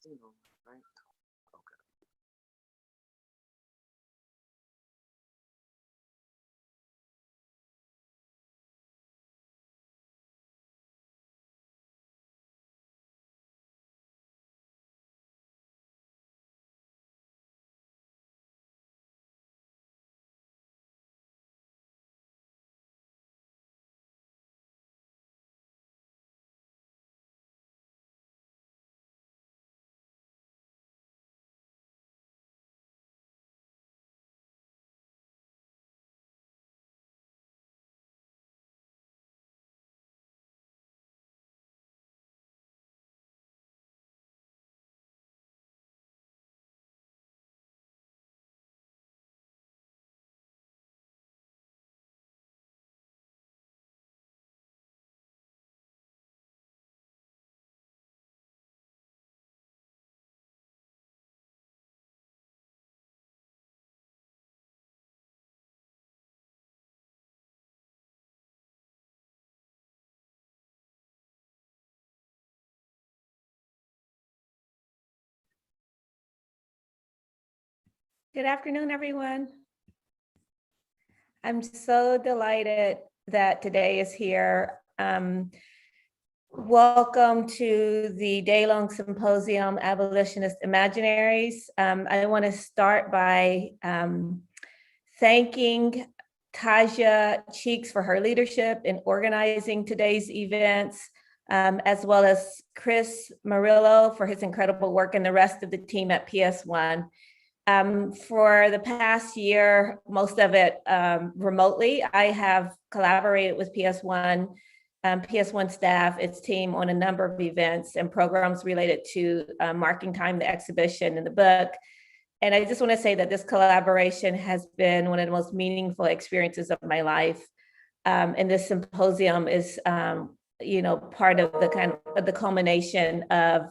Right? Okay. Good afternoon, everyone. I'm so delighted that today is here. Welcome to the day-long symposium, Abolitionist Imaginaries. I want to start by thanking Taja Cheeks for her leadership in organizing today's events, as well as Chris Murillo for his incredible work and the rest of the team at PS1. For the past year, most of it remotely, I have collaborated with PS1 staff, its team on a number of events and programs related to Marking Time, the exhibition and the book. And I just want to say that this collaboration has been one of the most meaningful experiences of my life. And this symposium is, part of the culmination of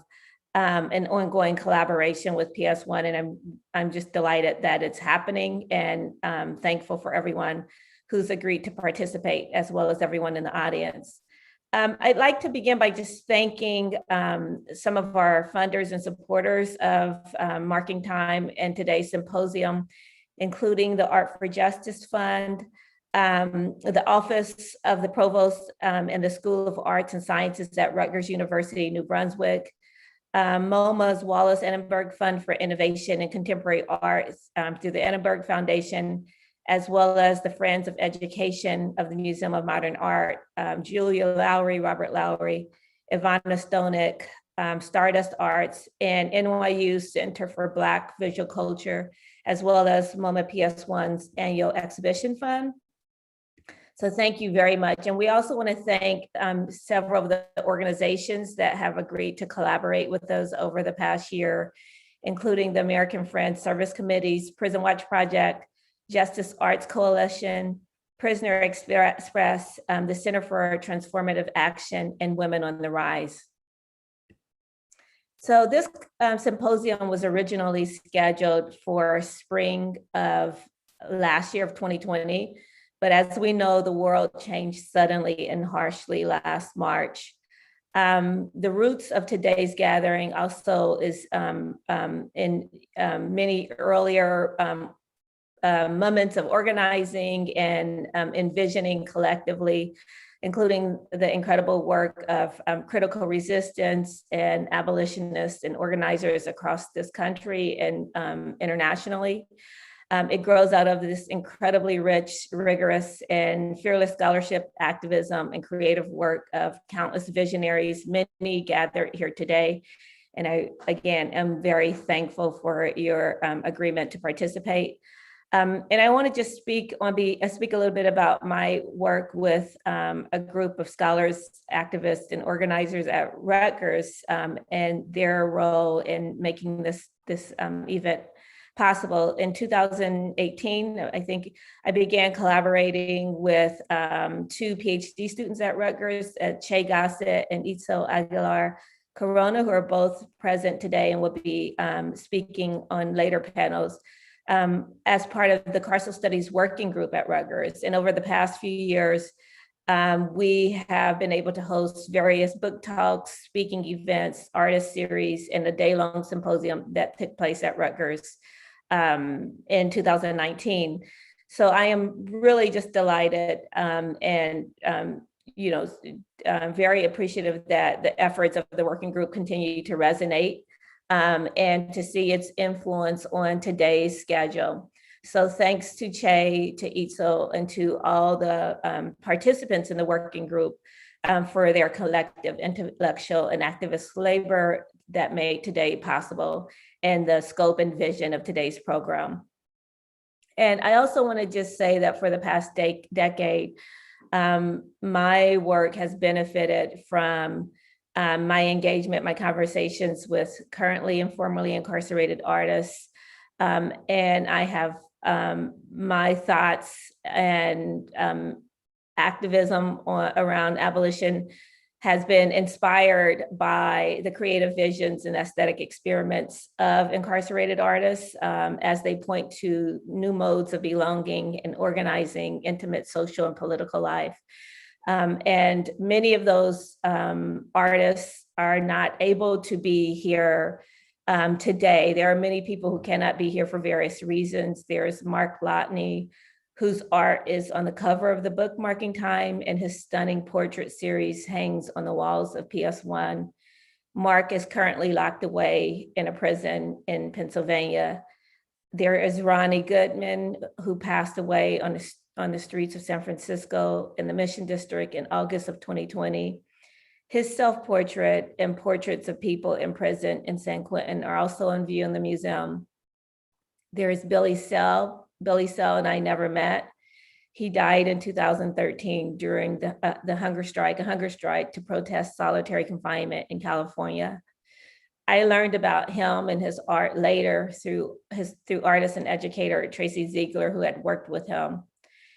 an ongoing collaboration with PS1, and I'm just delighted that it's happening, and thankful for everyone who's agreed to participate, as well as everyone in the audience. I'd like to begin by just thanking some of our funders and supporters of Marking Time and today's symposium, including the Art for Justice Fund, the Office of the Provost and the School of Arts and Sciences at Rutgers University, New Brunswick, MoMA's Wallace Annenberg Fund for Innovation in Contemporary Arts through the Annenberg Foundation, as well as the Friends of Education of the Museum of Modern Art, Julia Lowry, Robert Lowry, Ivana Stonik, Stardust Arts, and NYU Center for Black Visual Culture, as well as MoMA PS1's annual exhibition fund. So thank you very much. And we also want to thank several of the organizations that have agreed to collaborate with us over the past year, including the American Friends Service Committees, Prison Watch Project, Justice Arts Coalition, Prisoner Express, the Center for Transformative Action, and Women on the Rise. So this symposium was originally scheduled for spring of last year of 2020. But as we know, the world changed suddenly and harshly last March. The roots of today's gathering also is in many earlier moments of organizing and envisioning collectively, including the incredible work of critical resistance and abolitionists and organizers across this country and internationally. It grows out of this incredibly rich, rigorous, and fearless scholarship, activism, and creative work of countless visionaries, many gathered here today. And I, again, am very thankful for your agreement to participate. And I want to just speak a little bit about my work with a group of scholars, activists, and organizers at Rutgers and their role in making this event possible. In 2018, I think I began collaborating with two PhD students at Rutgers, Che Gossett and Itzel Aguilar Corona, who are both present today and will be speaking on later panels as part of the Carceral Studies Working Group at Rutgers. And over the past few years, We have been able to host various book talks, speaking events, artist series, and a day-long symposium that took place at Rutgers in 2019. So I am really just delighted and very appreciative that the efforts of the working group continue to resonate and to see its influence on today's schedule. So thanks to Che, to Itzel, and to all the participants in the working group for their collective intellectual and activist labor that made today possible and the scope and vision of today's program. And I also want to just say that for the past decade, my work has benefited from my engagement, my conversations with currently and formerly incarcerated artists. And I have my thoughts and activism around abolition has been inspired by the creative visions and aesthetic experiments of incarcerated artists as they point to new modes of belonging and organizing intimate social and political life. And many of those artists are not able to be here today. There are many people who cannot be here for various reasons. There's Mark Lotney, whose art is on the cover of the book Marking Time, and his stunning portrait series hangs on the walls of PS1. Mark is currently locked away in a prison in Pennsylvania. There is Ronnie Goodman, who passed away on the streets of San Francisco in the Mission District in August of 2020. His self-portrait and portraits of people in prison in San Quentin are also on view in the museum. There is Billy Sell. Billy Sell and I never met. He died in 2013 during the hunger strike to protest solitary confinement in California. I learned about him and his art later through artist and educator Tracy Ziegler, who had worked with him.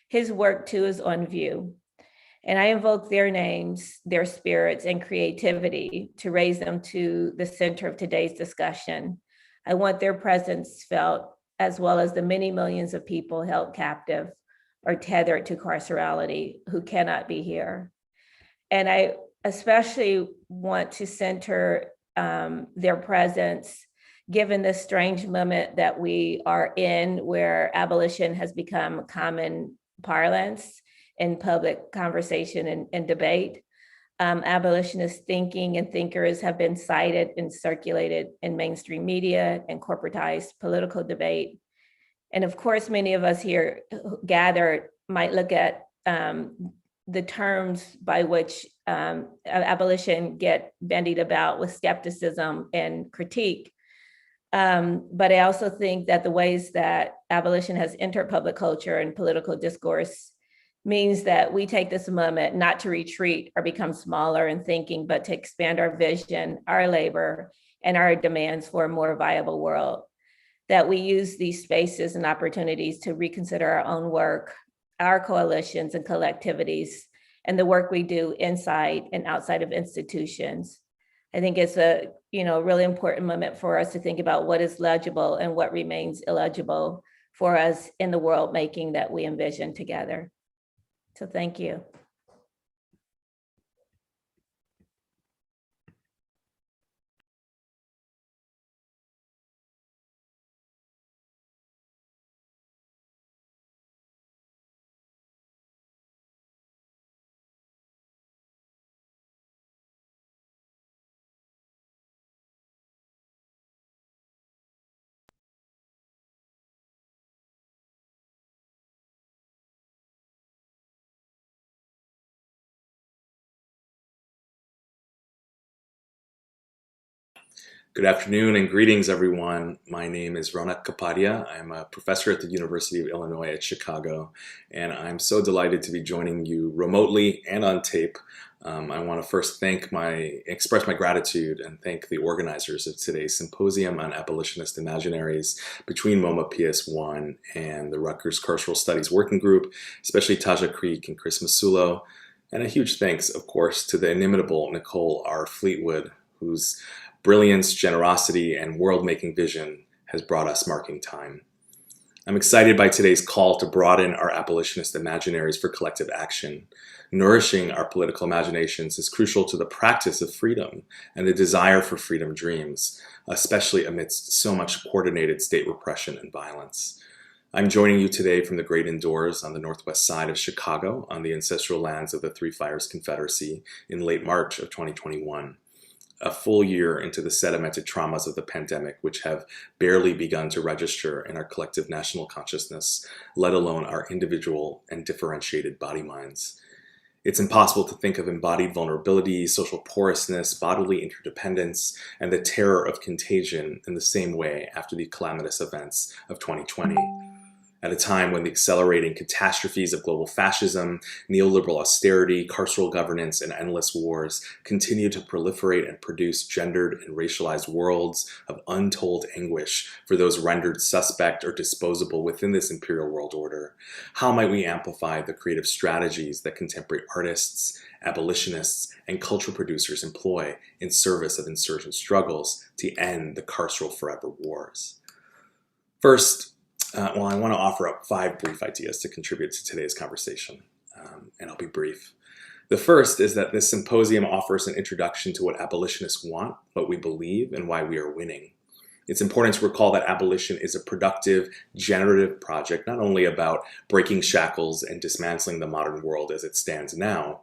His work too is on view. And I invoke their names, their spirits, and creativity to raise them to the center of today's discussion. I want their presence felt, as well as the many millions of people held captive or tethered to carcerality who cannot be here. And I especially want to center their presence, given this strange moment that we are in, where abolition has become common parlance in public conversation and debate. Abolitionist thinking and thinkers have been cited and circulated in mainstream media and corporatized political debate. And of course, many of us here gathered might look at the terms by which abolition get bandied about with skepticism and critique. But I also think that the ways that abolition has entered public culture and political discourse means that we take this moment not to retreat or become smaller in thinking, but to expand our vision, our labor, and our demands for a more viable world. That we use these spaces and opportunities to reconsider our own work, our coalitions and collectivities, and the work we do inside and outside of institutions. I think it's a really important moment for us to think about what is legible and what remains illegible for us in the world making that we envision together. So thank you. Good afternoon and greetings, everyone. My name is Ronak Kapadia. I'm a professor at the University of Illinois at Chicago, and I'm so delighted to be joining you remotely and on tape. I want to first express my gratitude and thank the organizers of today's Symposium on Abolitionist Imaginaries between MoMA PS1 and the Rutgers Carceral Studies Working Group, especially Taja Creek and Chris Masulo. And a huge thanks, of course, to the inimitable Nicole R. Fleetwood, whose brilliance, generosity, and world-making vision has brought us Marking Time. I'm excited by today's call to broaden our abolitionist imaginaries for collective action. Nourishing our political imaginations is crucial to the practice of freedom and the desire for freedom dreams, especially amidst so much coordinated state repression and violence. I'm joining you today from the great indoors on the northwest side of Chicago on the ancestral lands of the Three Fires Confederacy in late March of 2021. A full year into the sedimented traumas of the pandemic, which have barely begun to register in our collective national consciousness, let alone our individual and differentiated body minds. It's impossible to think of embodied vulnerability, social porousness, bodily interdependence, and the terror of contagion in the same way after the calamitous events of 2020. At a time when the accelerating catastrophes of global fascism, neoliberal austerity, carceral governance, and endless wars continue to proliferate and produce gendered and racialized worlds of untold anguish for those rendered suspect or disposable within this imperial world order, how might we amplify the creative strategies that contemporary artists, abolitionists, and cultural producers employ in service of insurgent struggles to end the carceral forever wars? First, I want to offer up 5 brief ideas to contribute to today's conversation, and I'll be brief. The first is that this symposium offers an introduction to what abolitionists want, what we believe, and why we are winning. It's important to recall that abolition is a productive, generative project, not only about breaking shackles and dismantling the modern world as it stands now,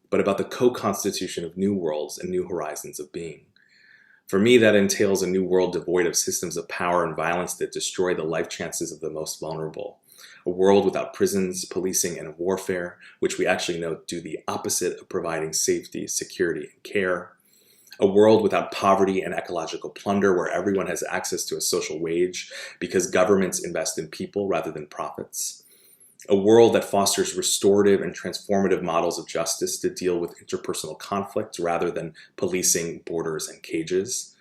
but about the co-constitution of new worlds and new horizons of being. For me, that entails a new world devoid of systems of power and violence that destroy the life chances of the most vulnerable. A world without prisons, policing, and warfare, which we actually know do the opposite of providing safety, security, and care. A world without poverty and ecological plunder, where everyone has access to a social wage because governments invest in people rather than profits. A world that fosters restorative and transformative models of justice to deal with interpersonal conflict rather than policing borders and cages.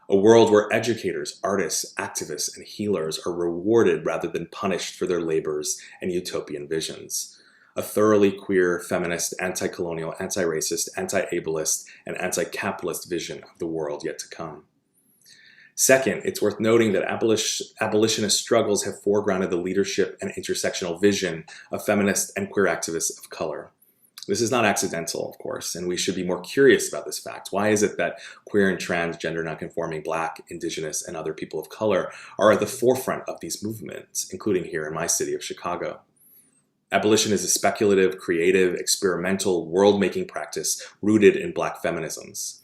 A world where educators, artists, activists, and healers are rewarded rather than punished for their labors and utopian visions. A thoroughly queer, feminist, anti-colonial, anti-racist, anti-ableist, and anti-capitalist vision of the world yet to come. Second, it's worth noting that abolitionist struggles have foregrounded the leadership and intersectional vision of feminist and queer activists of color. This is not accidental, of course, and we should be more curious about this fact. Why is it that queer and trans, gender nonconforming, Black, Indigenous, and other people of color are at the forefront of these movements, including here in my city of Chicago? Abolition is a speculative, creative, experimental, world-making practice rooted in Black feminisms.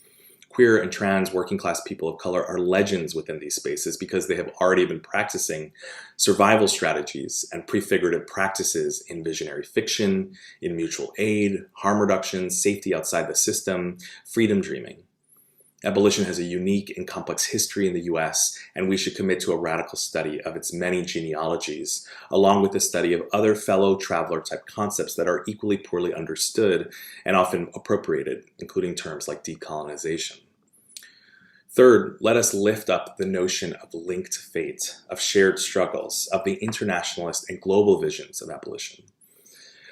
Queer and trans working class people of color are legends within these spaces because they have already been practicing survival strategies and prefigurative practices in visionary fiction, in mutual aid, harm reduction, safety outside the system, freedom dreaming. Abolition has a unique and complex history in the US, and we should commit to a radical study of its many genealogies, along with the study of other fellow traveler type concepts that are equally poorly understood and often appropriated, including terms like decolonization. Third, let us lift up the notion of linked fate, of shared struggles, of the internationalist and global visions of abolition.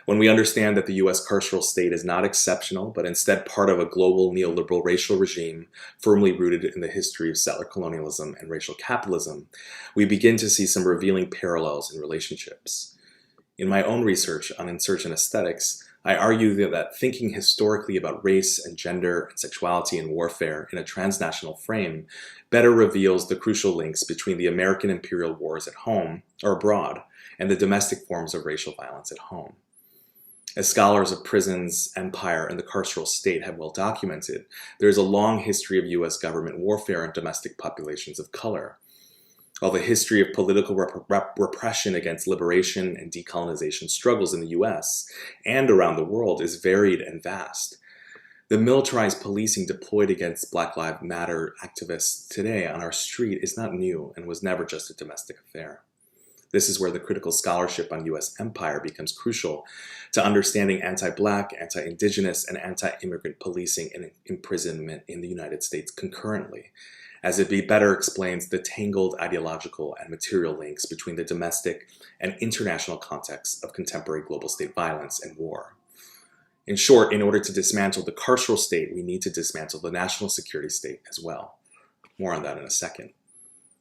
When we understand that the US carceral state is not exceptional, but instead part of a global neoliberal racial regime firmly rooted in the history of settler colonialism and racial capitalism, we begin to see some revealing parallels in relationships. In my own research on insurgent aesthetics, I argue that thinking historically about race and gender and sexuality and warfare in a transnational frame better reveals the crucial links between the American imperial wars at home or abroad and the domestic forms of racial violence at home. As scholars of prisons, empire, and the carceral state have well documented, there is a long history of US government warfare on domestic populations of color. While the history of political repression against liberation and decolonization struggles in the US and around the world is varied and vast, the militarized policing deployed against Black Lives Matter activists today on our street is not new and was never just a domestic affair. This is where the critical scholarship on US empire becomes crucial to understanding anti-Black, anti-Indigenous, and anti-immigrant policing and imprisonment in the United States concurrently, as it better explains the tangled ideological and material links between the domestic and international contexts of contemporary global state violence and war. In short, in order to dismantle the carceral state, we need to dismantle the national security state as well. More on that in a second.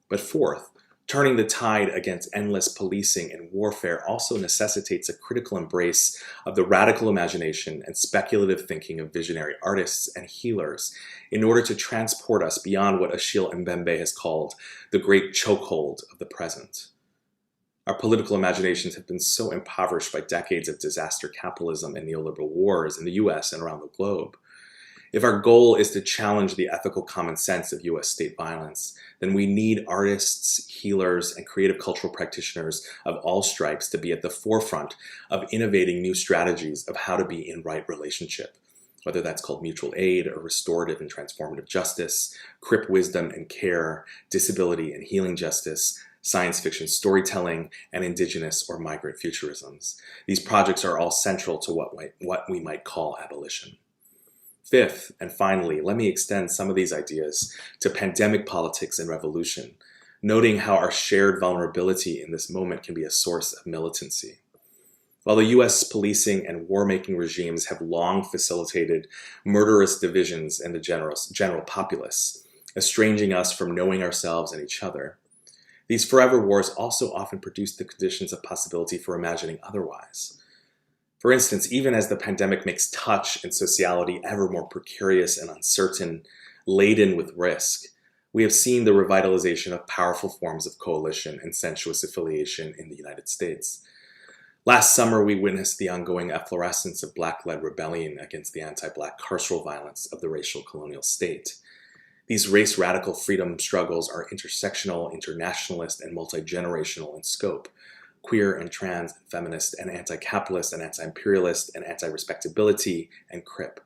But fourth, Turning the tide against endless policing and warfare also necessitates a critical embrace of the radical imagination and speculative thinking of visionary artists and healers in order to transport us beyond what Achille Mbembe has called the great chokehold of the present. Our political imaginations have been so impoverished by decades of disaster capitalism and neoliberal wars in the US and around the globe. If our goal is to challenge the ethical common sense of US state violence, then we need artists, healers, and creative cultural practitioners of all stripes to be at the forefront of innovating new strategies of how to be in right relationship, whether that's called mutual aid or restorative and transformative justice, crip wisdom and care, disability and healing justice, science fiction storytelling, and indigenous or migrant futurisms. These projects are all central to what we might call abolition. Fifth, and finally, let me extend some of these ideas to pandemic politics and revolution, noting how our shared vulnerability in this moment can be a source of militancy. While the US policing and war-making regimes have long facilitated murderous divisions in the general populace, estranging us from knowing ourselves and each other, these forever wars also often produce the conditions of possibility for imagining otherwise. For instance, even as the pandemic makes touch and sociality ever more precarious and uncertain, laden with risk, we have seen the revitalization of powerful forms of coalition and sensuous affiliation in the United States. Last summer, we witnessed the ongoing efflorescence of Black-led rebellion against the anti-Black carceral violence of the racial colonial state. These race radical freedom struggles are intersectional, internationalist, and multi-generational in scope, queer and trans, and feminist, and anti-capitalist, and anti-imperialist, and anti-respectability, and crip.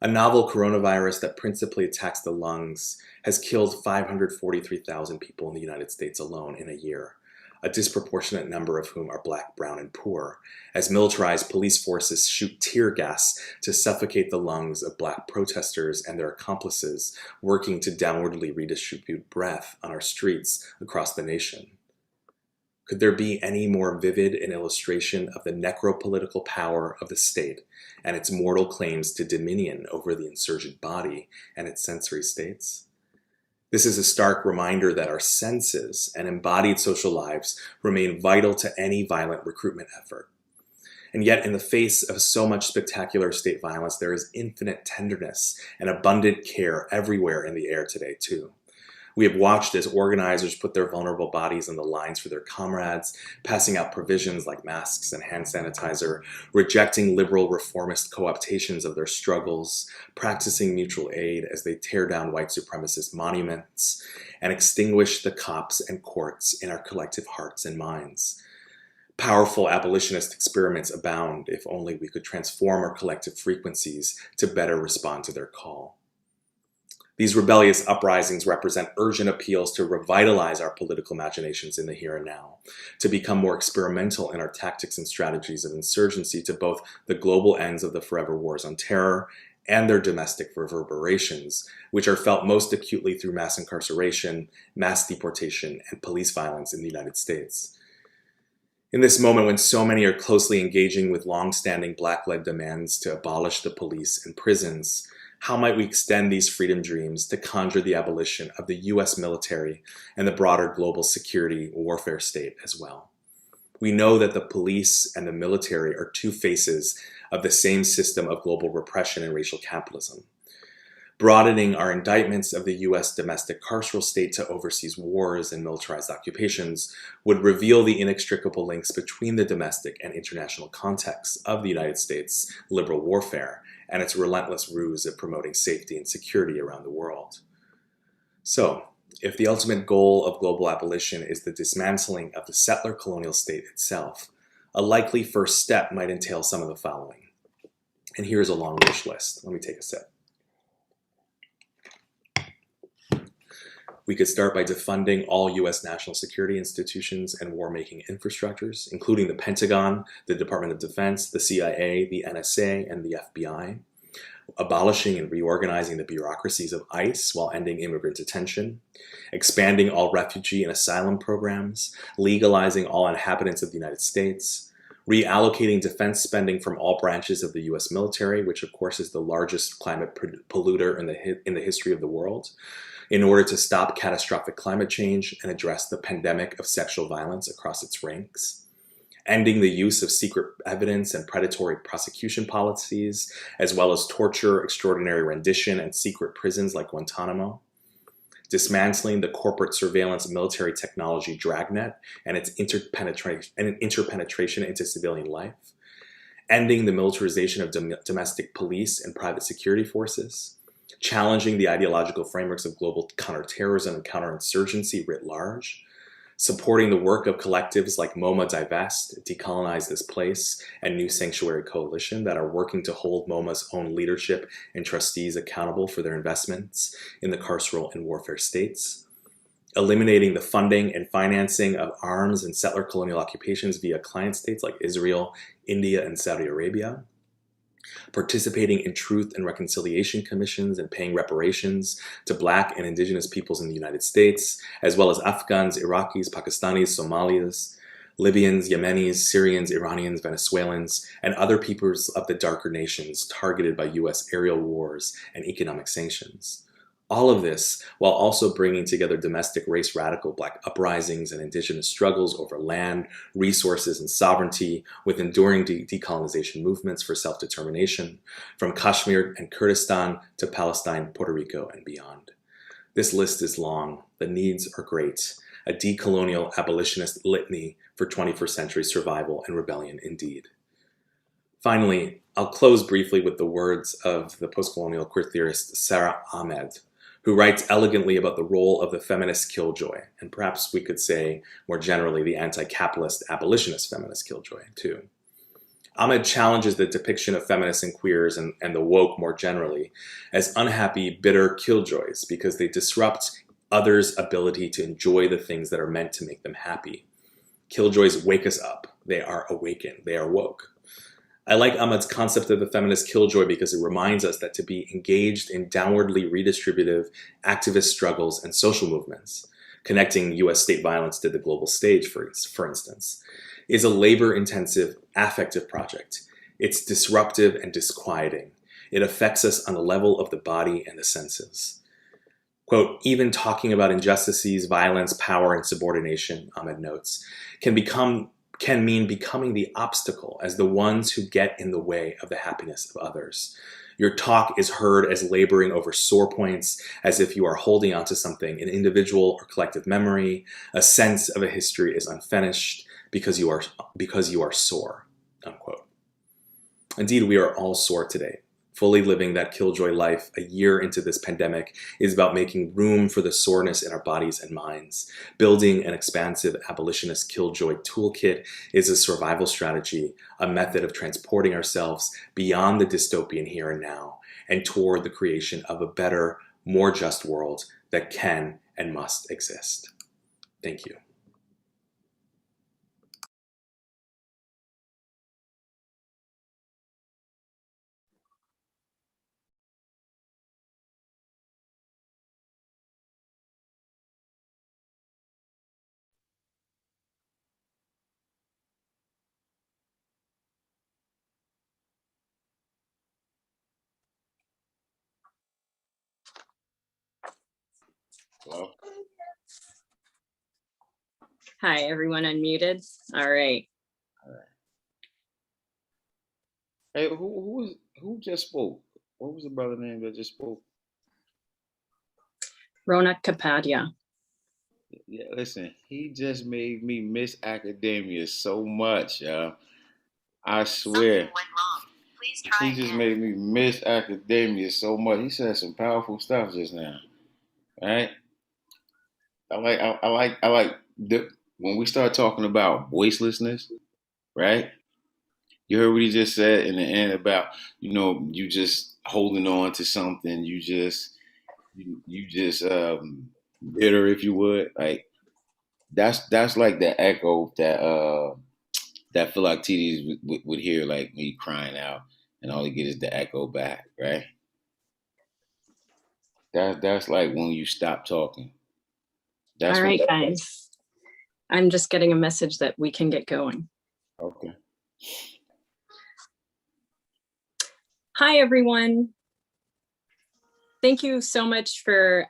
A novel coronavirus that principally attacks the lungs has killed 543,000 people in the United States alone in a year, a disproportionate number of whom are Black, brown, and poor, as militarized police forces shoot tear gas to suffocate the lungs of Black protesters and their accomplices working to downwardly redistribute breath on our streets across the nation. Could there be any more vivid an illustration of the necropolitical power of the state and its mortal claims to dominion over the insurgent body and its sensory states? This is a stark reminder that our senses and embodied social lives remain vital to any violent recruitment effort. And yet, in the face of so much spectacular state violence, there is infinite tenderness and abundant care everywhere in the air today, too. We have watched as organizers put their vulnerable bodies on the lines for their comrades, passing out provisions like masks and hand sanitizer, rejecting liberal reformist co-optations of their struggles, practicing mutual aid as they tear down white supremacist monuments, and extinguish the cops and courts in our collective hearts and minds. Powerful abolitionist experiments abound if only we could transform our collective frequencies to better respond to their call. These rebellious uprisings represent urgent appeals to revitalize our political imaginations in the here and now, to become more experimental in our tactics and strategies of insurgency to both the global ends of the forever wars on terror and their domestic reverberations, which are felt most acutely through mass incarceration, mass deportation, and police violence in the United States. In this moment when so many are closely engaging with long-standing Black-led demands to abolish the police and prisons, how might we extend these freedom dreams to conjure the abolition of the US military and the broader global security warfare state as well? We know that the police and the military are two faces of the same system of global repression and racial capitalism. Broadening our indictments of the US domestic carceral state to overseas wars and militarized occupations would reveal the inextricable links between the domestic and international contexts of the United States liberal warfare and its relentless ruse of promoting safety and security around the world. So, if the ultimate goal of global abolition is the dismantling of the settler colonial state itself, a likely first step might entail some of the following. And here's a long wish list. Let me take a sip. We could start by defunding all US national security institutions and war-making infrastructures, including the Pentagon, the Department of Defense, the CIA, the NSA, and the FBI. Abolishing and reorganizing the bureaucracies of ICE while ending immigrant detention. Expanding all refugee and asylum programs. Legalizing all inhabitants of the United States. Reallocating defense spending from all branches of the US military, which of course is the largest climate polluter in the history of the world. in order to stop catastrophic climate change and address the pandemic of sexual violence across its ranks, ending the use of secret evidence and predatory prosecution policies, as well as torture, extraordinary rendition, and secret prisons like Guantanamo, dismantling the corporate surveillance military technology dragnet and its interpenetration into civilian life, ending the militarization of domestic police and private security forces, challenging the ideological frameworks of global counterterrorism and counterinsurgency writ large, supporting the work of collectives like MoMA Divest, Decolonize This Place, and New Sanctuary Coalition that are working to hold MoMA's own leadership and trustees accountable for their investments in the carceral and warfare states, eliminating the funding and financing of arms and settler colonial occupations via client states like Israel, India, and Saudi Arabia, participating in truth and reconciliation commissions and paying reparations to Black and Indigenous peoples in the United States, as well as Afghans, Iraqis, Pakistanis, Somalis, Libyans, Yemenis, Syrians, Iranians, Venezuelans, and other peoples of the darker nations targeted by US aerial wars and economic sanctions. All of this while also bringing together domestic race radical Black uprisings and Indigenous struggles over land, resources, and sovereignty with enduring decolonization movements for self-determination from Kashmir and Kurdistan to Palestine, Puerto Rico, and beyond. This list is long. The needs are great. A decolonial abolitionist litany for 21st century survival and rebellion indeed. Finally, I'll close briefly with the words of the postcolonial queer theorist Sara Ahmed, who writes elegantly about the role of the feminist killjoy, and perhaps we could say more generally the anti-capitalist abolitionist feminist killjoy too. Ahmed challenges the depiction of feminists and queers and the woke more generally as unhappy, bitter killjoys because they disrupt others' ability to enjoy the things that are meant to make them happy. Killjoys wake us up. They are awakened. They are woke. I like Ahmed's concept of the feminist killjoy because it reminds us that to be engaged in downwardly redistributive activist struggles and social movements, connecting US state violence to the global stage, for instance, is a labor-intensive, affective project. It's disruptive and disquieting. It affects us on the level of the body and the senses. Quote, even talking about injustices, violence, power, and subordination, Ahmed notes, can mean becoming the obstacle as the ones who get in the way of the happiness of others. Your talk is heard as laboring over sore points, as if you are holding onto something, an individual or collective memory. A sense of a history is unfinished because you are sore, unquote. Indeed, we are all sore today. Fully living that killjoy life a year into this pandemic is about making room for the soreness in our bodies and minds. Building an expansive abolitionist killjoy toolkit is a survival strategy, a method of transporting ourselves beyond the dystopian here and now and toward the creation of a better, more just world that can and must exist. Thank you. Hello. Hi, everyone unmuted. All right. Hey, who just spoke? What was the brother name that just spoke? Ronak Kapadia. Yeah, listen, he just made me miss academia so much, I swear. He just made me miss academia so much. He said some powerful stuff just now, right? I like when we start talking about voicelessness, right? You heard what he just said in the end about, you just holding on to something, you just bitter, if you would. Like that's like the echo that Philoctetes would hear, like me crying out, and all he get is the echo back, right? That's like when you stop talking. That's all right, guys. I'm just getting a message that we can get going. Okay. Hi, everyone. thank you so much for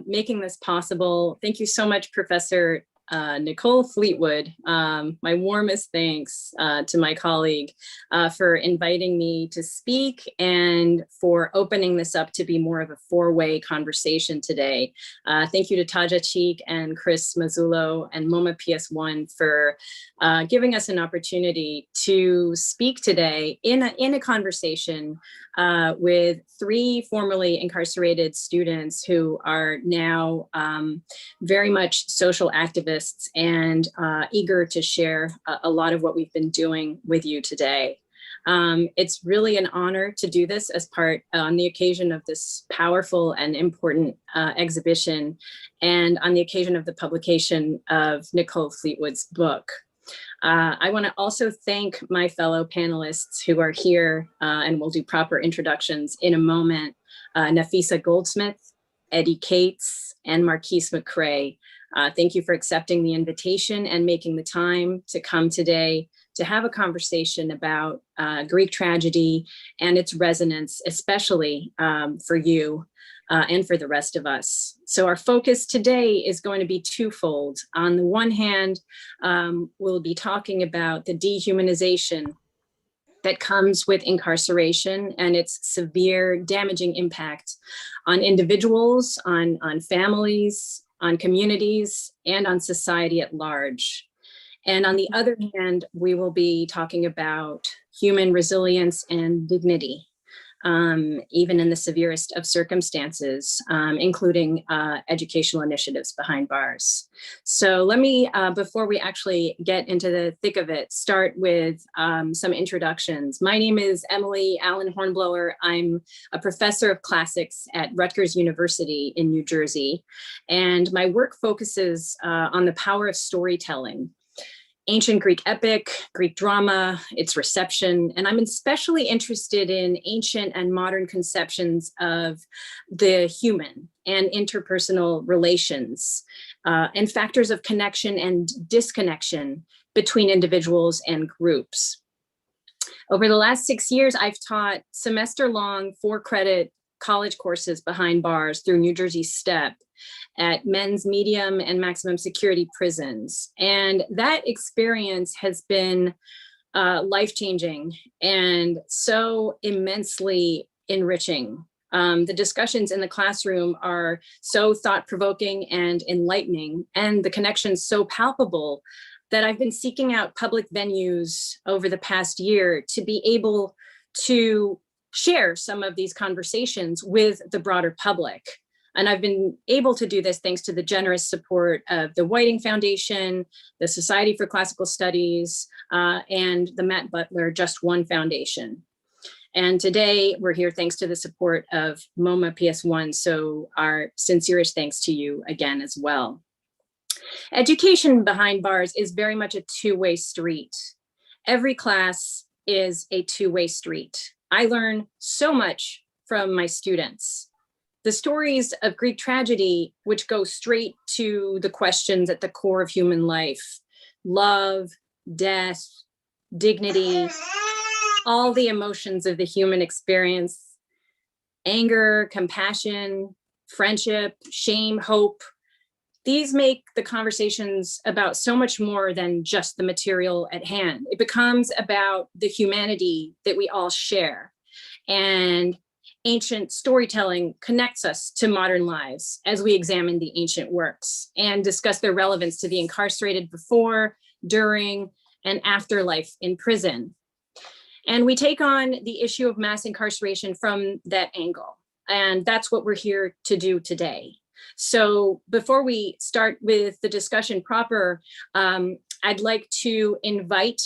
making this possible. Thank you so much, Professor Nicole Fleetwood. My warmest thanks to my colleague for inviting me to speak and for opening this up to be more of a four-way conversation today. Thank you to Taja Cheek and Chris Mazzullo and MoMA PS1 for giving us an opportunity to speak today in a conversation with three formerly incarcerated students who are now very much social activists and eager to share a lot of what we've been doing with you today. It's really an honor to do this as part on the occasion of this powerful and important exhibition and on the occasion of the publication of Nicole Fleetwood's book. I want to also thank my fellow panelists who are here and we'll do proper introductions in a moment. Nafisa Goldsmith, Eddie Cates, and Marquise McCrae. Thank you for accepting the invitation and making the time to come today to have a conversation about Greek tragedy and its resonance, especially for you and for the rest of us. So our focus today is going to be twofold. On the one hand, we'll be talking about the dehumanization that comes with incarceration and its severe damaging impact on individuals, on families, on communities, and on society at large. And on the other hand, we will be talking about human resilience and dignity, even in the severest of circumstances, including educational initiatives behind bars. So let me, before we actually get into the thick of it, start with some introductions. My name is Emily Allen Hornblower. I'm a professor of classics at Rutgers University in New Jersey, and my work focuses on the power of storytelling. Ancient Greek epic, Greek drama, its reception, and I'm especially interested in ancient and modern conceptions of the human and interpersonal relations and factors of connection and disconnection between individuals and groups. Over the last 6 years, I've taught semester-long 4-credit college courses behind bars through New Jersey STEP at men's medium and maximum security prisons. And that experience has been life-changing and so immensely enriching. The discussions in the classroom are so thought-provoking and enlightening, and the connections so palpable that I've been seeking out public venues over the past year to be able to share some of these conversations with the broader public. And I've been able to do this thanks to the generous support of the Whiting Foundation, the Society for Classical Studies, and the Matt Butler Just One Foundation. And today we're here thanks to the support of MoMA PS1. So our sincerest thanks to you again as well. Education behind bars is very much a two-way street. Every class is a two-way street. I learn so much from my students. The stories of Greek tragedy, which go straight to the questions at the core of human life, love, death, dignity, all the emotions of the human experience, anger, compassion, friendship, shame, hope. These make the conversations about so much more than just the material at hand. It becomes about the humanity that we all share. And ancient storytelling connects us to modern lives as we examine the ancient works and discuss their relevance to the incarcerated before, during, and after life in prison. And we take on the issue of mass incarceration from that angle. And that's what we're here to do today. So before we start with the discussion proper, I'd like to invite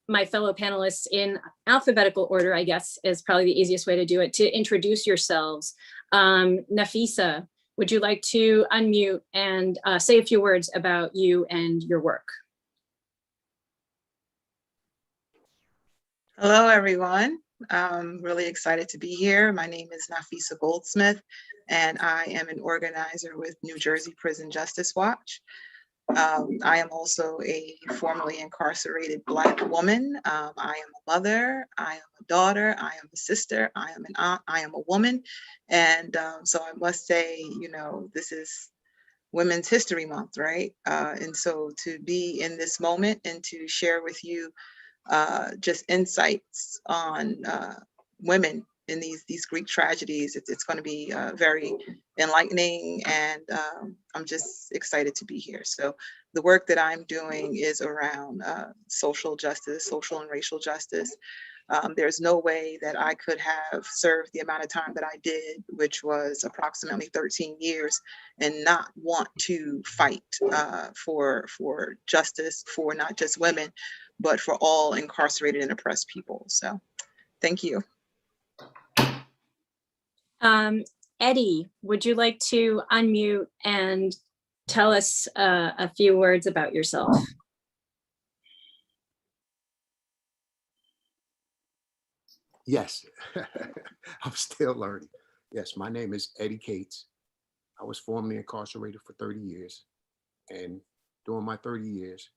my fellow panelists in alphabetical order, I guess, is probably the easiest way to do it, to introduce yourselves. Nafisa, would you like to unmute and say a few words about you and your work? Hello, everyone. I'm really excited to be here. My name is Nafisa Goldsmith, and I am an organizer with New Jersey Prison Justice Watch. I am also a formerly incarcerated Black woman. I am a mother, I am a daughter, I am a sister, I am an aunt, I am a woman. And so I must say, you know, this is Women's History Month, right? And so to be in this moment and to share with you just insights on women in these Greek tragedies, it's going to be very enlightening, and I'm just excited to be here. So the work that I'm doing is around social justice, social and racial justice. There's no way that I could have served the amount of time that I did, which was approximately 13 years, and not want to fight for justice for not just women, but for all incarcerated and oppressed people. So thank you. Eddie, would you like to unmute and tell us a few words about yourself? Yes, I'm still learning. Yes, my name is Eddie Cates. I was formerly incarcerated for 30 years. And during my 30 years,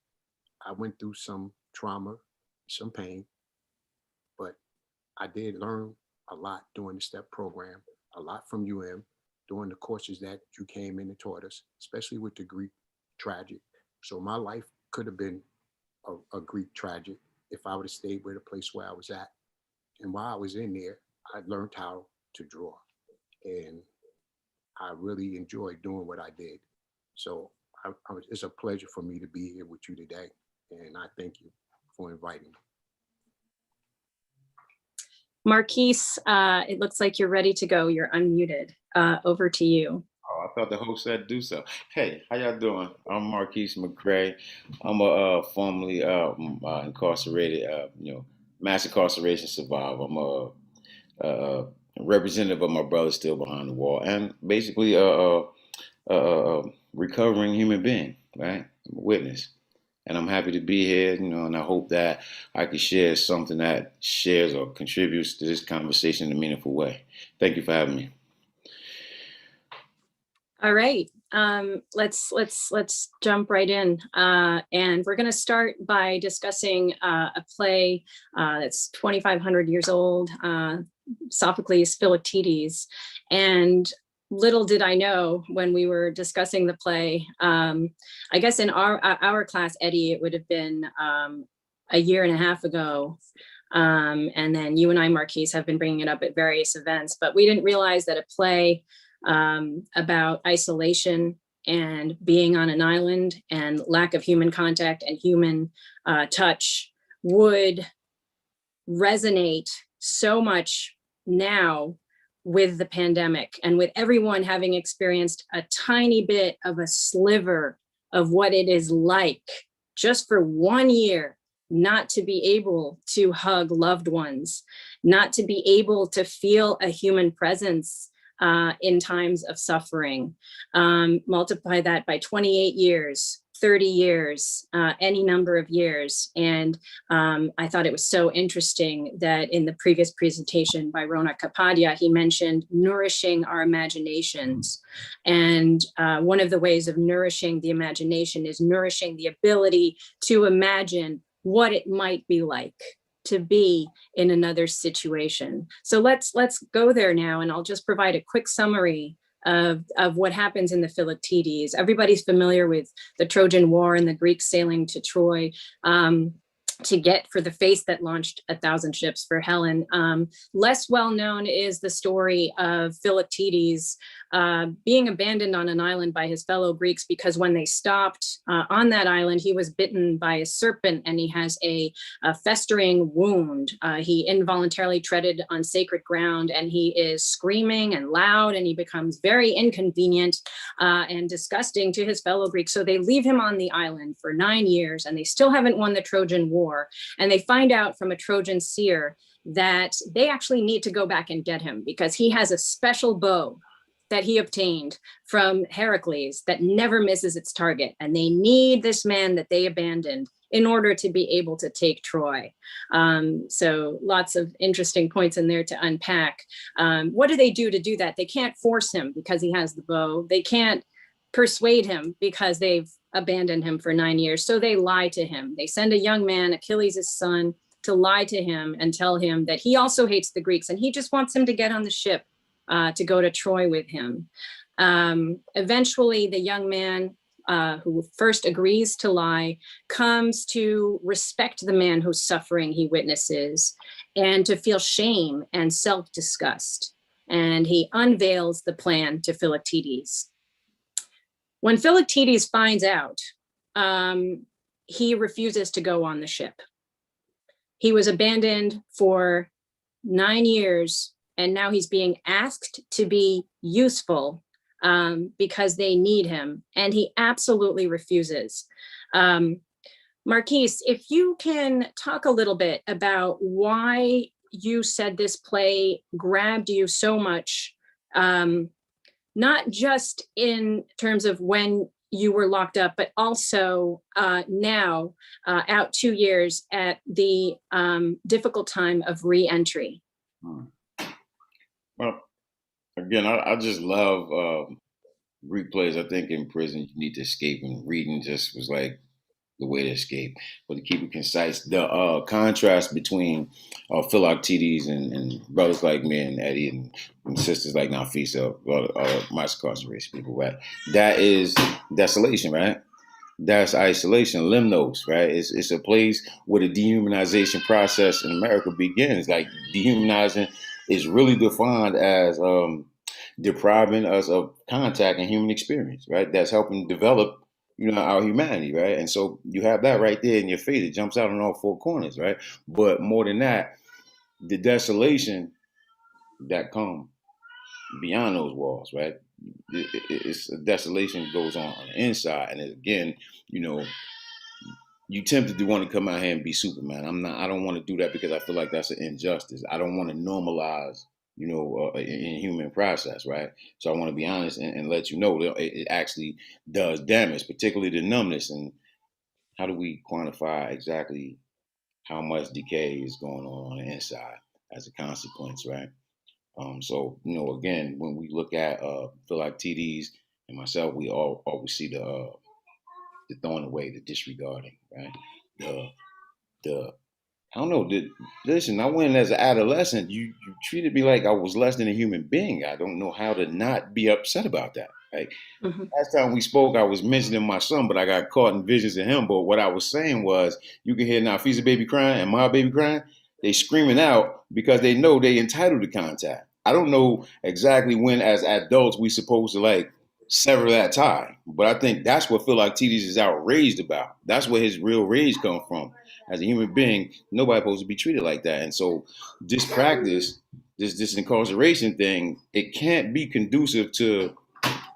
I went through some trauma, some pain, but I did learn a lot during the STEP program, a lot from during the courses that you came in and taught us, especially with the Greek tragic. So my life could have been a Greek tragic if I would have stayed with a place where I was at. And while I was in there, I learned how to draw. And I really enjoyed doing what I did. So it's a pleasure for me to be here with you today. And I thank you for inviting me. Marquise, it looks like you're ready to go. You're unmuted. Over to you. Oh, I thought the host said do so. Hey, how y'all doing? I'm Marquise McCray. I'm a formerly incarcerated, mass incarceration survivor. I'm a representative of my brother still behind the wall, and basically a recovering human being, right? I'm a witness. And I'm happy to be here, and I hope that I can share something that shares or contributes to this conversation in a meaningful way. Thank you for having me. All right, let's jump right in, and we're going to start by discussing a play that's 2,500 years old, Sophocles' Philoctetes. And little did I know when we were discussing the play, I guess in our class, Eddie, it would have been a year and a half ago. And then you and I, Marquise, have been bringing it up at various events, but we didn't realize that a play about isolation and being on an island and lack of human contact and human touch would resonate so much now with the pandemic, and with everyone having experienced a tiny bit of a sliver of what it is like just for 1 year not to be able to hug loved ones, not to be able to feel a human presence in times of suffering. Multiply that by 28 years, 30 years, any number of years. And I thought it was so interesting that in the previous presentation by Ronak Kapadia, he mentioned nourishing our imaginations. And one of the ways of nourishing the imagination is nourishing the ability to imagine what it might be like to be in another situation. So let's go there now, and I'll just provide a quick summary of what happens in the Philoctetes. Everybody's familiar with the Trojan War and the Greeks sailing to Troy to get for the face that launched 1,000 ships for Helen. Less well known is the story of Philoctetes being abandoned on an island by his fellow Greeks, because when they stopped on that island, he was bitten by a serpent and he has a festering wound. He involuntarily treaded on sacred ground, and he is screaming and loud, and he becomes very inconvenient and disgusting to his fellow Greeks. So they leave him on the island for 9 years, and they still haven't won the Trojan War. And they find out from a Trojan seer that they actually need to go back and get him, because he has a special bow that he obtained from Heracles that never misses its target. And they need this man that they abandoned in order to be able to take Troy. So lots of interesting points in there to unpack. What do they do to do that? They can't force him because he has the bow. They can't persuade him because they've abandon him for 9 years. So they lie to him. They send a young man, Achilles' son, to lie to him and tell him that he also hates the Greeks and he just wants him to get on the ship to go to Troy with him. Eventually, the young man who first agrees to lie comes to respect the man whose suffering he witnesses and to feel shame and self-disgust. And he unveils the plan to Philoctetes. When Philoctetes finds out, he refuses to go on the ship. He was abandoned for 9 years, and now he's being asked to be useful because they need him, and he absolutely refuses. Marquise, if you can talk a little bit about why you said this play grabbed you so much, not just in terms of when you were locked up, but also now, out 2 years at the difficult time of re-entry. Well, again, I just love Greek plays. I think in prison you need to escape, and reading just was like the way to escape. But to keep it concise, the contrast between Philoctetes and brothers like me and Eddie and sisters like Nafisa, my incarceration people, right? That is desolation, right? That's isolation, limnos, right? It's a place where the dehumanization process in America begins. Like dehumanizing is really defined as depriving us of contact and human experience, right? That's helping develop, our humanity, right? And so you have that right there in your face. It jumps out on all four corners, right? But more than that, the desolation that comes beyond those walls, right? It's desolation goes on the inside, and again, you tempted to want to come out here and be Superman. I don't want to do that because I feel like that's an injustice. I don't want to normalize, in human process, right? So I want to be honest and let you know that it actually does damage, particularly the numbness. And how do we quantify exactly how much decay is going on the inside as a consequence, right? So, again, when we look at Philoctetes and myself, we all always see the throwing away, the disregarding, right? The I don't know. Listen, I went as an adolescent. You treated me like I was less than a human being. I don't know how to not be upset about that. Like last time we spoke, I was mentioning my son, but I got caught in visions of him. But what I was saying was, you can hear Nafisa's baby crying and my baby crying. They screaming out because they know they entitled to contact. I don't know exactly when, as adults, we supposed to sever that tie. But I think that's what Philoctetes is outraged about. That's where his real rage comes from. As a human being, nobody's supposed to be treated like that. And so this practice, this incarceration thing, it can't be conducive to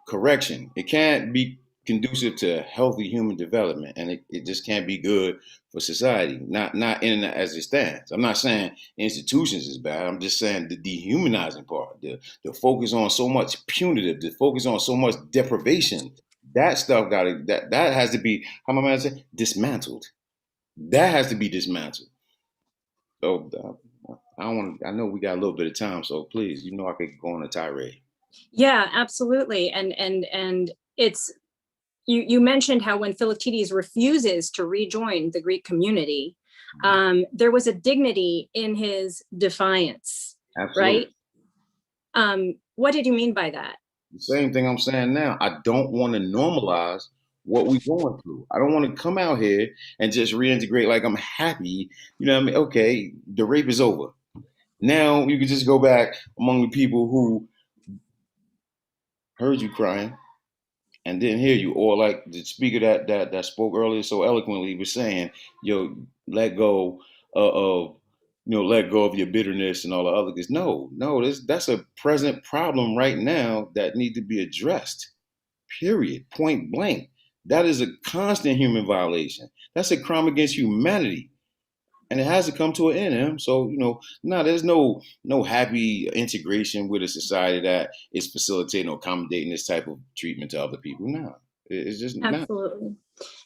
correction. It can't be conducive to healthy human development. And it just can't be good for society, not in and as it stands. I'm not saying institutions is bad. I'm just saying the dehumanizing part, the focus on so much punitive, the focus on so much deprivation, that stuff that has to be, how am I going to say, dismantled. That has to be dismantled. So I know we got a little bit of time, so please, I could go on a tirade. Yeah, absolutely. And it's, you mentioned how when Philoctetes refuses to rejoin the Greek community, there was a dignity in his defiance. Absolutely. Right? What did you mean by that? The same thing I'm saying now. I don't want to normalize what we're going through. I don't want to come out here and just reintegrate like I'm happy. You know what I mean? Okay, the rape is over. Now you can just go back among the people who heard you crying and didn't hear you, or like the speaker that spoke earlier so eloquently was saying, let go of let go of your bitterness and all the other things. No, that's a present problem right now that need to be addressed. Period. Point blank. That is a constant human violation. That's a crime against humanity. And it has to come to an end. So, there's no happy integration with a society that is facilitating or accommodating this type of treatment to other people. No, it's just absolutely.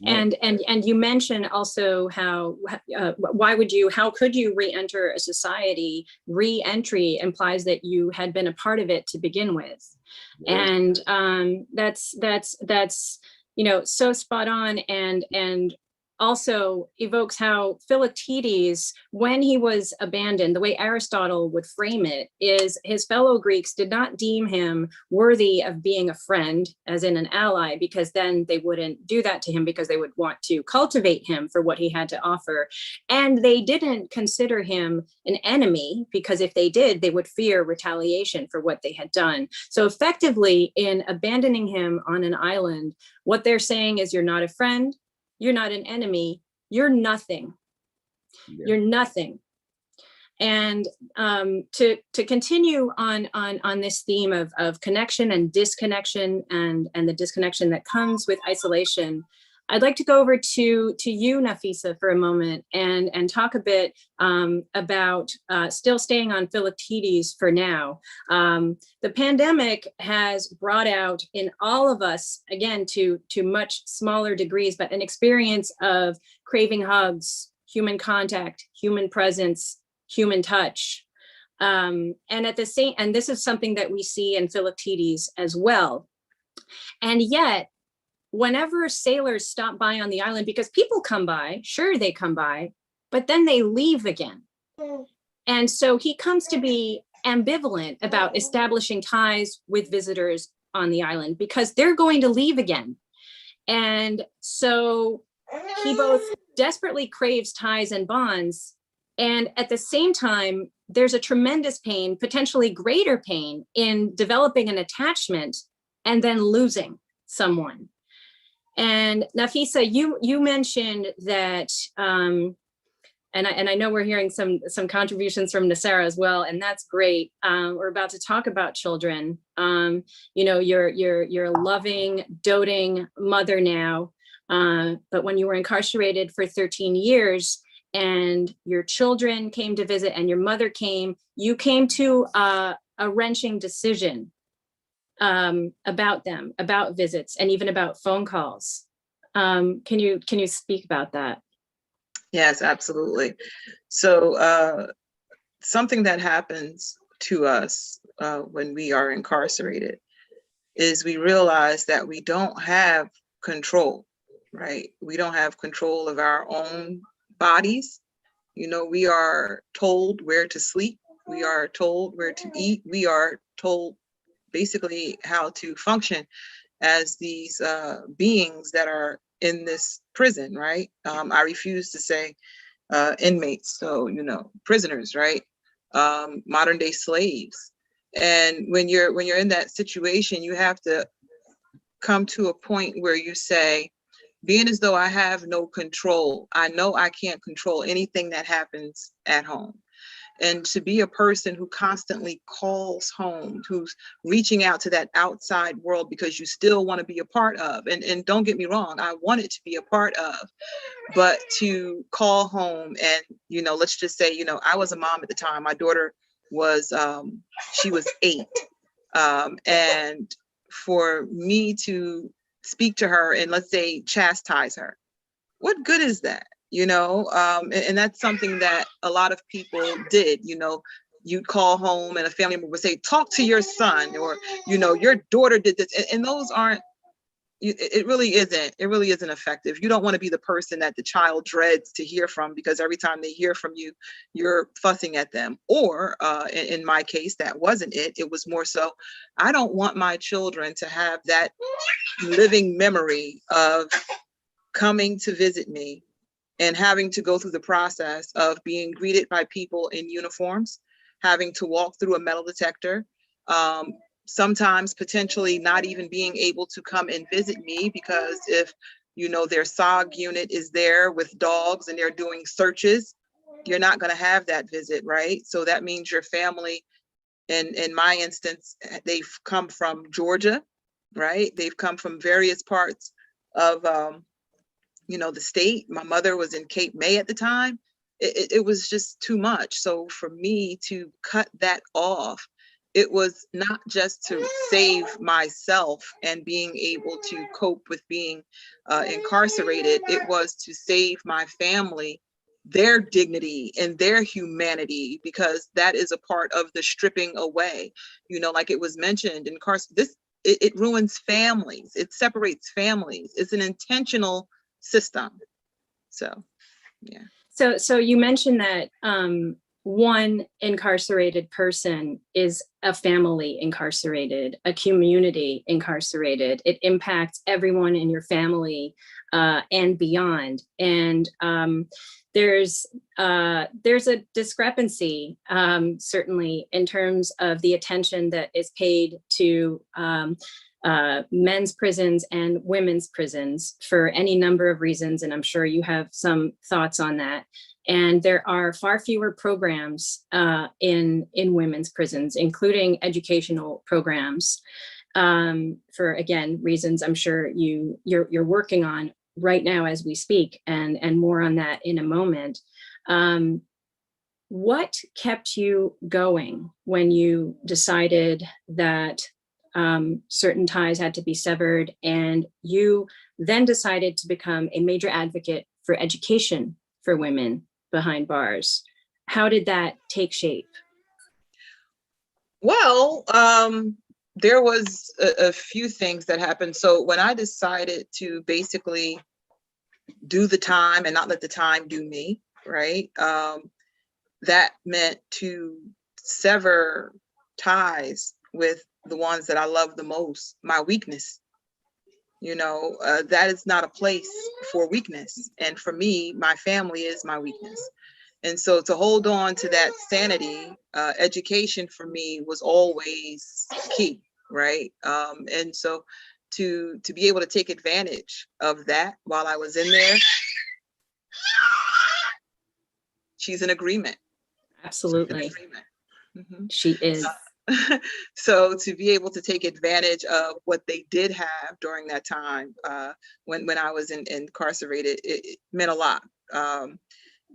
Not. And you mentioned also how how could you re-enter a society? Re-entry implies that you had been a part of it to begin with. Yes. And that's so spot on, and also evokes how Philoctetes, when he was abandoned, the way Aristotle would frame it is his fellow Greeks did not deem him worthy of being a friend, as in an ally, because then they wouldn't do that to him, because they would want to cultivate him for what he had to offer. And they didn't consider him an enemy, because if they did, they would fear retaliation for what they had done. So effectively, in abandoning him on an island, what they're saying is, you're not a friend, you're not an enemy, you're nothing. Yeah. You're nothing. And to continue on this theme of connection and disconnection, and the disconnection that comes with isolation, I'd like to go over to you, Nafisa, for a moment, and talk a bit about still staying on Philoctetes for now. The pandemic has brought out in all of us, again, to much smaller degrees, but an experience of craving hugs, human contact, human presence, human touch. And this is something that we see in Philoctetes as well. And yet, whenever sailors stop by on the island, because people come by, sure, they come by, but then they leave again. And so he comes to be ambivalent about establishing ties with visitors on the island, because they're going to leave again. And so he both desperately craves ties and bonds, and at the same time, there's a tremendous pain, potentially greater pain, in developing an attachment and then losing someone. And Nafisa, you mentioned that, and I know we're hearing some contributions from Nasara as well, and that's great. We're about to talk about children. You're a loving, doting mother now, but when you were incarcerated for 13 years, and your children came to visit, and your mother came, you came to a wrenching decision about them, about visits, and even about phone calls. Can you speak about that? Yes, absolutely. So something that happens to us when we are incarcerated is we realize that we don't have control, right? We don't have control of our own bodies. We are told where to sleep. We are told where to eat. We are told basically how to function as these beings that are in this prison, right? I refuse to say inmates, so prisoners, right? Modern day slaves. And when you're in that situation, you have to come to a point where you say, being as though I have no control, I know I can't control anything that happens at home. And to be a person who constantly calls home, who's reaching out to that outside world because you still want to be a part of, and don't get me wrong, I wanted to be a part of, but to call home and, let's just say, I was a mom at the time. My daughter was, she was 8. And for me to speak to her and, let's say, chastise her, what good is that? And that's something that a lot of people did. You'd call home and a family member would say, talk to your son, or, your daughter did this. And those aren't, it really isn't effective. You don't want to be the person that the child dreads to hear from, because every time they hear from you, you're fussing at them. Or in my case, that wasn't it. It was more so, I don't want my children to have that living memory of coming to visit me and having to go through the process of being greeted by people in uniforms, having to walk through a metal detector, sometimes potentially not even being able to come and visit me because if, their SOG unit is there with dogs and they're doing searches, you're not going to have that visit, right? So that means your family, in my instance, they've come from Georgia, right? They've come from various parts of, the state. My mother was in Cape May at the time. It was just too much. So for me to cut that off, it was not just to save myself and being able to cope with being incarcerated. It was to save my family, their dignity and their humanity, because that is a part of the stripping away. Like it was mentioned in it ruins families. It separates families. It's an intentional system. So, yeah. So you mentioned that one incarcerated person is a family incarcerated, a community incarcerated. It impacts everyone in your family and beyond. And there's a discrepancy, certainly, in terms of the attention that is paid to men's prisons and women's prisons for any number of reasons. And I'm sure you have some thoughts on that. And there are far fewer programs in women's prisons, including educational programs, for, again, reasons I'm sure you're working on right now as we speak, and more on that in a moment. What kept you going when you decided that certain ties had to be severed, and you then decided to become a major advocate for education for women behind bars? How did that take shape? Well, there was a few things that happened. So when I decided to basically do the time and not let the time do me, right? That meant to sever ties with the ones that I love the most, my weakness. That is not a place for weakness. And for me, my family is my weakness. And so to hold on to that sanity, education for me was always key, right? And so to be able to take advantage of that while I was in there, she's in agreement. Absolutely. Mm-hmm. She is. So to be able to take advantage of what they did have during that time, when I was incarcerated, it meant a lot.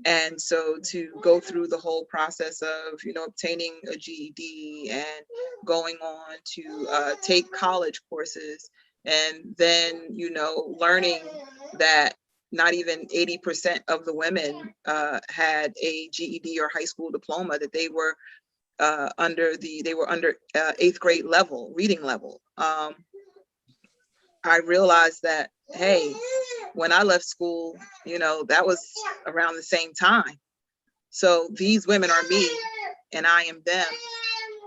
And so to go through the whole process of, obtaining a GED and going on to take college courses, and then, learning that not even 80% of the women had a GED or high school diploma, that they were under 8th grade level, reading level. I realized that, hey, when I left school, that was around the same time. So these women are me and I am them.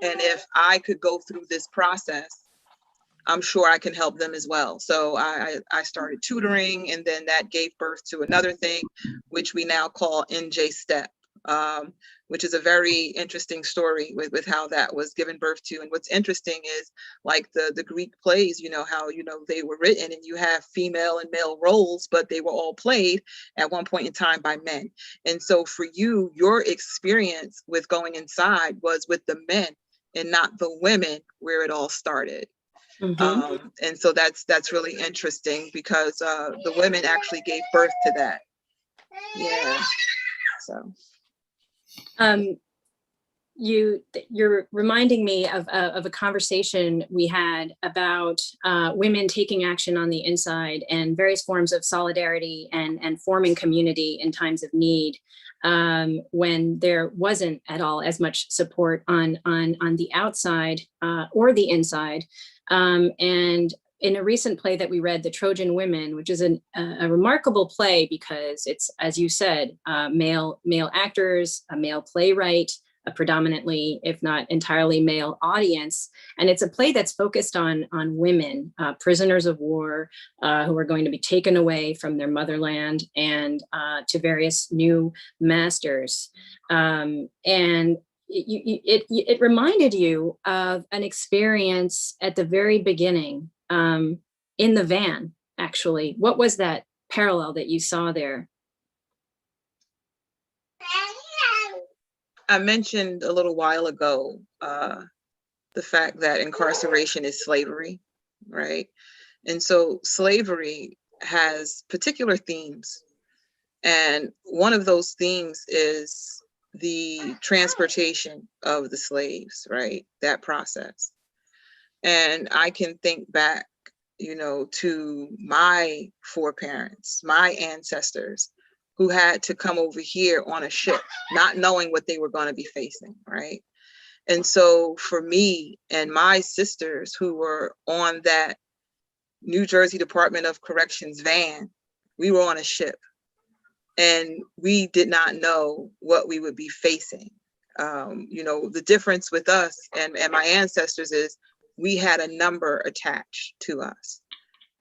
And if I could go through this process, I'm sure I can help them as well. So I started tutoring, and then that gave birth to another thing, which we now call NJ Step. Which is a very interesting story with how that was given birth to. And what's interesting is, like the Greek plays, how, they were written and you have female and male roles, but they were all played at one point in time by men. And so for you, your experience with going inside was with the men and not the women, where it all started. Mm-hmm. And so that's really interesting, because the women actually gave birth to that. Yeah. So. You're reminding me of a conversation we had about women taking action on the inside and various forms of solidarity and forming community in times of need, when there wasn't at all as much support on the outside or the inside. And in a recent play that we read, The Trojan Women, which is a remarkable play because it's, as you said, male actors, a male playwright, a predominantly, if not entirely, male audience. And it's a play that's focused on women, prisoners of war, who are going to be taken away from their motherland and to various new masters. And it reminded you of an experience at the very beginning, in the van, actually. What was that parallel that you saw there? I mentioned a little while ago the fact that incarceration is slavery, right? And so slavery has particular themes. And one of those themes is the transportation of the slaves, right? That process. And I can think back, to my foreparents, my ancestors, who had to come over here on a ship, not knowing what they were going to be facing, right? And so for me and my sisters who were on that New Jersey Department of Corrections van, we were on a ship and we did not know what we would be facing. You know, the difference with us and my ancestors is we had a number attached to us.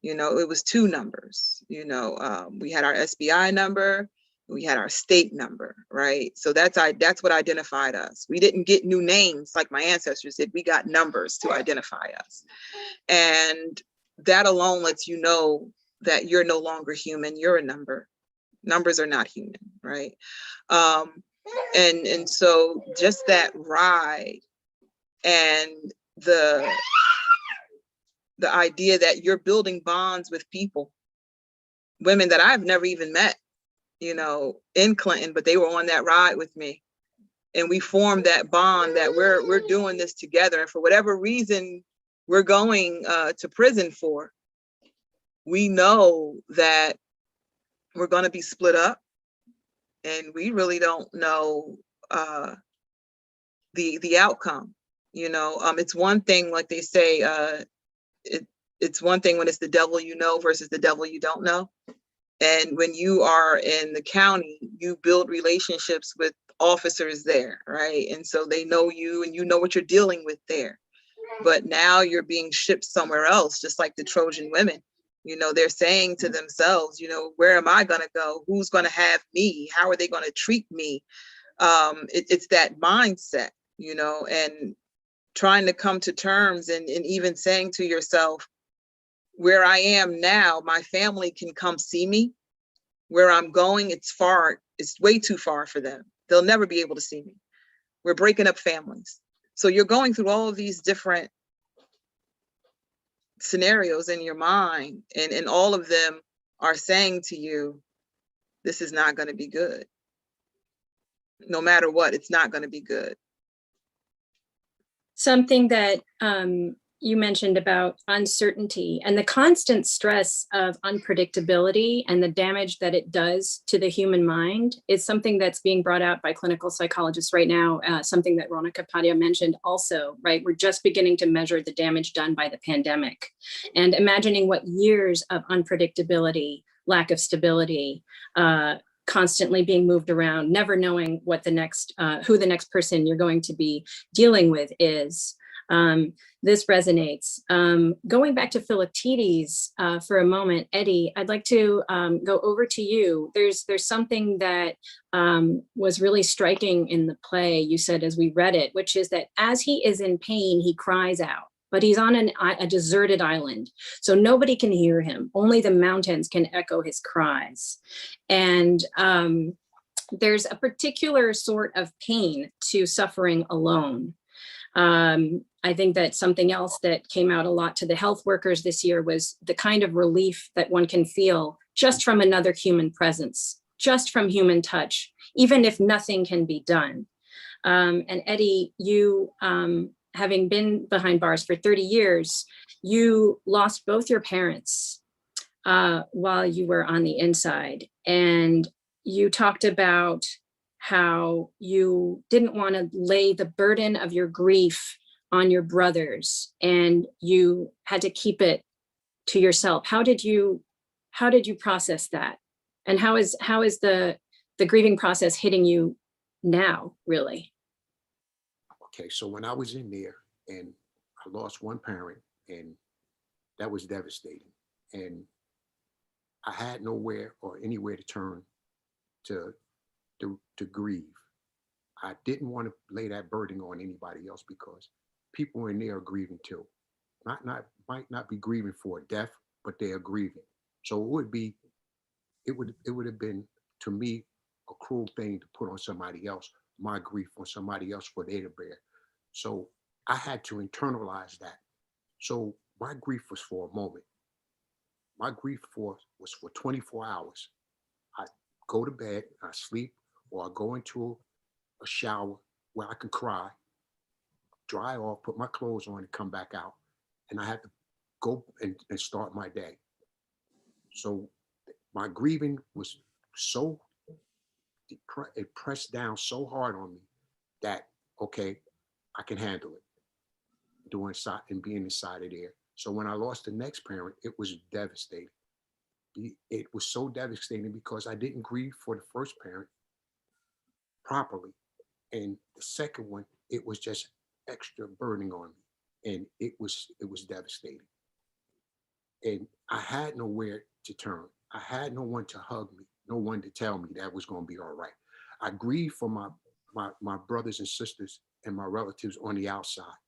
You know, it was 2 numbers. You know, we had our SBI number, we had our state number, right? So that's what identified us. We didn't get new names like my ancestors did. We got numbers to identify us. And that alone lets you know that you're no longer human, you're a number. Numbers are not human, right? And so just that ride and the idea that you're building bonds with people, women that I've never even met, you know, in Clinton, but they were on that ride with me. And we formed that bond that we're doing this together. And for whatever reason we're going to prison for, we know that we're going to be split up. And we really don't know the outcome. You know, it's one thing, like they say, it's one thing when it's the devil you know versus the devil you don't know. And when you are in the county, you build relationships with officers there, right? And so they know you and you know what you're dealing with there. But now you're being shipped somewhere else, just like the Trojan women. You know, they're saying to themselves, you know, where am I going to go? Who's going to have me? How are they going to treat me? It's that mindset, you know, and trying to come to terms and even saying to yourself, where I am now, my family can come see me. Where I'm going, it's far, it's way too far for them. They'll never be able to see me. We're breaking up families. So you're going through all of these different scenarios in your mind, and all of them are saying to you, this is not going to be good. No matter what, it's not going to be good. Something that you mentioned about uncertainty and the constant stress of unpredictability and the damage that it does to the human mind is something that's being brought out by clinical psychologists right now, something that Rona Kapadia mentioned also, right? We're just beginning to measure the damage done by the pandemic and imagining what years of unpredictability, lack of stability, constantly being moved around, never knowing what the next, who the next person you're going to be dealing with is. This resonates. Going back to Philoctetes for a moment, Eddie, I'd like to go over to you. There's something that was really striking in the play, you said as we read it, which is that as he is in pain, he cries out, but he's on a deserted island. So nobody can hear him. Only the mountains can echo his cries. And there's a particular sort of pain to suffering alone. I think that something else that came out a lot to the health workers this year was the kind of relief that one can feel just from another human presence, just from human touch, even if nothing can be done. And Eddie, you, having been behind bars for 30 years, you lost both your parents while you were on the inside. And you talked about how you didn't want to lay the burden of your grief on your brothers and you had to keep it to yourself. How did you process that? And how is the grieving process hitting you now, really? Okay, so when I was in there and I lost one parent, and that was devastating. And I had nowhere or anywhere to turn to grieve. I didn't want to lay that burden on anybody else because people in there are grieving too. Might not be grieving for a death, but they are grieving. So it would have been, to me, a cruel thing to put on somebody else, my grief on somebody else for they to bear. So I had to internalize that. So my grief was for a moment. My grief was for 24 hours. I go to bed, I sleep, or I go into a shower where I can cry, dry off, put my clothes on and come back out. And I had to go and start my day. So my grieving was so, it pressed down so hard on me that, okay, I can handle it. Doing side and being inside of there. So when I lost the next parent, it was devastating. It was so devastating because I didn't grieve for the first parent properly. And the second one, it was just extra burdening on me. And it was devastating. And I had nowhere to turn. I had no one to hug me, no one to tell me that was going to be all right. I grieved for my brothers and sisters and my relatives on the outside,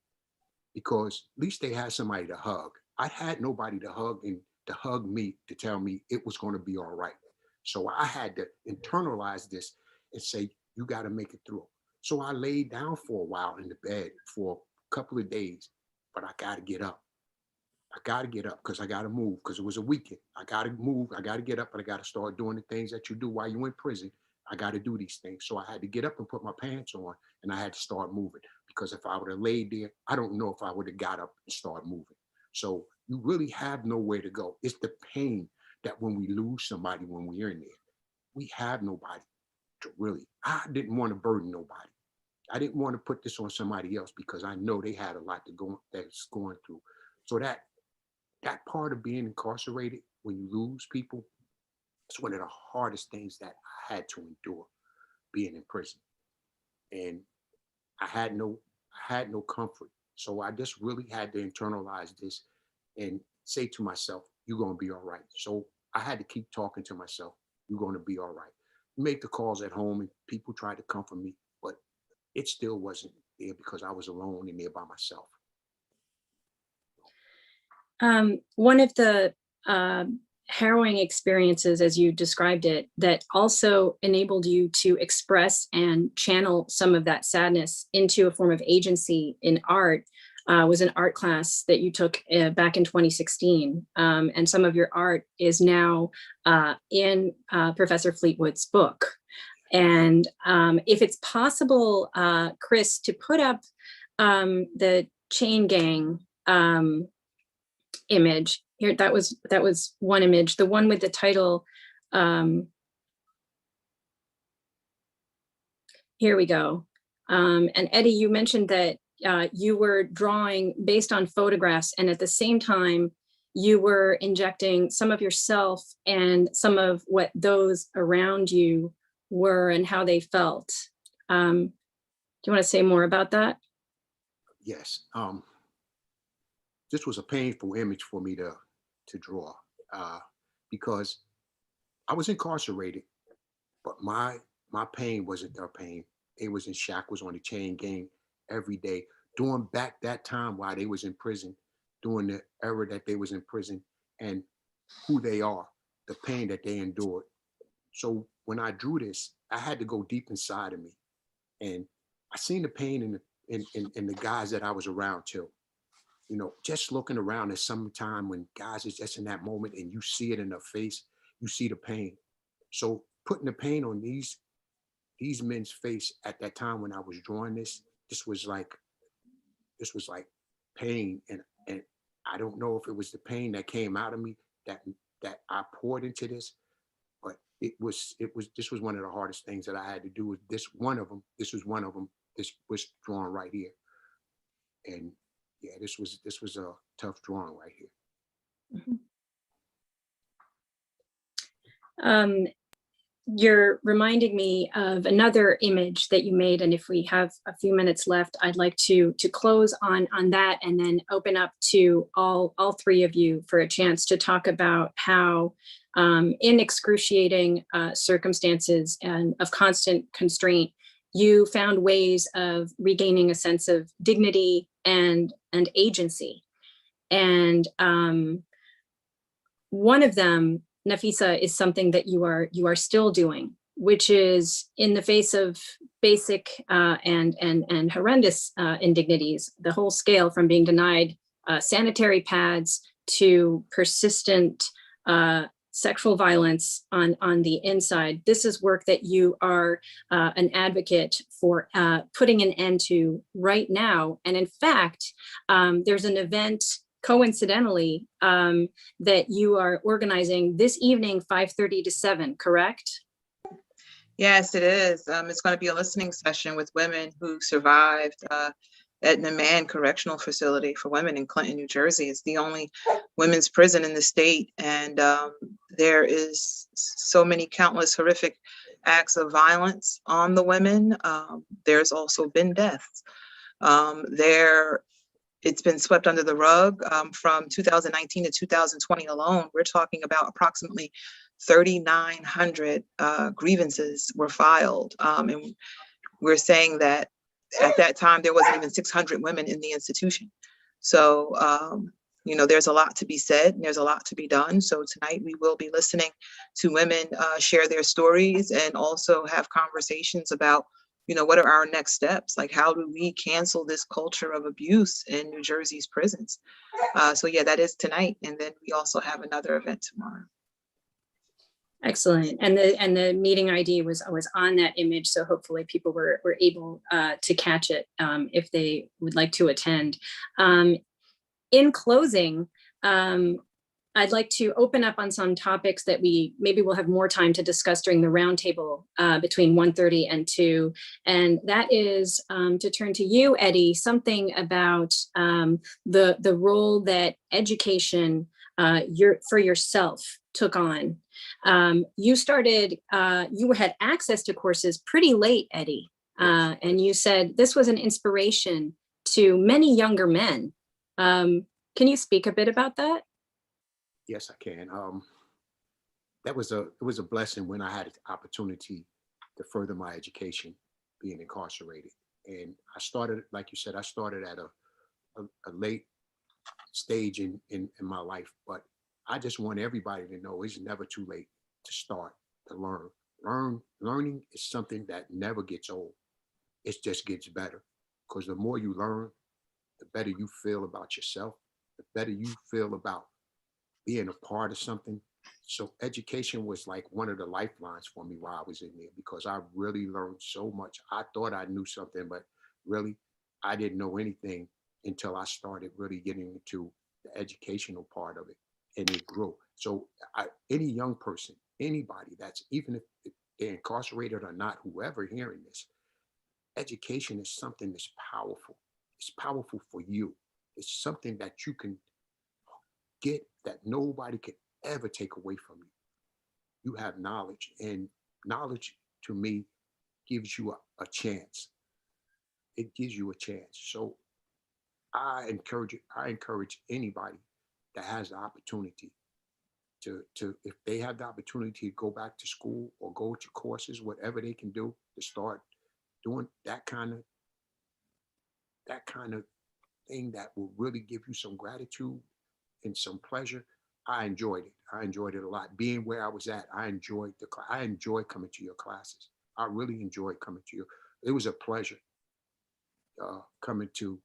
because at least they had somebody to hug. I had nobody to hug and to hug me to tell me it was going to be all right. So I had to internalize this and say, you got to make it through. So I laid down for a while in the bed for a couple of days, but I got to get up. I got to get up because I got to move, because it was a weekend. I got to move. I got to get up, and I got to start doing the things that you do while you're in prison. I got to do these things. So I had to get up and put my pants on, and I had to start moving, because if I would have laid there, I don't know if I would have got up and started moving. So you really have nowhere to go. It's the pain that when we lose somebody, when we're in there, we have nobody to really. I didn't want to burden nobody. I didn't want to put this on somebody else, because I know they had a lot to go that's going through. So that part of being incarcerated, when you lose people, it's one of the hardest things that I had to endure, being in prison. And I had no comfort. So I just really had to internalize this and say to myself, you're going to be all right. So I had to keep talking to myself, you're going to be all right. Make the calls at home, and people tried to comfort me, but it still wasn't there, because I was alone in there by myself. One of the harrowing experiences, as you described it, that also enabled you to express and channel some of that sadness into a form of agency in art, was an art class that you took back in 2016. And some of your art is now in Professor Fleetwood's book. And if it's possible, Chris, to put up the chain gang image here, that was one image, the one with the title, here we go. And Eddie, you mentioned that you were drawing based on photographs, and at the same time you were injecting some of yourself and some of what those around you were and how they felt. Do you want to say more about that? Yes. This was a painful image for me to draw, because I was incarcerated, but my pain wasn't their pain. They was in shackles on the chain gang every day, doing back that time while they was in prison, during the era that they was in prison, and who they are, the pain that they endured. So when I drew this, I had to go deep inside of me, and I seen the pain in the guys that I was around too. You know, just looking around at some time when guys is just in that moment and you see it in their face, you see the pain. So putting the pain on these men's face at that time when I was drawing this was like pain. And I don't know if it was the pain that came out of me that I poured into this, but this was one of the hardest things that I had to do. This was one of them. This was drawn right here. And yeah, this was a tough drawing right here. Mm-hmm. You're reminding me of another image that you made, and if we have a few minutes left, I'd like to close on that, and then open up to all three of you for a chance to talk about how, in excruciating circumstances and of constant constraint, you found ways of regaining a sense of dignity and agency. And one of them, Nafisa, is something that you are still doing, which is in the face of basic and horrendous indignities, the whole scale from being denied sanitary pads to persistent sexual violence on the inside. This is work that you are an advocate for putting an end to right now. And in fact, there's an event coincidentally that you are organizing this evening, 5:30 to 7, correct? Yes, it is. It's going to be a listening session with women who survived Etna Mann Correctional Facility for Women in Clinton, New Jersey. It's the only women's prison in the state. And there is so many countless horrific acts of violence on the women. There's also been deaths. It's been swept under the rug. From 2019 to 2020 alone, we're talking about approximately 3,900 grievances were filed. And we're saying that at that time, there wasn't even 600 women in the institution. So, you know, there's a lot to be said and there's a lot to be done. So tonight we will be listening to women share their stories and also have conversations about, you know, what are our next steps? Like, how do we cancel this culture of abuse in New Jersey's prisons? So yeah, that is tonight. And then we also have another event tomorrow. Excellent. And the meeting ID was on that image. So hopefully people were able to catch it if they would like to attend. In closing, I'd like to open up on some topics that maybe we'll have more time to discuss during the roundtable between 1:30 and 2. And that is to turn to you, Eddie, something about the role that education for yourself took on. You had access to courses pretty late, Eddie. And you said this was an inspiration to many younger men. Can you speak a bit about that? Yes, I can. It was a blessing when I had the opportunity to further my education, being incarcerated. And I started, like you said, I started at a late stage in my life, but I just want everybody to know it's never too late to start to learn. Learning is something that never gets old. It just gets better, because the more you learn, the better you feel about yourself, the better you feel about being a part of something. So education was like one of the lifelines for me while I was in there, because I really learned so much. I thought I knew something, but really I didn't know anything until I started really getting into the educational part of it, and it grew. So any young person, anybody that's, even if they're incarcerated or not, whoever hearing this, education is something that's powerful. It's powerful for you. It's something that you can get that nobody can ever take away from you. You have knowledge, and knowledge to me gives you a chance. It gives you a chance. So I encourage anybody that has the opportunity to if they have the opportunity to go back to school or go to courses, whatever they can do to start doing that kind of thing that will really give you some gratitude and some pleasure. I enjoyed it. I enjoyed it a lot. Being where I was at, I enjoyed I enjoyed coming to your classes. I really enjoyed coming to you. It was a pleasure coming to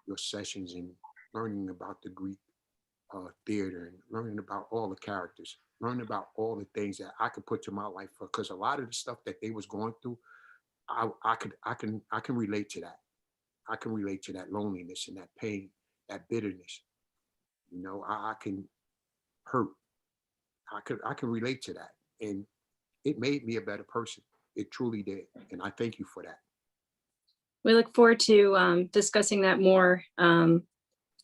your sessions and learning about the Greek theater and learning about all the characters, learning about all the things that I could put to my life, because a lot of the stuff that they was going through, I can relate to that. I can relate to that loneliness and that pain, that bitterness. You know, I can hurt. I can relate to that, and it made me a better person. It truly did, and I thank you for that. We look forward to discussing that more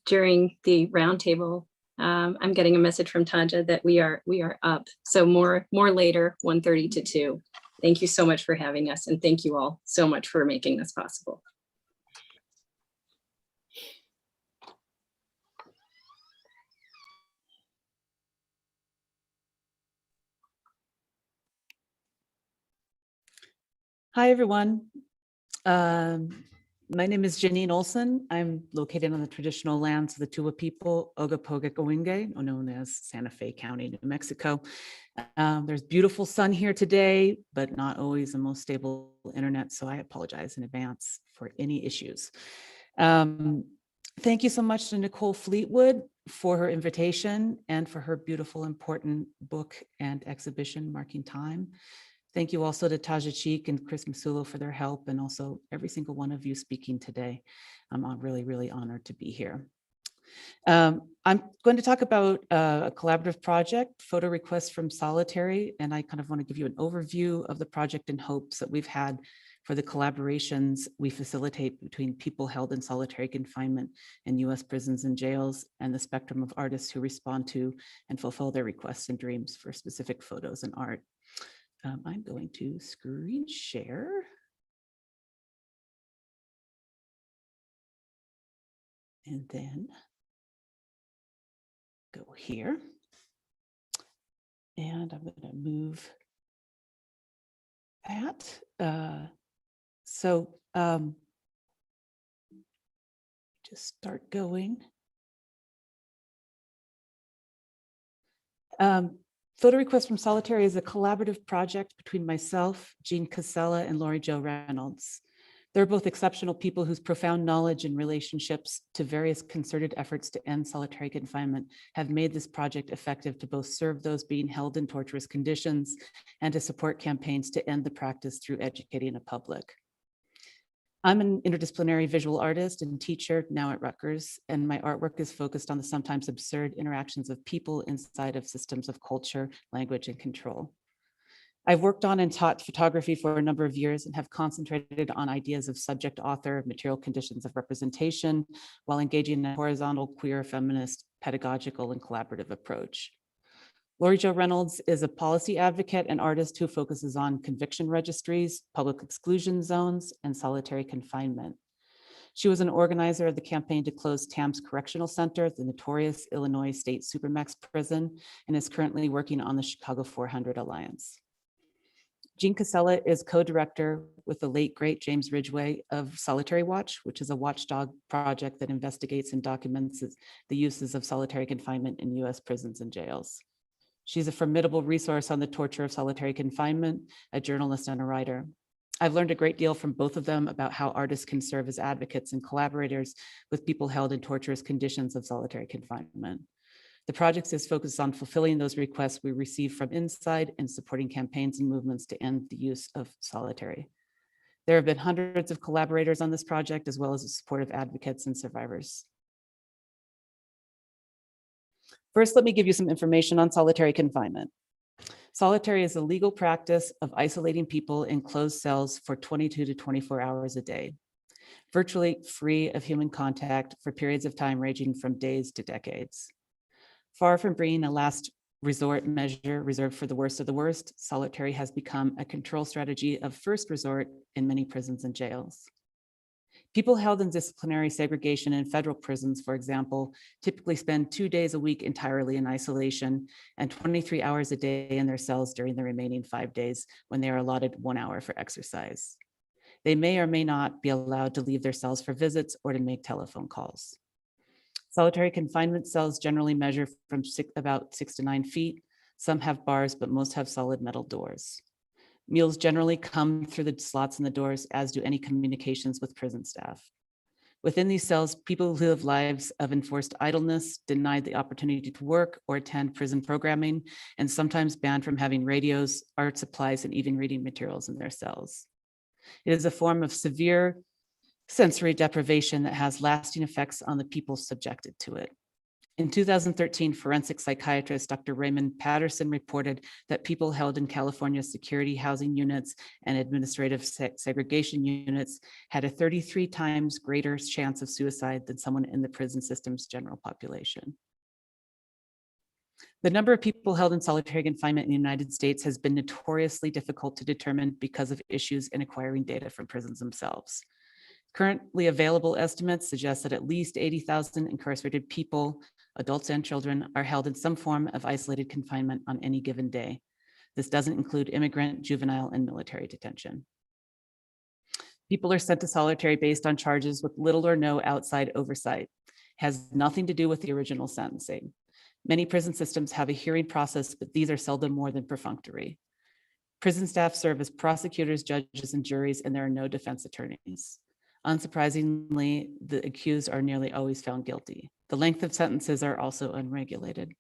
during the roundtable. I'm getting a message from Taja that we are up. So more later, 1:30 to 2. Thank you so much for having us, and thank you all so much for making this possible. Hi, everyone. My name is Janine Olson. I'm located on the traditional lands of the Tuwa people, Ogopogo Owinge, known as Santa Fe County, New Mexico. There's beautiful sun here today, but not always the most stable internet, so I apologize in advance for any issues. Thank you so much to Nicole Fleetwood for her invitation and for her beautiful, important book and exhibition marking time. Thank you also to Taja Cheek and Chris Masulo for their help, and also every single one of you speaking today. I'm really, really honored to be here. I'm going to talk about a collaborative project, Photo Requests from Solitary, and I kind of want to give you an overview of the project in hopes that we've had for the collaborations we facilitate between people held in solitary confinement in US prisons and jails, and the spectrum of artists who respond to and fulfill their requests and dreams for specific photos and art. I'm going to screen share. And then go here. And I'm going to move that. Just start going. Photo Request from Solitary is a collaborative project between myself, Jean Casella, and Lori Jo Reynolds. They're both exceptional people whose profound knowledge and relationships to various concerted efforts to end solitary confinement have made this project effective to both serve those being held in torturous conditions and to support campaigns to end the practice through educating the public. I'm an interdisciplinary visual artist and teacher now at Rutgers, and my artwork is focused on the sometimes absurd interactions of people inside of systems of culture, language, and control. I've worked on and taught photography for a number of years and have concentrated on ideas of subject, author, material conditions of representation while engaging in a horizontal, queer, feminist, pedagogical, and collaborative approach. Lori Jo Reynolds is a policy advocate and artist who focuses on conviction registries, public exclusion zones, and solitary confinement. She was an organizer of the campaign to close Tams Correctional Center, the notorious Illinois State Supermax prison, and is currently working on the Chicago 400 Alliance. Jean Casella is co-director with the late great James Ridgway of Solitary Watch, which is a watchdog project that investigates and documents the uses of solitary confinement in US prisons and jails. She's a formidable resource on the torture of solitary confinement, a journalist and a writer. I've learned a great deal from both of them about how artists can serve as advocates and collaborators with people held in torturous conditions of solitary confinement. The project is focused on fulfilling those requests we receive from inside and supporting campaigns and movements to end the use of solitary. There have been hundreds of collaborators on this project, as well as supportive advocates and survivors. First, let me give you some information on solitary confinement. Solitary is a legal practice of isolating people in closed cells for 22 to 24 hours a day, virtually free of human contact for periods of time ranging from days to decades. Far from being a last resort measure reserved for the worst of the worst, solitary has become a control strategy of first resort in many prisons and jails. People held in disciplinary segregation in federal prisons, for example, typically spend 2 days a week entirely in isolation and 23 hours a day in their cells during the remaining 5 days when they are allotted 1 hour for exercise. They may or may not be allowed to leave their cells for visits or to make telephone calls. Solitary confinement cells generally measure from about 6 to 9 feet. Some have bars, but most have solid metal doors. Meals generally come through the slots in the doors, as do any communications with prison staff. Within these cells, people live lives of enforced idleness, denied the opportunity to work or attend prison programming, and sometimes banned from having radios, art supplies, and even reading materials in their cells. It is a form of severe sensory deprivation that has lasting effects on the people subjected to it. In 2013, forensic psychiatrist Dr. Raymond Patterson reported that people held in California's security housing units and administrative segregation units had a 33 times greater chance of suicide than someone in the prison system's general population. The number of people held in solitary confinement in the United States has been notoriously difficult to determine because of issues in acquiring data from prisons themselves. Currently available estimates suggest that at least 80,000 incarcerated people, adults and children, are held in some form of isolated confinement on any given day. This doesn't include immigrant, juvenile, and military detention. People are sent to solitary based on charges with little or no outside oversight. It has nothing to do with the original sentencing. Many prison systems have a hearing process, but these are seldom more than perfunctory. Prison staff serve as prosecutors, judges, and juries, and there are no defense attorneys. Unsurprisingly, the accused are nearly always found guilty. The length of sentences are also unregulated.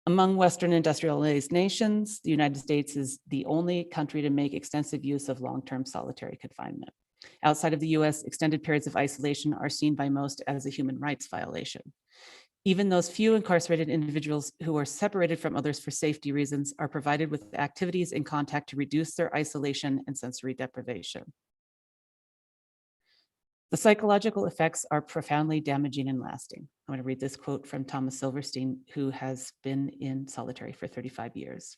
Among Western industrialized nations, the United States is the only country to make extensive use of long-term solitary confinement. Outside of the US, extended periods of isolation are seen by most as a human rights violation. Even those few incarcerated individuals who are separated from others for safety reasons are provided with activities in contact to reduce their isolation and sensory deprivation. The psychological effects are profoundly damaging and lasting. I'm going to read this quote from Thomas Silverstein, who has been in solitary for 35 years.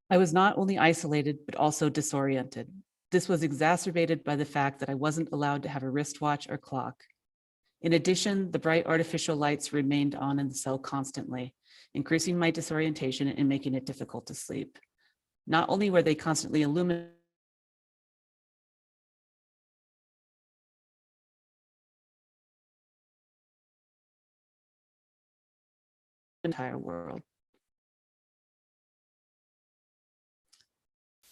I was not only isolated, but also disoriented. This was exacerbated by the fact that I wasn't allowed to have a wristwatch or clock. In addition, the bright artificial lights remained on in the cell constantly, increasing my disorientation and making it difficult to sleep. Not only were they constantly illuminated, the entire world.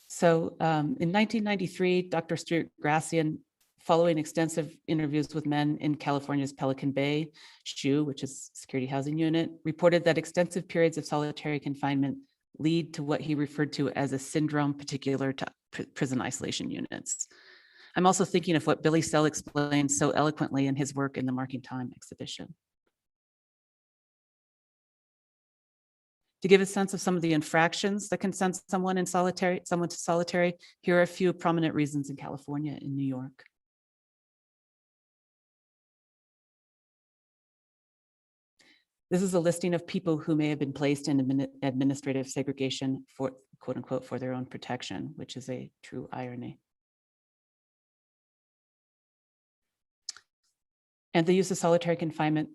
So in 1993, Dr. Stuart Gracian, following extensive interviews with men in California's Pelican Bay, SHU, which is Security Housing Unit, reported that extensive periods of solitary confinement lead to what he referred to as a syndrome particular to prison isolation units. I'm also thinking of what Billy Sell explained so eloquently in his work in the Marking Time exhibition. To give a sense of some of the infractions that can send someone to solitary, here are a few prominent reasons in California and New York. This is a listing of people who may have been placed in administrative segregation for, quote unquote, for their own protection, which is a true irony. And the use of solitary confinement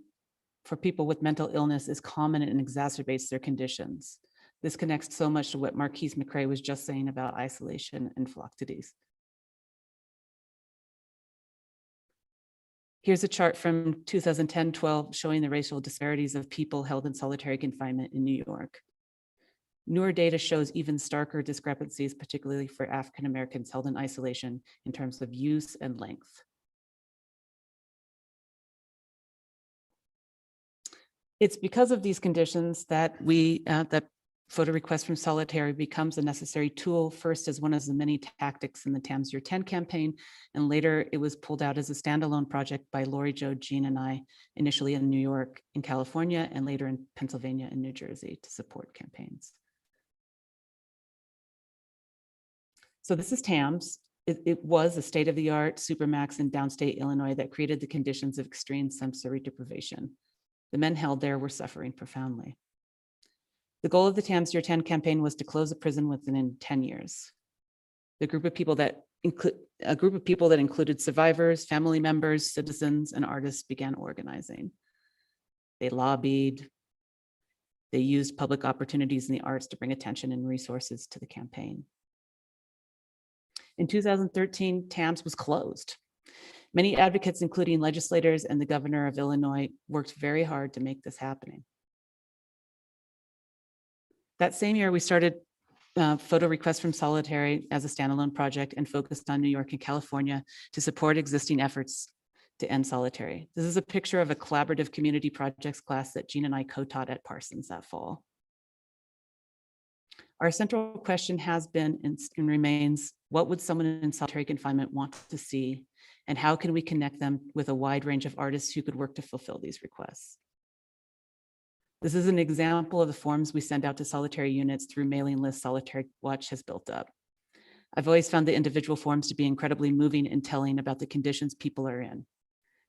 for people with mental illness is common and exacerbates their conditions. This connects so much to what Marquise McRae was just saying about isolation and phylloxetes. Here's a chart from 2010-12 showing the racial disparities of people held in solitary confinement in New York. Newer data shows even starker discrepancies, particularly for African Americans held in isolation in terms of use and length. It's because of these conditions that that photo request from solitary becomes a necessary tool, first as one of the many tactics in the TAMS Year 10 campaign, and later it was pulled out as a standalone project by Lori, Jo, Jean, and I, initially in New York, in California, and later in Pennsylvania and New Jersey to support campaigns. So this is TAMS. It was a state-of-the-art supermax in downstate Illinois that created the conditions of extreme sensory deprivation. The men held there were suffering profoundly. The goal of the TAMS Year 10 campaign was to close the prison within 10 years. A group of people that included survivors, family members, citizens, and artists began organizing. They lobbied. They used public opportunities in the arts to bring attention and resources to the campaign. In 2013, TAMS was closed. Many advocates, including legislators and the governor of Illinois, worked very hard to make this happening. That same year, we started photo requests from solitary as a standalone project and focused on New York and California to support existing efforts to end solitary. This is a picture of a collaborative community projects class that Jean and I co-taught at Parsons that fall. Our central question has been and remains, what would someone in solitary confinement want to see, and how can we connect them with a wide range of artists who could work to fulfill these requests? This is an example of the forms we send out to solitary units through mailing lists Solitary Watch has built up. I've always found the individual forms to be incredibly moving and telling about the conditions people are in.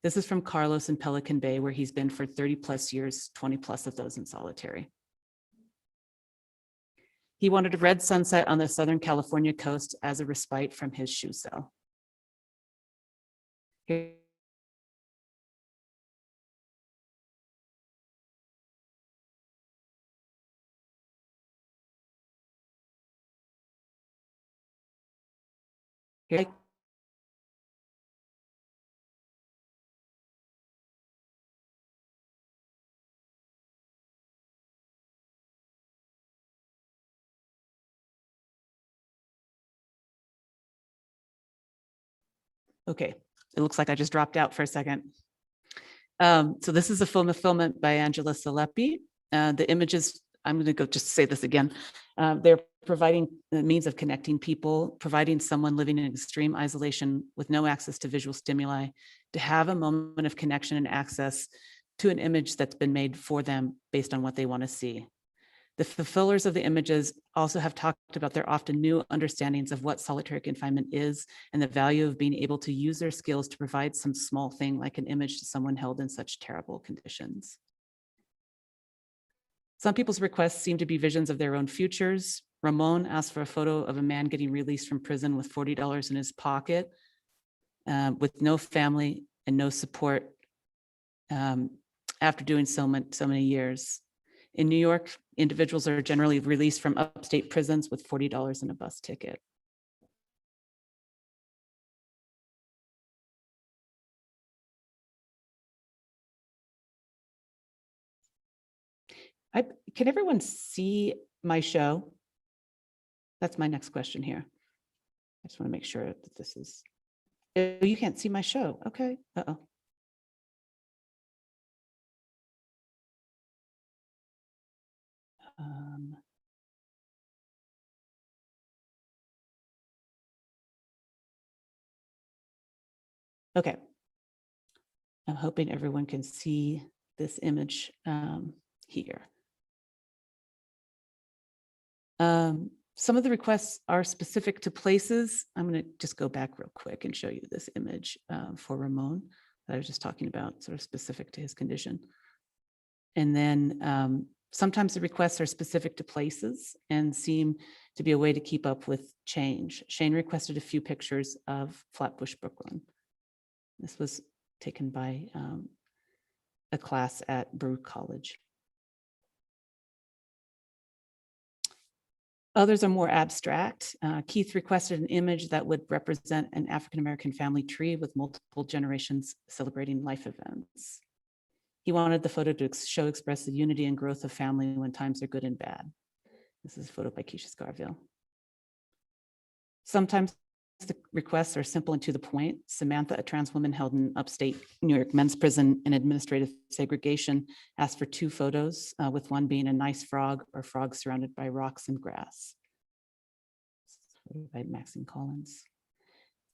This is from Carlos in Pelican Bay, where he's been for 30 plus years, 20 plus of those in solitary. He wanted a red sunset on the Southern California coast as a respite from his SHU cell. Here Okay, it looks like I just dropped out for a second. So this is a fulfillment by Angela Salepi. The images, I'm going to go just say this again. They're providing the means of connecting people, providing someone living in extreme isolation with no access to visual stimuli to have a moment of connection and access to an image that's been made for them based on what they want to see. The fulfillers of the images also have talked about their often new understandings of what solitary confinement is and the value of being able to use their skills to provide some small thing like an image to someone held in such terrible conditions. Some people's requests seem to be visions of their own futures. Ramon asked for a photo of a man getting released from prison with $40 in his pocket, with no family and no support after doing so many years. In New York, individuals are generally released from upstate prisons with $40 in a bus ticket. Can everyone see my show? That's my next question here. I just want to make sure that this is, oh, you can't see my show. Okay. Uh-oh. Okay. I'm hoping everyone can see this image here. Some of the requests are specific to places. I'm going to just go back real quick and show you this image for Ramon that I was just talking about, sort of specific to his condition. And then sometimes the requests are specific to places and seem to be a way to keep up with change. Shane requested a few pictures of Flatbush, Brooklyn. This was taken by a class at Baruch College. Others are more abstract. Keith requested an image that would represent an African-American family tree with multiple generations celebrating life events. He wanted the photo to express the unity and growth of family when times are good and bad. This is a photo by Keisha Scarville. Sometimes the requests are simple and to the point. Samantha, a trans woman held in upstate New York men's prison in administrative segregation, asked for 2 photos, with one being a nice frog or frog surrounded by rocks and grass. By Maxine Collins.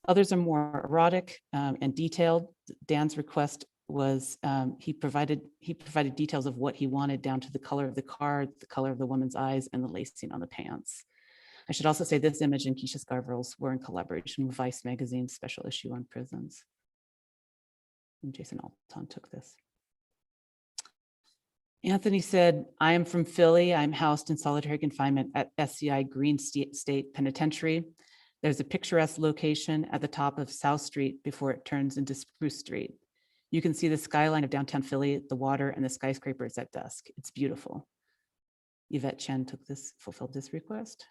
Others are more erotic and detailed. Dan's request was he provided details of what he wanted down to the color of the car, the color of the woman's eyes, and the lacing on the pants. I should also say this image and Keisha Scarville's were in collaboration with Vice Magazine's special issue on prisons. And Jason Alton took this. Anthony said, I am from Philly. I'm housed in solitary confinement at SCI Green State Penitentiary. There's a picturesque location at the top of South Street before it turns into Spruce Street. You can see the skyline of downtown Philly, the water, and the skyscrapers at dusk. It's beautiful. Yvette Chen fulfilled this request.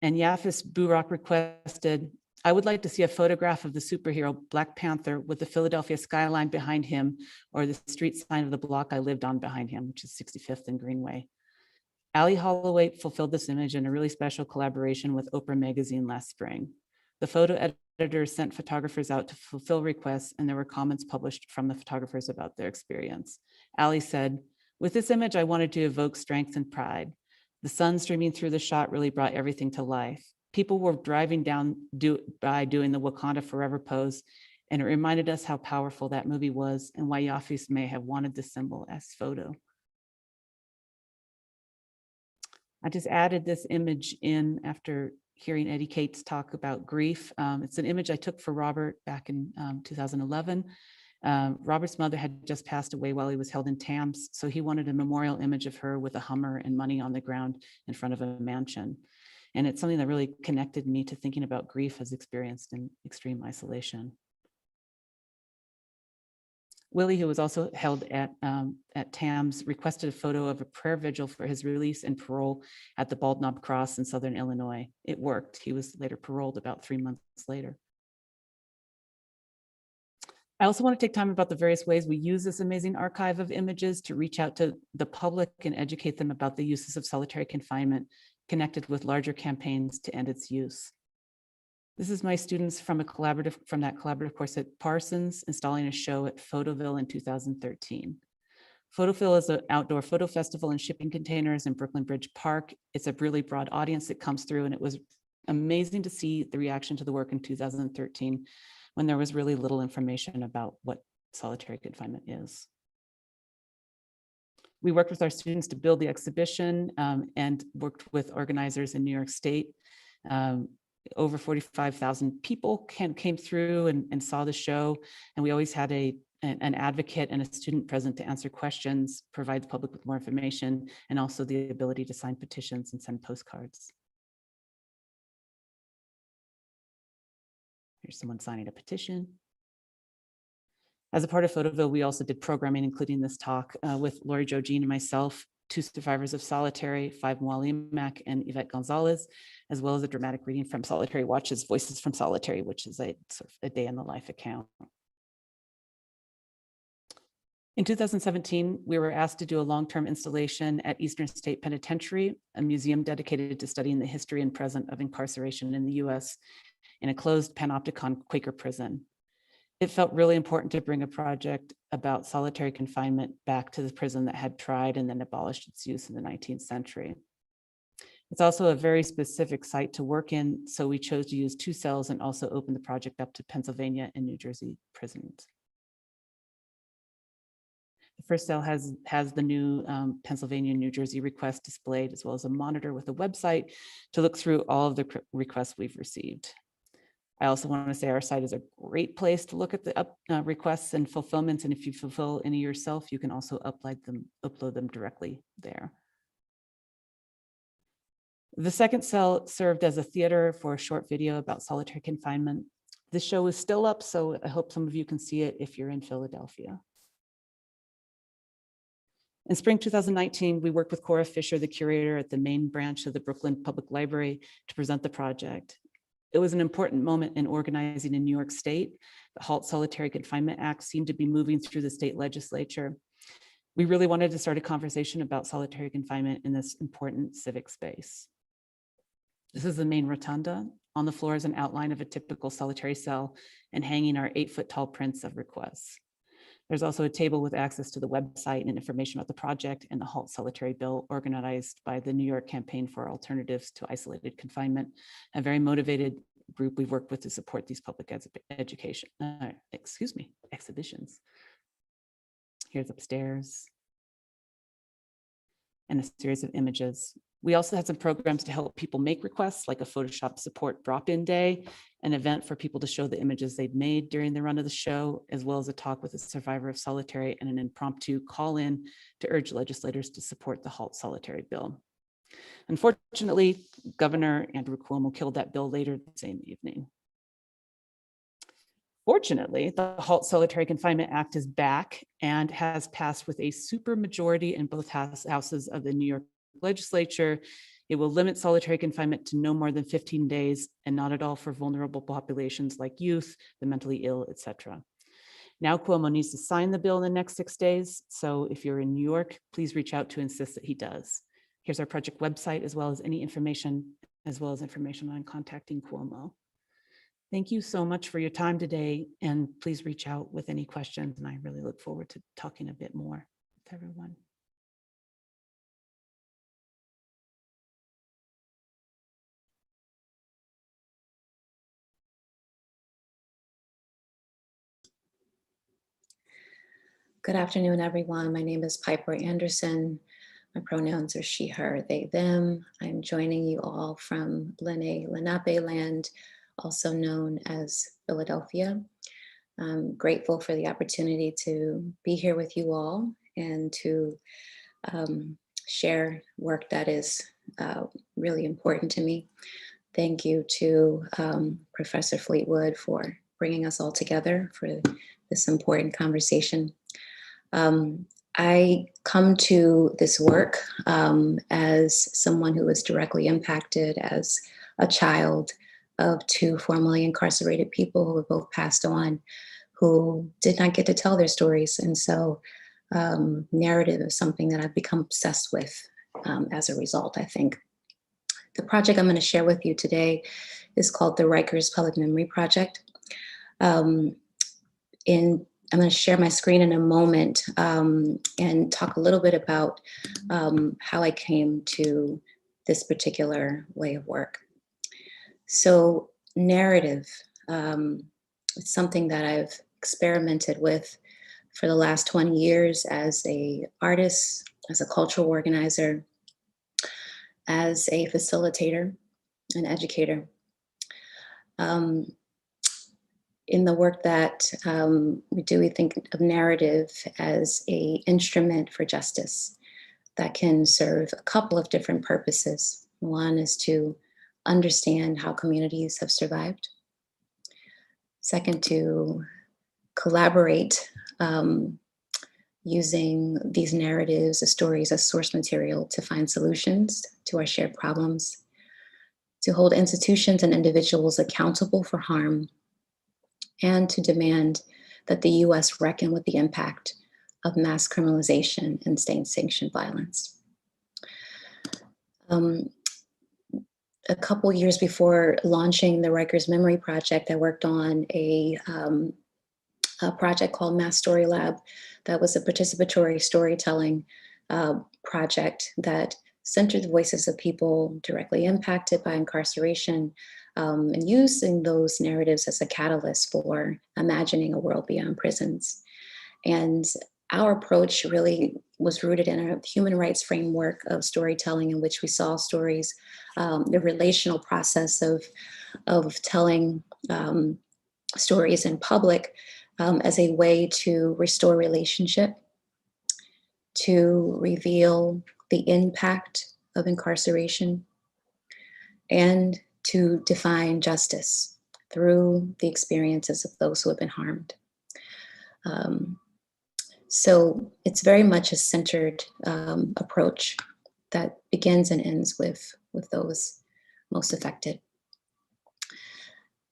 And Yafis Burak requested, I would like to see a photograph of the superhero Black Panther with the Philadelphia skyline behind him or the street sign of the block I lived on behind him, which is 65th and Greenway. Ali Holloway fulfilled this image in a really special collaboration with Oprah Magazine last spring. The photo editors sent photographers out to fulfill requests, and there were comments published from the photographers about their experience. Ali said, with this image, I wanted to evoke strength and pride. The sun streaming through the shot really brought everything to life. People were driving by doing the Wakanda Forever pose, and it reminded us how powerful that movie was and why Yafis may have wanted the symbol as photo. I just added this image in after hearing Eddie Cates talk about grief. It's an image I took for Robert back in 2011. Robert's mother had just passed away while he was held in TAMS, so he wanted a memorial image of her with a Hummer and money on the ground in front of a mansion. And it's something that really connected me to thinking about grief as experienced in extreme isolation. Willie, who was also held at TAMS, requested a photo of a prayer vigil for his release and parole at the Bald Knob Cross in Southern Illinois. It worked. He was later paroled about 3 months later. I also want to take time about the various ways we use this amazing archive of images to reach out to the public and educate them about the uses of solitary confinement connected with larger campaigns to end its use. This is my students from that collaborative course at Parsons installing a show at Photoville in 2013. Photoville is an outdoor photo festival in shipping containers in Brooklyn Bridge Park. It's a really broad audience that comes through, and it was amazing to see the reaction to the work in 2013 when there was really little information about what solitary confinement is. We worked with our students to build the exhibition and worked with organizers in New York State. Over 45,000 people came through and saw the show. And we always had an advocate and a student present to answer questions, provide the public with more information, and also the ability to sign petitions and send postcards. Here's someone signing a petition. As a part of Photoville, we also did programming, including this talk with Lori Jo Jean and myself, 2 survivors of solitary, 5 Mwali Mac and Yvette Gonzalez, as well as a dramatic reading from Solitary Watch's Voices from Solitary, which is a sort of a day in the life account. In 2017, we were asked to do a long-term installation at Eastern State Penitentiary, a museum dedicated to studying the history and present of incarceration in the US in a closed panopticon Quaker prison. It felt really important to bring a project about solitary confinement back to the prison that had tried and then abolished its use in the 19th century. It's also a very specific site to work in, so we chose to use 2 cells and also open the project up to Pennsylvania and New Jersey prisons. The first cell has the new Pennsylvania and New Jersey request displayed, as well as a monitor with a website to look through all of the requests we've received. I also want to say our site is a great place to look at the requests and fulfillments. And if you fulfill any yourself, you can also upload them directly there. The second cell served as a theater for a short video about solitary confinement. This show is still up, so I hope some of you can see it if you're in Philadelphia. In spring 2019, we worked with Cora Fisher, the curator at the main branch of the Brooklyn Public Library, to present the project. It was an important moment in organizing in New York State. The Halt Solitary Confinement Act seemed to be moving through the state legislature. We really wanted to start a conversation about solitary confinement in this important civic space. This is the main rotunda. On the floor is an outline of a typical solitary cell, and hanging are 8-foot tall prints of requests. There's also a table with access to the website and information about the project and the Halt Solitary Bill, organized by the New York Campaign for Alternatives to Isolated Confinement, a very motivated group we've worked with to support these public exhibitions. Here's upstairs and a series of images. We also had some programs to help people make requests, like a Photoshop support drop-in day, an event for people to show the images they've made during the run of the show, as well as a talk with a survivor of solitary and an impromptu call-in to urge legislators to support the Halt Solitary Bill. Unfortunately, Governor Andrew Cuomo killed that bill later the same evening. Fortunately, the Halt Solitary Confinement Act is back and has passed with a supermajority in both houses of the New York legislature. It will limit solitary confinement to no more than 15 days and not at all for vulnerable populations like youth, the mentally ill, etc. Now Cuomo needs to sign the bill in the next 6 days. So if you're in New York, please reach out to insist that he does. Here's our project website, as well as any information, on contacting Cuomo. Thank you so much for your time today, and please reach out with any questions. And I really look forward to talking a bit more with everyone. Good afternoon, everyone. My name is Piper Anderson. My pronouns are she, her, they, them. I'm joining you all from Lenape land, also known as Philadelphia. I'm grateful for the opportunity to be here with you all and to share work that is really important to me. Thank you to Professor Fleetwood for bringing us all together for this important conversation. I come to this work as someone who was directly impacted as a child of 2 formerly incarcerated people who have both passed on, who did not get to tell their stories. And so narrative is something that I've become obsessed with as a result, I think. The project I'm going to share with you today is called the Rutgers Public Memory Project. I'm going to share my screen in a moment and talk a little bit about how I came to this particular way of work. So narrative is something that I've experimented with for the last 20 years as an artist, as a cultural organizer, as a facilitator, an educator. In the work that we do, we think of narrative as an instrument for justice that can serve a couple of different purposes. One is to understand how communities have survived. Second, to collaborate using these narratives, the stories as source material to find solutions to our shared problems, to hold institutions and individuals accountable for harm, and to demand that the US reckon with the impact of mass criminalization and state-sanctioned violence. A couple years before launching the Rutgers Memory Project, I worked on a project called Mass Story Lab that was a participatory storytelling project that centered the voices of people directly impacted by incarceration, and using those narratives as a catalyst for imagining a world beyond prisons. And our approach really was rooted in a human rights framework of storytelling, in which we saw stories, the relational process of telling stories in public as a way to restore relationship, to reveal the impact of incarceration, and to define justice through the experiences of those who have been harmed. So it's very much a centered approach that begins and ends with those most affected.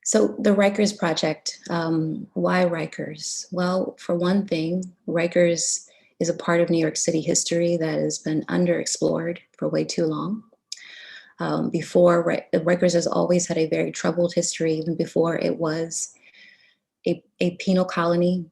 So the Rutgers Project, why Rutgers? Well, for one thing, Rutgers is a part of New York City history that has been underexplored for way too long. Rutgers has always had a very troubled history, even before it was a penal colony.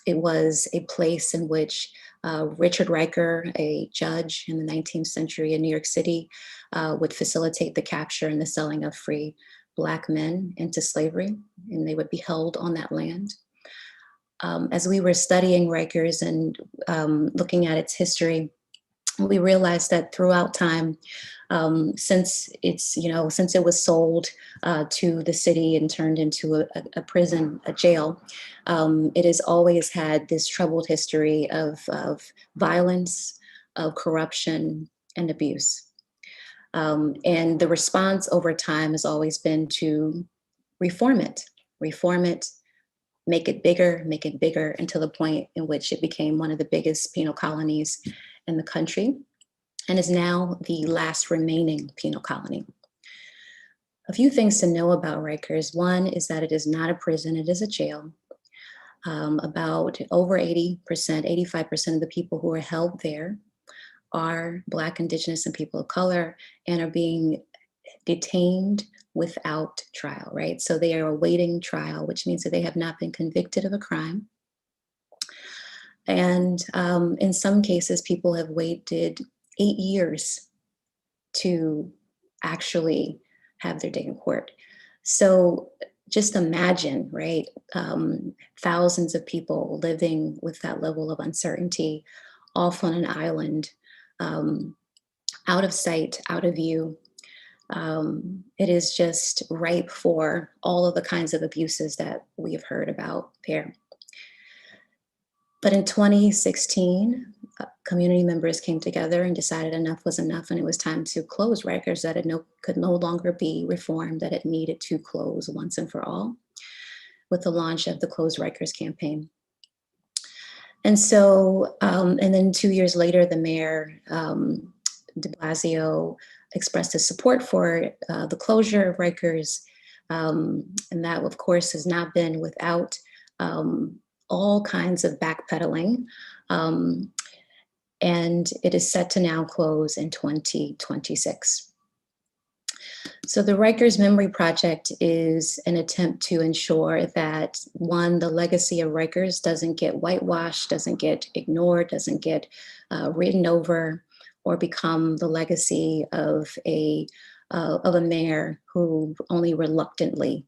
It was a place in which Richard Riker, a judge in the 19th century in New York City, would facilitate the capture and the selling of free Black men into slavery, and they would be held on that land. As we were studying Rutgers and looking at its history, we realized that throughout time, since it was sold to the city and turned into a prison, a jail, it has always had this troubled history of violence, of corruption, and abuse. And the response over time has always been to reform it, make it bigger until the point in which it became one of the biggest penal colonies in the country, and is now the last remaining penal colony. A few things to know about Rutgers. One is that it is not a prison, it is a jail. About over 80%, 85% of the people who are held there are Black, Indigenous, and people of color, and are being detained without trial, right? So they are awaiting trial, which means that they have not been convicted of a crime. And in some cases, people have waited 8 years to actually have their day in court. So just imagine, right? Thousands of people living with that level of uncertainty, off on an island, out of sight, out of view. It is just ripe for all of the kinds of abuses that we have heard about there. But in 2016, community members came together and decided enough was enough, and it was time to close Rutgers, that it could no longer be reformed, that it needed to close once and for all, with the launch of the Close Rutgers campaign. And so, and then 2 years later, the mayor, de Blasio, expressed his support for the closure of Rutgers. And that, of course, has not been without all kinds of backpedaling. And it is set to now close in 2026. So the Rutgers Memory Project is an attempt to ensure that, one, the legacy of Rutgers doesn't get whitewashed, doesn't get ignored, doesn't get written over, or become the legacy of a mayor who only reluctantly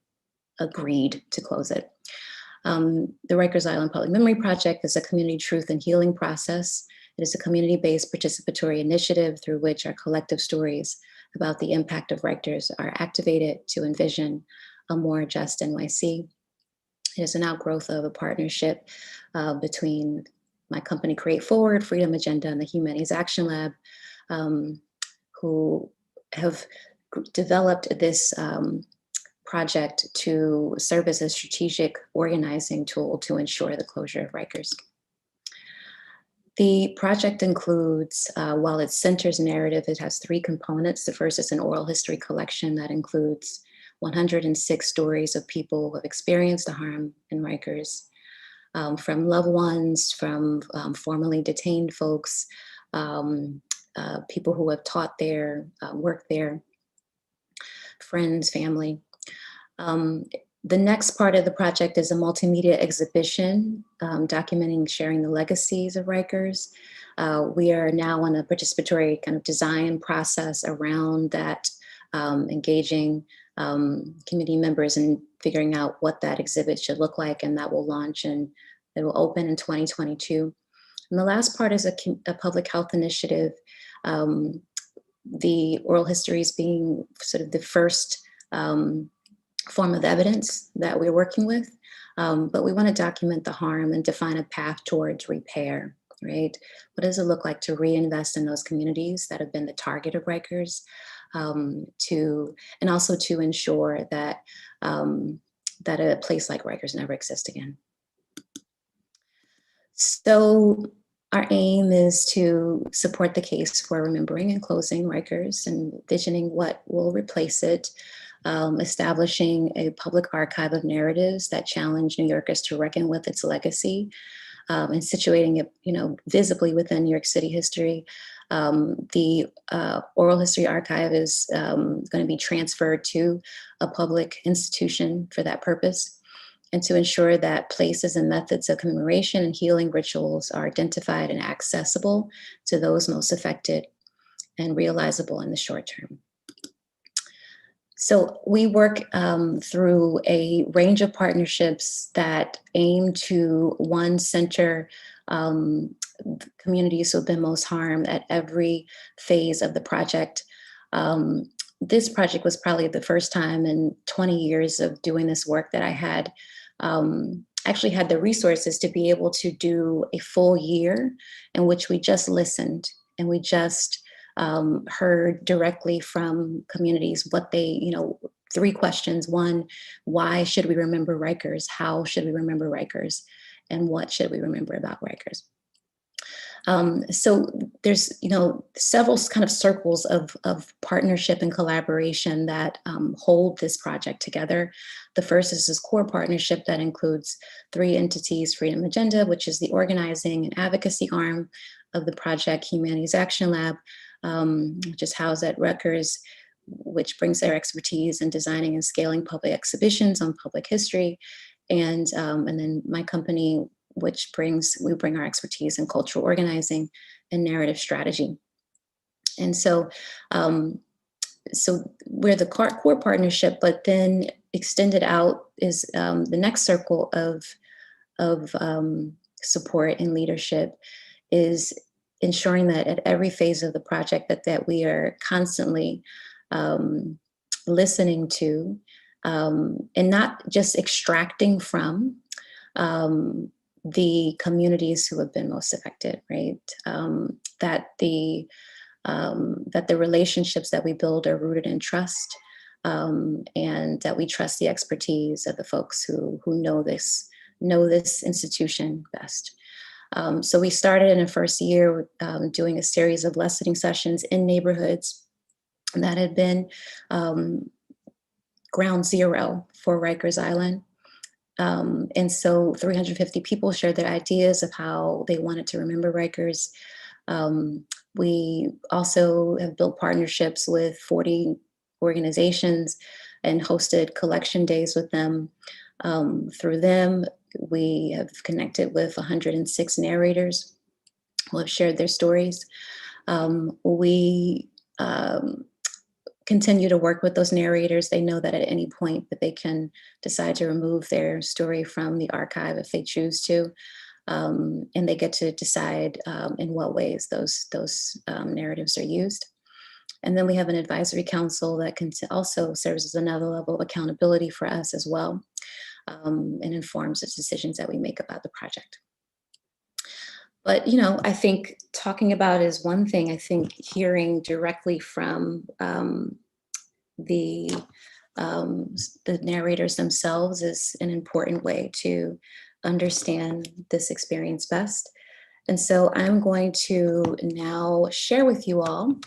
agreed to close it. The Rikers Island Public Memory Project is a community truth and healing process. It is a community-based participatory initiative through which our collective stories about the impact of Rikers are activated to envision a more just NYC. It is an outgrowth of a partnership between my company Create Forward, Freedom Agenda, and the Humanities Action Lab, who have developed this project to serve as a strategic organizing tool to ensure the closure of Rikers. The project includes, while it centers narrative, it has three components. The first is an oral history collection that includes 106 stories of people who have experienced the harm in Rikers, from loved ones, from formerly detained folks, people who have taught there, worked there, friends, family. The next part of the project is a multimedia exhibition documenting and sharing the legacies of Rikers. We are now on a participatory kind of design process around that, engaging community members and figuring out what that exhibit should look like, and that will launch and it will open in 2022. And the last part is a public health initiative. The oral histories being sort of the first form of evidence that we're working with, but we want to document the harm and define a path towards repair, right? What does it look like to reinvest in those communities that have been the target of Rikers, and also to ensure that, that a place like Rikers never exists again. So our aim is to support the case for remembering and closing Rikers and envisioning what will replace it, establishing a public archive of narratives that challenge New Yorkers to reckon with its legacy, and situating it, visibly within New York City history. The oral history archive is going to be transferred to a public institution for that purpose, and to ensure that places and methods of commemoration and healing rituals are identified and accessible to those most affected and realizable in the short term. So we work through a range of partnerships that aim to, one, center communities who have been most harmed at every phase of the project. This project was probably the first time in 20 years of doing this work that I had actually had the resources to be able to do a full year in which we just listened and we just heard directly from communities what they, three questions. One, why should we remember Rikers? How should we remember Rikers? And what should we remember about Rikers? So there's, several kind of circles of partnership and collaboration that hold this project together. The first is this core partnership that includes three entities: Freedom Agenda, which is the organizing and advocacy arm of the project; Humanities Action Lab, which is housed at Rutgers, which brings their expertise in designing and scaling public exhibitions on public history, and then my company, which we bring our expertise in cultural organizing and narrative strategy. And so, so we're the core partnership, but then extended out is the next circle of support and leadership is ensuring that at every phase of the project that we are constantly listening to and not just extracting from the communities who have been most affected, right? That the relationships that we build are rooted in trust, and that we trust the expertise of the folks who know this institution best. So we started in the first year doing a series of listening sessions in neighborhoods that had been ground zero for Rikers Island. And so 350 people shared their ideas of how they wanted to remember Rikers. We also have built partnerships with 40 organizations and hosted collection days with them. Through them, we have connected with 106 narrators who have shared their stories. We continue to work with those narrators. They know that at any point that they can decide to remove their story from the archive if they choose to. And they get to decide in what ways those narratives are used. And then we have an advisory council that can also serves as another level of accountability for us as well, and informs the decisions that we make about the project. But, you know, I think talking about is one thing. I think hearing directly from the narrators themselves is an important way to understand this experience best. And so I'm going to now share with you all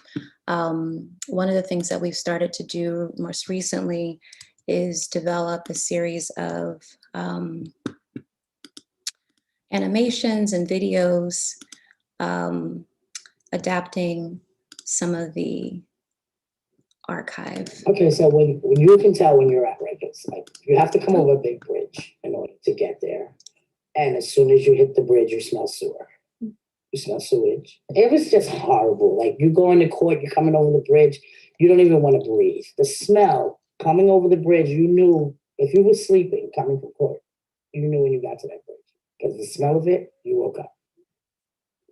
one of the things that we've started to do most recently is develop a series of animations and videos adapting some of the archive. Okay, so when you can tell when you're at Rutgers, like you have to come over a big bridge in order to get there. And as soon as you hit the bridge, you smell sewer. You smell sewage. It was just horrible. Like you go into court, you're coming over the bridge, you don't even want to breathe. The smell coming over the bridge, you knew if you were sleeping coming from court, you knew when you got to that bridge. Because the smell of it, you woke up.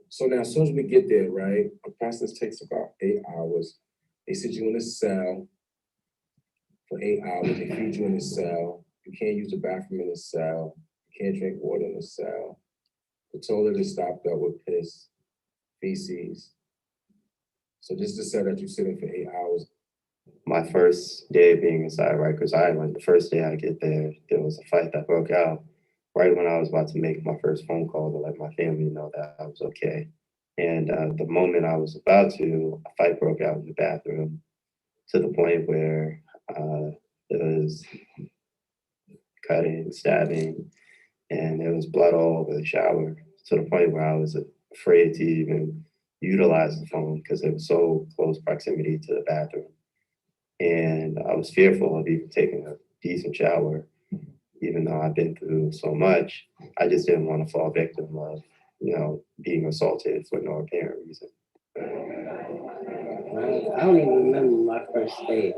So now as soon as we get there, right, a process takes about 8 hours. They sit you in a cell for 8 hours. They feed you in the cell. You can't use the bathroom in the cell. You can't drink water in the cell. The toilet is stopped up with piss, feces. So this is the cell that you sit in for 8 hours. My first day being inside Rikers Island, the first day I get there, there was a fight that broke out right when I was about to make my first phone call to let my family know that I was okay. And the moment I was about to, a fight broke out in the bathroom to the point where there was cutting, stabbing, and there was blood all over the shower to the point where I was afraid to even utilize the phone because it was so close proximity to the bathroom. And I was fearful of even taking a decent shower, even though I've been through so much. I just didn't want to fall victim of, you know, being assaulted for no apparent reason. I don't even remember my first day.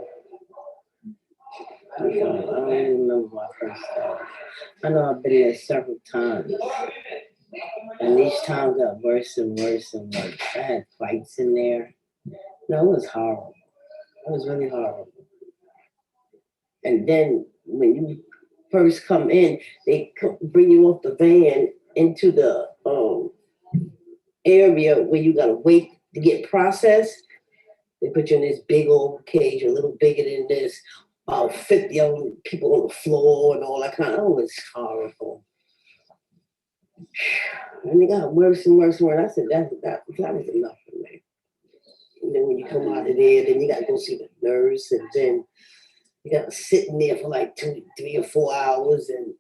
I don't even remember my first day. I know I've been there several times. And each time got worse and worse and worse. I had fights in there. No, it was horrible. It was really horrible. And then when you first come in, they bring you off the van into the area where you gotta wait to get processed. They put you in this big old cage, a little bigger than this, about 50 of them, people on the floor and all that kind of, oh, it's horrible. And it got worse and worse and worse. I said, that was enough for me. And then when you come out of there, then you gotta go see the nurse, and then you gotta sit in there for like 2, 3 or 4 hours, and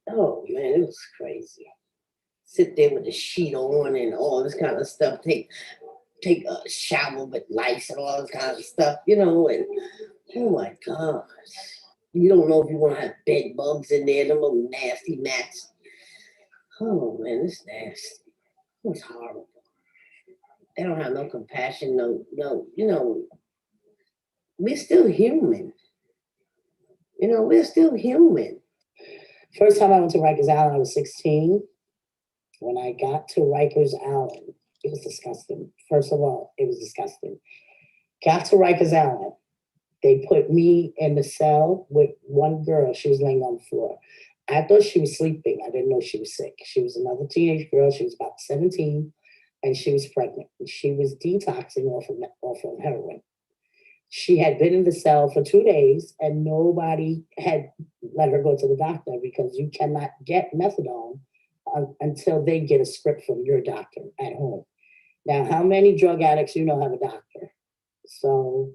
oh man, it was crazy. Sit there with the sheet on and all this kind of stuff. Take a shower with lice and all this kind of stuff, you know, and oh my gosh. You don't know if you want to have bed bugs in there, them little nasty mats. Oh man, it's nasty. It's horrible. They don't have no compassion, no, you know, we're still human. You know, we're still human. First time I went to Rikers Island, I was 16. When I got to Rikers Island, it was disgusting. First of all, it was disgusting. Got to Rikers Island. They put me in the cell with one girl. She was laying on the floor. I thought she was sleeping. I didn't know she was sick. She was another teenage girl. She was about 17, and she was pregnant. And she was detoxing off of heroin. She had been in the cell for 2 days, and nobody had let her go to the doctor because you cannot get methadone until they get a script from your doctor at home. Now, how many drug addicts you know have a doctor? So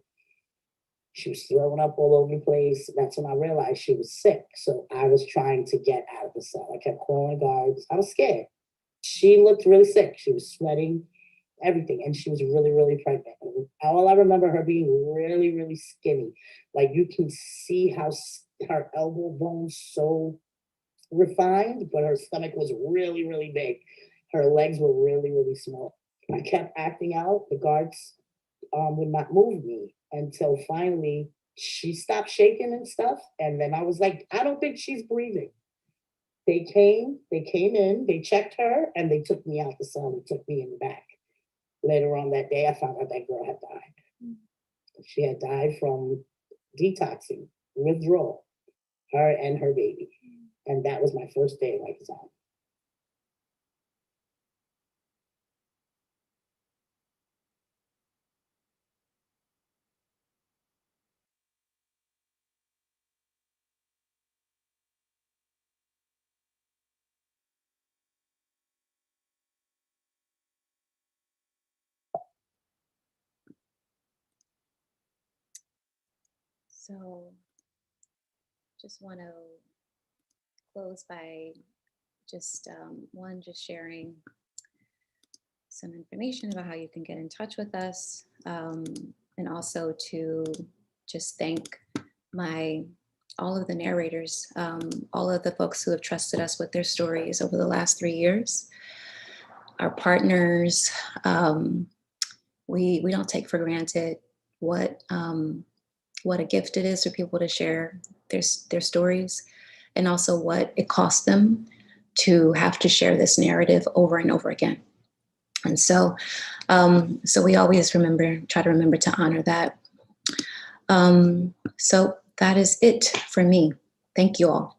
she was throwing up all over the place. That's when I realized she was sick. So I was trying to get out of the cell. I kept calling guards. I was scared. She looked really sick. She was sweating, everything. And she was really, really pregnant. And all I remember her being really, really skinny. Like you can see how her elbow bone's so refined, but her stomach was really, really big. Her legs were really, really small. I kept acting out. The guards arm would not move me until finally she stopped shaking and stuff. And then I was like, I don't think she's breathing. They came in, they checked her, and they took me out the cell and took me in the back. Later on that day, I found out that girl had died. She had died from detoxing, withdrawal, her and her baby. And that was my first day of exile. So just want to close by just just sharing some information about how you can get in touch with us, and also to just thank all of the narrators, all of the folks who have trusted us with their stories over the last 3 years, our partners. We don't take for granted what a gift it is for people to share their stories, and also what it costs them to have to share this narrative over and over again. And so we always try to remember to honor that. So that is it for me. Thank you all.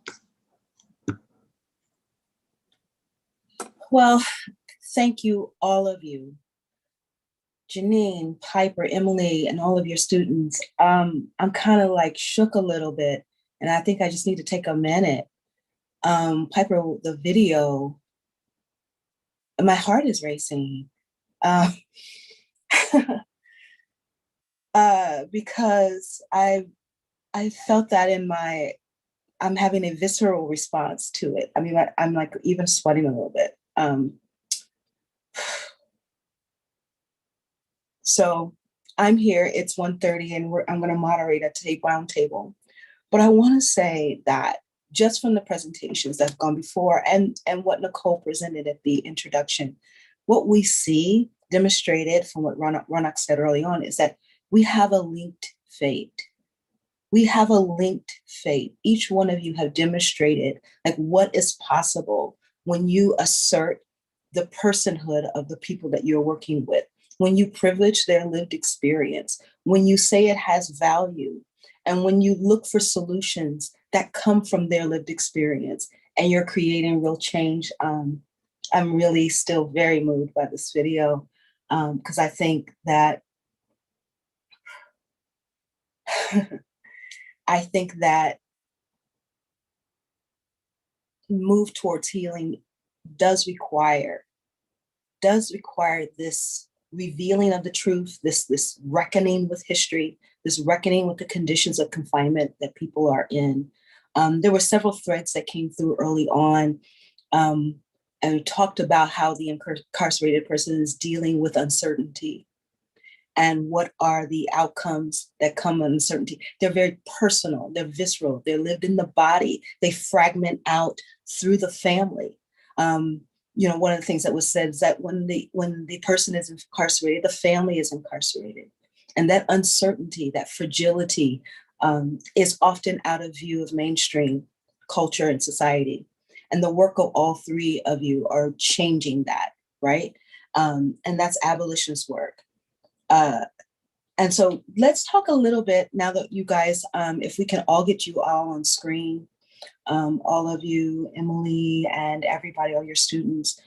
Well, thank you, all of you. Janine, Piper, Emily, and all of your students. I'm kind of like shook a little bit, and I think I just need to take a minute. Piper, the video, my heart is racing. Because I felt that I'm having a visceral response to it. I mean, I'm like even sweating a little bit. So I'm here, it's 1:30, and I'm gonna moderate a round table. But I wanna say that just from the presentations that have gone before and what Nicole presented at the introduction, what we see demonstrated from what Ronak said early on is that we have a linked fate. We have a linked fate. Each one of you have demonstrated like what is possible when you assert the personhood of the people that you're working with, when you privilege their lived experience, when you say it has value, and when you look for solutions that come from their lived experience, and you're creating real change. I'm really still very moved by this video, because I think that move towards healing does require this revealing of the truth, this reckoning with history, this reckoning with the conditions of confinement that people are in. There were several threads that came through early on, and talked about how the incarcerated person is dealing with uncertainty and what are the outcomes that come with uncertainty. They're very personal, they're visceral, they're lived in the body, they fragment out through the family. One of the things that was said is that when the person is incarcerated, the family is incarcerated. And that uncertainty, that fragility, is often out of view of mainstream culture and society. And the work of all three of you are changing that, right? And that's abolitionist work. And so let's talk a little bit now that you guys, if we can all get you all on screen, all of you, Emily and everybody, all your students,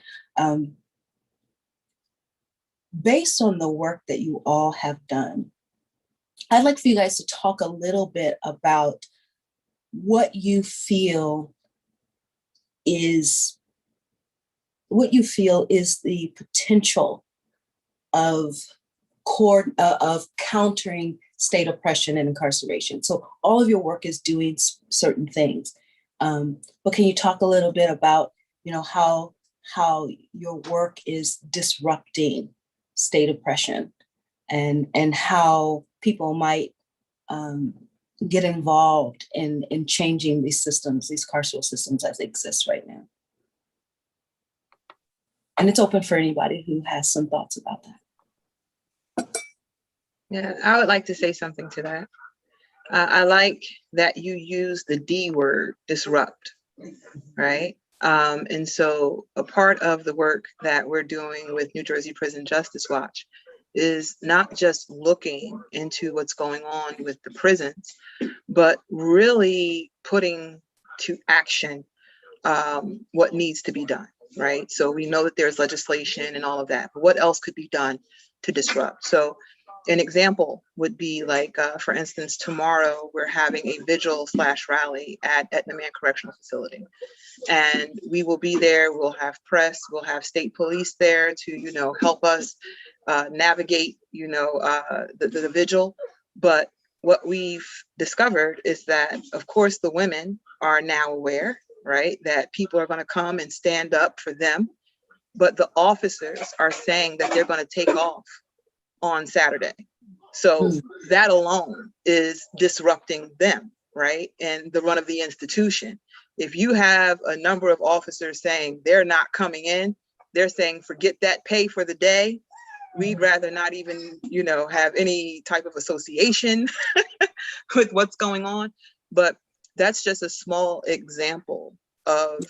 based on the work that you all have done, I'd like for you guys to talk a little bit about what you feel is the potential of countering state oppression and incarceration. So all of your work is doing certain things. But can you talk a little bit about, how your work is disrupting state oppression and how people might get involved in changing these systems, these carceral systems as they exist right now? And it's open for anybody who has some thoughts about that. Yeah, I would like to say something to that. I like that you use the D word, disrupt, right? And so a part of the work that we're doing with New Jersey Prison Justice Watch is not just looking into what's going on with the prisons, but really putting to action what needs to be done, right? So we know that there's legislation and all of that, but what else could be done to disrupt? So an example would be like, for instance, tomorrow we're having a vigil / rally at Etna Man Correctional Facility. And we will be there, we'll have press, we'll have state police there to, help us navigate, the vigil. But what we've discovered is that, of course, the women are now aware, right, that people are going to come and stand up for them. But the officers are saying that they're going to take off on Saturday. So that alone is disrupting them, right? And the run of the institution. If you have a number of officers saying they're not coming in, they're saying, forget that pay for the day. We'd rather not even, have any type of association with what's going on. But that's just a small example of,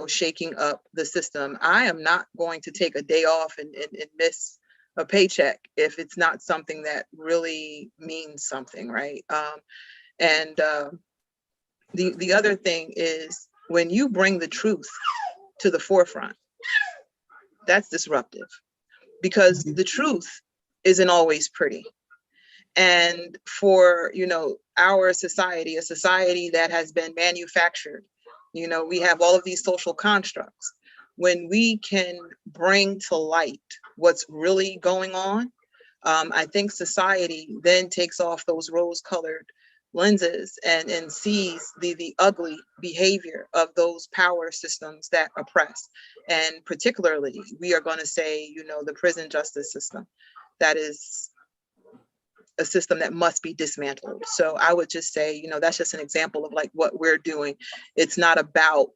shaking up the system. I am not going to take a day off and miss a paycheck if it's not something that really means something, right? The other thing is, when you bring the truth to the forefront, that's disruptive, because the truth isn't always pretty. And for, our society, a society that has been manufactured, we have all of these social constructs. When we can bring to light what's really going on, I think society then takes off those rose-colored lenses and sees the ugly behavior of those power systems that oppress. And particularly, we are going to say, the prison justice system, that is a system that must be dismantled. So I would just say, that's just an example of like what we're doing. It's not about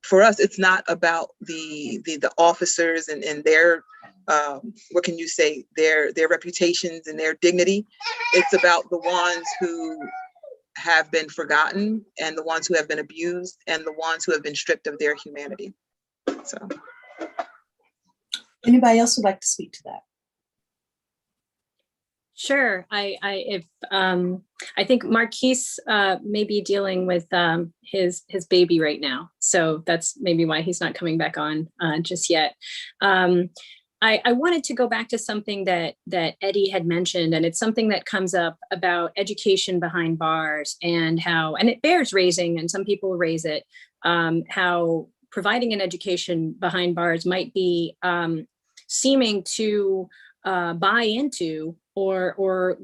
for us, it's not about the officers and their what can you say, their reputations and their dignity. It's about the ones who have been forgotten, and the ones who have been abused, and the ones who have been stripped of their humanity. So anybody else would like to speak to that? Sure. I think Marquise may be dealing with his baby right now, so that's maybe why he's not coming back on just yet. I wanted to go back to something that Eddie had mentioned, and it's something that comes up about education behind bars and how, and it bears raising, and some people raise it, how providing an education behind bars might be seeming to buy into or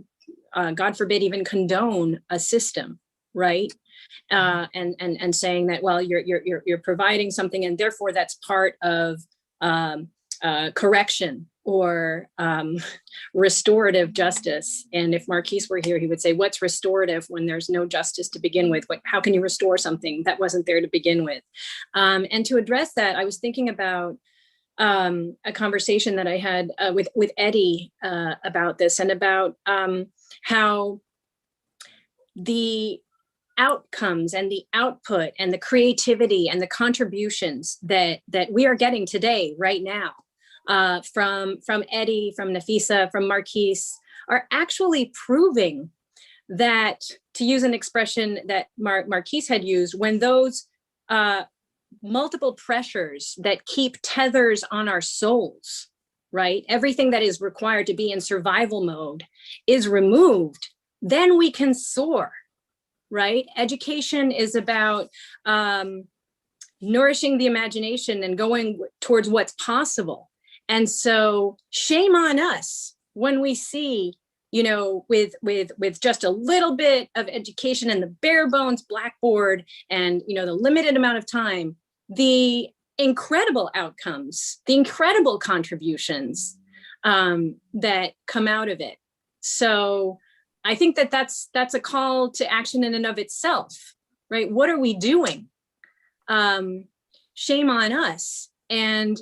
God forbid, even condone a system, right? And saying that, well, you're providing something, and therefore that's part of correction or restorative justice. And if Marquise were here, he would say, what's restorative when there's no justice to begin with? How can you restore something that wasn't there to begin with? And to address that, I was thinking about a conversation that I had with Eddie about this, and about how the outcomes and the output and the creativity and the contributions that we are getting today, right now, from Eddie, from Nafisa, from Marquise, are actually proving that, to use an expression that Marquise had used, when those multiple pressures that keep tethers on our souls, right? Everything that is required to be in survival mode is removed, then we can soar, right? Education is about nourishing the imagination and going towards what's possible. And so shame on us when we see, with just a little bit of education and the bare bones blackboard and, the limited amount of time, the incredible outcomes, the incredible contributions that come out of it. So I think that's a call to action in and of itself, right? What are we doing? Shame on us. And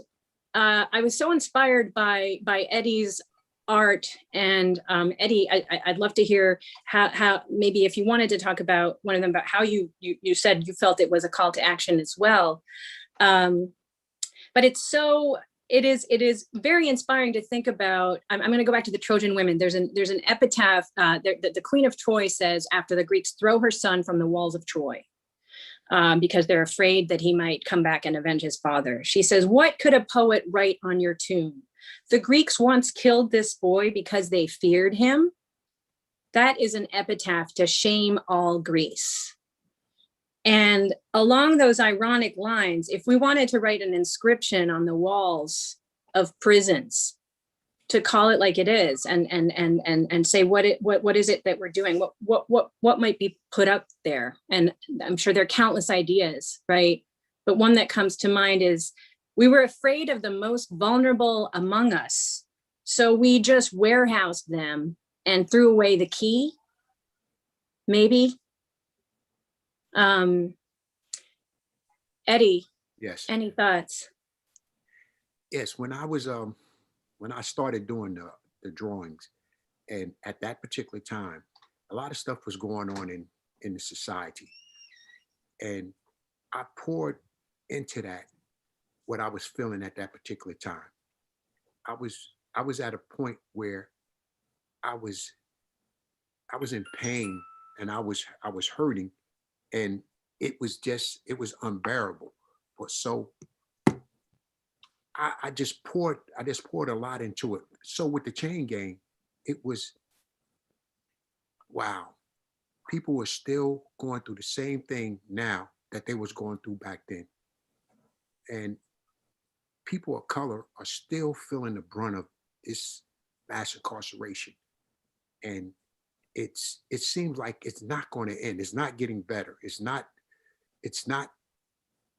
I was so inspired by Eddie's art, and Eddie, I'd love to hear how maybe if you wanted to talk about one of them, about how you said you felt it was a call to action as well. But it is very inspiring to think about. I'm going to go back to the Trojan women. There's an epitaph. The Queen of Troy says, after the Greeks throw her son from the walls of Troy, because they're afraid that he might come back and avenge his father, she says, "What could a poet write on your tomb? The Greeks once killed this boy because they feared him." That is an epitaph to shame all Greece. And along those ironic lines, if we wanted to write an inscription on the walls of prisons to call it like it is, and say what is it that we're doing, what might be put up there, and I'm sure there are countless ideas, right? But one that comes to mind is, we were afraid of the most vulnerable among us, so we just warehoused them and threw away the key, maybe. Eddie, Yes. any thoughts? Yes. When I started doing the drawings, and at that particular time, a lot of stuff was going on in the society, and I poured into that what I was feeling at that particular time. I was at a point where I was in pain, and I was hurting, and it was unbearable. But so I just poured a lot into it. So with the chain gang, it was, wow, people were still going through the same thing now that they was going through back then. And people of color are still feeling the brunt of this mass incarceration. And it seems like it's not going to end. It's not getting better. It's not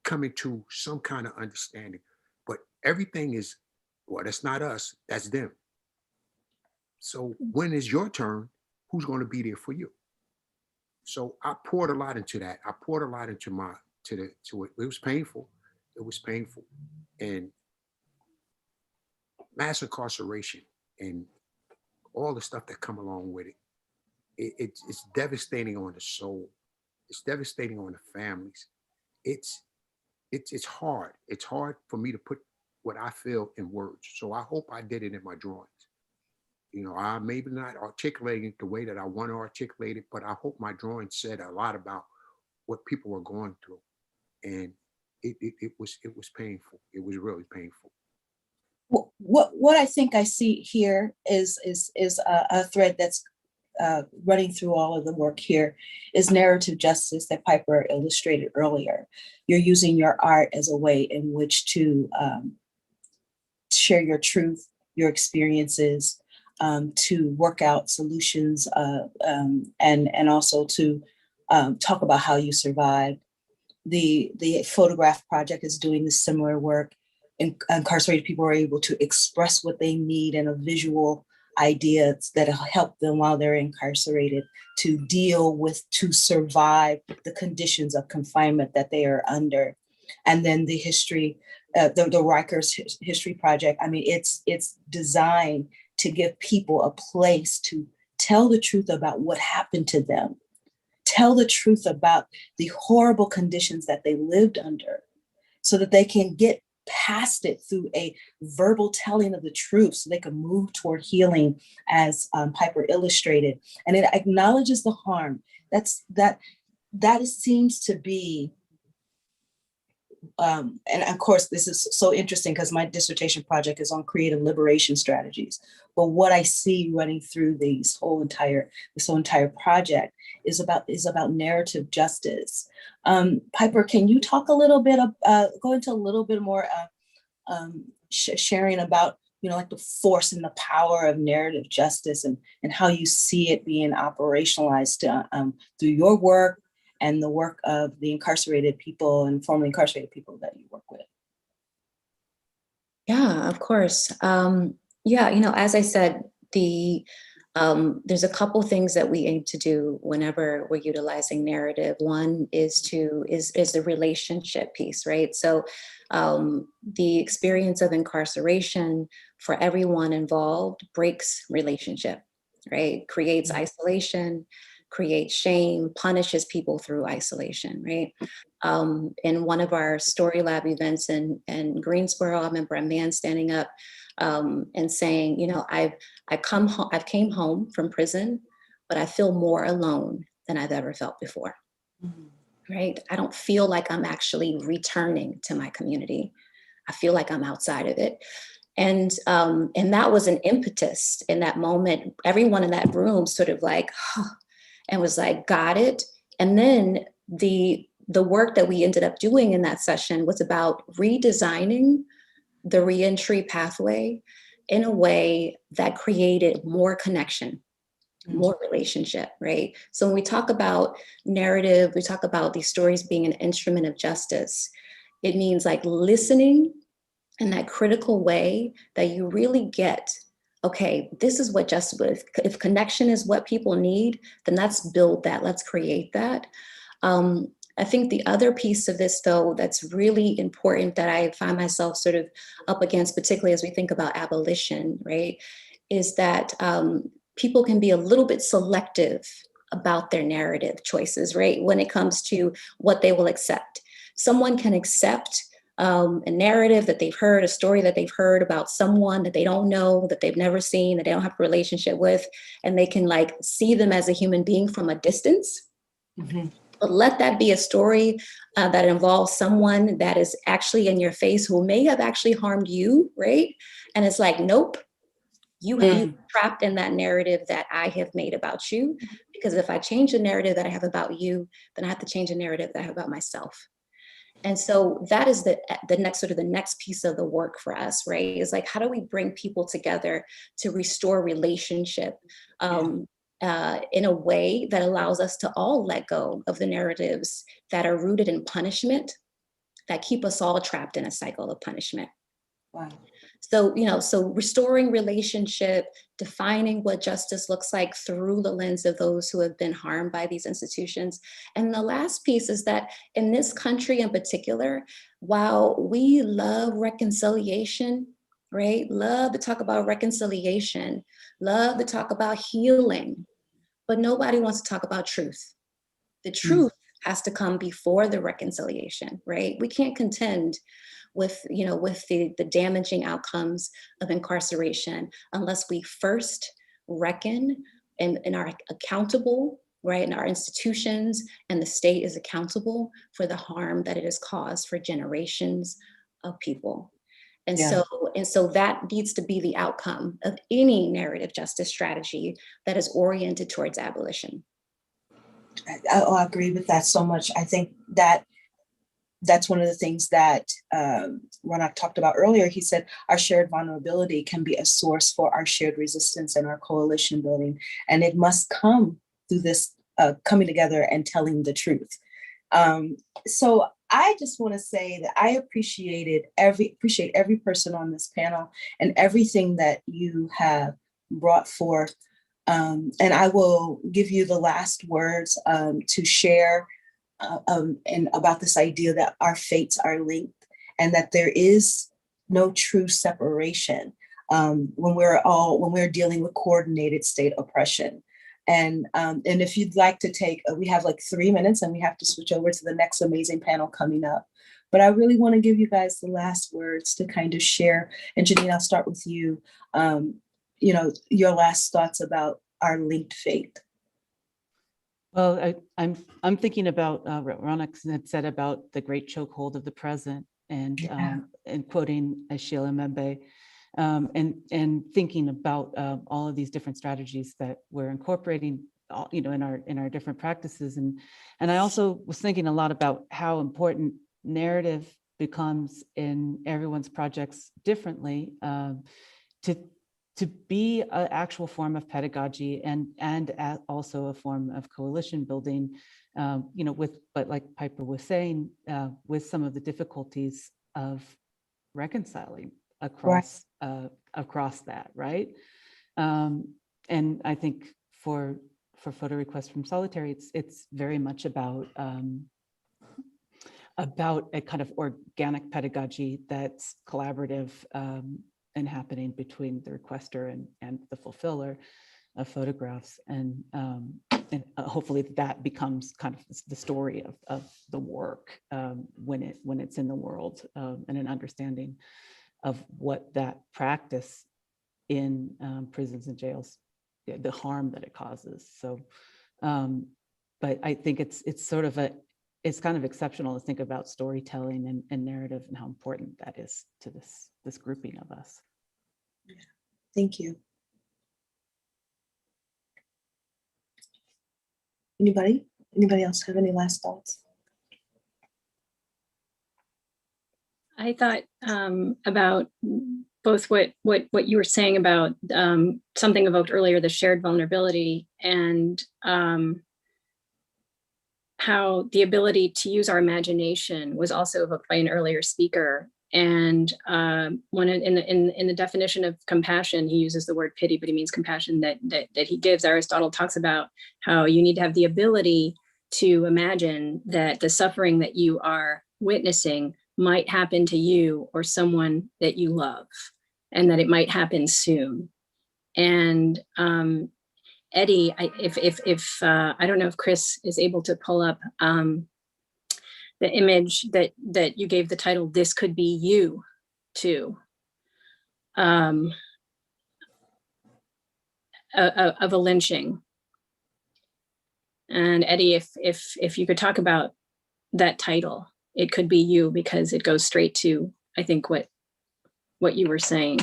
coming to some kind of understanding. But everything is, well, that's not us, that's them. So when is your turn? Who's going to be there for you? So I poured a lot into that. I poured a lot into it. It was painful. It was painful. And mass incarceration and all the stuff that come along with it, it's devastating on the soul. It's devastating on the families. It's hard. It's hard for me to put what I feel in words. So I hope I did it in my drawings. You know, I maybe not articulating it the way that I want to articulate it, but I hope my drawing said a lot about what people were going through. And it was painful. It was really painful. What I think I see here is a thread that's running through all of the work here is narrative justice that Piper illustrated earlier. You're using your art as a way in which to share your truth, your experiences, to work out solutions, and also to talk about how you survived. The photograph project is doing the similar work. Incarcerated people are able to express what they need in a visual ideas that help them while they're incarcerated to survive the conditions of confinement that they are under. And then the history, the Rutgers History Project, I mean, it's designed to give people a place to tell the truth about what happened to them, tell the truth about the horrible conditions that they lived under, so that they can get past it through a verbal telling of the truth, so they can move toward healing, as Piper illustrated. And it acknowledges the harm. That seems to be, and of course, this is so interesting because my dissertation project is on creative liberation strategies. But what I see running through this whole entire project is about narrative justice. Piper, can you talk a little bit, go into a little bit more sharing about, like the force and the power of narrative justice and how you see it being operationalized through your work and the work of the incarcerated people and formerly incarcerated people that you work with? Yeah, of course. As I said, the There's a couple things that we aim to do whenever we're utilizing narrative. One is the relationship piece, right? So the experience of incarceration for everyone involved breaks relationship, right? Creates isolation, creates shame, punishes people through isolation, right? In one of our story lab events in Greensboro, I remember a man standing up and saying, you know, I've came home from prison, but I feel more alone than I've ever felt before. Right? I don't feel like I'm actually returning to my community. I feel like I'm outside of it. And that was an impetus in that moment. Everyone in that room sort of like, huh, and was like, got it. And then the work that we ended up doing in that session was about redesigning the reentry pathway in a way that created more connection, more relationship, right? So when we talk about narrative, we talk about these stories being an instrument of justice. It means like listening in that critical way that you really get, okay, this is what justice is. If connection is what people need, then let's build that, let's create that. I think the other piece of this, though, that's really important that I find myself sort of up against, particularly as we think about abolition, right, is that people can be a little bit selective about their narrative choices, right, when it comes to what they will accept. Someone can accept a narrative that they've heard, a story that they've heard about someone that they don't know, that they've never seen, that they don't have a relationship with, and they can like see them as a human being from a distance. But let that be a story that involves someone that is actually in your face who may have actually harmed you, right? And it's like, nope, you have you trapped in that narrative that I have made about you. Because if I change the narrative that I have about you, then I have to change the narrative that I have about myself. And so that is the next sort of the next piece of the work for us, right? Is like, how do we bring people together to restore relationship? In a way that allows us to all let go of the narratives that are rooted in punishment, that keep us all trapped in a cycle of punishment. Wow. So, you know, so restoring relationship, defining what justice looks like through the lens of those who have been harmed by these institutions. And the last piece is that in this country in particular, while we love reconciliation, right? Love to talk about reconciliation, love to talk about healing, but nobody wants to talk about truth. The truth has to come before the reconciliation, right? We can't contend with, you know, with the damaging outcomes of incarceration unless we first reckon and are accountable, right? And our institutions and the state is accountable for the harm that it has caused for generations of people. And so that needs to be the outcome of any narrative justice strategy that is oriented towards abolition. I agree with that so much. I think that that's one of the things that Ronak talked about earlier. He said our shared vulnerability can be a source for our shared resistance and our coalition building. And it must come through this coming together and telling the truth. So I just want to say that I appreciate every person on this panel and everything that you have brought forth. And I will give you the last words to share and about this idea that our fates are linked and that there is no true separation when we're dealing with coordinated state oppression. And if you'd like to take, we have like 3 minutes and we have to switch over to the next amazing panel coming up. But I really want to give you guys the last words to kind of share. And Janine, I'll start with you. You know, your last thoughts about our linked fate. Well, I'm thinking about what Ronak had said about the great chokehold of the present, and quoting Sheila Mbembe, and thinking about all of these different strategies that we're incorporating, you know, in our different practices, and I also was thinking a lot about how important narrative becomes in everyone's projects differently, to be an actual form of pedagogy and also a form of coalition building, you know, but like Piper was saying, with some of the difficulties of reconciling across that, right? And I think for photo requests from Solitary, it's very much about a kind of organic pedagogy that's collaborative and happening between the requester and the fulfiller of photographs. And hopefully that becomes kind of the story of the work when it's in the world, and an understanding of what that practice in prisons and jails, the harm that it causes. So, but I think it's kind of exceptional to think about storytelling and narrative and how important that is to this grouping of us. Thank you. Anybody else have any last thoughts? I thought about both what you were saying about something evoked earlier, the shared vulnerability, and how the ability to use our imagination was also evoked by an earlier speaker. And one in the definition of compassion, he uses the word pity, but he means compassion that he gives. Aristotle talks about how you need to have the ability to imagine that the suffering that you are witnessing might happen to you or someone that you love, and that it might happen soon. And Eddie, if I don't know if Chris is able to pull up the image that you gave the title, "This Could Be You," to, of a lynching. And Eddie, if you could talk about that title, "It Could Be You," because it goes straight to, I think, what you were saying.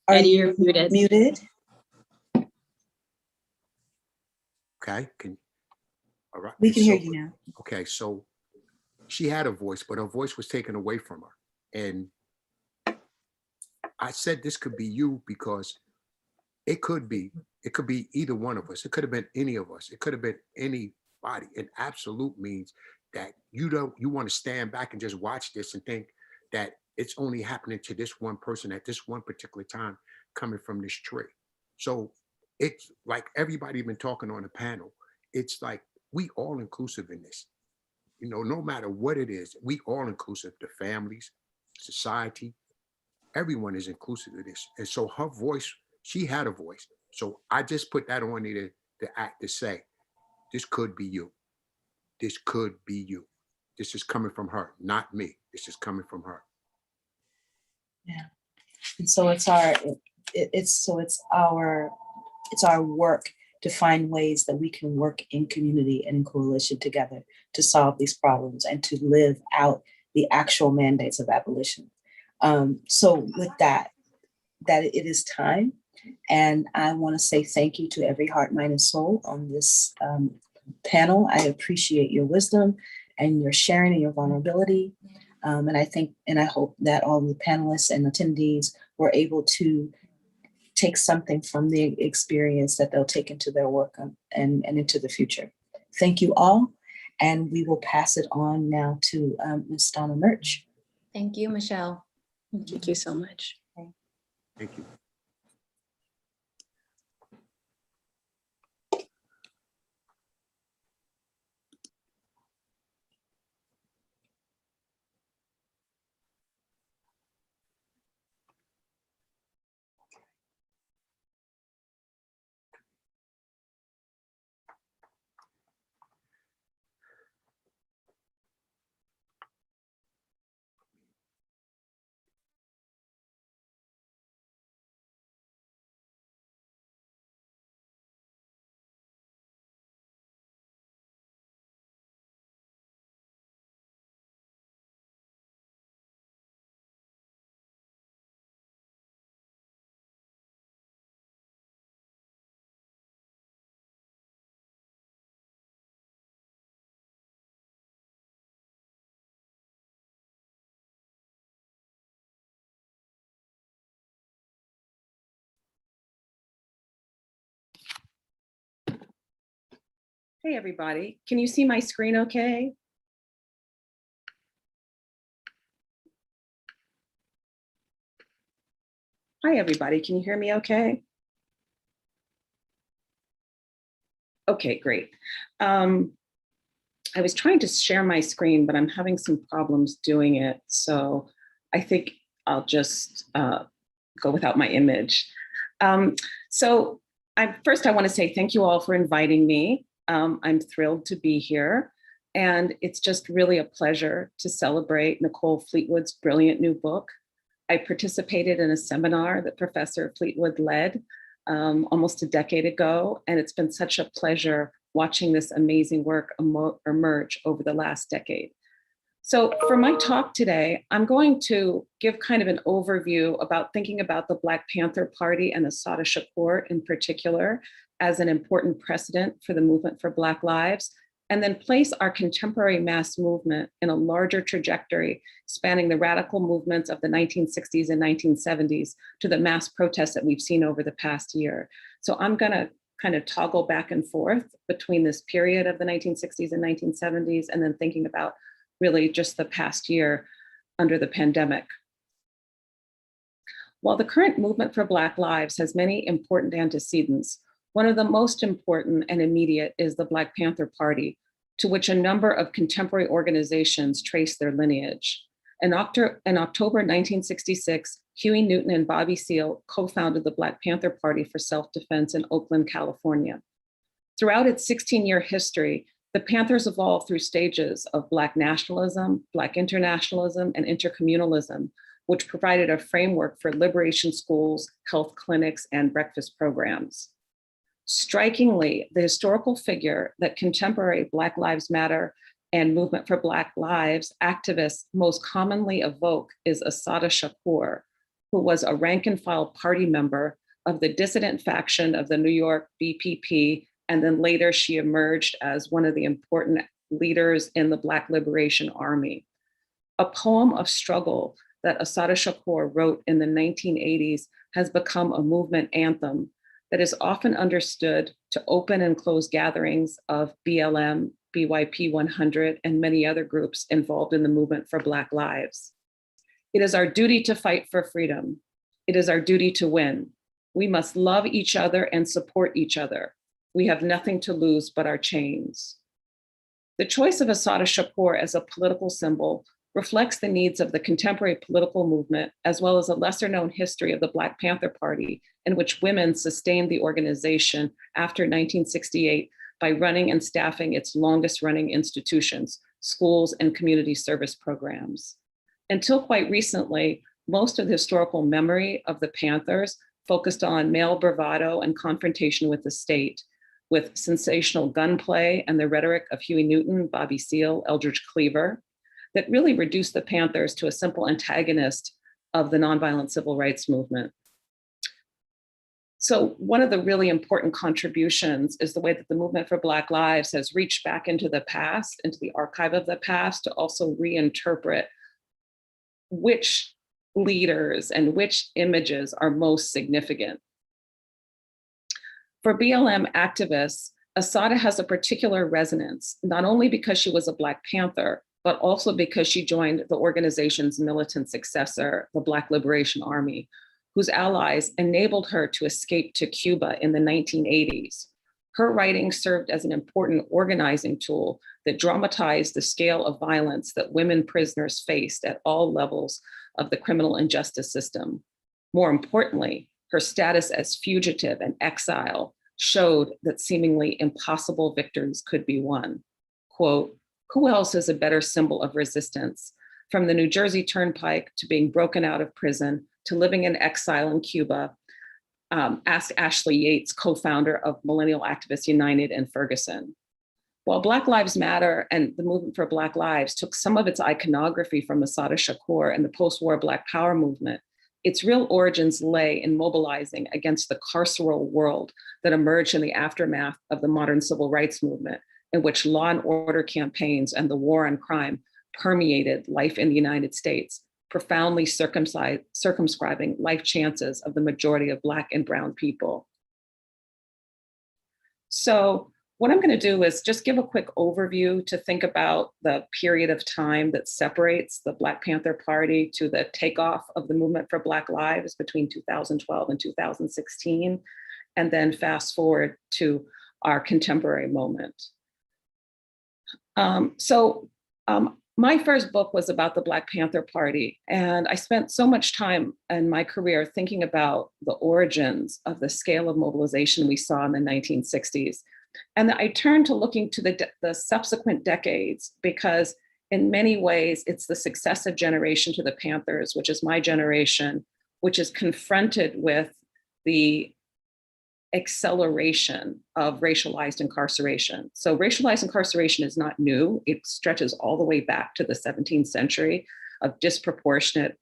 Eddie, you're muted. Muted. Okay, all right. We can hear you now. Okay, so she had a voice, but her voice was taken away from her. And I said this could be you because it could be either one of us. It could have been any of us. It could have been anybody. And absolute means that you want to stand back and just watch this and think that it's only happening to this one person at this one particular time coming from this tree. So it's like everybody been talking on the panel. It's like we all inclusive in this. You know, no matter what it is, we all inclusive. The families, society, everyone is inclusive of this. And so her voice, she had a voice. So I just put that on there to act to say, this could be you. This could be you. This is coming from her, not me. This is coming from her. Yeah. And so it's our work to find ways that we can work in community and in coalition together to solve these problems and to live out the actual mandates of abolition. So with that it is time. And I want to say thank you to every heart, mind, and soul on this panel. I appreciate your wisdom and your sharing and your vulnerability. And I hope that all the panelists and attendees were able to take something from the experience that they'll take into their work and into the future. Thank you all. And we will pass it on now to Ms. Donna Murch. Thank you, Michelle. Thank you so much. Thank you. Hey, everybody. Can you see my screen okay? Hi, everybody. Can you hear me okay? Okay, great. I was trying to share my screen, but I'm having some problems doing it. So I think I'll just go without my image. First, I want to say thank you all for inviting me. I'm thrilled to be here. And it's just really a pleasure to celebrate Nicole Fleetwood's brilliant new book. I participated in a seminar that Professor Fleetwood led almost a decade ago, and it's been such a pleasure watching this amazing work emerge over the last decade. So for my talk today, I'm going to give kind of an overview about thinking about the Black Panther Party and Assata Shakur in particular as an important precedent for the movement for Black lives, and then place our contemporary mass movement in a larger trajectory spanning the radical movements of the 1960s and 1970s to the mass protests that we've seen over the past year. So I'm gonna kind of toggle back and forth between this period of the 1960s and 1970s and then thinking about really just the past year under the pandemic. While the current movement for Black lives has many important antecedents, one of the most important and immediate is the Black Panther Party, to which a number of contemporary organizations trace their lineage. In October 1966, Huey Newton and Bobby Seale co-founded the Black Panther Party for Self-Defense in Oakland, California. Throughout its 16-year history, the Panthers evolved through stages of Black nationalism, Black internationalism, and intercommunalism, which provided a framework for liberation schools, health clinics, and breakfast programs. Strikingly, the historical figure that contemporary Black Lives Matter and Movement for Black Lives activists most commonly evoke is Assata Shakur, who was a rank and file party member of the dissident faction of the New York BPP, and then later she emerged as one of the important leaders in the Black Liberation Army. A poem of struggle that Assata Shakur wrote in the 1980s has become a movement anthem that is often understood to open and close gatherings of BLM, BYP 100, and many other groups involved in the movement for Black lives. It is our duty to fight for freedom. It is our duty to win. We must love each other and support each other. We have nothing to lose but our chains. The choice of Assata Shakur as a political symbol reflects the needs of the contemporary political movement, as well as a lesser known history of the Black Panther Party, in which women sustained the organization after 1968 by running and staffing its longest running institutions, schools, and community service programs. Until quite recently, most of the historical memory of the Panthers focused on male bravado and confrontation with the state, with sensational gunplay and the rhetoric of Huey Newton, Bobby Seale, Eldridge Cleaver, that really reduced the Panthers to a simple antagonist of the nonviolent civil rights movement. So one of the really important contributions is the way that the movement for Black lives has reached back into the past, into the archive of the past, to also reinterpret which leaders and which images are most significant. For BLM activists, Assata has a particular resonance, not only because she was a Black Panther, but also because she joined the organization's militant successor, the Black Liberation Army, whose allies enabled her to escape to Cuba in the 1980s. Her writing served as an important organizing tool that dramatized the scale of violence that women prisoners faced at all levels of the criminal and justice system. More importantly, her status as fugitive and exile showed that seemingly impossible victories could be won. Quote, "Who else is a better symbol of resistance? From the New Jersey Turnpike to being broken out of prison to living in exile in Cuba," asked Ashley Yates, co-founder of Millennial Activists United in Ferguson. While Black Lives Matter and the movement for Black lives took some of its iconography from Assata Shakur and the post-war Black Power movement, its real origins lay in mobilizing against the carceral world that emerged in the aftermath of the modern civil rights movement, in which law and order campaigns and the war on crime permeated life in the United States, profoundly circumscribing life chances of the majority of Black and Brown people. So what I'm going to do is just give a quick overview to think about the period of time that separates the Black Panther Party to the takeoff of the movement for Black Lives between 2012 and 2016, and then fast forward to our contemporary moment. My first book was about the Black Panther Party, and I spent so much time in my career thinking about the origins of the scale of mobilization we saw in the 1960s. And I turned to looking to the subsequent decades, because in many ways, it's the successive generation to the Panthers, which is my generation, which is confronted with the acceleration of racialized incarceration. So racialized incarceration is not new. It stretches all the way back to the 17th century of disproportionate,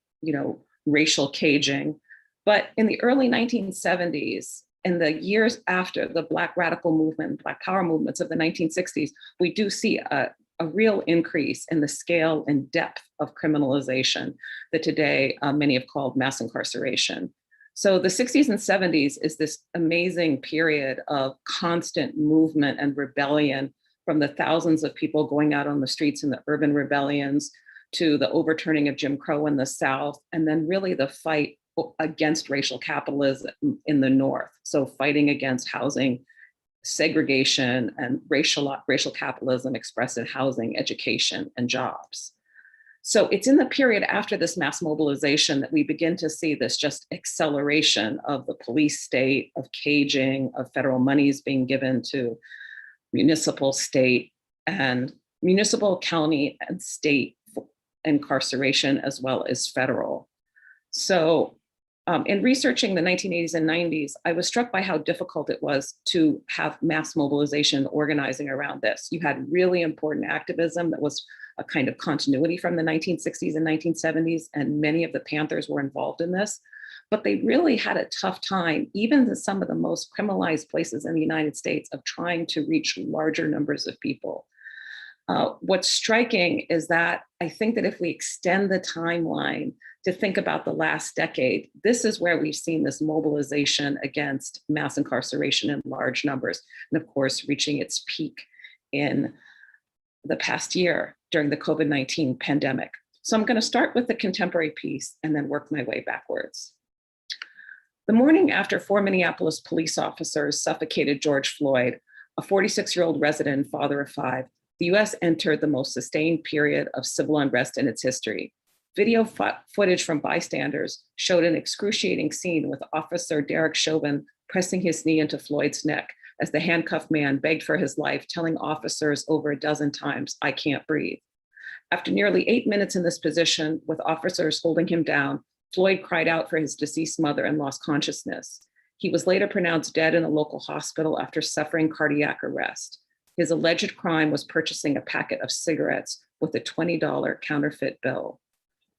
racial caging. But in the early 1970s, in the years after the Black radical movement, Black power movements of the 1960s, we do see a real increase in the scale and depth of criminalization that today many have called mass incarceration. So the 60s and 70s is this amazing period of constant movement and rebellion, from the thousands of people going out on the streets in the urban rebellions to the overturning of Jim Crow in the South, and then really the fight against racial capitalism in the North. So fighting against housing segregation and racial capitalism expressed in housing, education, and jobs. So it's in the period after this mass mobilization that we begin to see this just acceleration of the police state, of caging, of federal monies being given to municipal, state, and municipal, county, and state incarceration, as well as federal. So in researching the 1980s and 90s, I was struck by how difficult it was to have mass mobilization organizing around this. You had really important activism that was a kind of continuity from the 1960s and 1970s, and many of the Panthers were involved in this, but they really had a tough time, even in some of the most criminalized places in the United States, of trying to reach larger numbers of people. What's striking is that I think that if we extend the timeline to think about the last decade, this is where we've seen this mobilization against mass incarceration in large numbers, and of course, reaching its peak in the past year during the COVID-19 pandemic. So I'm going to start with the contemporary piece and then work my way backwards. The morning after 4 Minneapolis police officers suffocated George Floyd, a 46-year-old resident and father of 5, the US entered the most sustained period of civil unrest in its history. Video footage from bystanders showed an excruciating scene with Officer Derek Chauvin pressing his knee into Floyd's neck as the handcuffed man begged for his life, telling officers over a dozen times, "I can't breathe." After nearly 8 minutes in this position, with officers holding him down, Floyd cried out for his deceased mother and lost consciousness. He was later pronounced dead in a local hospital after suffering cardiac arrest. His alleged crime was purchasing a packet of cigarettes with a $20 counterfeit bill.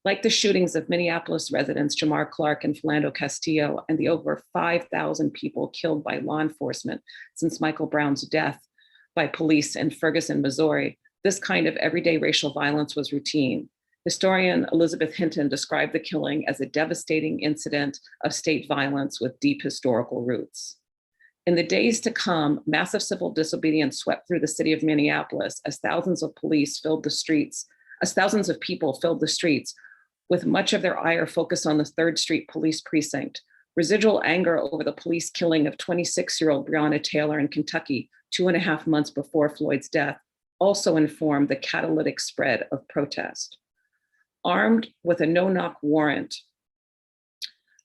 Like the shootings of Minneapolis residents Jamar Clark and Philando Castillo, and the over 5,000 people killed by law enforcement since Michael Brown's death by police in Ferguson, Missouri, this kind of everyday racial violence was routine. Historian Elizabeth Hinton described the killing as a devastating incident of state violence with deep historical roots. In the days to come, massive civil disobedience swept through the city of Minneapolis as thousands of people filled the streets, with much of their ire focused on the 3rd Street Police Precinct. Residual anger over the police killing of 26-year-old Breonna Taylor in Kentucky 2.5 months before Floyd's death also informed the catalytic spread of protest. Armed with a no-knock warrant,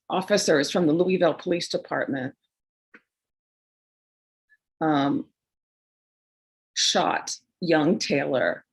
officers from the Louisville Police Department shot young Taylor,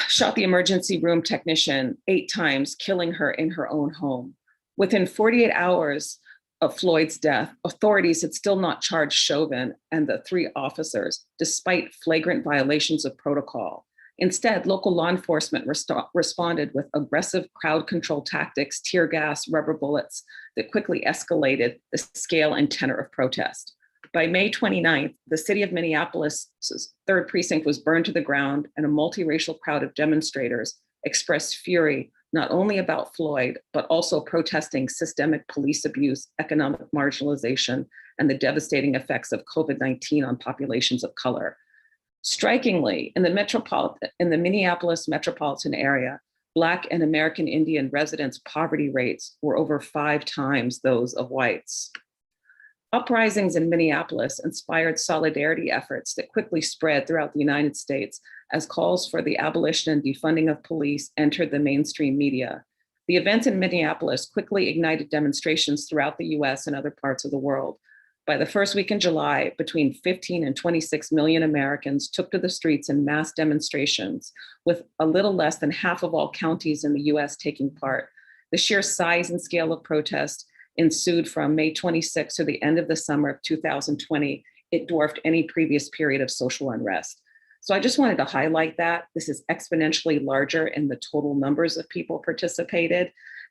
shot the emergency room technician 8 times, killing her in her own home. Within 48 hours of Floyd's death, authorities had still not charged Chauvin and the 3 officers, despite flagrant violations of protocol. Instead, local law enforcement responded with aggressive crowd control tactics, tear gas, rubber bullets that quickly escalated the scale and tenor of protest. By May 29th, the city of Minneapolis' 3rd precinct was burned to the ground, and a multiracial crowd of demonstrators expressed fury not only about Floyd, but also protesting systemic police abuse, economic marginalization, and the devastating effects of COVID-19 on populations of color. Strikingly, in the Minneapolis metropolitan area, Black and American Indian residents' poverty rates were over 5 times those of whites. Uprisings in Minneapolis inspired solidarity efforts that quickly spread throughout the United States as calls for the abolition and defunding of police entered the mainstream media. The events in Minneapolis quickly ignited demonstrations throughout the US and other parts of the world. By the first week in July, between 15 and 26 million Americans took to the streets in mass demonstrations, with a little less than half of all counties in the US taking part. The sheer size and scale of protest ensued from May 26 to the end of the summer of 2020. It dwarfed any previous period of social unrest. So I just wanted to highlight that. This is exponentially larger in the total numbers of people participated.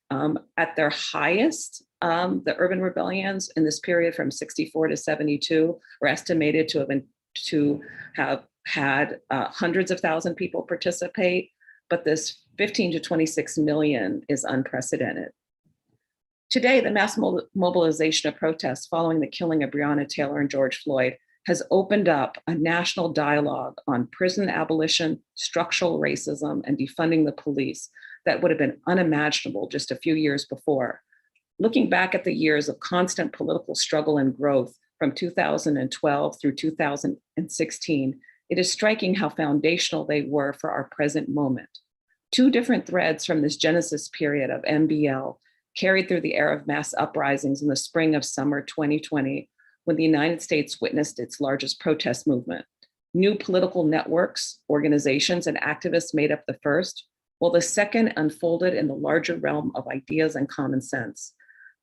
At their highest, the urban rebellions in this period from 64 to 72 were estimated to have had hundreds of thousand people participate, but this 15 to 26 million is unprecedented. Today, the mass mobilization of protests following the killing of Breonna Taylor and George Floyd has opened up a national dialogue on prison abolition, structural racism, and defunding the police that would have been unimaginable just a few years before. Looking back at the years of constant political struggle and growth from 2012 through 2016, it is striking how foundational they were for our present moment. 2 different threads from this genesis period of MBL carried through the era of mass uprisings in the spring of summer 2020, when the United States witnessed its largest protest movement. New political networks, organizations, and activists made up the first, while the second unfolded in the larger realm of ideas and common sense.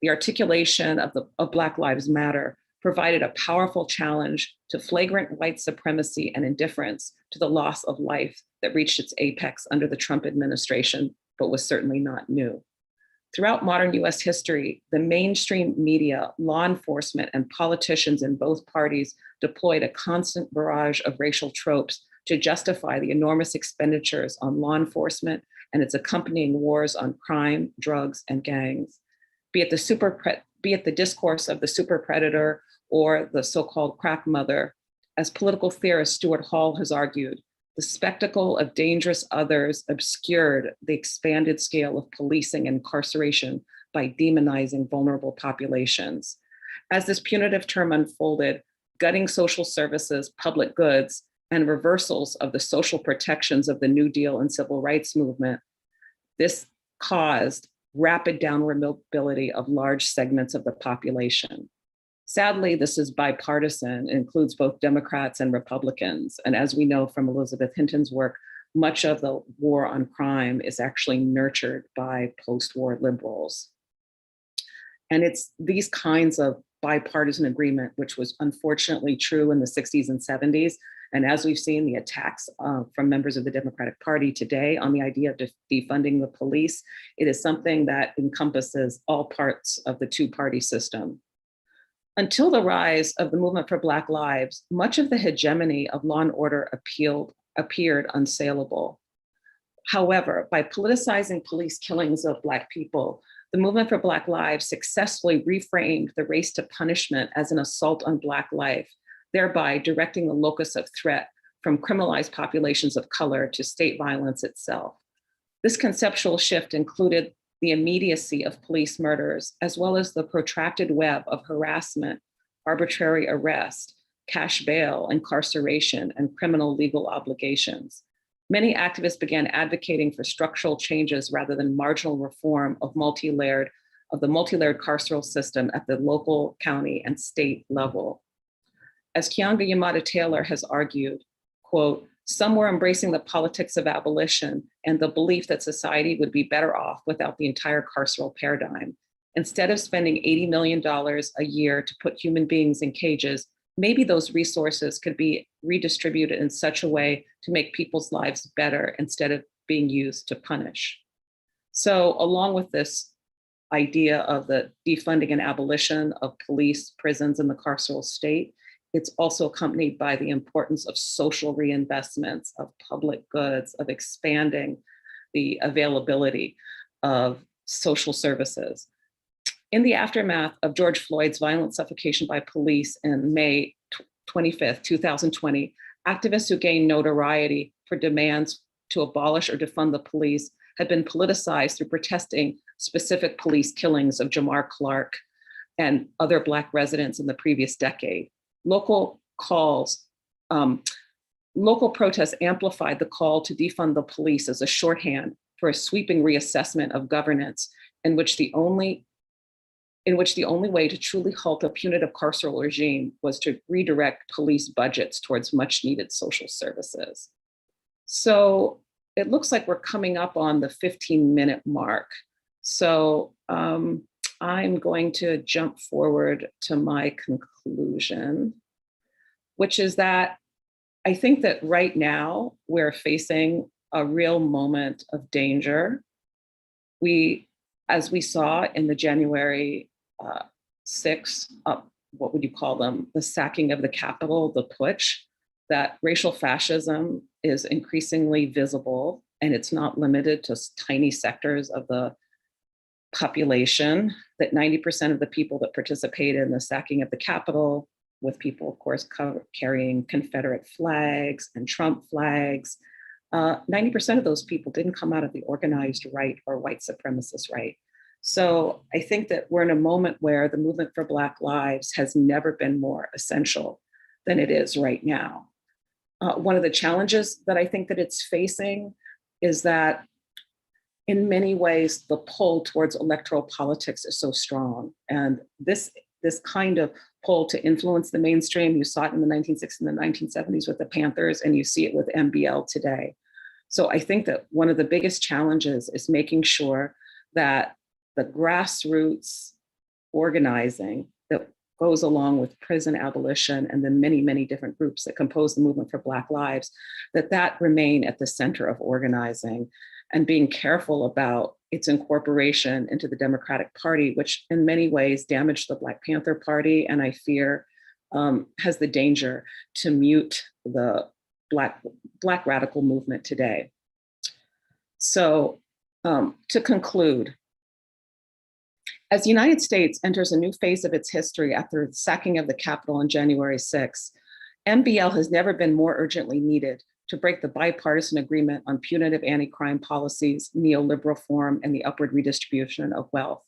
The articulation of Black Lives Matter provided a powerful challenge to flagrant white supremacy and indifference to the loss of life that reached its apex under the Trump administration, but was certainly not new. Throughout modern US history, the mainstream media, law enforcement, and politicians in both parties deployed a constant barrage of racial tropes to justify the enormous expenditures on law enforcement and its accompanying wars on crime, drugs, and gangs. Be it the discourse of the super predator or the so-called crack mother, as political theorist Stuart Hall has argued, the spectacle of dangerous others obscured the expanded scale of policing and incarceration by demonizing vulnerable populations. As this punitive term unfolded, gutting social services, public goods, and reversals of the social protections of the New Deal and civil rights movement, this caused rapid downward mobility of large segments of the population. Sadly, this is bipartisan, it includes both Democrats and Republicans. And as we know from Elizabeth Hinton's work, much of the war on crime is actually nurtured by post-war liberals. And it's these kinds of bipartisan agreement, which was unfortunately true in the 60s and 70s. And as we've seen the attacks from members of the Democratic Party today on the idea of defunding the police, it is something that encompasses all parts of the 2-party system. Until the rise of the movement for Black Lives, much of the hegemony of law and order appeared unsaleable. However, by politicizing police killings of Black people, the movement for Black Lives successfully reframed the race to punishment as an assault on Black life, thereby directing the locus of threat from criminalized populations of color to state violence itself. This conceptual shift included the immediacy of police murders, as well as the protracted web of harassment, arbitrary arrest, cash bail, incarceration, and criminal legal obligations. Many activists began advocating for structural changes rather than marginal reform of the multi-layered carceral system at the local, county, and state level. As Keeanga-Yamahtta Taylor has argued, quote, "Some were embracing the politics of abolition and the belief that society would be better off without the entire carceral paradigm. Instead of spending $80 million a year to put human beings in cages, maybe those resources could be redistributed in such a way to make people's lives better instead of being used to punish." So along with this idea of the defunding and abolition of police, prisons, and the carceral state, it's also accompanied by the importance of social reinvestments, of public goods, of expanding the availability of social services. In the aftermath of George Floyd's violent suffocation by police in May 25th, 2020, activists who gained notoriety for demands to abolish or defund the police had been politicized through protesting specific police killings of Jamar Clark and other Black residents in the previous decade. Local protests amplified the call to defund the police as a shorthand for a sweeping reassessment of governance in which the only way to truly halt a punitive carceral regime was to redirect police budgets towards much needed social services. So it looks like we're coming up on the 15-minute mark. So I'm going to jump forward to my conclusion, which is that I think that right now we're facing a real moment of danger. As we saw in the January 6th, what would you call them? The sacking of the Capitol, the putsch, that racial fascism is increasingly visible, and it's not limited to tiny sectors of the population, that 90% of the people that participated in the sacking of the Capitol, with people, of course, carrying Confederate flags and Trump flags, 90% of those people didn't come out of the organized right or white supremacist right. So I think that we're in a moment where the movement for Black lives has never been more essential than it is right now. One of the challenges that I think that it's facing is that in many ways, the pull towards electoral politics is so strong. And this kind of pull to influence the mainstream, you saw it in the 1960s and the 1970s with the Panthers, and you see it with MBL today. So I think that one of the biggest challenges is making sure that the grassroots organizing that goes along with prison abolition and the many, many different groups that compose the movement for Black lives, that remain at the center of organizing and being careful about its incorporation into the Democratic Party, which in many ways damaged the Black Panther Party, and I fear has the danger to mute the Black radical movement today. So to conclude, as the United States enters a new phase of its history after the sacking of the Capitol on January 6th, MBL has never been more urgently needed to break the bipartisan agreement on punitive anti-crime policies, neoliberal reform, and the upward redistribution of wealth.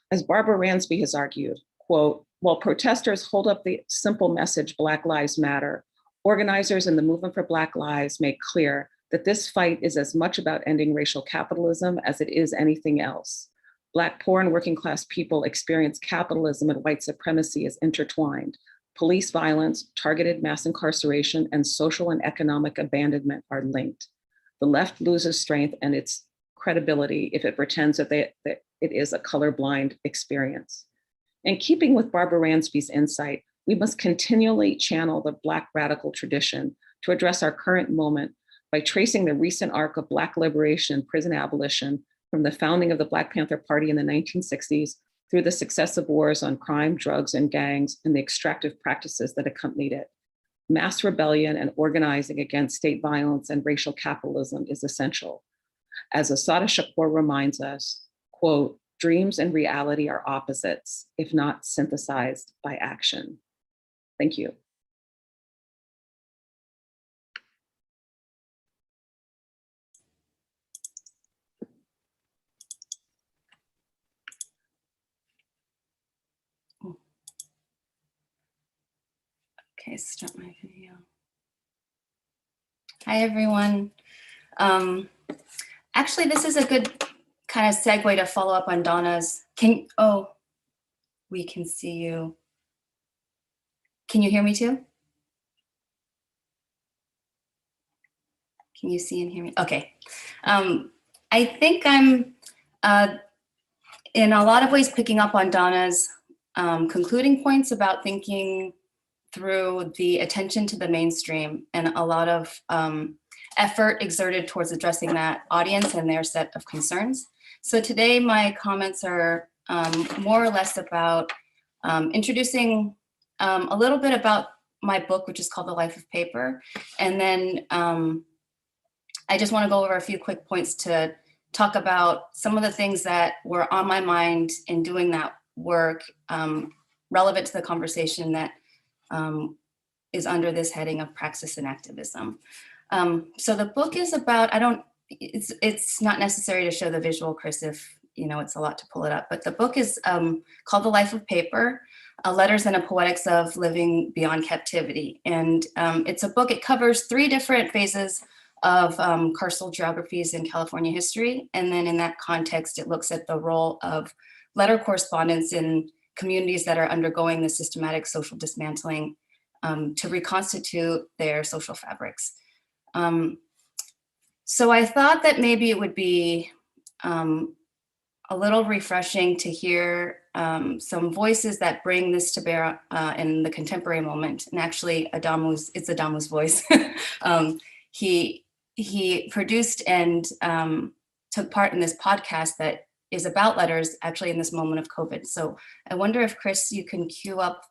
As Barbara Ransby has argued, quote, while protesters hold up the simple message, Black Lives Matter, organizers in the movement for Black lives make clear that this fight is as much about ending racial capitalism as it is anything else. Black, poor, and working class people experience capitalism and white supremacy as intertwined. Police violence, targeted mass incarceration, and social and economic abandonment are linked. The left loses strength and its credibility if it pretends that it is a colorblind experience. In keeping with Barbara Ransby's insight, we must continually channel the Black radical tradition to address our current moment by tracing the recent arc of Black liberation and prison abolition from the founding of the Black Panther Party in the 1960s through the successive wars on crime, drugs, and gangs, and the extractive practices that accompanied it. Mass rebellion and organizing against state violence and racial capitalism is essential. As Assata Shakur reminds us, quote, dreams and reality are opposites, if not synthesized by action. Thank you. Okay, start my video. Hi, everyone. Actually, this is a good kind of segue to follow up on Donna's. We can see you. Can you hear me too? Can you see and hear me? Okay. I think I'm in a lot of ways picking up on Donna's concluding points about thinking through the attention to the mainstream and a lot of effort exerted towards addressing that audience and their set of concerns. So today my comments are more or less about introducing a little bit about my book, which is called The Life of Paper. And then I just want to go over a few quick points to talk about some of the things that were on my mind in doing that work, relevant to the conversation that is under this heading of praxis and activism. So the book is about, it's not necessary to show the visual, Chris, if it's a lot to pull it up, but the book is called The Life of Paper, Letters and a Poetics of Living Beyond Captivity. And it's a book, it covers 3 different phases of carceral geographies in California history. And then in that context, it looks at the role of letter correspondence in communities that are undergoing the systematic social dismantling to reconstitute their social fabrics. So I thought that maybe it would be a little refreshing to hear some voices that bring this to bear in the contemporary moment. And actually, it's Adamu's voice. He produced and took part in this podcast that is about letters, actually in this moment of COVID. So I wonder if, Chris, you can queue up,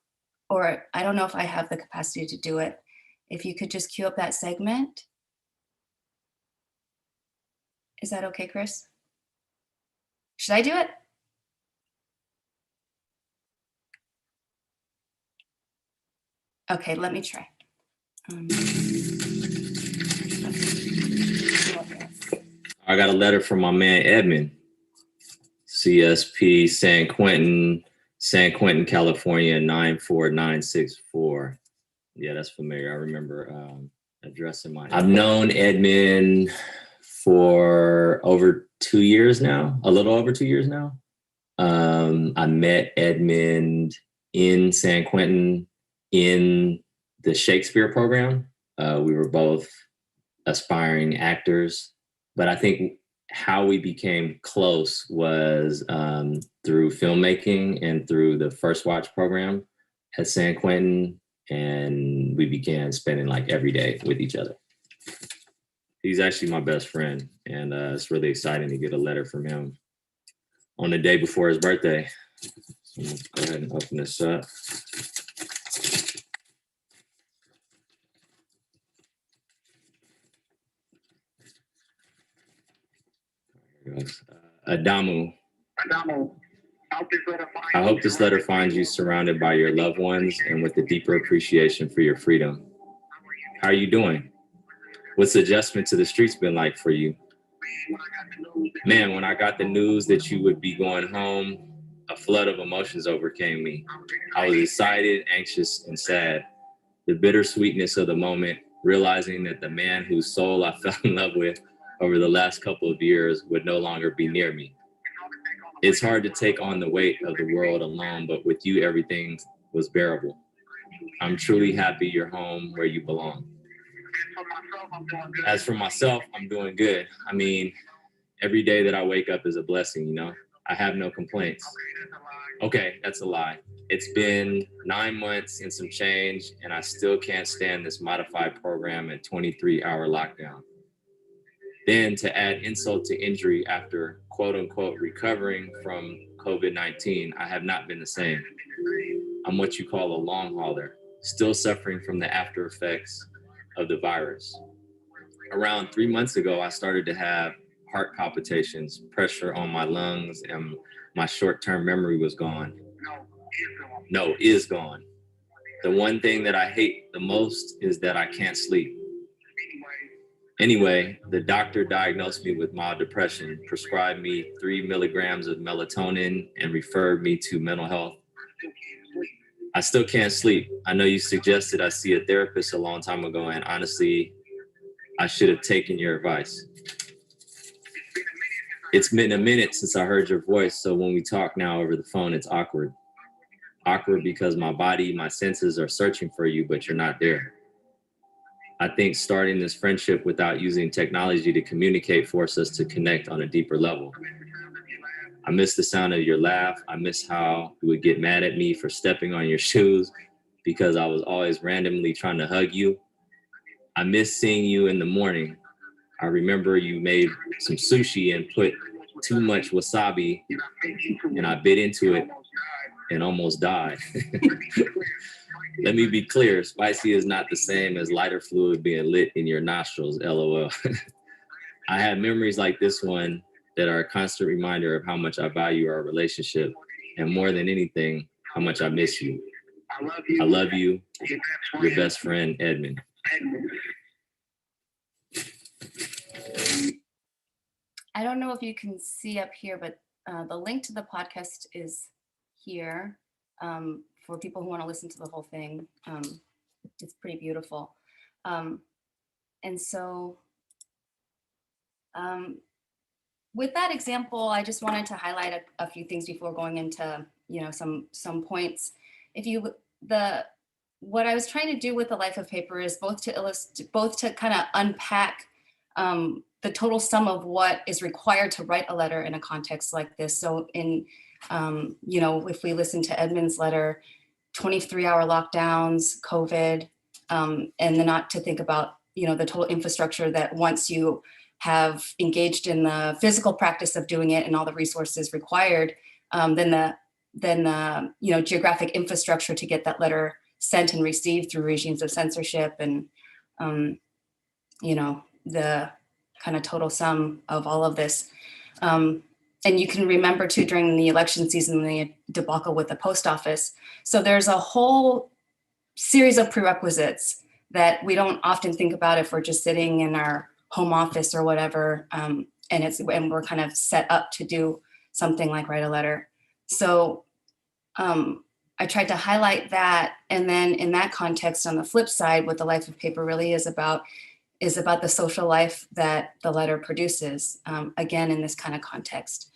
or I don't know if I have the capacity to do it. If you could just queue up that segment. Is that okay, Chris? Should I do it? Okay, let me try. I got a letter from my man Edmund, CSP San Quentin, California 94964. Yeah, that's familiar. I remember addressing mine. I've known Edmund for over 2 years now, a little over 2 years now. I met Edmund in San Quentin in the Shakespeare program. We were both aspiring actors, but I think how we became close was through filmmaking and through the First Watch program at San Quentin, and we began spending like every day with each other. He's actually my best friend, and it's really exciting to get a letter from him on the day before his birthday. So let's go ahead and open this up. Here goes. Adamu, I hope this letter finds you surrounded by your loved ones and with a deeper appreciation for your freedom. How are you doing? What's the adjustment to the streets been like for you? Man, when I got the news that you would be going home, a flood of emotions overcame me. I was excited, anxious, and sad. The bittersweetness of the moment, realizing that the man whose soul I fell in love with over the last couple of years would no longer be near me. It's hard to take on the weight of the world alone, but with you, everything was bearable. I'm truly happy you're home where you belong. As for myself, I'm doing good. I mean, every day that I wake up is a blessing, you know? I have no complaints. Okay, that's a lie. It's been 9 months and some change, and I still can't stand this modified program and 23-hour lockdown. Then to add insult to injury after quote unquote recovering from COVID-19, I have not been the same. I'm what you call a long hauler, still suffering from the after effects of the virus. Around 3 months ago, I started to have heart palpitations, pressure on my lungs, and my short-term memory was gone. No, is gone. The one thing that I hate the most is that I can't sleep. Anyway, the doctor diagnosed me with mild depression, prescribed me 3 milligrams of melatonin, and referred me to mental health. I still can't sleep. I know you suggested I see a therapist a long time ago, and honestly, I should have taken your advice. It's been a minute since I heard your voice, so when we talk now over the phone, it's awkward. Awkward because my body, my senses are searching for you, but you're not there. I think starting this friendship without using technology to communicate forced us to connect on a deeper level. I miss the sound of your laugh. I miss how you would get mad at me for stepping on your shoes because I was always randomly trying to hug you. I miss seeing you in the morning. I remember you made some sushi and put too much wasabi, and I bit into it and almost died. Let me be clear, spicy is not the same as lighter fluid being lit in your nostrils, LOL. I have memories like this one that are a constant reminder of how much I value our relationship, and more than anything, how much I miss you. I love you, your best friend, Edmund. I don't know if you can see up here, but the link to the podcast is here for people who want to listen to the whole thing. It's pretty beautiful. And so with that example, I just wanted to highlight a few things before going into, some points. What I was trying to do with the life of paper is both to kind of unpack the total sum of what is required to write a letter in a context like this. So if we listen to Edmund's letter, 23-hour lockdowns, COVID, and then not to think about, the total infrastructure that once you have engaged in the physical practice of doing it and all the resources required, then the geographic infrastructure to get that letter sent and received through regimes of censorship and, the kind of total sum of all of this. And you can remember too, during the election season, the debacle with the post office. So there's a whole series of prerequisites that we don't often think about if we're just sitting in our home office or whatever, and we're kind of set up to do something like write a letter. So I tried to highlight that, and then in that context, on the flip side, what the life of paper really is about the social life that the letter produces, again, in this kind of context.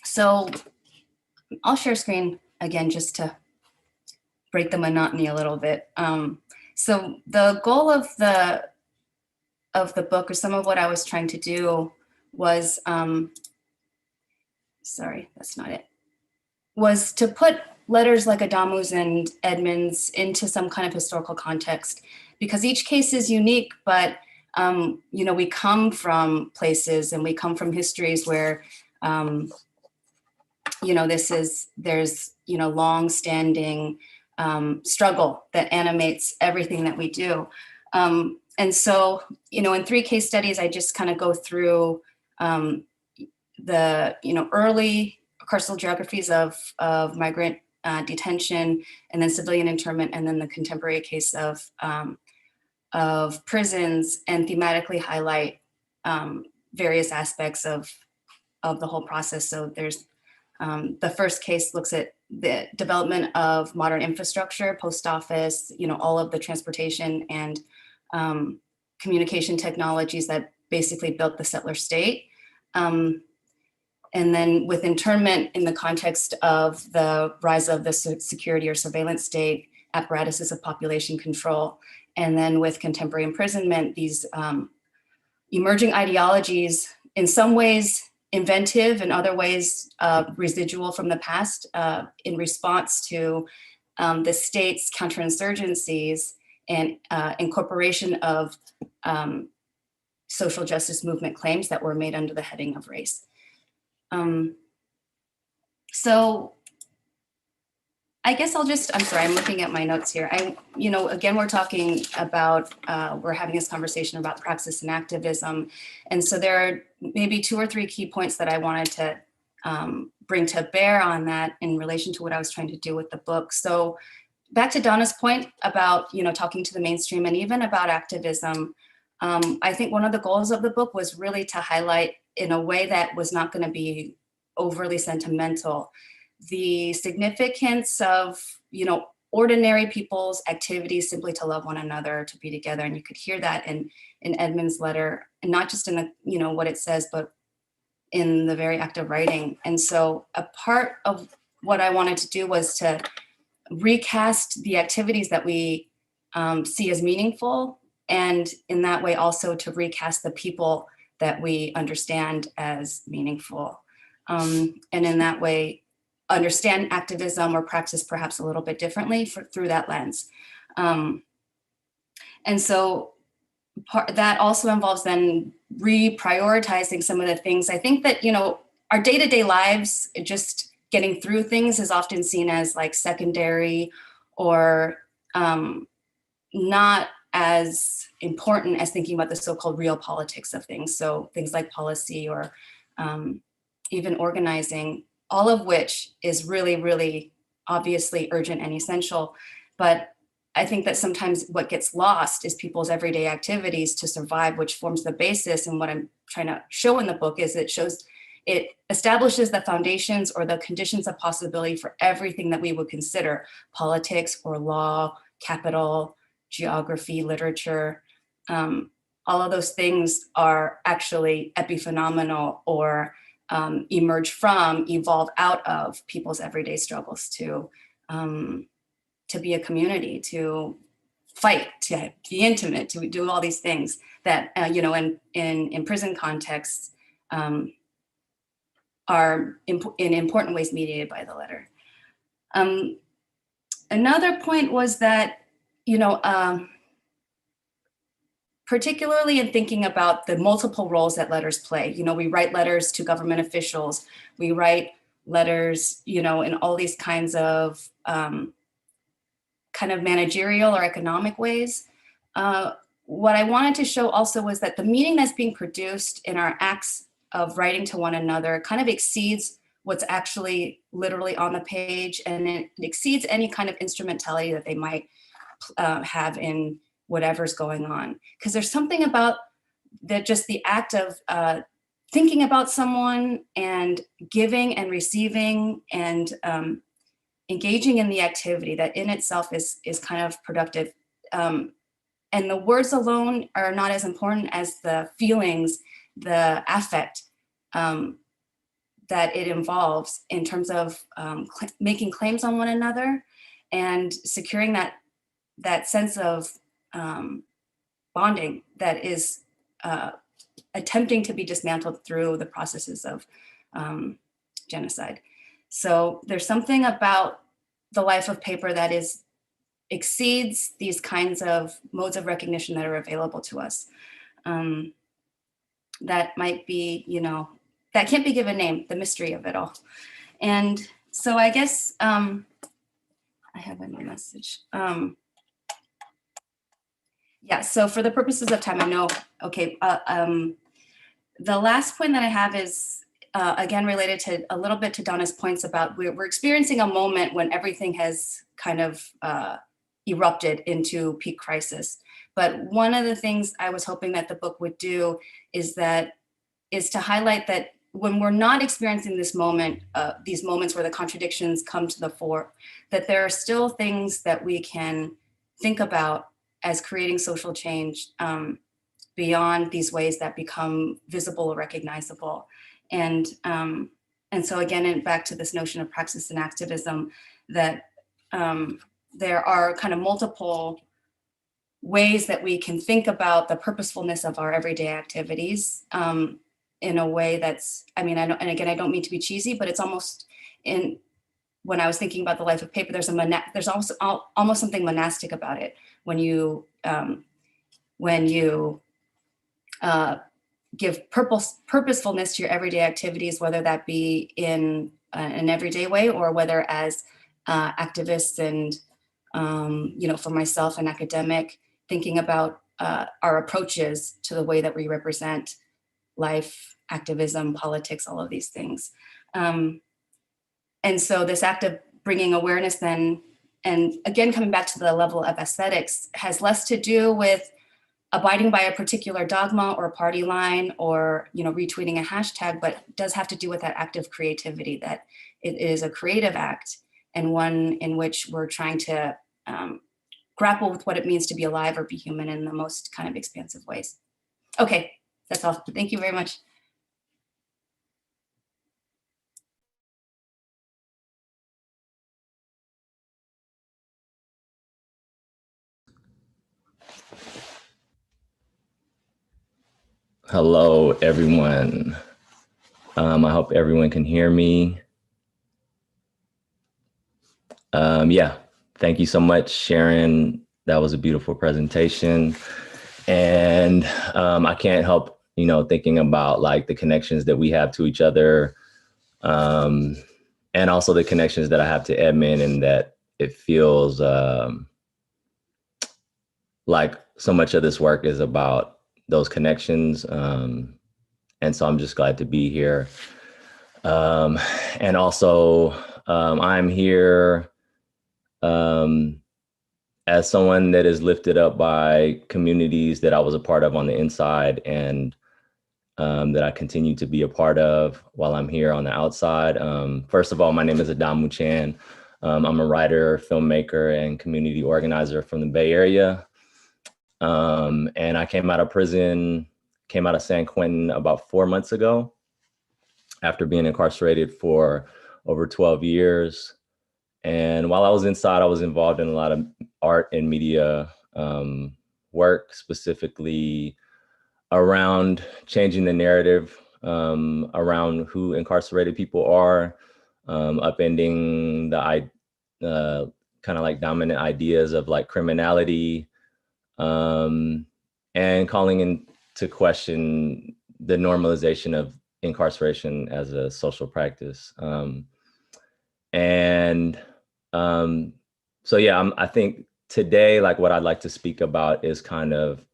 So I'll share screen again, just to break the monotony a little bit. So the goal of the book, or some of what I was trying to do was, sorry, that's not it, was to put letters like Adamu's and Edmund's into some kind of historical context, because each case is unique, but we come from places and we come from histories where there's long-standing struggle that animates everything that we do. And so, in 3 case studies, I just kind of go through the early carceral geographies of migrant detention, and then civilian internment, and then the contemporary case of prisons, and thematically highlight various aspects of the whole process. So there's the first case looks at the development of modern infrastructure, post office, all of the transportation and communication technologies that basically built the settler state. And then with internment, in the context of the rise of the security or surveillance state, apparatuses of population control. And then with contemporary imprisonment, these emerging ideologies, in some ways inventive, in other ways residual from the past, in response to the state's counterinsurgencies and incorporation of social justice movement claims that were made under the heading of race. So I guess I'm sorry, I'm looking at my notes here. Again, we're talking about, we're having this conversation about praxis and activism. And so there are maybe 2 or 3 key points that I wanted to bring to bear on that in relation to what I was trying to do with the book. So back to Donna's point about, talking to the mainstream and even about activism, I think one of the goals of the book was really to highlight, in a way that was not going to be overly sentimental, the significance of, ordinary people's activities simply to love one another, to be together. And you could hear that in Edmund's letter, and not just in the, what it says, but in the very act of writing. And so a part of what I wanted to do was to recast the activities that we see as meaningful, and in that way also to recast the people that we understand as meaningful. And in that way, understand activism or praxis perhaps a little bit differently through that lens. And so that also involves then reprioritizing some of the things. I think that, our day-to-day lives, just getting through things is often seen as like secondary or not as important as thinking about the so-called real politics of things. So things like policy or even organizing, all of which is really, really obviously urgent and essential. But I think that sometimes what gets lost is people's everyday activities to survive, which forms the basis. And what I'm trying to show in the book is it establishes the foundations or the conditions of possibility for everything that we would consider politics or law, capital, geography, literature. All of those things are actually epiphenomenal or emerge from, evolve out of people's everyday struggles to be a community, to fight, to be intimate, to do all these things that, in prison contexts are in important ways mediated by the letter. Another point was that, particularly in thinking about the multiple roles that letters play, we write letters to government officials, we write letters, in all these kinds of kind of managerial or economic ways. What I wanted to show also was that the meaning that's being produced in our acts of writing to one another kind of exceeds what's actually literally on the page, and it exceeds any kind of instrumentality that they might have in whatever's going on. Because there's something about that, just the act of thinking about someone and giving and receiving and engaging in the activity that in itself is kind of productive. And the words alone are not as important as the feelings, the affect that it involves in terms of making claims on one another and securing that sense of bonding that is attempting to be dismantled through the processes of genocide. So there's something about the life of paper that exceeds these kinds of modes of recognition that are available to us. That might be, that can't be given name, the mystery of it all. And so I guess I have a new message. Yeah, so for the purposes of time, I know, okay, the last point that I have is, again, related to a little bit to Donna's points about we're experiencing a moment when everything has kind of erupted into peak crisis. But one of the things I was hoping that the book would do is to highlight that when we're not experiencing this moment, these moments where the contradictions come to the fore, that there are still things that we can think about as creating social change beyond these ways that become visible or recognizable. And so again, back to this notion of praxis and activism, that there are kind of multiple ways that we can think about the purposefulness of our everyday activities in a way that's, I don't mean to be cheesy, but it's almost when I was thinking about the life of paper, there's also almost something monastic about it when you give purposefulness to your everyday activities, whether that be in an everyday way or whether as activists and, for myself, an academic, thinking about our approaches to the way that we represent life, activism, politics, all of these things. And so this act of bringing awareness then, and again, coming back to the level of aesthetics, has less to do with abiding by a particular dogma or party line or retweeting a hashtag, but does have to do with that act of creativity, that it is a creative act and one in which we're trying to grapple with what it means to be alive or be human in the most kind of expansive ways. Okay, that's all. Thank you very much. Hello, everyone. I hope everyone can hear me. Yeah, thank you so much, Sharon. That was a beautiful presentation. And I can't help, thinking about like the connections that we have to each other, and also the connections that I have to Edmund, and that it feels like so much of this work is about those connections. And so I'm just glad to be here. And also, I'm here as someone that is lifted up by communities that I was a part of on the inside, and that I continue to be a part of while I'm here on the outside. First of all, my name is Adamu Chan. I'm a writer, filmmaker, and community organizer from the Bay Area. And I came out of prison, came out of San Quentin about 4 months ago after being incarcerated for over 12 years. And while I was inside, I was involved in a lot of art and media work, specifically around changing the narrative around who incarcerated people are, upending the kind of like dominant ideas of like criminality, and calling into question the normalization of incarceration as a social practice. So yeah, I think today, like what I'd like to speak about is kind of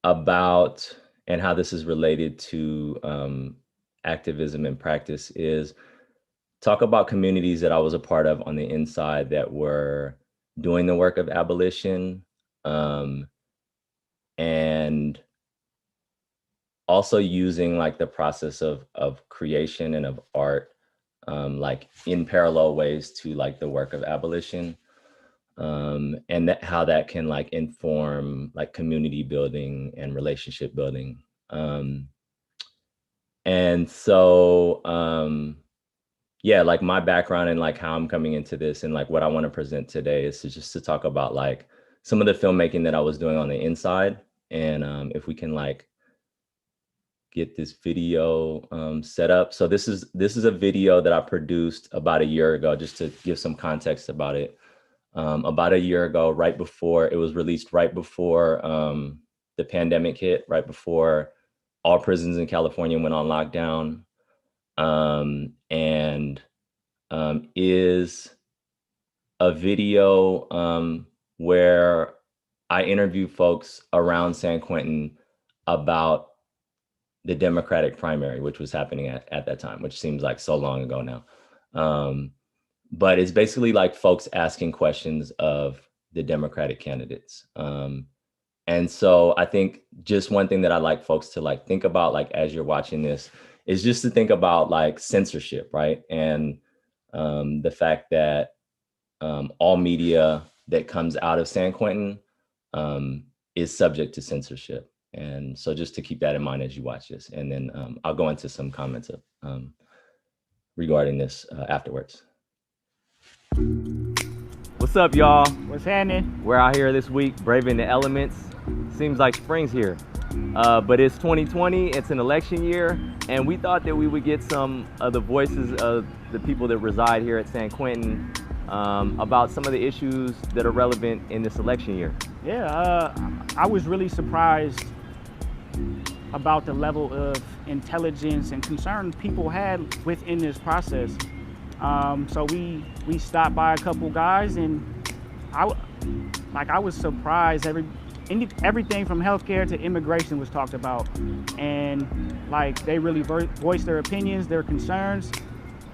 about, and how this is related to activism and practice, is talk about communities that I was a part of on the inside that were doing the work of abolition, and also using like the process of creation and of art, like in parallel ways to like the work of abolition, and how that can like inform like community building and relationship building. And so, yeah, like my background and like how I'm coming into this and like what I want to present today is just to talk about like some of the filmmaking that I was doing on the inside. And if we can like get this video set up. So this is a video that I produced about a year ago, just to give some context about it. About a year ago, right before it was released, right before the pandemic hit, right before all prisons in California went on lockdown, and is a video where I interview folks around San Quentin about the Democratic primary, which was happening at that time, which seems like so long ago now. But it's basically like folks asking questions of the Democratic candidates. And so I think just one thing that I'd like folks to like think about, like as you're watching this, is just to think about like censorship, right? And the fact that all media that comes out of San Quentin is subject to censorship. And so just to keep that in mind as you watch this, and then I'll go into some comments regarding this afterwards. What's up, y'all? What's happening? We're out here this week, braving the elements. Seems like spring's here, but it's 2020, it's an election year, and we thought that we would get some of the voices of the people that reside here at San Quentin about some of the issues that are relevant in this election year. Yeah, I was really surprised about the level of intelligence and concern people had within this process. So we stopped by a couple guys, and I was surprised. Everything from healthcare to immigration was talked about, and like they really voiced their opinions, their concerns,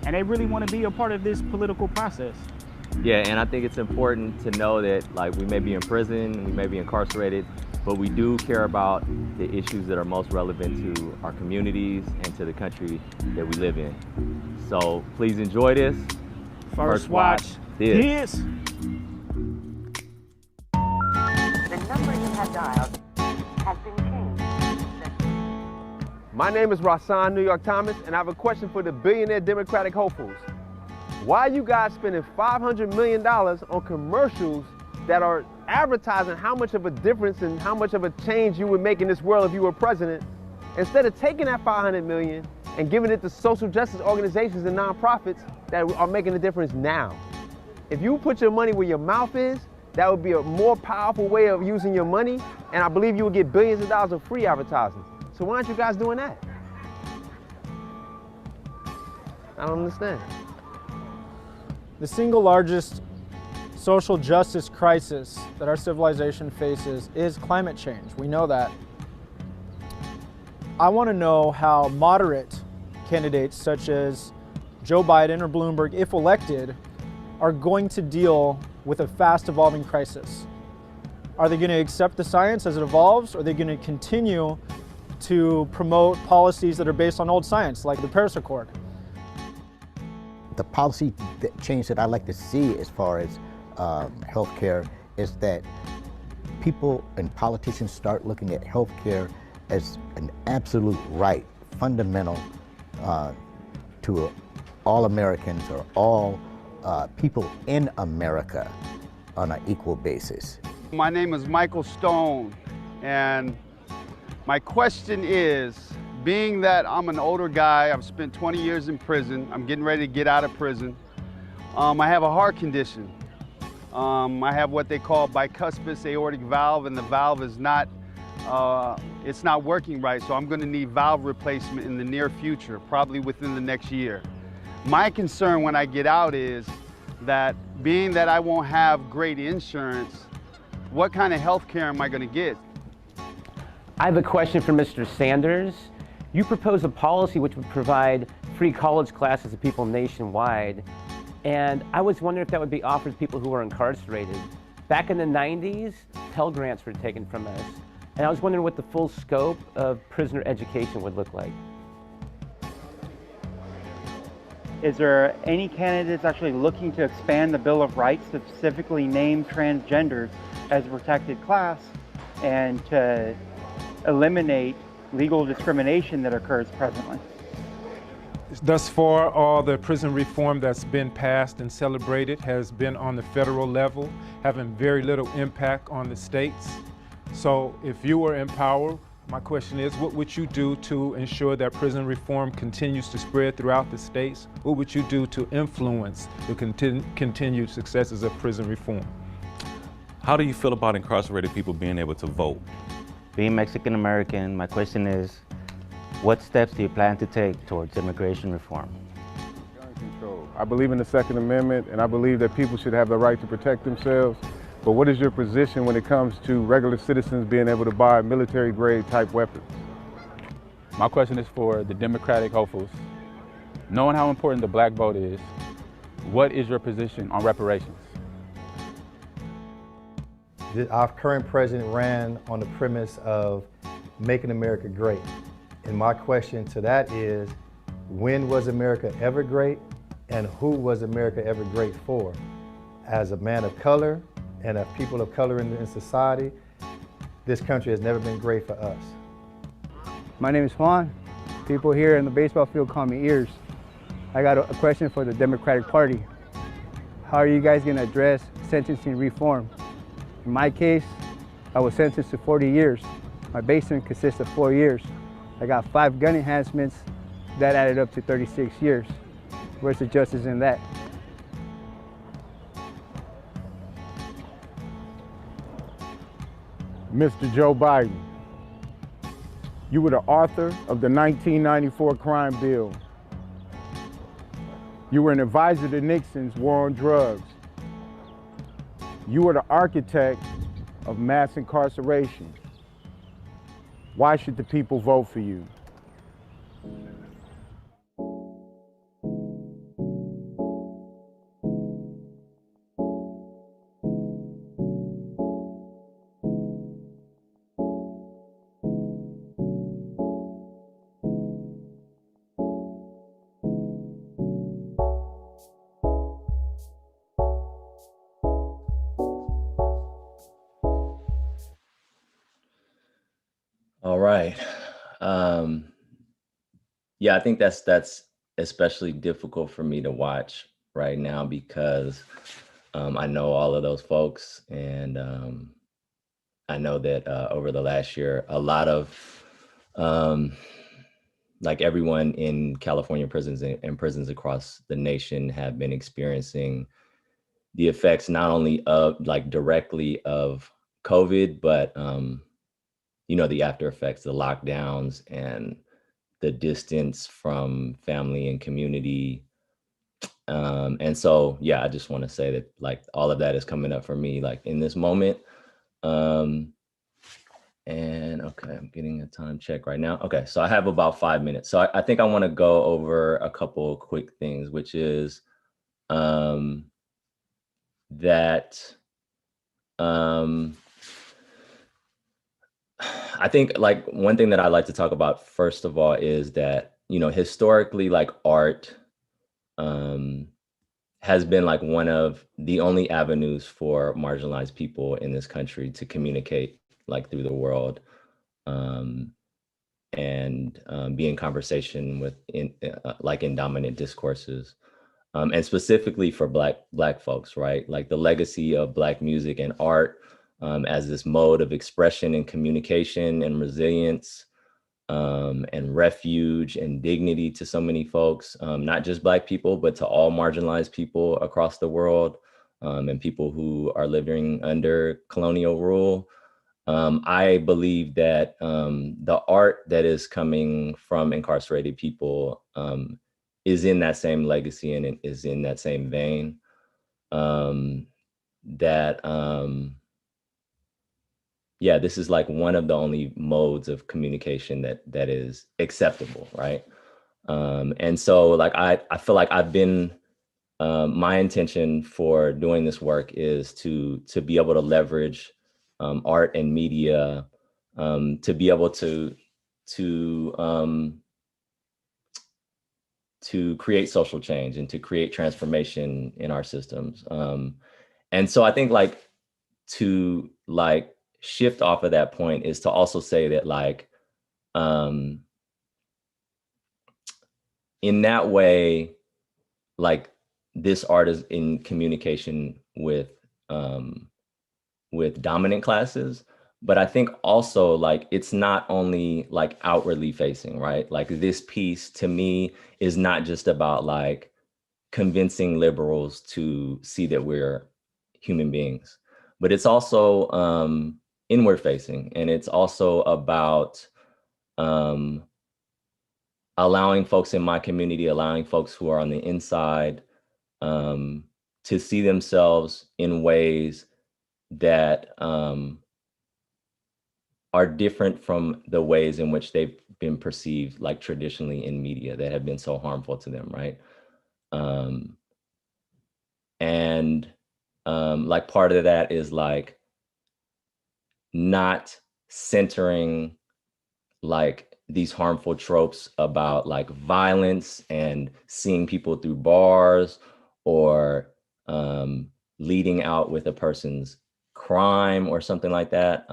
and they really want to be a part of this political process. Yeah, and I think it's important to know that like we may be in prison, we may be incarcerated, but we do care about the issues that are most relevant to our communities and to the country that we live in. So please enjoy this. First watch this. The number you have dialed has been changed. My name is Rasan New York Thomas, and I have a question for the billionaire Democratic hopefuls. Why are you guys spending $500 million on commercials that are advertising how much of a difference and how much of a change you would make in this world if you were president, instead of taking that $500 million and giving it to social justice organizations and nonprofits that are making a difference now? If you put your money where your mouth is, that would be a more powerful way of using your money, and I believe you would get billions of dollars of free advertising. So why aren't you guys doing that? I don't understand. The single largest social justice crisis that our civilization faces is climate change. We know that. I want to know how moderate candidates such as Joe Biden or Bloomberg, if elected, are going to deal with a fast evolving crisis. Are they going to accept the science as it evolves, or are they going to continue to promote policies that are based on old science, like the Paris Accord? The policy change that I like to see as far as healthcare is that people and politicians start looking at healthcare as an absolute right, fundamental to all Americans or all people in America on an equal basis. My name is Michael Stone, and my question is, being that I'm an older guy, I've spent 20 years in prison, I'm getting ready to get out of prison. I have a heart condition. I have what they call bicuspid aortic valve, and the valve is not, it's not working right, so I'm gonna need valve replacement in the near future, probably within the next year. My concern when I get out is that being that I won't have great insurance, what kind of health care am I gonna get? I have a question for Mr. Sanders. You propose a policy which would provide free college classes to people nationwide, and I was wondering if that would be offered to people who are incarcerated. Back in the 90s, Pell Grants were taken from us, and I was wondering what the full scope of prisoner education would look like. Is there any candidates actually looking to expand the Bill of Rights to specifically name transgenders as a protected class and to eliminate legal discrimination that occurs presently? Thus far, all the prison reform that's been passed and celebrated has been on the federal level, having very little impact on the states. So if you were in power, my question is, what would you do to ensure that prison reform continues to spread throughout the states? What would you do to influence the continued successes of prison reform? How do you feel about incarcerated people being able to vote? Being Mexican American, my question is, what steps do you plan to take towards immigration reform? Gun control. I believe in the Second Amendment, and I believe that people should have the right to protect themselves. But what is your position when it comes to regular citizens being able to buy military-grade type weapons? My question is for the Democratic hopefuls. Knowing how important the black vote is, what is your position on reparations? Our current president ran on the premise of making America great. And my question to that is, when was America ever great, and who was America ever great for? As a man of color and of people of color in society, this country has never been great for us. My name is Juan. People here in the baseball field call me Ears. I got a question for the Democratic Party. How are you guys going to address sentencing reform? In my case, I was sentenced to 40 years. My base sentence consists of 4 years. I got 5 gun enhancements. That added up to 36 years. Where's the justice in that? Mr. Joe Biden, you were the author of the 1994 crime bill. You were an advisor to Nixon's war on drugs. You were the architect of mass incarceration. Why should the people vote for you? All right. Yeah, I think that's especially difficult for me to watch right now because I know all of those folks, and I know that over the last year, a lot of like everyone in California prisons and prisons across the nation have been experiencing the effects not only of like directly of COVID, but you know, the after effects, the lockdowns and the distance from family and community. And so, yeah, I just want to say that like all of that is coming up for me like in this moment. And okay, I'm getting a time check right now. Okay, so I have about 5 minutes. So I think I want to go over a couple quick things, which is that I think like one thing that I like to talk about first of all is that, you know, historically like art has been like one of the only avenues for marginalized people in this country to communicate like through the world and be in conversation with like in dominant discourses. And specifically for Black folks, right? Like the legacy of Black music and art as this mode of expression and communication and resilience and refuge and dignity to so many folks, not just Black people, but to all marginalized people across the world and people who are living under colonial rule. I believe that the art that is coming from incarcerated people is in that same legacy and it is in that same vein. Yeah, this is like one of the only modes of communication that is acceptable, right? And so like I feel like I've been my intention for doing this work is to be able to leverage art and media to be able to create social change and to create transformation in our systems. And so I think like to like shift off of that point is to also say that like in that way, like this art is in communication with dominant classes, but I think also like it's not only like outwardly facing, right? Like this piece to me is not just about like convincing liberals to see that we're human beings, but it's also inward facing, and it's also about allowing folks in my community, allowing folks who are on the inside to see themselves in ways that are different from the ways in which they've been perceived, like traditionally in media that have been so harmful to them, right? And like part of that is like not centering like these harmful tropes about like violence and seeing people through bars or leading out with a person's crime or something like that.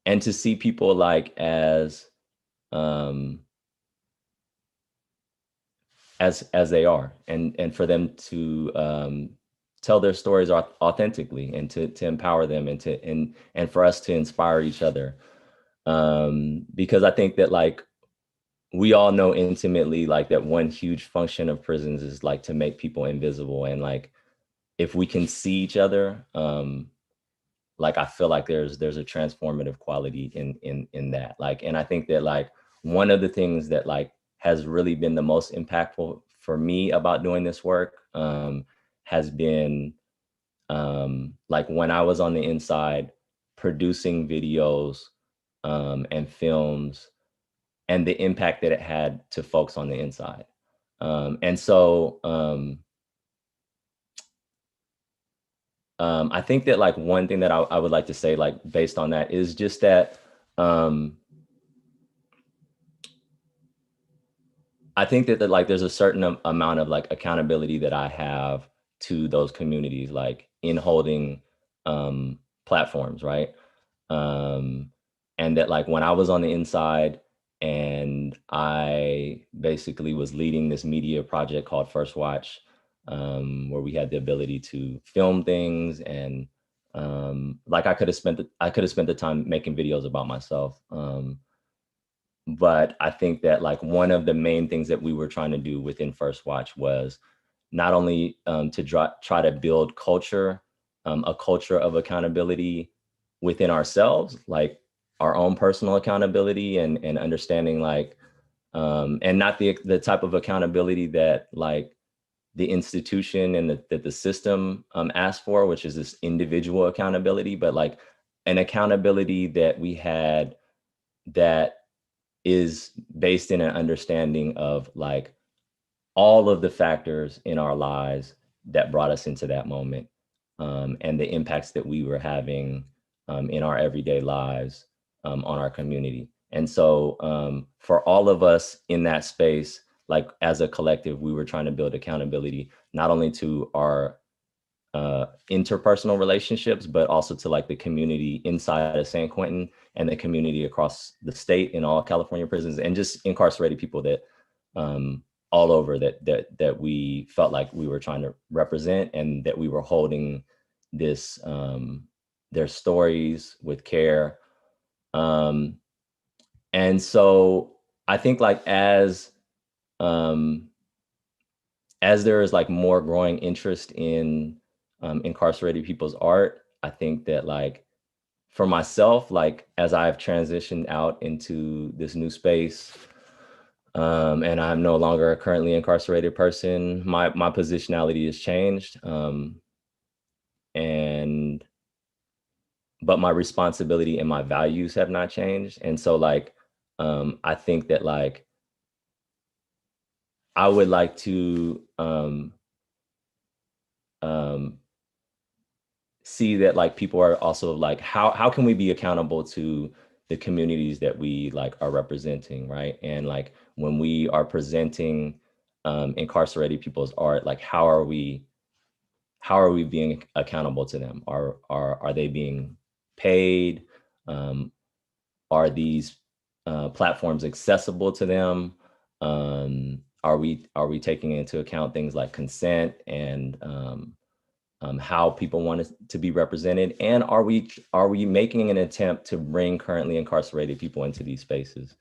And to see people like as they are, and for them to tell their stories authentically and to empower them and for us to inspire each other. Because I think that like we all know intimately like that one huge function of prisons is like to make people invisible, and like if we can see each other, like I feel like there's a transformative quality in that. Like, and I think that like one of the things that like has really been the most impactful for me about doing this work has been like when I was on the inside producing videos and films and the impact that it had to folks on the inside. And so I think that like one thing that I would like to say like based on that is just that I think that like there's a certain amount of like accountability that I have to those communities, like in holding platforms, right? And that like when I was on the inside and I basically was leading this media project called First Watch, where we had the ability to film things and like I could have spent the time making videos about myself. But I think that like one of the main things that we were trying to do within First Watch was not only to try to build culture, a culture of accountability within ourselves, like our own personal accountability and understanding like, and not the type of accountability that like the institution and that the system asked for, which is this individual accountability, but like an accountability that we had that is based in an understanding of like all of the factors in our lives that brought us into that moment, and the impacts that we were having in our everyday lives on our community. And so for all of us in that space, like as a collective, we were trying to build accountability, not only to our interpersonal relationships, but also to like the community inside of San Quentin and the community across the state in all California prisons, and just incarcerated people that all over that we felt like we were trying to represent, and that we were holding this their stories with care. And so I think like as there is like more growing interest in incarcerated people's art, I think that like for myself, like as I've transitioned out into this new space, and I'm no longer a currently incarcerated person, my positionality has changed, but my responsibility and my values have not changed. And so like I think that like I would like to see that like people are also like, how can we be accountable to the communities that we like are representing, right? And like when we are presenting incarcerated people's art, like how are we being accountable to them? Are they being paid? Are these platforms accessible to them? Are we taking into account things like consent and how people want to be represented? And are we making an attempt to bring currently incarcerated people into these spaces?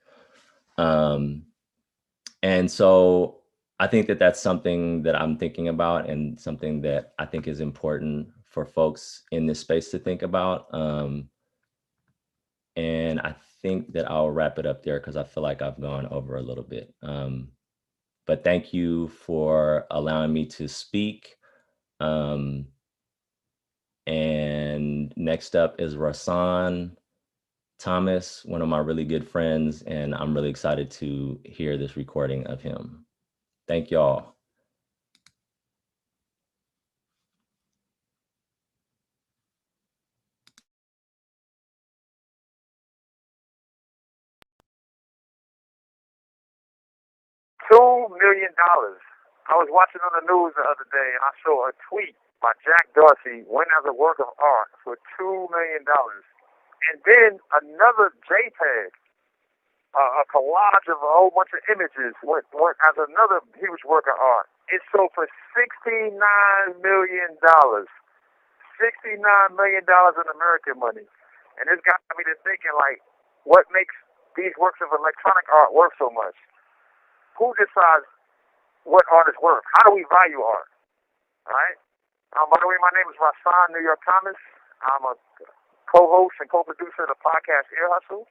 And so I think that that's something that I'm thinking about, and something that I think is important for folks in this space to think about. And I think that I'll wrap it up there because I feel like I've gone over a little bit. But thank you for allowing me to speak. And next up is Rasan Thomas, one of my really good friends, and I'm really excited to hear this recording of him. Thank y'all. $2 million. I was watching on the news the other day, and I saw a tweet by Jack Dorsey went as a work of art for $2 million. And then another JPEG, a collage of a whole bunch of images, went as another huge work of art. It sold for $69 million. $69 million in American money. And this got me to thinking, like, what makes these works of electronic art worth so much? Who decides what art is worth? How do we value art? All right? By the way, my name is Rasan New York Thomas. I'm a co-host and co-producer of the podcast Ear Hustle.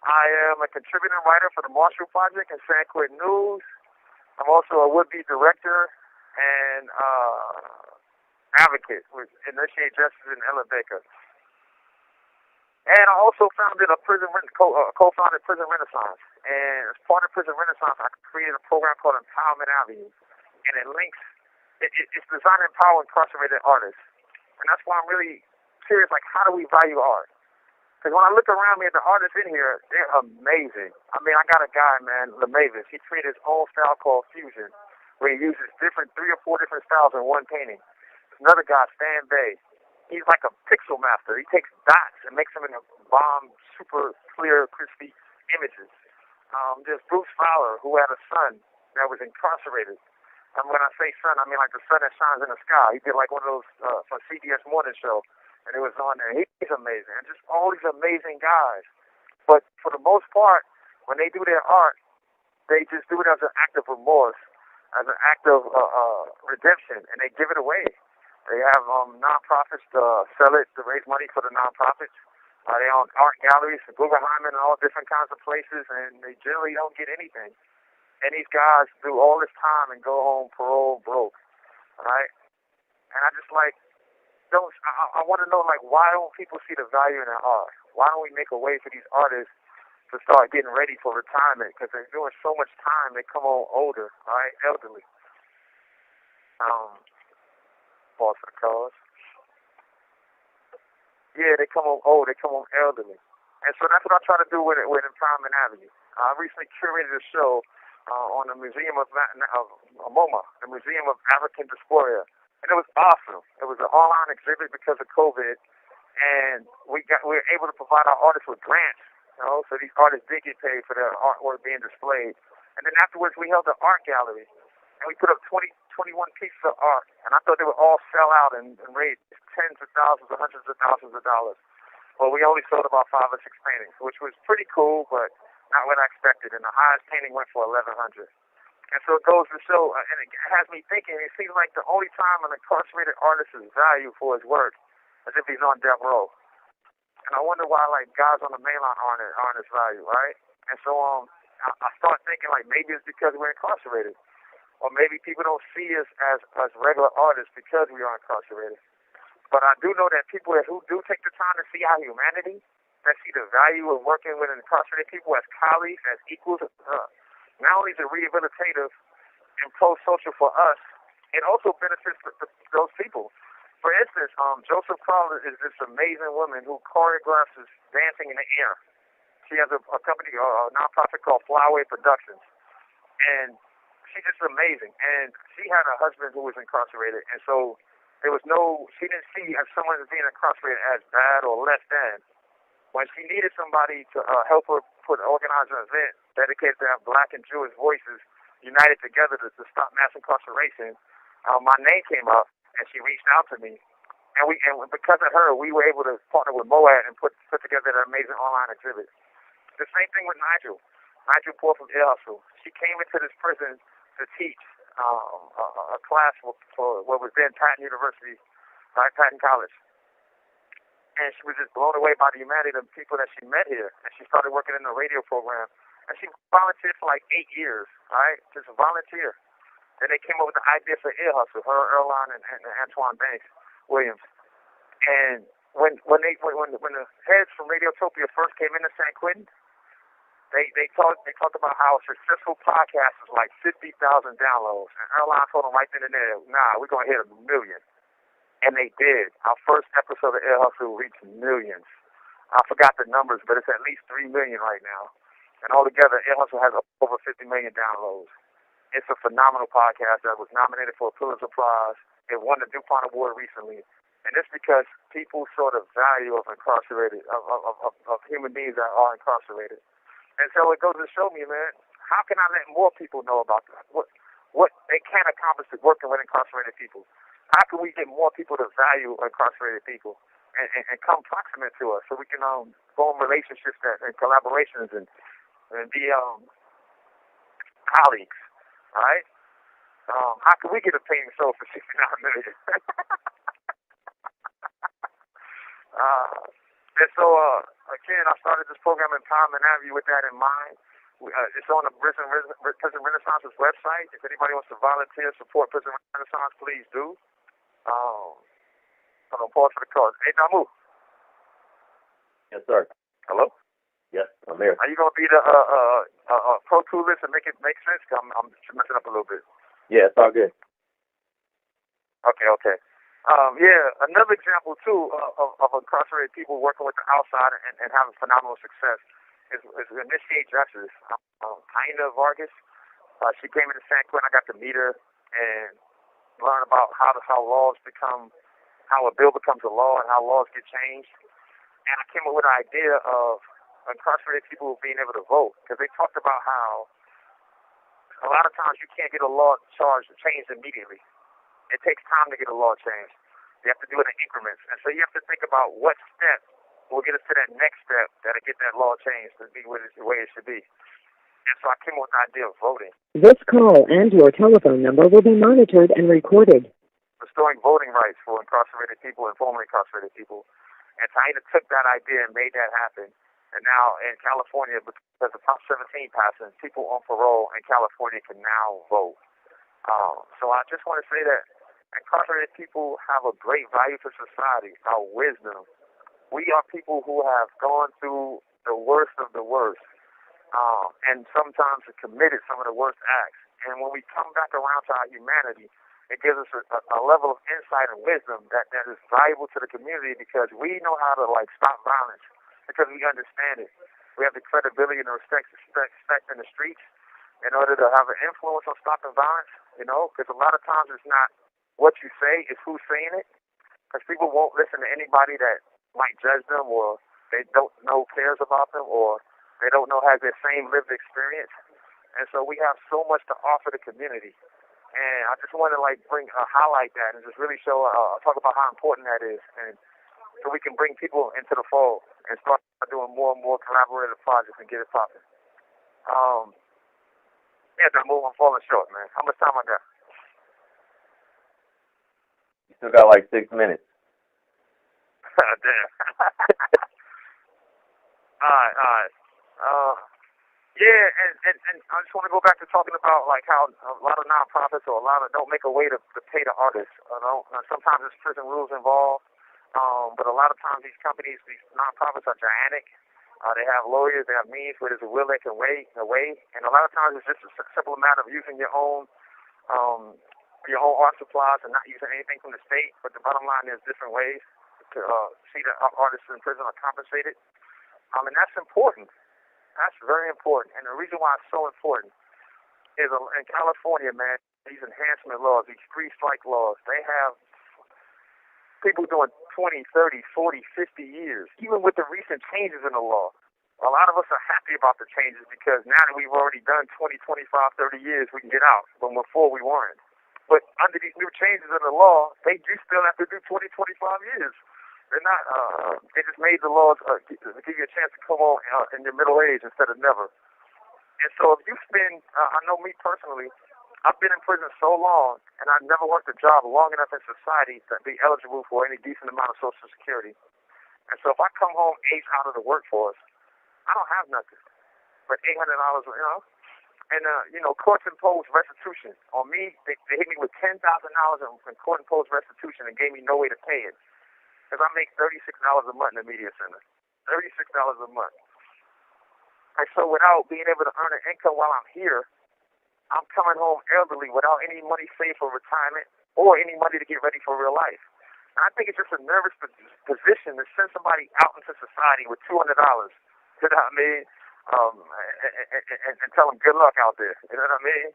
I am a contributing writer for the Marshall Project and San Quentin News. I'm also a would-be director and advocate with Initiate Justice in Ella Baker. And I also founded co-founded Prison Renaissance. And as part of Prison Renaissance, I created a program called Empowerment Avenue. And it links, it's designed to empower incarcerated artists. And that's why I'm really curious, like, how do we value art? Because when I look around me at the artists in here, they're amazing. I mean, I got a guy, man, LeMavis. He created his own style called Fusion, where he uses 3 or 4 different styles in one painting. There's another guy, Stan Bay. He's like a pixel master. He takes dots and makes them into bomb, super clear, crispy images. There's Bruce Fowler, who had a son that was incarcerated. When I say son, I mean like the sun that shines in the sky. He did like one of those for CBS Morning Show, and it was on there. He's amazing. And just all these amazing guys. But for the most part, when they do their art, they just do it as an act of remorse, as an act of redemption, and they give it away. They have nonprofits to sell it, to raise money for the nonprofits. They own art galleries, Guggenheim, and all different kinds of places, and they generally don't get anything. And these guys do all this time and go home parole broke, right? And I just like, I want to know, like, why don't people see the value in their art? Why don't we make a way for these artists to start getting ready for retirement? Because they're doing so much time, they come home older, right? Elderly. Pause for the cause. Yeah, they come home old, they come home elderly. And so that's what I try to do with Empowerment Avenue. I recently curated a show on the Museum of MoMA, the Museum of African Diaspora. And it was awesome. It was an online exhibit because of COVID, and we were able to provide our artists with grants. So these artists did get paid for their artwork being displayed. And then afterwards, we held an art gallery, and we put up 21 pieces of art. And I thought they would all sell out and raise tens of thousands or hundreds of thousands of dollars. Well, we only sold about 5 or 6 paintings, which was pretty cool, but not what I expected. And the highest painting went for $1,100. And so it goes to show, and it has me thinking, it seems like the only time an incarcerated artist is valued for his work is if he's on death row. And I wonder why, like, guys on the mainline aren't as valued, right? And so I start thinking, like, maybe it's because we're incarcerated. Or maybe people don't see us as regular artists because we are incarcerated. But I do know that people who do take the time to see our humanity, that see the value of working with incarcerated people as colleagues, as equals, not only is it rehabilitative and pro-social for us, it also benefits those people. For instance, Joseph Crowder is this amazing woman who choreographs dancing in the air. She has a company, a nonprofit called Flyway Productions. And she's just amazing. And she had a husband who was incarcerated. And so she didn't see someone as being incarcerated as bad or less than. When she needed somebody to help her organize an event dedicated to have Black and Jewish voices united together to stop mass incarceration, my name came up, and she reached out to me. And because of her, we were able to partner with MOAD and put together an amazing online exhibit. The same thing with Nigel Poor from Ear Hustle. She came into this prison to teach a class for what was then Patton University, right, Patton College. And she was just blown away by the humanity of the people that she met here. And she started working in the radio program. And she volunteered for like 8 years, right? Just volunteer. Then they came up with the idea for Ear Hustle, her, Erline, and Antoine Banks Williams. And when the heads from Radiotopia first came into San Quentin, they talked about how a successful podcast is like 50,000 downloads. And Erline told them right then and there, nah, we're going to hit 1 million. And they did. Our first episode of Ear Hustle reached millions. I forgot the numbers, but it's at least 3 million right now. And altogether, Ear Hustle has over 50 million downloads. It's a phenomenal podcast that was nominated for a Pulitzer Prize. It won the DuPont Award recently. And it's because people saw the value of incarcerated, of human beings that are incarcerated. And so it goes to show me, man, how can I let more people know about that? What they can accomplish working with incarcerated people? How can we get more people to value incarcerated people and come proximate to us so we can form relationships and collaborations and be colleagues, right? How can we get a painting sold for $69 million? And so, again, I started this program Empowerment Avenue with that in mind. It's on the Prison Renaissance's website. If anybody wants to volunteer, support Prison Renaissance, please do. Hold on, pause for the call. Hey, Namu. Yes, sir. Hello? Yes, I'm here. Are you going to be the pro toolist and make it make sense? I'm messing up a little bit. Yeah, it's all good. Okay. Another example, too, of incarcerated people working with the outside and having phenomenal success is Initiate Justice. Taina Vargas, she came into San Quentin. I got to meet her and learn about how a bill becomes a law and how laws get changed. And I came up with an idea of incarcerated people being able to vote, because they talked about how a lot of times you can't get a law changed immediately. It takes time to get a law changed. You have to do it in increments. And so you have to think about what step will get us to that next step that'll get that law changed to be the way it should be. And so I came up with the idea of voting. This call and your telephone number will be monitored and recorded. Restoring voting rights for incarcerated people and formerly incarcerated people. And Taina took that idea and made that happen. And now in California, because of Prop 17 passing, people on parole in California can now vote. So I just want to say that incarcerated people have a great value to society, our wisdom. We are people who have gone through the worst of the worst, and sometimes have committed some of the worst acts. And when we come back around to our humanity, it gives us a level of insight and wisdom that is valuable to the community, because we know how to stop violence, because we understand it. We have the credibility and the respect in the streets in order to have an influence on stopping violence, because a lot of times it's not what you say, it's who's saying it, because people won't listen to anybody that might judge them, or they don't know cares about them, or they don't know has their same lived experience. And so we have so much to offer the community. And I just want to highlight that and just really talk about how important that is, and so we can bring people into the fold and start doing more and more collaborative projects and get it popping. I'm falling short, man. How much time I got? You still got 6 minutes. Damn. All right. Yeah, and I just want to go back to talking about how a lot of nonprofits or don't make a way to pay the artists. Sometimes there's prison rules involved, but a lot of times these companies, these nonprofits are gigantic. They have lawyers, they have means where there's a will they can weigh, and a lot of times it's just a simple matter of using your own art supplies and not using anything from the state. But the bottom line is different ways to see that artists in prison are compensated, and that's important. That's very important. And the reason why it's so important is in California, man, these enhancement laws, these 3-strike laws, they have people doing 20, 30, 40, 50 years, even with the recent changes in the law. A lot of us are happy about the changes because now that we've already done 20, 25, 30 years, we can get out. But before we weren't. But under these new changes in the law, you still have to do 20, 25 years. They're not, they just made the laws give you a chance to come on in your middle age instead of never. And so if you spend, I know me personally, I've been in prison so long, and I've never worked a job long enough in society to be eligible for any decent amount of Social Security. And so if I come home aged out of the workforce, I don't have nothing but $800, And, courts imposed restitution. On me, they hit me with $10,000 in court-imposed restitution and gave me no way to pay it. Because I make $36 a month in the media center. $36 a month. And so without being able to earn an income while I'm here, I'm coming home elderly without any money saved for retirement or any money to get ready for real life. And I think it's just a nervous position to send somebody out into society with $200, you know what I mean, and tell them good luck out there, you know what I mean?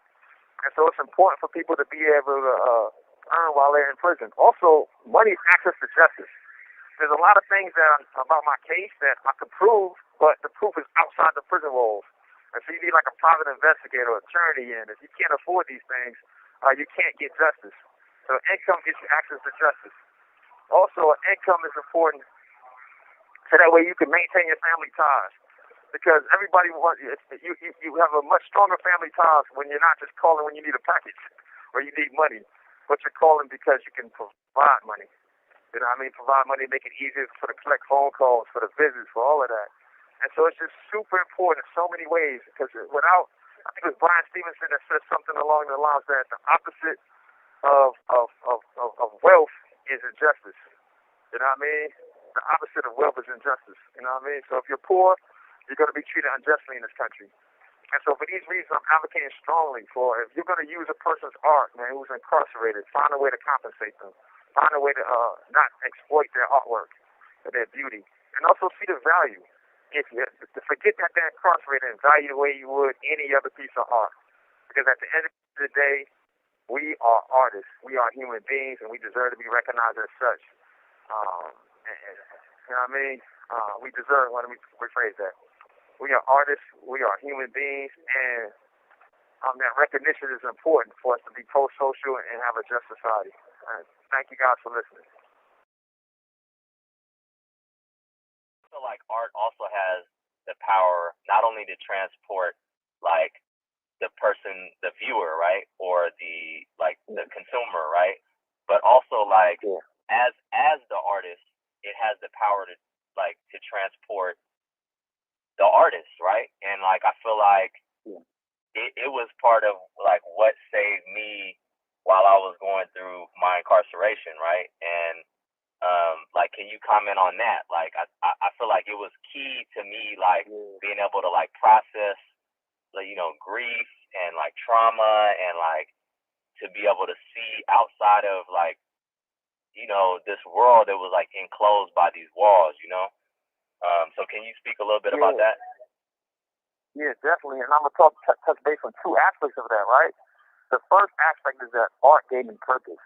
And so it's important for people to be able to earn while they're in prison. Also, money is access to justice. There's a lot of things about my case that I could prove, but the proof is outside the prison walls. And so you need a private investigator or attorney, and if you can't afford these things, you can't get justice. So income gives you access to justice. Also, income is important so that way you can maintain your family ties. Because everybody wants you have a much stronger family ties when you're not just calling when you need a package or you need money, but you're calling because you can provide money. You know what I mean? Provide money, make it easier for the collect phone calls, for the visits, for all of that. And so it's just super important in so many ways, because without, I think it was Brian Stevenson that said something along the lines that the opposite of wealth is injustice. You know what I mean? The opposite of wealth is injustice. You know what I mean? So if you're poor, you're going to be treated unjustly in this country. And so for these reasons, I'm advocating strongly for if you're going to use a person's art, man, who's incarcerated, find a way to compensate them. Find a way to not exploit their artwork or their beauty. And also see the value. If you forget that they're incarcerated and value the way you would any other piece of art. Because at the end of the day, we are artists. We are human beings, and we deserve to be recognized as such. You know what I mean? We deserve, let me rephrase that. We are artists, we are human beings, and that recognition is important for us to be pro-social and have a just society. Thank you guys for listening. So art also has the power not only to transport the person, the viewer, right, or the consumer, right, but also as the artist, it has the power to transport the artist, right? And like I feel like it was part of like what saved me while I was going through my incarceration, right? And like, can you comment on that? Like, I feel like it was key to me, like being able to like process, like, you know, grief and like trauma, and like to be able to see outside of like, you know, this world that was like enclosed by these walls, you know? So can you speak a little bit about that? Yeah, definitely. And I'm going to touch base on two aspects of that, right? The first aspect is that art gave me purpose.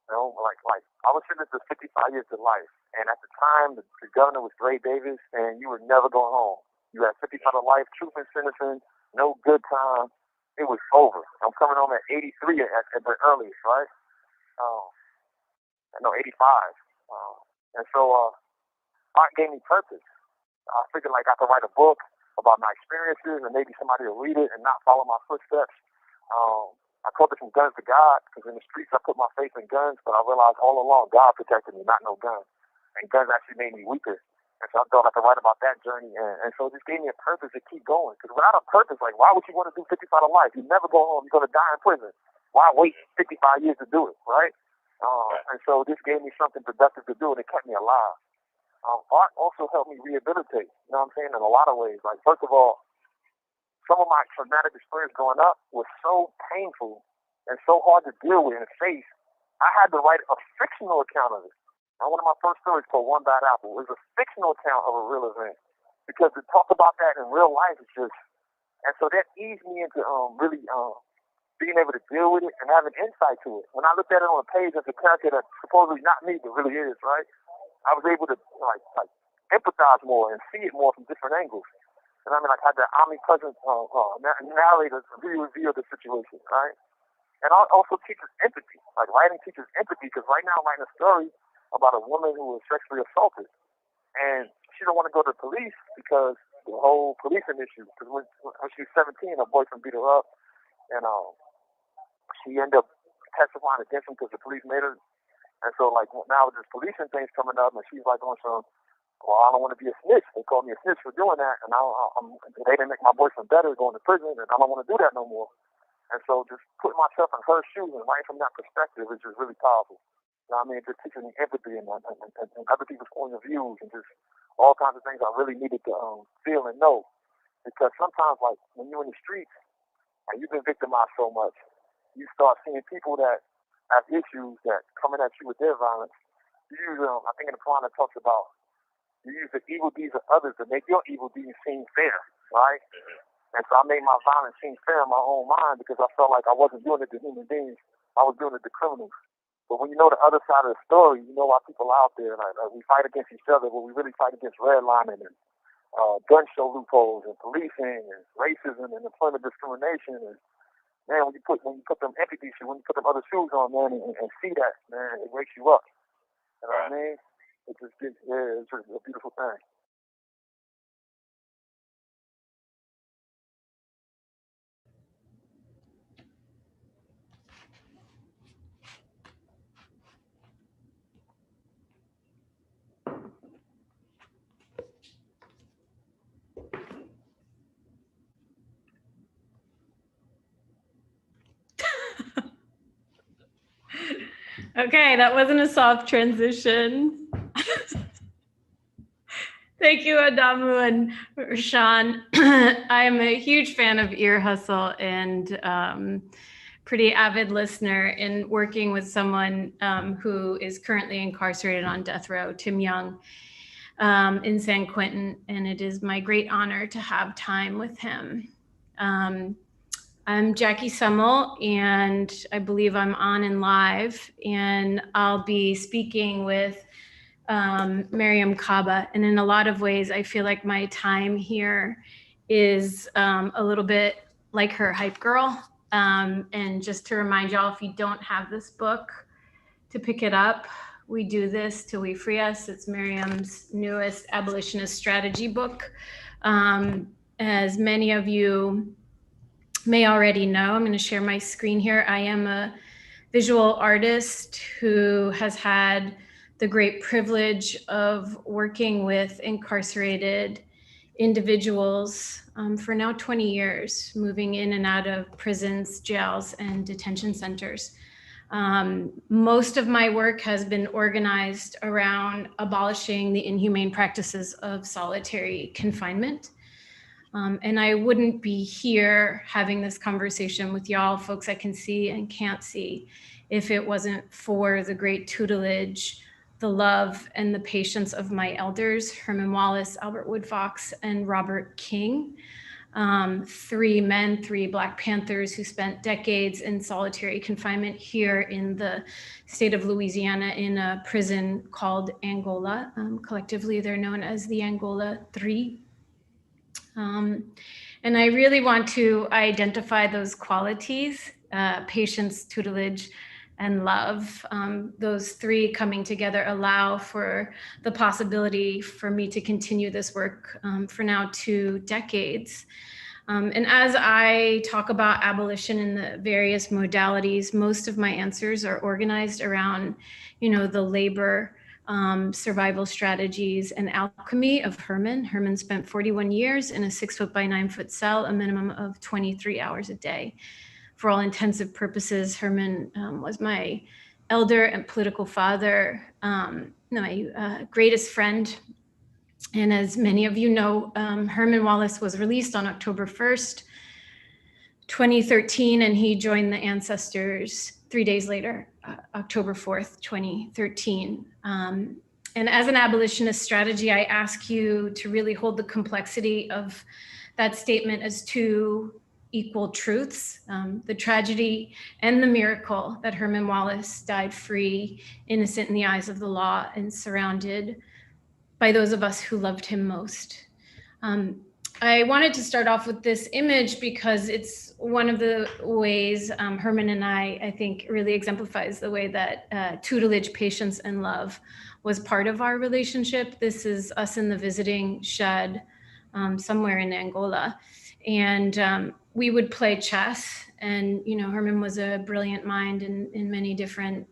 You know, like I was sentenced to 55 years to life. And at the time, the governor was Gray Davis, and you were never going home. You had 55 to life, truth and sentencing, no good time. It was over. I'm coming home at 83 at the earliest, right? No, 85. And so art gave me purpose. I figured like I could write a book about my experiences, and maybe somebody will read it and not follow my footsteps. I called it From Guns to God, because in the streets I put my faith in guns, but I realized all along God protected me, not no gun. And guns actually made me weaker. And so I thought I could write about that journey, and so it just gave me a purpose to keep going. Because without a purpose, like, why would you want to do 55 to life? You never go home. You're going to die in prison. Why wait 55 years to do it, right? And so this gave me something productive to do, and it kept me alive. Art also helped me rehabilitate, you know what I'm saying, in a lot of ways. Like, first of all, some of my traumatic experience growing up was so painful and so hard to deal with and face, I had to write a fictional account of it. And one of my first stories called One Bad Apple was a fictional account of a real event. Because to talk about that in real life is just, and so that eased me into really being able to deal with it and having insight to it. When I looked at it on a page as a character that's supposedly not me, but really is, right? I was able to like empathize more and see it more from different angles. And I mean, like, had the omnipresent narrator really reveal the situation, right? And it also teaches empathy. Like, writing teaches empathy, because right now I'm writing a story about a woman who was sexually assaulted, and she don't want to go to the police because the whole policing issue. Because when she was 17, her boyfriend beat her up, and she ended up testifying against him because the police made her. And so, like, now with this policing thing's coming up, and she's like on some, well, I don't want to be a snitch. They called me a snitch for doing that, and they didn't make my boyfriend better going to prison, and I don't want to do that no more. And so just putting myself in her shoes and writing from that perspective is just really powerful. You know what I mean? Just teaching me empathy and other people's point of views, and just all kinds of things I really needed to feel and know. Because sometimes, like, when you're in the streets and you've been victimized so much, you start seeing people that have issues that coming at you with their violence. You use, I think in the Quran it talks about, you use the evil deeds of others to make your evil deeds seem fair, right? And so I made my violence seem fair in my own mind, because I felt like I wasn't doing it to human beings. I was doing it to criminals. But when you know the other side of the story, you know why people are out there. Like we fight against each other, but we really fight against redlining and gun show loopholes and policing and racism and employment discrimination. And man, when you put them empathy shoes, when you put them other shoes on, man, and see that, man, it wakes you up. You know what I mean? It just it's just a beautiful thing. Okay, that wasn't a soft transition. Thank you, Adamu and Rashawn. I'm a huge fan of Ear Hustle and pretty avid listener in working with someone who is currently incarcerated on death row, Tim Young, in San Quentin, and it is my great honor to have time with him. I'm Jackie Summel, and I believe I'm on and live, and I'll be speaking with Mariam Kaba. And in a lot of ways, I feel like my time here is a little bit like her hype girl. And just to remind y'all, if you don't have this book, to pick it up, We Do This Till We Free Us. It's Mariam's newest abolitionist strategy book. As many of you may already know, I'm going to share my screen here. I am a visual artist who has had the great privilege of working with incarcerated individuals for now 20 years, moving in and out of prisons, jails, and detention centers. Most of my work has been organized around abolishing the inhumane practices of solitary confinement. And I wouldn't be here having this conversation with y'all, folks I can see and can't see, if it wasn't for the great tutelage, the love, and the patience of my elders, Herman Wallace, Albert Woodfox, and Robert King. 3 men, 3 Black Panthers who spent decades in solitary confinement here in the state of Louisiana in a prison called Angola. Collectively, they're known as the Angola 3. And I really want to identify those qualities, patience, tutelage, and love. Those 3 coming together allow for the possibility for me to continue this work for now 2 decades. And as I talk about abolition in the various modalities, most of my answers are organized around, the labor, survival strategies, and alchemy of Herman. Herman spent 41 years in a 6-foot by 9-foot cell, a minimum of 23 hours a day. For all intensive purposes, Herman was my elder and political father, my greatest friend. And as many of you know, Herman Wallace was released on October 1st, 2013, and he joined the ancestors 3 days later, October 4th, 2013. And as an abolitionist strategy, I ask you to really hold the complexity of that statement as 2 equal truths, the tragedy and the miracle that Herman Wallace died free, innocent in the eyes of the law, and surrounded by those of us who loved him most. I wanted to start off with this image because it's one of the ways Herman and I think, really exemplifies the way that tutelage, patience, and love was part of our relationship. This is us in the visiting shed somewhere in Angola. And we would play chess. And, Herman was a brilliant mind in many different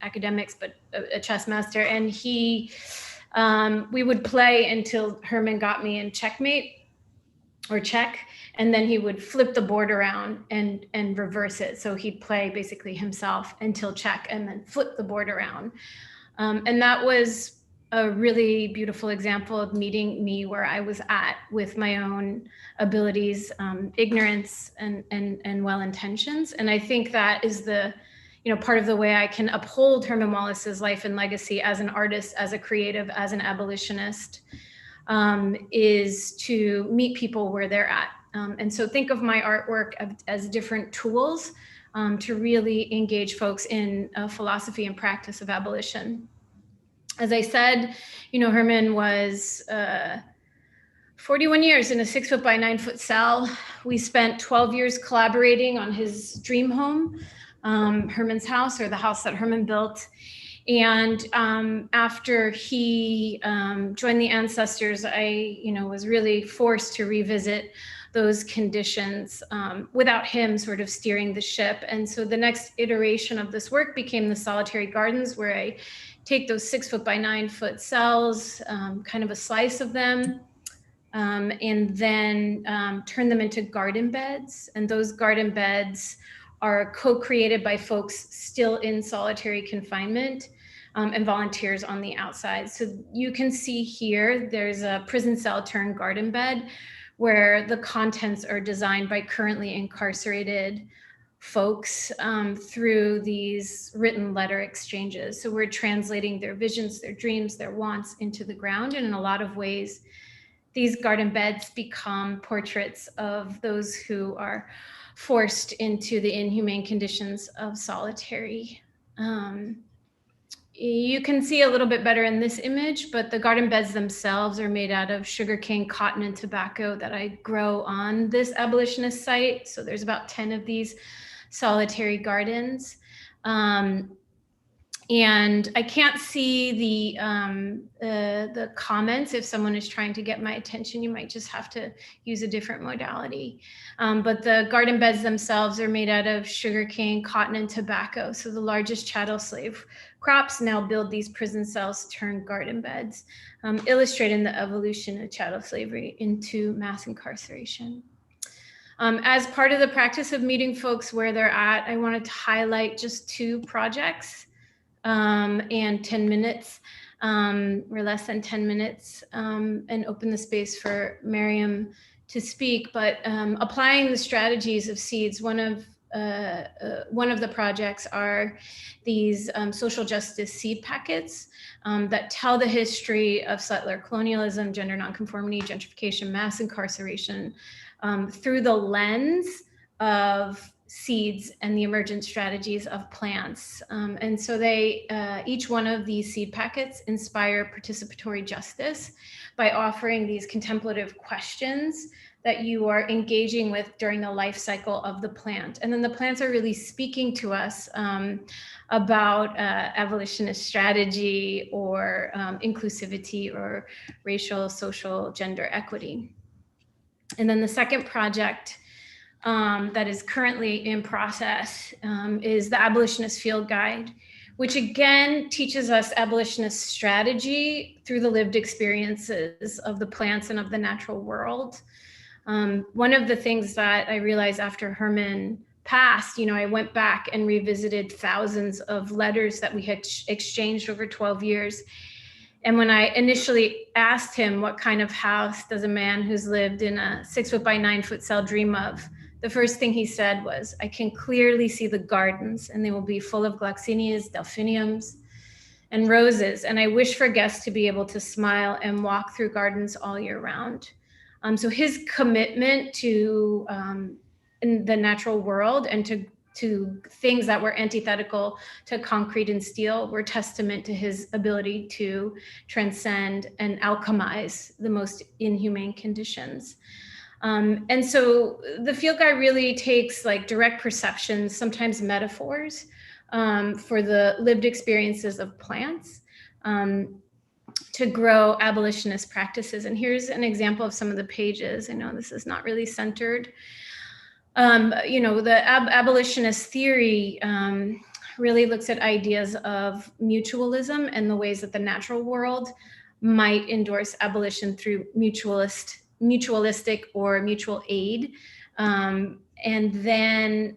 academics, but a chess master. And we would play until Herman got me in checkmate or check, and then he would flip the board around and reverse it. So he'd play basically himself until check and then flip the board around. And that was a really beautiful example of meeting me where I was at with my own abilities, ignorance, and well-intentions. And I think that is the part of the way I can uphold Herman Wallace's life and legacy as an artist, as a creative, as an abolitionist, is to meet people where they're at. And so think of my artwork as different tools to really engage folks in a philosophy and practice of abolition. As I said, Herman was 41 years in a 6-foot by 9-foot cell. We spent 12 years collaborating on his dream home, Herman's house, or the house that Herman built. And after he joined the ancestors, I, was really forced to revisit those conditions without him sort of steering the ship. And so the next iteration of this work became the solitary gardens, where I take those 6-foot by 9-foot cells, kind of a slice of them, and then turn them into garden beds. And those garden beds are co-created by folks still in solitary confinement and volunteers on the outside. So you can see here, there's a prison cell turned garden bed where the contents are designed by currently incarcerated folks through these written letter exchanges. So we're translating their visions, their dreams, their wants into the ground. And in a lot of ways, these garden beds become portraits of those who are forced into the inhumane conditions of solitary. You can see a little bit better in this image, but the garden beds themselves are made out of sugarcane, cotton, and tobacco that I grow on this abolitionist site. So there's about 10 of these solitary gardens. And I can't see the comments. If someone is trying to get my attention, you might just have to use a different modality. But the garden beds themselves are made out of sugarcane, cotton, and tobacco. So the largest chattel slave crops now build these prison cells turned garden beds, illustrating the evolution of chattel slavery into mass incarceration. As part of the practice of meeting folks where they're at, I wanted to highlight just 2 projects and 10 minutes or less than 10 minutes and open the space for Miriam to speak. But applying the strategies of seeds, one of the projects are these social justice seed packets that tell the history of settler colonialism, gender nonconformity, gentrification, mass incarceration through the lens of seeds and the emergent strategies of plants. And so they, each one of these seed packets inspire participatory justice by offering these contemplative questions that you are engaging with during the life cycle of the plant. And then the plants are really speaking to us about abolitionist strategy or inclusivity or racial, social, gender equity. And then the second project that is currently in process is the Abolitionist Field Guide, which again teaches us abolitionist strategy through the lived experiences of the plants and of the natural world. One of the things that I realized after Herman passed, I went back and revisited thousands of letters that we had exchanged over 12 years. And when I initially asked him, what kind of house does a man who's lived in a 6-foot by 9-foot cell dream of? The first thing he said was, I can clearly see the gardens and they will be full of gloxinias, delphiniums, and roses. And I wish for guests to be able to smile and walk through gardens all year round. So his commitment to in the natural world and to things that were antithetical to concrete and steel were testament to his ability to transcend and alchemize the most inhumane conditions. And so the field guide really takes like direct perceptions, sometimes metaphors, for the lived experiences of plants to grow abolitionist practices. And here's an example of some of the pages. I know this is not really centered. The abolitionist theory really looks at ideas of mutualism and the ways that the natural world might endorse abolition through mutualistic or mutual aid. And then,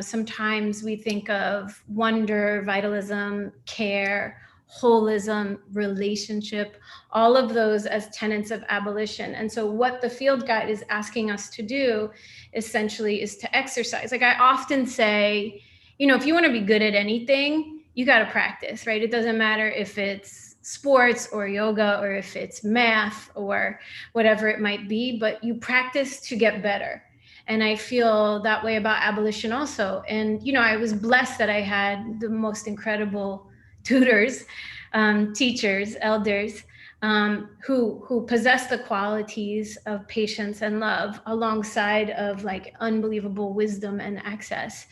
sometimes we think of wonder, vitalism, care, holism, relationship, all of those as tenets of abolition. And so what the field guide is asking us to do essentially is to exercise. Like I often say, if you want to be good at anything, you got to practice, right? It doesn't matter if it's sports or yoga or if it's math or whatever it might be, but you practice to get better. And I feel that way about abolition also. And, I was blessed that I had the most incredible tutors, teachers, elders, who possess the qualities of patience and love alongside of like unbelievable wisdom and access.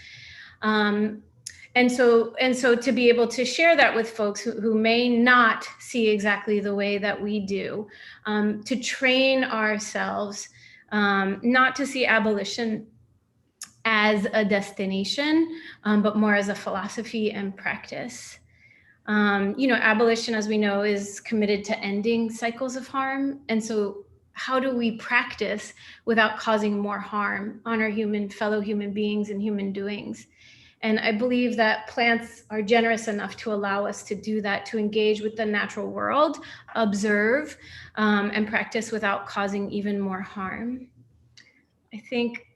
And so to be able to share that with folks who may not see exactly the way that we do, to train ourselves not to see abolition as a destination, but more as a philosophy and practice. Abolition, as we know, is committed to ending cycles of harm. And so how do we practice without causing more harm on our fellow human beings and human doings? And I believe that plants are generous enough to allow us to do that, to engage with the natural world, observe, and practice without causing even more harm. I think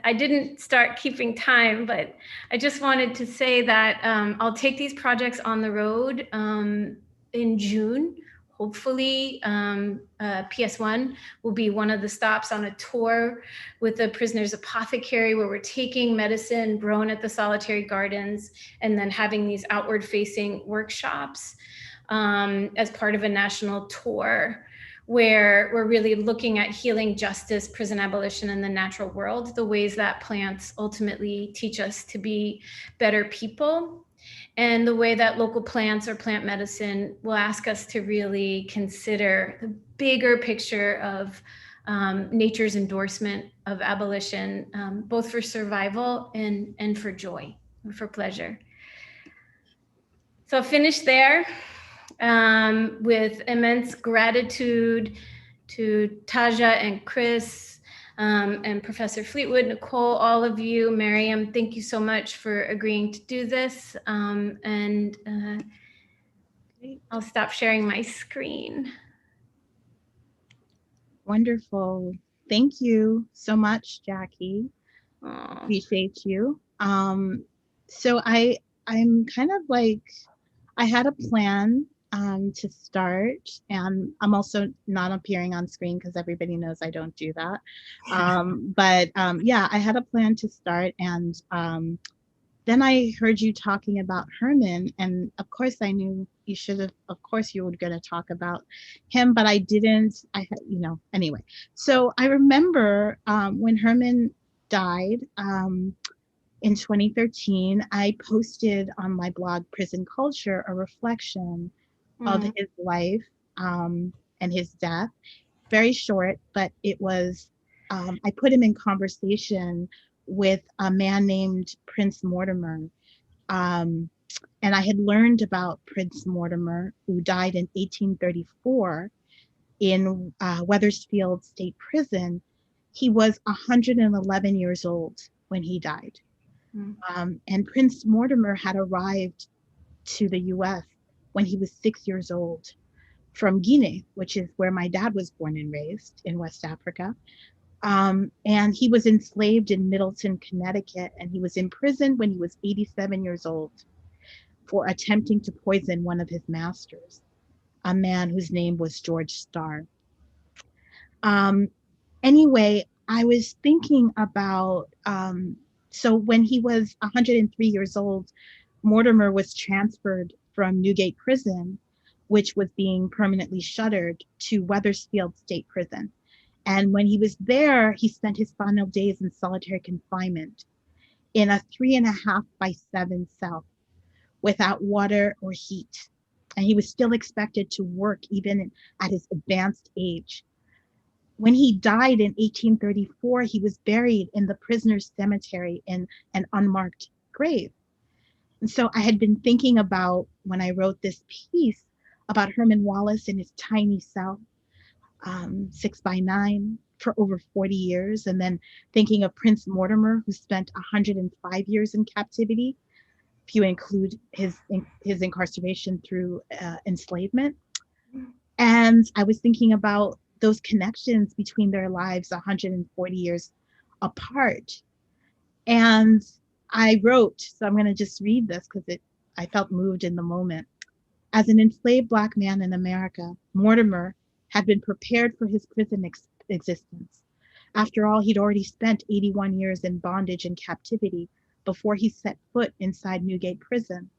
I didn't start keeping time, but I just wanted to say that I'll take these projects on the road in June. Hopefully, PS1 will be one of the stops on a tour with the Prisoner's Apothecary, where we're taking medicine grown at the solitary gardens and then having these outward-facing workshops as part of a national tour, where we're really looking at healing, justice, prison abolition, and the natural world, the ways that plants ultimately teach us to be better people. and the way that local plants or plant medicine will ask us to really consider the bigger picture of nature's endorsement of abolition, both for survival and for joy, and for pleasure. So I'll finish there with immense gratitude to Taja and Chris and Professor Fleetwood, Nicole, all of you, Miriam, thank you so much for agreeing to do this. I'll stop sharing my screen. Wonderful. Thank you so much, Jackie. Appreciate you. So I'm kind of like, I had a plan to start, and I'm also not appearing on screen because everybody knows I don't do that. Yeah, I had a plan to start, and then I heard you talking about Herman, and of course I knew you should have, of course you were going to talk about him, but I didn't. Anyway. So I remember when Herman died in 2013, I posted on my blog Prison Culture a reflection of his life and his death. Very short, but it was, I put him in conversation with a man named Prince Mortimer. And I had learned about Prince Mortimer, who died in 1834 in Wethersfield State Prison. He was 111 years old when he died. And Prince Mortimer had arrived to the US when he was 6 years old from Guinea, which is where my dad was born and raised in West Africa. And he was enslaved in Middleton, Connecticut, and he was imprisoned when he was 87 years old for attempting to poison one of his masters, a man whose name was George Starr. Anyway, I was thinking about, so when he was 103 years old, Mortimer was transferred from Newgate Prison, which was being permanently shuttered, to Wethersfield State Prison. And when he was there, he spent his final days in solitary confinement in a 3.5 by 7 cell without water or heat. And he was still expected to work even at his advanced age. When he died in 1834, he was buried in the prisoner's cemetery in an unmarked grave. And so I had been thinking about, when I wrote this piece, about Herman Wallace in his tiny cell, 6 by 9 for over 40 years, and then thinking of Prince Mortimer, who spent 105 years in captivity, if you include his incarceration through enslavement. And I was thinking about those connections between their lives 140 years apart. And I wrote, so I'm going to just read this because I felt moved in the moment. As an enslaved Black man in America, Mortimer had been prepared for his prison existence. After all, he'd already spent 81 years in bondage and captivity before he set foot inside Newgate Prison.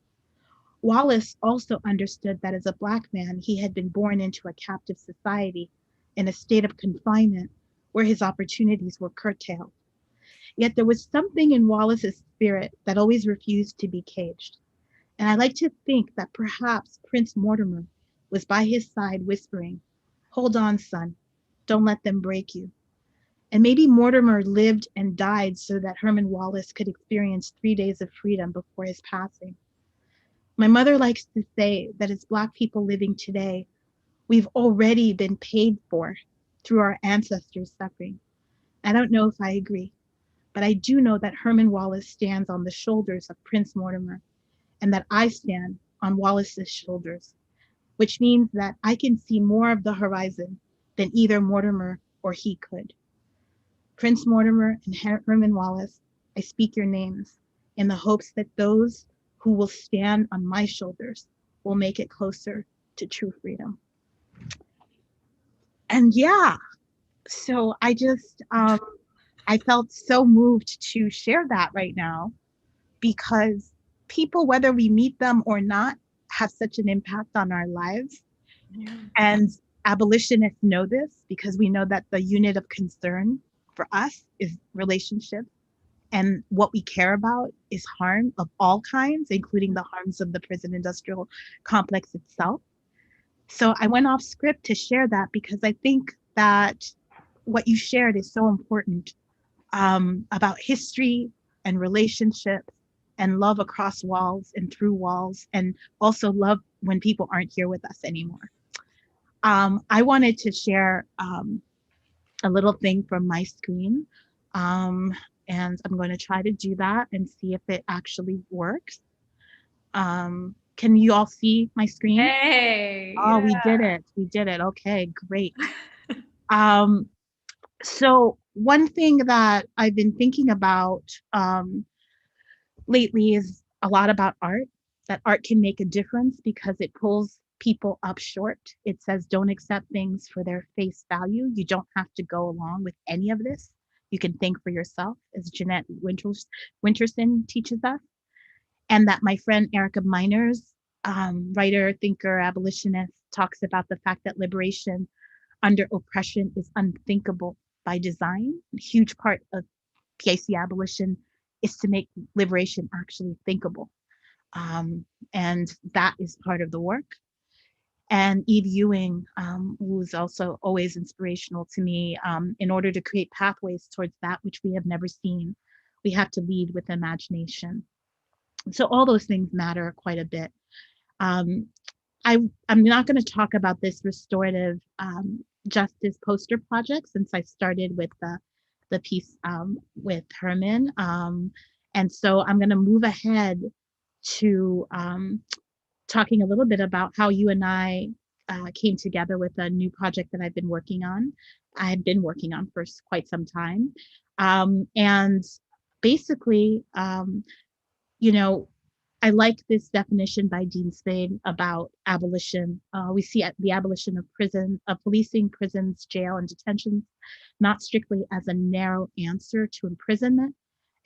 Wallace also understood that as a Black man, he had been born into a captive society in a state of confinement where his opportunities were curtailed. Yet there was something in Wallace's spirit that always refused to be caged. And I like to think that perhaps Prince Mortimer was by his side whispering, "Hold on, son, don't let them break you." And maybe Mortimer lived and died so that Herman Wallace could experience 3 days of freedom before his passing. My mother likes to say that as Black people living today, we've already been paid for through our ancestors' suffering. I don't know if I agree, but I do know that Herman Wallace stands on the shoulders of Prince Mortimer, and that I stand on Wallace's shoulders, which means that I can see more of the horizon than either Mortimer or he could. Prince Mortimer and Herman Wallace, I speak your names in the hopes that those who will stand on my shoulders will make it closer to true freedom. And yeah, so I just, I felt so moved to share that right now, because people, whether we meet them or not, have such an impact on our lives. Yeah. And abolitionists know this because we know that the unit of concern for us is relationship and what we care about is harm of all kinds, including the harms of the prison industrial complex itself. So I went off script to share that because I think that what you shared is so important, about history and relationships and love across walls and through walls, and also love when people aren't here with us anymore. I wanted to share a little thing from my screen. And I'm going to try to do that and see if it actually works. Can you all see my screen? Hey. Oh, yeah. We did it. We did it. Okay, great. So one thing that I've been thinking about lately is a lot about art, that art can make a difference because it pulls people up short. It says, don't accept things for their face value. You don't have to go along with any of this. You can think for yourself, as Jeanette Winterson teaches us. And that my friend Erica Miners, writer, thinker, abolitionist, talks about the fact that liberation under oppression is unthinkable by design. A huge part of PIC abolition is to make liberation actually thinkable. And that is part of the work. And Eve Ewing, who's also always inspirational to me, in order to create pathways towards that which we have never seen, we have to lead with imagination. So all those things matter quite a bit. I'm not going to talk about this restorative justice poster project since I started with the piece with Herman. And so I'm going to move ahead to talking a little bit about how you and I came together with a new project that I've been working on. I've been working on for quite some time. And basically, you know, I like this definition by Dean Spade about abolition. We see the abolition of prison, of policing, prisons, jail, and detention, not strictly as a narrow answer to imprisonment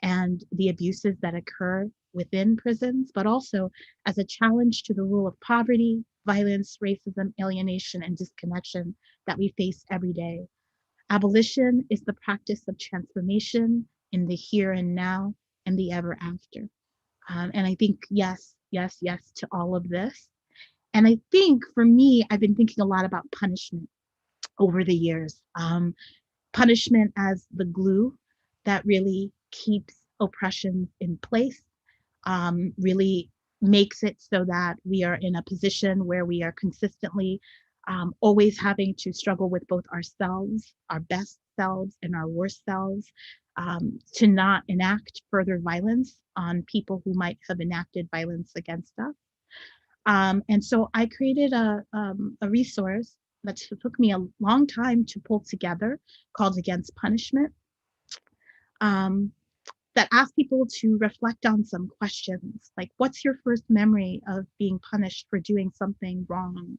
and the abuses that occur within prisons, but also as a challenge to the rule of poverty, violence, racism, alienation, and disconnection that we face every day. Abolition is the practice of transformation in the here and now and the ever after. And I think, yes, yes, yes to all of this. And I think for me, I've been thinking a lot about punishment over the years. Punishment as the glue that really keeps oppression in place, really makes it so that we are in a position where we are consistently always having to struggle with both ourselves, our best selves, and our worst selves, to not enact further violence on people who might have enacted violence against us. And so I created a resource that took me a long time to pull together called Against Punishment, that asks people to reflect on some questions like, what's your first memory of being punished for doing something wrong?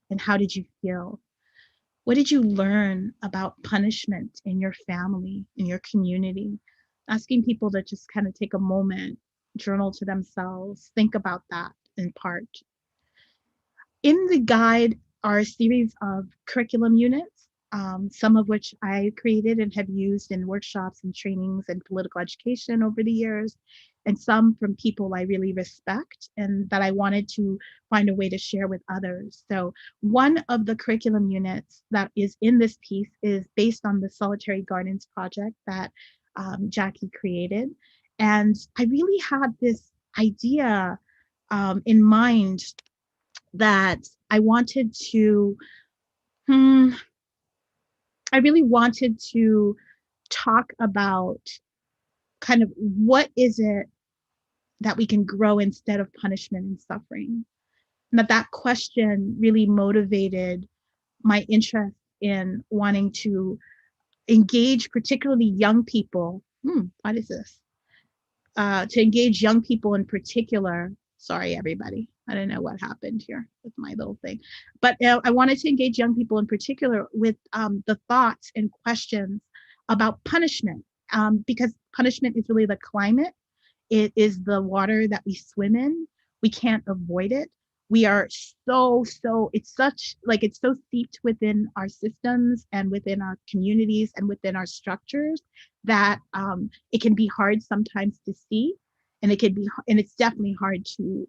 And how did you feel? What did you learn about punishment in your family, in your community? Asking people to just kind of take a moment, journal to themselves, think about that in part. In the guide are a series of curriculum units, some of which I created and have used in workshops and trainings and political education over the years, and some from people I really respect and that I wanted to find a way to share with others. So one of the curriculum units that is in this piece is based on the Solitary Gardens project that Jackie created. And I really had this idea in mind that I wanted to, I really wanted to talk about kind of what is it that we can grow instead of punishment and suffering. And that question really motivated my interest in wanting to engage particularly young people. What is this? To engage young people in particular. Sorry, everybody. I don't know what happened here with my little thing. But I wanted to engage young people in particular with the thoughts and questions about punishment, because punishment is really the climate. It is the water that we swim in. We can't avoid it. we are it's so steeped within our systems and within our communities and within our structures that it can be hard sometimes to see, and it's definitely hard to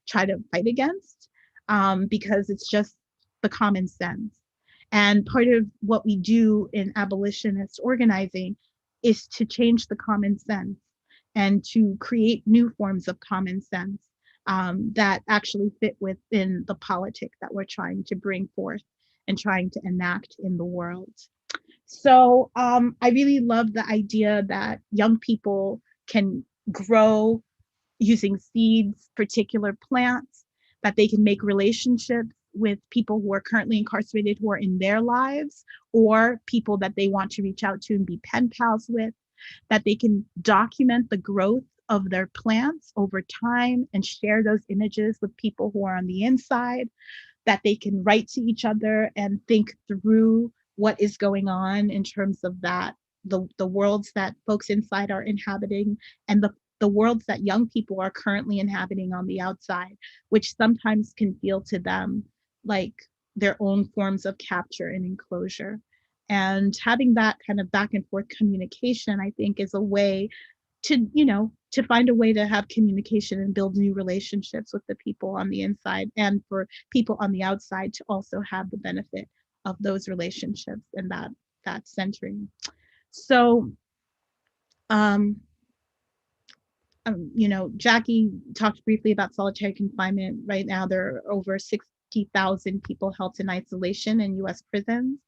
try to fight against, because it's just the common sense. And part of what we do in abolitionist organizing is to change the common sense and to create new forms of common sense that actually fit within the politic that we're trying to bring forth and trying to enact in the world. So I really love the idea that young people can grow using seeds, particular plants, that they can make relationships with people who are currently incarcerated who are in their lives, or people that they want to reach out to and be pen pals with, that they can document the growth of their plants over time and share those images with people who are on the inside, that they can write to each other and think through what is going on in terms of that, the worlds that folks inside are inhabiting, and the worlds that young people are currently inhabiting on the outside, which sometimes can feel to them like their own forms of capture and enclosure. And having that kind of back and forth communication, I think, is a way to, to find a way to have communication and build new relationships with the people on the inside, and for people on the outside to also have the benefit of those relationships and that centering. So, Jackie talked briefly about solitary confinement. Right now, there are over 60,000 people held in isolation in US prisons.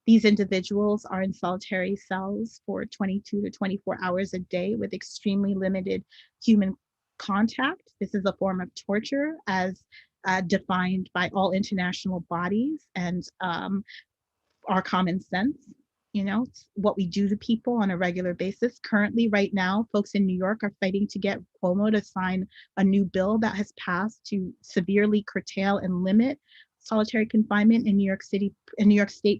These individuals are in solitary cells for 22 to 24 hours a day with extremely limited human contact. This is a form of torture as defined by all international bodies and our common sense. What we do to people on a regular basis. Currently, right now, folks in New York are fighting to get Cuomo to sign a new bill that has passed to severely curtail and limit solitary confinement in New York State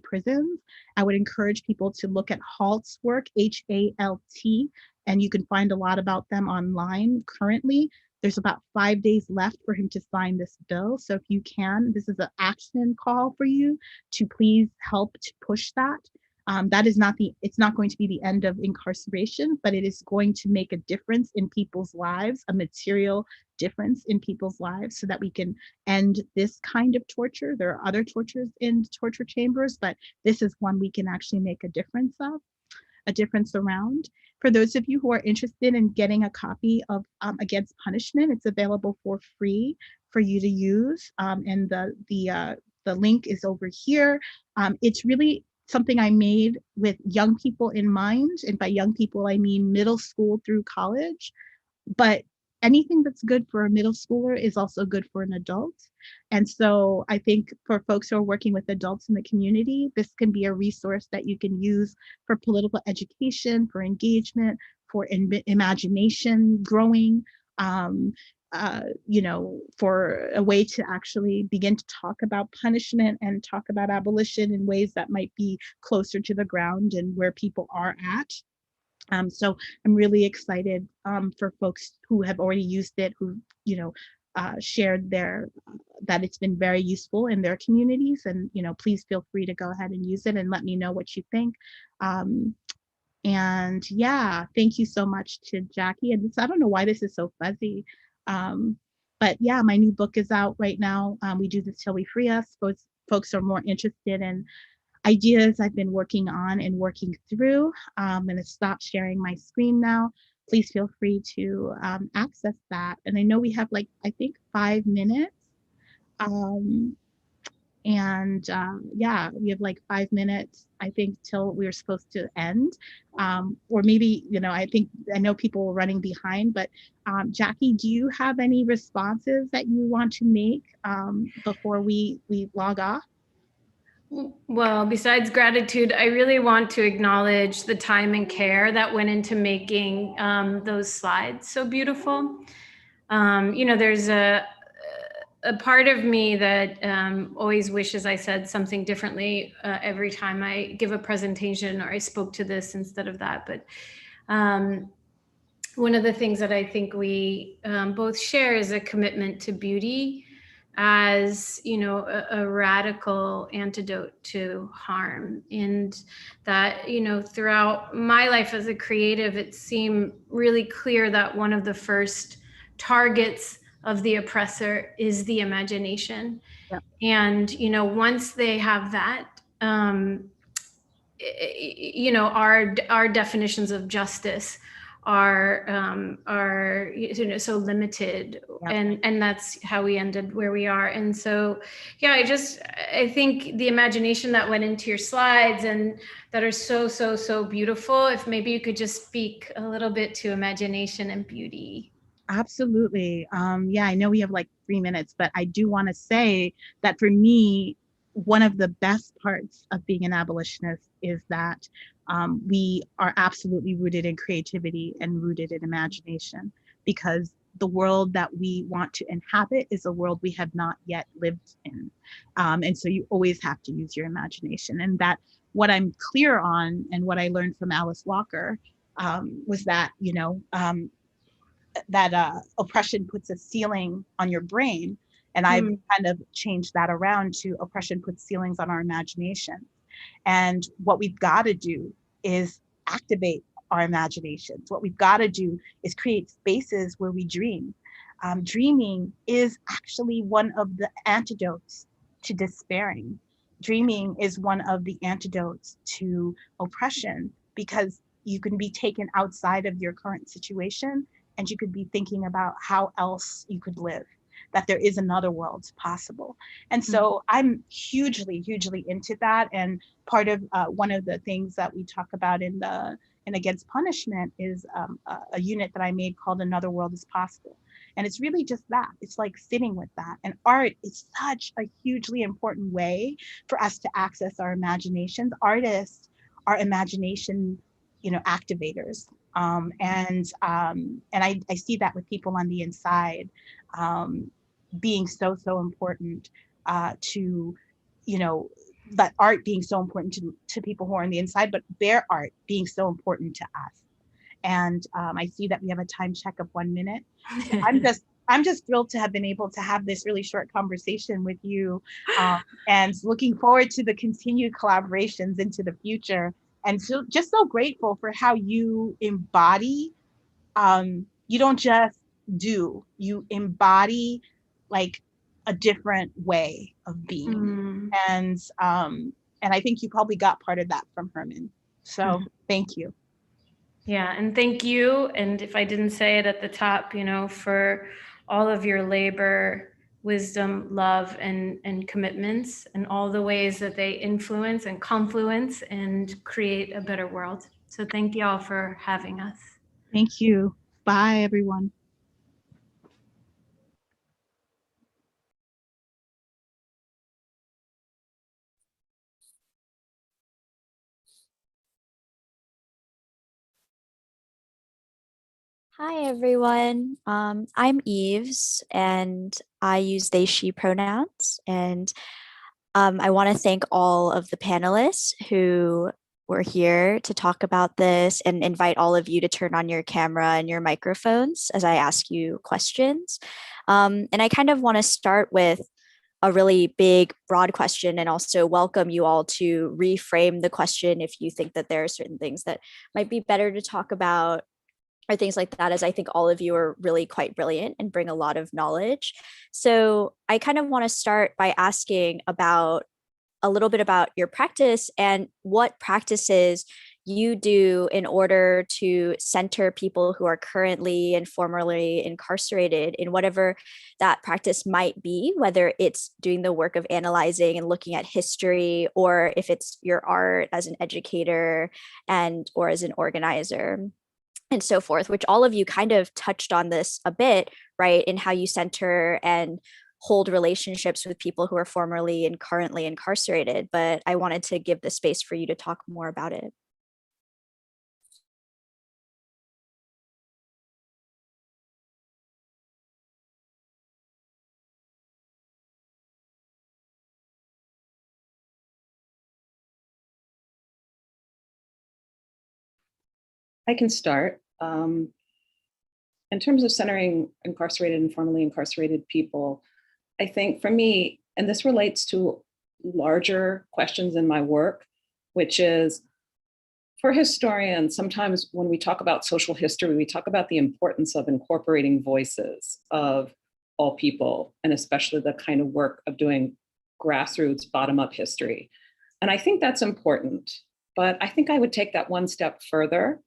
prisons. I would encourage people to look at HALT's work, HALT, and you can find a lot about them online currently. There's about 5 days left for him to sign this bill. So if you can, this is an action call for you to please help to push that. That is it's not going to be the end of incarceration, but it is going to make a difference in people's lives, a material difference in people's lives, so that we can end this kind of torture. There are other tortures in torture chambers, but this is one we can actually make a difference around. For those of you who are interested in getting a copy of Against Punishment, it's available for free for you to use, and the link is over here. It's really something I made with young people in mind, and by young people I mean middle school through college. But anything that's good for a middle schooler is also good for an adult. And so I think for folks who are working with adults in the community, this can be a resource that you can use for political education, for engagement, for imagination growing, for a way to actually begin to talk about punishment and talk about abolition in ways that might be closer to the ground and where people are at. So I'm really excited for folks who have already used it, who shared that it's been very useful in their communities. And please feel free to go ahead and use it and let me know what you think. And yeah, thank you so much to Jackie. And I don't know why this is so fuzzy. But yeah, my new book is out right now. We Do This Till We Free Us. Folks are more interested in ideas I've been working on and working through. I'm going to stop sharing my screen now. Please feel free to access that. And I know we have I think 5 minutes. Yeah, we have 5 minutes, I think, till we're supposed to end. Or maybe, I know people were running behind, but Jackie, do you have any responses that you want to make before we log off? Well, besides gratitude, I really want to acknowledge the time and care that went into making those slides so beautiful. There's a part of me that always wishes I said something differently every time I give a presentation or I spoke to this instead of that. But one of the things that I think we both share is a commitment to beauty, as, you know, a radical antidote to harm. And that, you know, throughout my life as a creative, it seemed really clear that one of the first targets of the oppressor is the imagination. Yep. And, you know, once they have that, you know, our definitions of justice are you know, so limited. Yep. And that's how we ended where we are. And so, yeah, I think the imagination that went into your slides and that are so beautiful, if maybe you could just speak a little bit to imagination and beauty. Absolutely. Yeah, I know we have like 3 minutes, but I do want to say that for me, one of the best parts of being an abolitionist is that we are absolutely rooted in creativity and rooted in imagination, because the world that we want to inhabit is a world we have not yet lived in. And so you always have to use your imagination. And that what I'm clear on, and what I learned from Alice Walker, was that, you know, that oppression puts a ceiling on your brain. And I've kind of changed that around to oppression puts ceilings on our imagination. And what we've got to do is activate our imaginations. What we've got to do is create spaces where we dream. Dreaming is actually one of the antidotes to despairing. Dreaming is one of the antidotes to oppression, because you can be taken outside of your current situation and you could be thinking about how else you could live, that there is another world possible. And so I'm hugely into that. And part of one of the things that we talk about in Against Punishment is a unit that I made called Another World is Possible. And it's really just that. It's like sitting with that. And art is such a hugely important way for us to access our imaginations. Artists are imagination, you know, activators. And I see that with people on the inside being so important to, you know, that art being so important to people who are on the inside, but their art being so important to us. And I see that we have a time check of 1 minute. I'm just thrilled to have been able to have this really short conversation with you, and looking forward to the continued collaborations into the future. And so just so grateful for how you embody, you don't just do, you embody like a different way of being. And I think you probably got part of that from Herman. So thank you. Yeah, and thank you. And if I didn't say it at the top, you know, for all of your labor, wisdom, love, and commitments, and all the ways that they influence and confluence and create a better world. So thank you all for having us. Thank you. Bye, everyone. Hi, everyone. I'm Eves, and I use they, she pronouns. And I want to thank all of the panelists who were here to talk about this, and invite all of you to turn on your camera and your microphones as I ask you questions. And I kind of want to start with a really big, broad question, and also welcome you all to reframe the question if you think that there are certain things that might be better to talk about, or things like that, as I think all of you are really quite brilliant and bring a lot of knowledge. So I kind of want to start by asking about a little bit about your practice and what practices you do in order to center people who are currently and formerly incarcerated in whatever that practice might be, whether it's doing the work of analyzing and looking at history, or if it's your art as an educator and or as an organizer, and so forth, which all of you kind of touched on this a bit, right, in how you center and hold relationships with people who are formerly and currently incarcerated. But I wanted to give the space for you to talk more about it. I can start. In terms of centering incarcerated and formerly incarcerated people, I think for me, and this relates to larger questions in my work, which is for historians, sometimes when we talk about social history, we talk about the importance of incorporating voices of all people, and especially the kind of work of doing grassroots bottom-up history. And I think that's important, but I think I would take that one step further,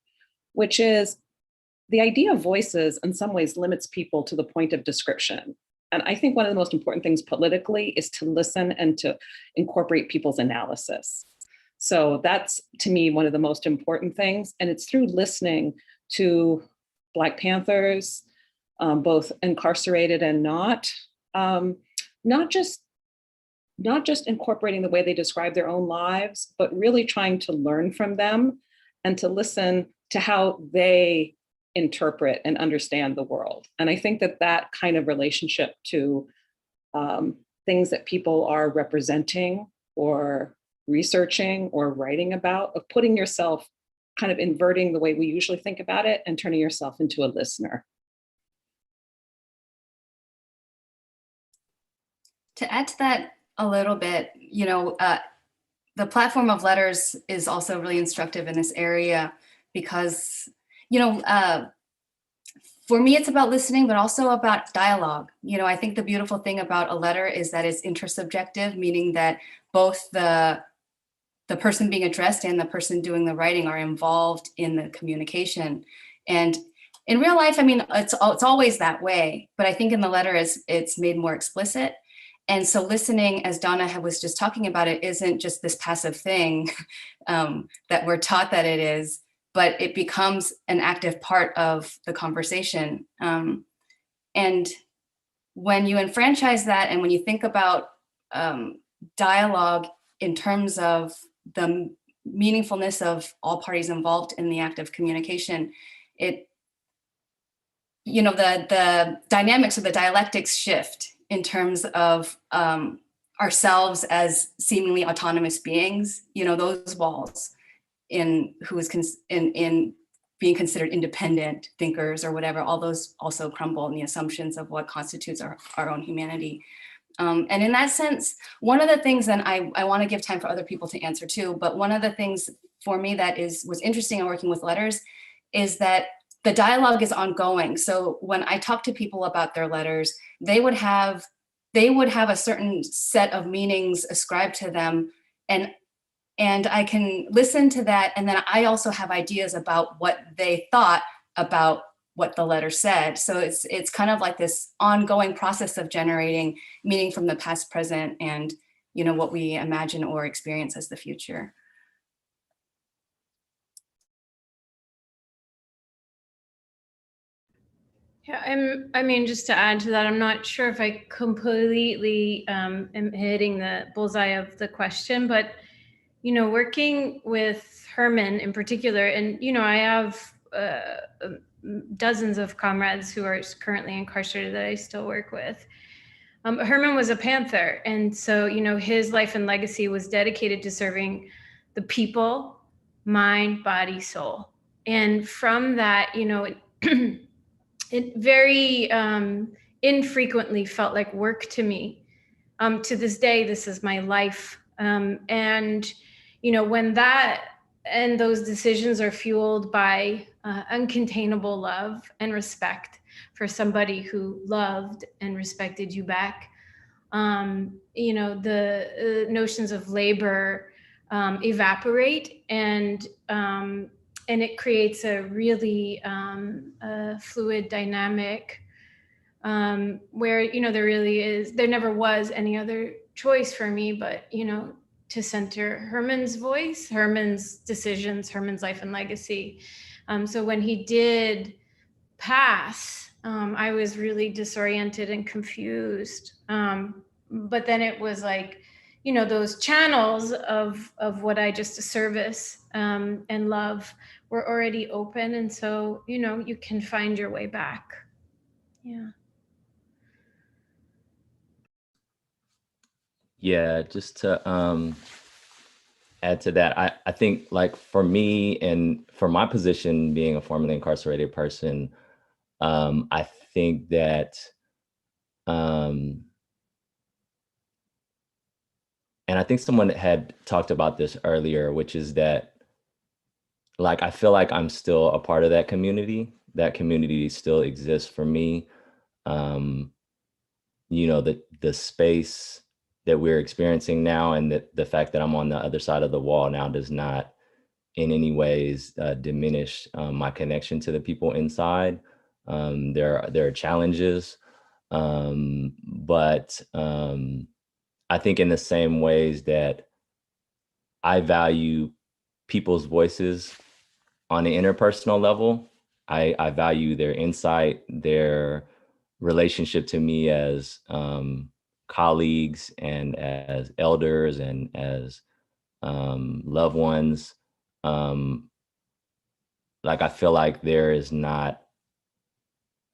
which is the idea of voices in some ways limits people to the point of description. And I think one of the most important things politically is to listen and to incorporate people's analysis. So that's, to me, one of the most important things. And it's through listening to Black Panthers, both incarcerated and not just incorporating the way they describe their own lives, but really trying to learn from them and to listen to how they interpret and understand the world. And I think that that kind of relationship to things that people are representing or researching or writing about, of putting yourself, kind of inverting the way we usually think about it and turning yourself into a listener. To add to that a little bit, the platform of letters is also really instructive in this area because, for me, it's about listening, but also about dialogue. I think the beautiful thing about a letter is that it's intersubjective, meaning that both the person being addressed and the person doing the writing are involved in the communication. And in real life, it's always that way, but I think in the letter it's made more explicit. And so listening, as Donna was just talking about, it isn't just this passive thing that we're taught that it is, but it becomes an active part of the conversation. And when you enfranchise that, and when you think about dialogue in terms of the meaningfulness of all parties involved in the act of communication, the dynamics of the dialectics shift in terms of ourselves as seemingly autonomous beings. Those walls in being considered independent thinkers or whatever, all those also crumble in the assumptions of what constitutes our own humanity. And in that sense, one of the things, and I want to give time for other people to answer too, but one of the things for me that was interesting in working with letters is that the dialogue is ongoing. So when I talk to people about their letters, they would have a certain set of meanings ascribed to them, and I can listen to that, and then I also have ideas about what they thought about what the letter said. So it's kind of like this ongoing process of generating meaning from the past, present, and what we imagine or experience as the future. Yeah, just to add to that, I'm not sure if I completely am hitting the bullseye of the question, but working with Herman in particular, and I have dozens of comrades who are currently incarcerated that I still work with. Herman was a Panther, and so his life and legacy was dedicated to serving the people, mind, body, soul, and from that, it very infrequently felt like work to me. To this day, this is my life. And when that and those decisions are fueled by uncontainable love and respect for somebody who loved and respected you back, the notions of labor evaporate, and it creates a really fluid dynamic where there never was any other choice for me but to center Herman's voice, Herman's decisions, Herman's life and legacy. So when he did pass, I was really disoriented and confused. But then it was like, those channels of what I just service and love were already open. And so, you can find your way back. Yeah. Yeah, just to add to that, I think like for me and for my position being a formerly incarcerated person, I think that and I think someone had talked about this earlier, which is that, like, I feel like I'm still a part of that community. That community still exists for me. You know, the space that we're experiencing now, and the fact that I'm on the other side of the wall now does not in any ways diminish my connection to the people inside. There are challenges, but I think in the same ways that I value people's voices on the interpersonal level, I value their insight, their relationship to me as colleagues and as elders and as loved ones. Like, I feel like there is not,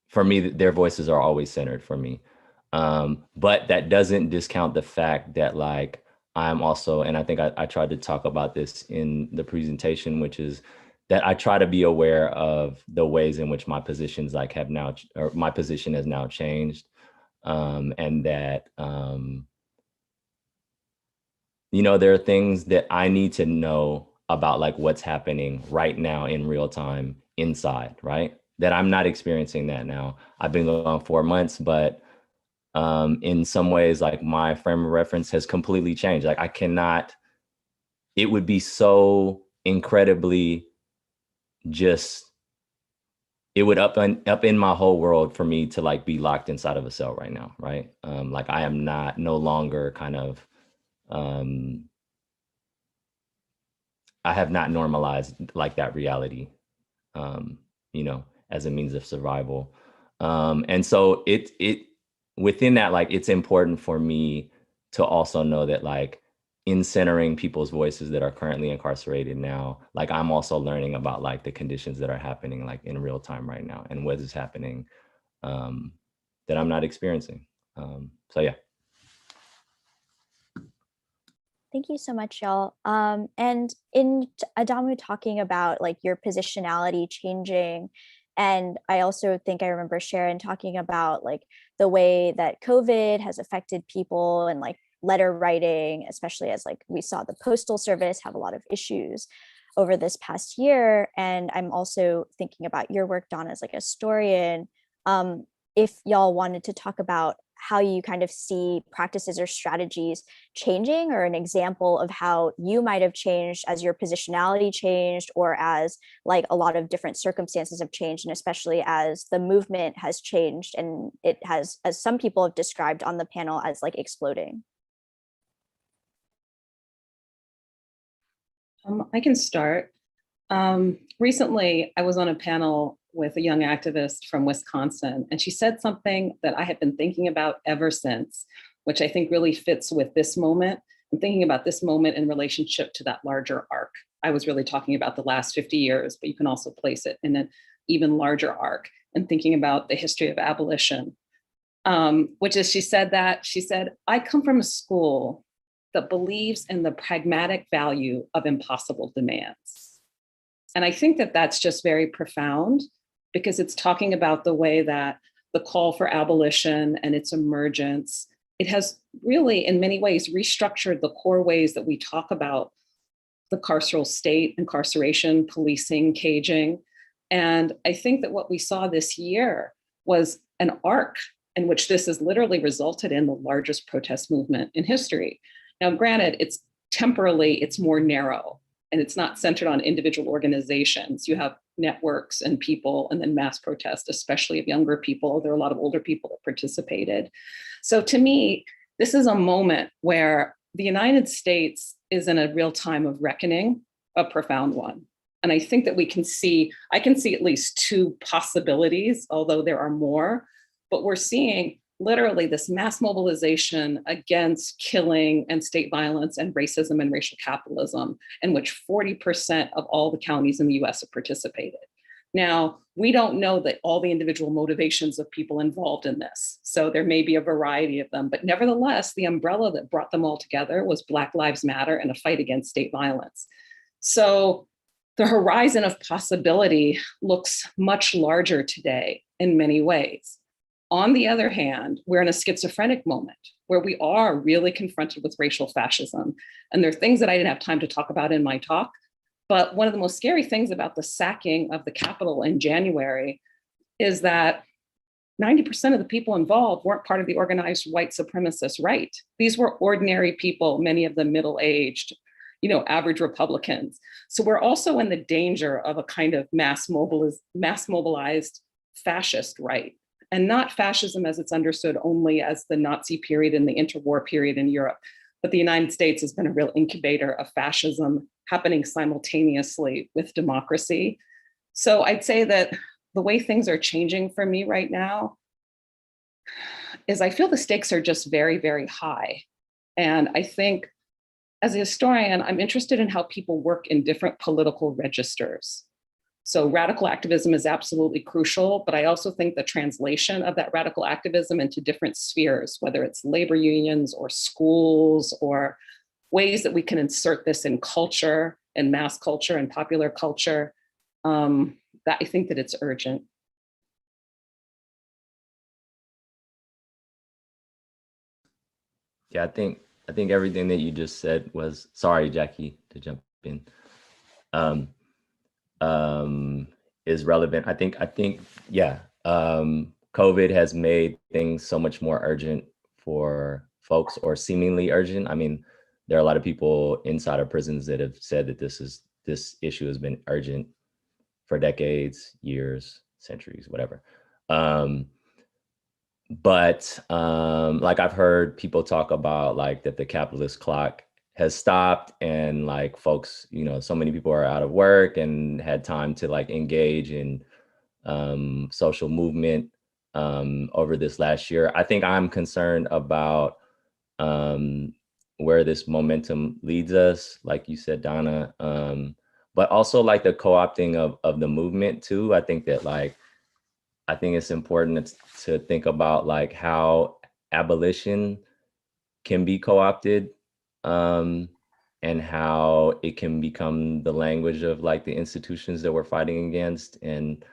for me, their voices are always centered for me. But that doesn't discount the fact that, like, I'm also, and I think I tried to talk about this in the presentation, which is that I try to be aware of the ways in which my positions like have now, or my position has now changed. And that, you know, there are things that I need to know about, like, what's happening right now in real time inside, right? That I'm not experiencing that now. I've been gone 4 months, but in some ways, like, my frame of reference has completely changed. Like, I cannot, it would be so incredibly just, it would up in my whole world for me to, like, be locked inside of a cell right now, right? Like, I am no longer kind of, I have not normalized, like, that reality, you know, as a means of survival. And so it within that, like, it's important for me to also know that, like, in centering people's voices that are currently incarcerated now, like, I'm also learning about, like, the conditions that are happening, like, in real time right now, and what is happening that I'm not experiencing. So yeah. Thank you so much, y'all. And in Adamu talking about, like, your positionality changing, and I also think I remember Sharon talking about, like, the way that COVID has affected people and, like, letter writing, especially as, like, we saw the postal service have a lot of issues over this past year. And I'm also thinking about your work, Dawn, as, like, a historian. If y'all wanted to talk about how you kind of see practices or strategies changing, or an example of how you might have changed as your positionality changed, or as, like, a lot of different circumstances have changed, and especially as the movement has changed, and it has, as some people have described on the panel, as, like, exploding. I can start. Recently, I was on a panel with a young activist from Wisconsin, and she said something that I had been thinking about ever since, which I think really fits with this moment. I'm thinking about this moment in relationship to that larger arc. I was really talking about the last 50 years, but you can also place it in an even larger arc, and thinking about the history of abolition, which is, she said, I come from a school that believes in the pragmatic value of impossible demands. And I think that that's just very profound, because it's talking about the way that the call for abolition and its emergence, it has really in many ways restructured the core ways that we talk about the carceral state, incarceration, policing, caging. And I think that what we saw this year was an arc in which this has literally resulted in the largest protest movement in history. Now, granted, it's temporally, it's more narrow, and it's not centered on individual organizations. You have networks and people, and then mass protest, especially of younger people. There are a lot of older people that participated. So to me, this is a moment where the United States is in a real time of reckoning, a profound one. And I think that I can see at least two possibilities, although there are more, but we're seeing literally this mass mobilization against killing and state violence and racism and racial capitalism, in which 40% of all the counties in the US have participated. Now, we don't know that all the individual motivations of people involved in this. So there may be a variety of them, but nevertheless, the umbrella that brought them all together was Black Lives Matter and a fight against state violence. So the horizon of possibility looks much larger today in many ways. On the other hand, we're in a schizophrenic moment where we are really confronted with racial fascism. And there are things that I didn't have time to talk about in my talk, but one of the most scary things about the sacking of the Capitol in January is that 90% of the people involved weren't part of the organized white supremacist right. These were ordinary people, many of them middle-aged, average Republicans. So we're also in the danger of a kind of mass mobilized fascist right, and not fascism as it's understood only as the Nazi period and the interwar period in Europe, but the United States has been a real incubator of fascism happening simultaneously with democracy. So I'd say that the way things are changing for me right now is I feel the stakes are just very, very high. And I think as a historian, I'm interested in how people work in different political registers. So radical activism is absolutely crucial, but I also think the translation of that radical activism into different spheres, whether it's labor unions or schools or ways that we can insert this in culture and mass culture and popular culture, that I think that it's urgent. Yeah, I think everything that you just said was, sorry, Jackie, to jump in, is relevant. I think, yeah, COVID has made things so much more urgent for folks, or seemingly urgent. I mean, there are a lot of people inside of prisons that have said that this issue has been urgent for decades, years, centuries, whatever. But like I've heard people talk about like that the capitalist clock has stopped, and like folks, so many people are out of work and had time to like engage in social movement over this last year. I think I'm concerned about where this momentum leads us, like you said, Donna, but also like the co-opting of the movement too. I think it's important to think about like how abolition can be co-opted, and how it can become the language of like the institutions that we're fighting against. And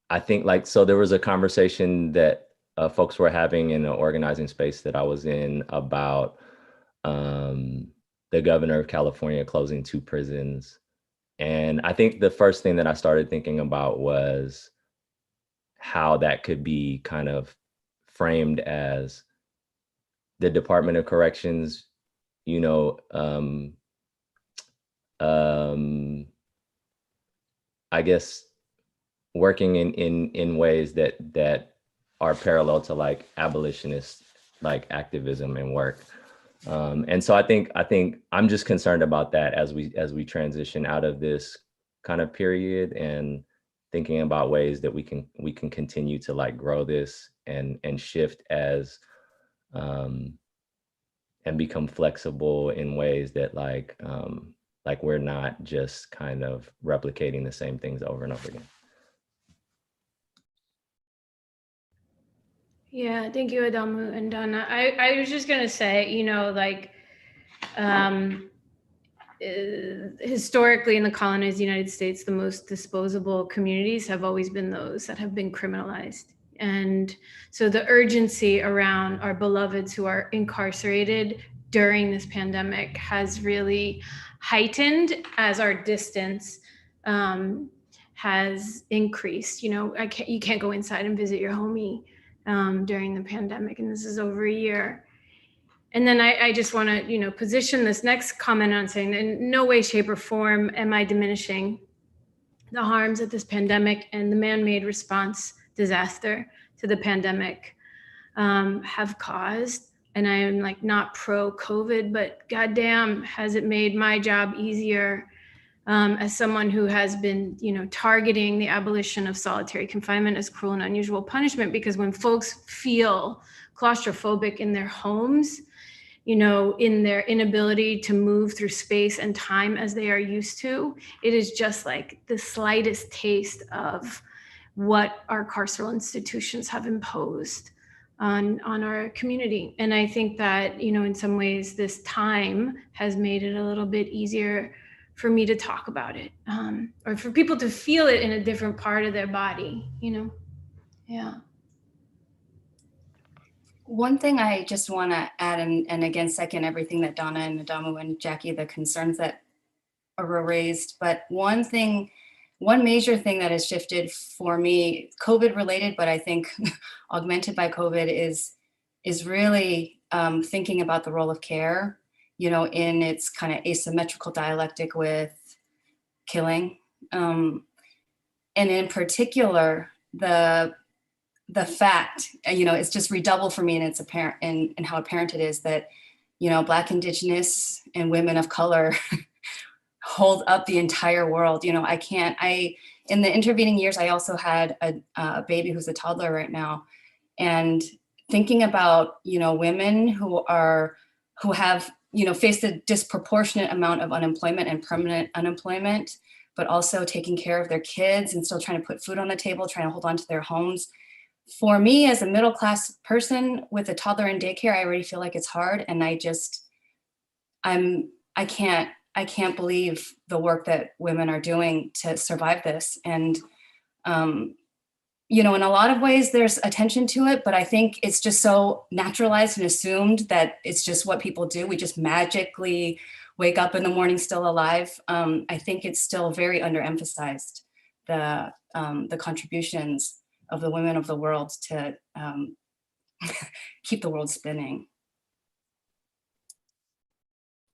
I think so there was a conversation that folks were having in an organizing space that I was in about the governor of California closing 2 prisons. And I think the first thing that I started thinking about was how that could be kind of framed as the Department of Corrections, I guess working in ways that are parallel to like abolitionist like activism and work. And so I think I'm just concerned about that as we transition out of this kind of period, and thinking about ways that we can continue to like grow this and shift as and become flexible in ways that like we're not just kind of replicating the same things over and over again. Yeah, thank you, Adamu and Donna. I was just gonna say, historically in the colonized United States, the most disposable communities have always been those that have been criminalized. And so the urgency around our beloveds who are incarcerated during this pandemic has really heightened as our distance has increased. You can't go inside and visit your homie during the pandemic, and this is over a year. And then I just want to, position this next comment on saying that in no way, shape, or form am I diminishing the harms that this pandemic and the man-made response disaster to the pandemic have caused. And I am like not pro-COVID, but goddamn, has it made my job easier as someone who has been, targeting the abolition of solitary confinement as cruel and unusual punishment. Because when folks feel claustrophobic in their homes, in their inability to move through space and time as they are used to, it is just like the slightest taste of what our carceral institutions have imposed on our community. And I think that, in some ways, this time has made it a little bit easier for me to talk about it, or for people to feel it in a different part of their body, you know? Yeah. One thing I just want to add, and again, second everything that Donna and Adamu and Jackie, the concerns that were raised, but one major thing that has shifted for me, COVID related, but I think augmented by COVID, is really thinking about the role of care, you know, in its kind of asymmetrical dialectic with killing. And in particular, the fact, you know, it's just redoubled for me, and it's apparent in how apparent it is that, you know, Black, Indigenous, and women of color hold up the entire world. You know, in the intervening years, I also had a baby who's a toddler right now, and thinking about, you know, women who have, you know, faced a disproportionate amount of unemployment and permanent unemployment, but also taking care of their kids and still trying to put food on the table, trying to hold on to their homes. For me, as a middle-class person with a toddler in daycare, I already feel like it's hard. And I can't believe the work that women are doing to survive this. And, you know, in a lot of ways there's attention to it, but I think it's just so naturalized and assumed that it's just what people do. We just magically wake up in the morning still alive. I think it's still very underemphasized, the contributions of the women of the world to keep the world spinning.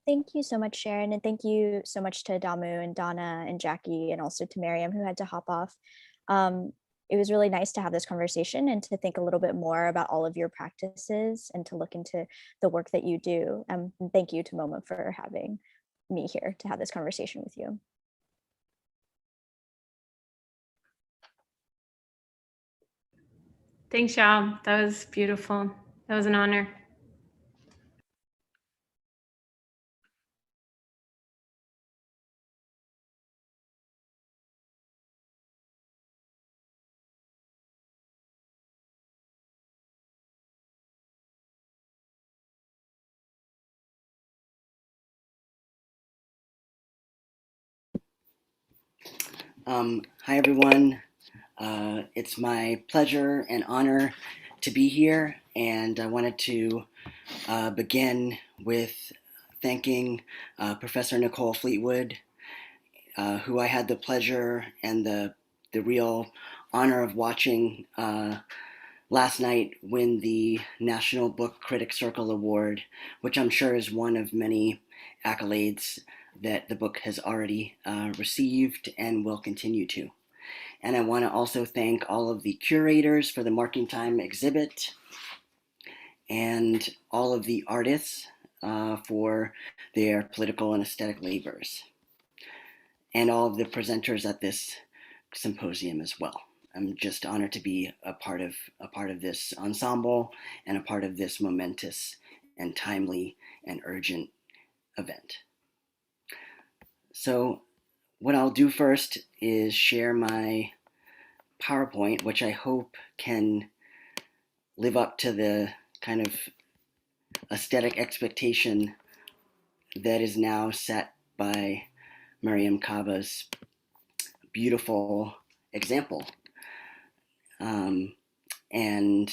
Thank you so much, Sharon. And thank you so much to Damu and Donna and Jackie, and also to Miriam, who had to hop off. It was really nice to have this conversation and to think a little bit more about all of your practices and to look into the work that you do. And thank you to MoMA for having me here to have this conversation with you. Thanks, y'all. That was beautiful. That was an honor. Hi, everyone. It's my pleasure and honor to be here, and I wanted to begin with thanking Professor Nicole Fleetwood, who I had the pleasure and the real honor of watching last night win the National Book Critics Circle Award, which I'm sure is one of many accolades that the book has already received and will continue to. And I want to also thank all of the curators for the Marking Time exhibit, and all of the artists for their political and aesthetic labors, and all of the presenters at this symposium as well. I'm just honored to be a part of this ensemble and a part of this momentous and timely and urgent event. So what I'll do first is share my PowerPoint, which I hope can live up to the kind of aesthetic expectation that is now set by Mariame Kaba's beautiful example. And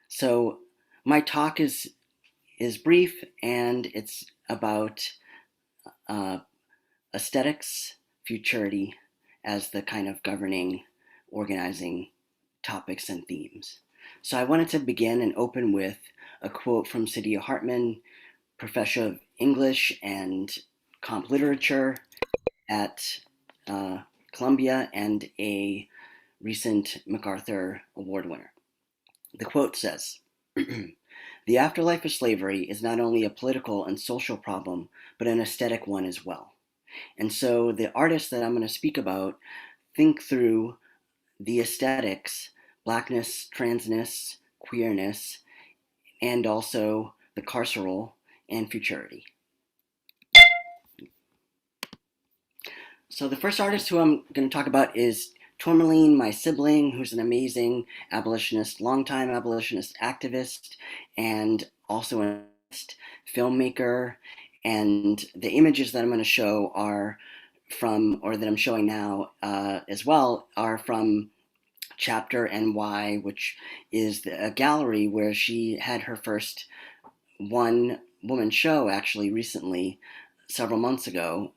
so my talk is brief, and it's about aesthetics, futurity as the kind of governing, organizing topics and themes. So I wanted to begin and open with a quote from Saidiya Hartman, professor of English and comp literature at Columbia and a recent MacArthur Award winner. The quote says, "The afterlife of slavery is not only a political and social problem, but an aesthetic one as well." And so the artists that I'm going to speak about think through the aesthetics, Blackness, transness, queerness, and also the carceral and futurity. So the first artist who I'm going to talk about is Tourmaline, my sibling, who's an amazing abolitionist, longtime abolitionist activist, and also a filmmaker. And the images that I'm going to show are from, or that I'm showing now as well, are from Chapter NY, which is a gallery where she had her first one-woman show actually recently, several months ago,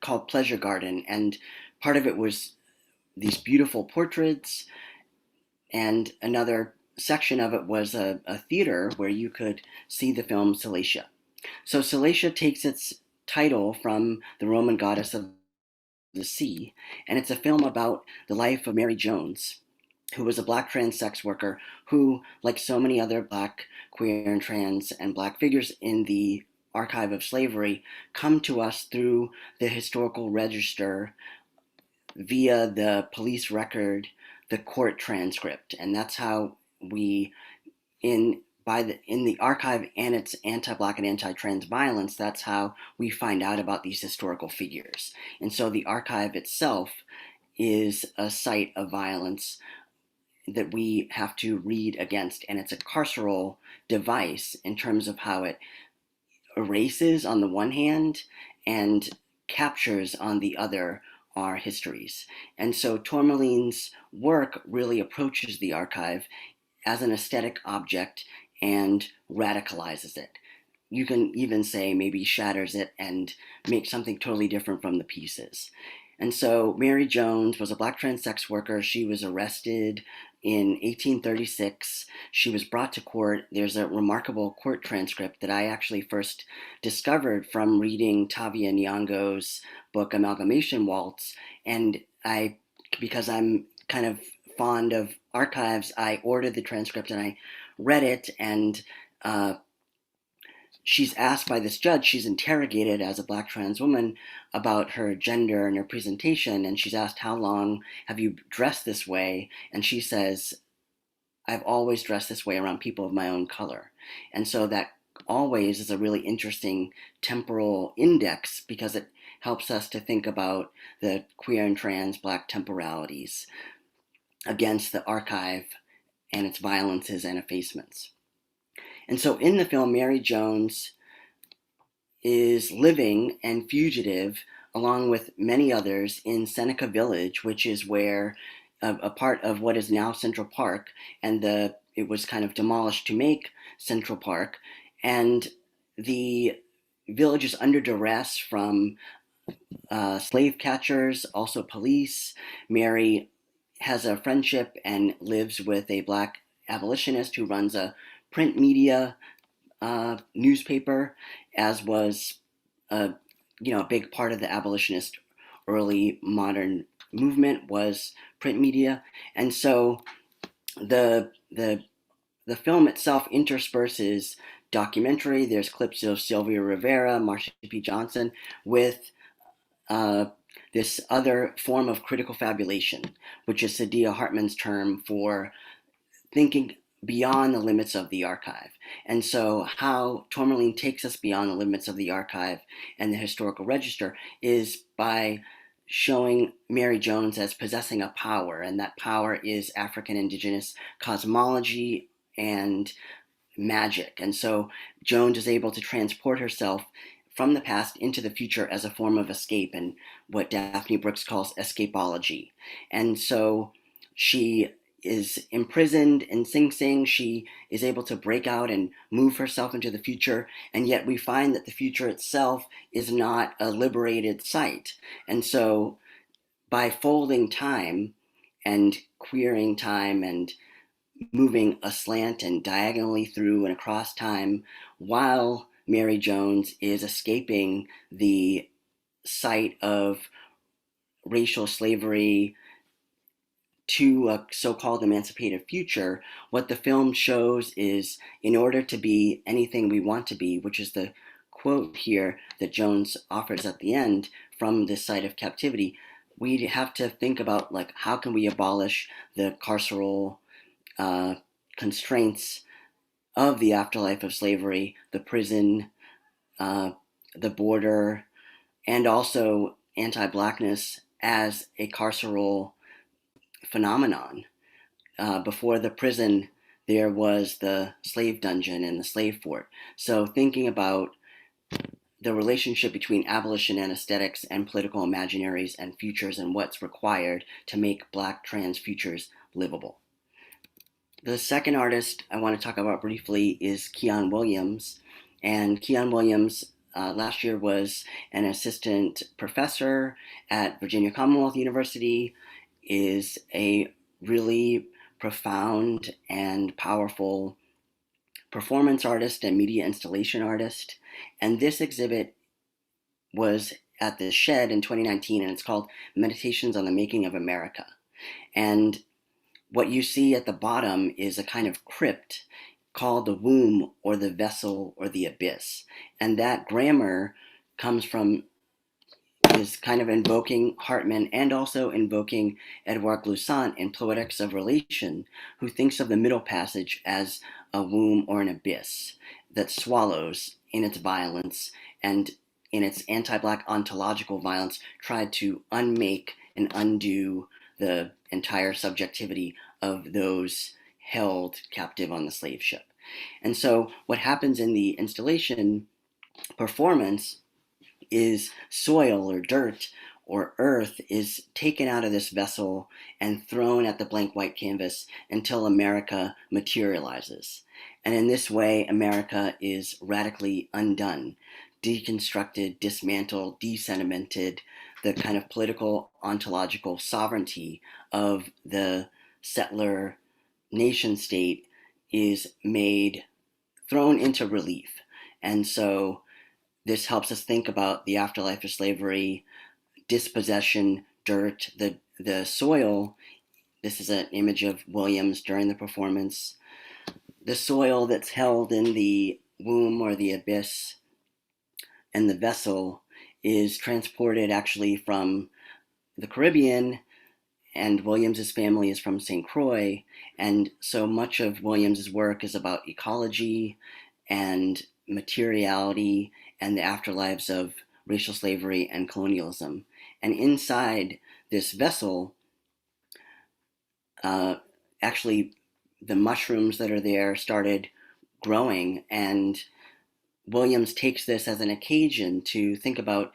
called Pleasure Garden. And part of it was these beautiful portraits, and another section of it was a theater where you could see the film Salacia. So Salacia takes its title from the Roman goddess of the sea, and it's a film about the life of Mary Jones, who was a Black trans sex worker who, like so many other Black queer and trans and Black figures in the archive of slavery, come to us through the historical register via the police record, the court transcript. And that's how we, in the archive and its anti-Black and anti-trans violence, that's how we find out about these historical figures. And so the archive itself is a site of violence that we have to read against, and it's a carceral device in terms of how it erases on the one hand and captures on the other our histories. And so Tourmaline's work really approaches the archive as an aesthetic object and radicalizes it. You can even say maybe shatters it and makes something totally different from the pieces. And so Mary Jones was a Black trans sex worker. She was arrested in 1836. She was brought to court. There's a remarkable court transcript that I actually first discovered from reading Tavia Nyong'o's book Amalgamation Waltz. And because I'm kind of fond of archives, I ordered the transcript and I read it, and she's asked by this judge, she's interrogated as a Black trans woman about her gender and her presentation, and she's asked, how long have you dressed this way? And she says, I've always dressed this way around people of my own color. And so that always is a really interesting temporal index, because it helps us to think about the queer and trans Black temporalities against the archive and its violences and effacements. And so in the film, Mary Jones is living and fugitive along with many others in Seneca Village, which is where a part of what is now Central Park, and it was kind of demolished to make Central Park. And the village is under duress from slave catchers, also police. Mary has a friendship and lives with a Black abolitionist who runs a print media newspaper, as was a big part of the abolitionist early modern movement was print media. And so the film itself intersperses documentary. There's clips of Sylvia Rivera, Marsha P. Johnson, with this other form of critical fabulation, which is Saidiya Hartman's term for thinking beyond the limits of the archive. And so how Tourmaline takes us beyond the limits of the archive and the historical register is by showing Mary Jones as possessing a power, and that power is African Indigenous cosmology and magic. And so Jones is able to transport herself from the past into the future as a form of escape, and what Daphne Brooks calls escapology. And so she is imprisoned in Sing Sing. She is able to break out and move herself into the future, and yet we find that the future itself is not a liberated site. And so by folding time and queering time and moving aslant and diagonally through and across time, while Mary Jones is escaping the site of racial slavery to a so-called emancipated future, what the film shows is, in order to be anything we want to be, which is the quote here that Jones offers at the end from this site of captivity, we have to think about, like, how can we abolish the carceral constraints of the afterlife of slavery, the prison, the border, and also anti-Blackness as a carceral phenomenon. Before the prison, there was the slave dungeon and the slave fort. So thinking about the relationship between abolition and aesthetics and political imaginaries and futures and what's required to make Black trans futures livable. The second artist I want to talk about briefly is Keon Williams. And Keon Williams last year was an assistant professor at Virginia Commonwealth University, is a really profound and powerful performance artist and media installation artist. And this exhibit was at the Shed in 2019, and it's called Meditations on the Making of America. And what you see at the bottom is a kind of crypt called the womb or the vessel or the abyss. And that grammar comes from, is kind of invoking Hartman and also invoking Edouard Glissant in Poetics of Relation, who thinks of the middle passage as a womb or an abyss that swallows in its violence and in its anti-Black ontological violence tried to unmake and undo the entire subjectivity of those held captive on the slave ship. And so what happens in the installation performance is soil or dirt or earth is taken out of this vessel and thrown at the blank white canvas until America materializes. And in this way, America is radically undone, deconstructed, dismantled, desedimented. The kind of political ontological sovereignty of the settler nation state is made, thrown into relief. And so this helps us think about the afterlife of slavery, dispossession, dirt, the soil. This is an image of Williams during the performance. The soil that's held in the womb or the abyss and the vessel is transported actually from the Caribbean, and Williams's family is from St. Croix, and so much of Williams's work is about ecology and materiality and the afterlives of racial slavery and colonialism. And inside this vessel, actually the mushrooms that are there started growing, and Williams takes this as an occasion to think about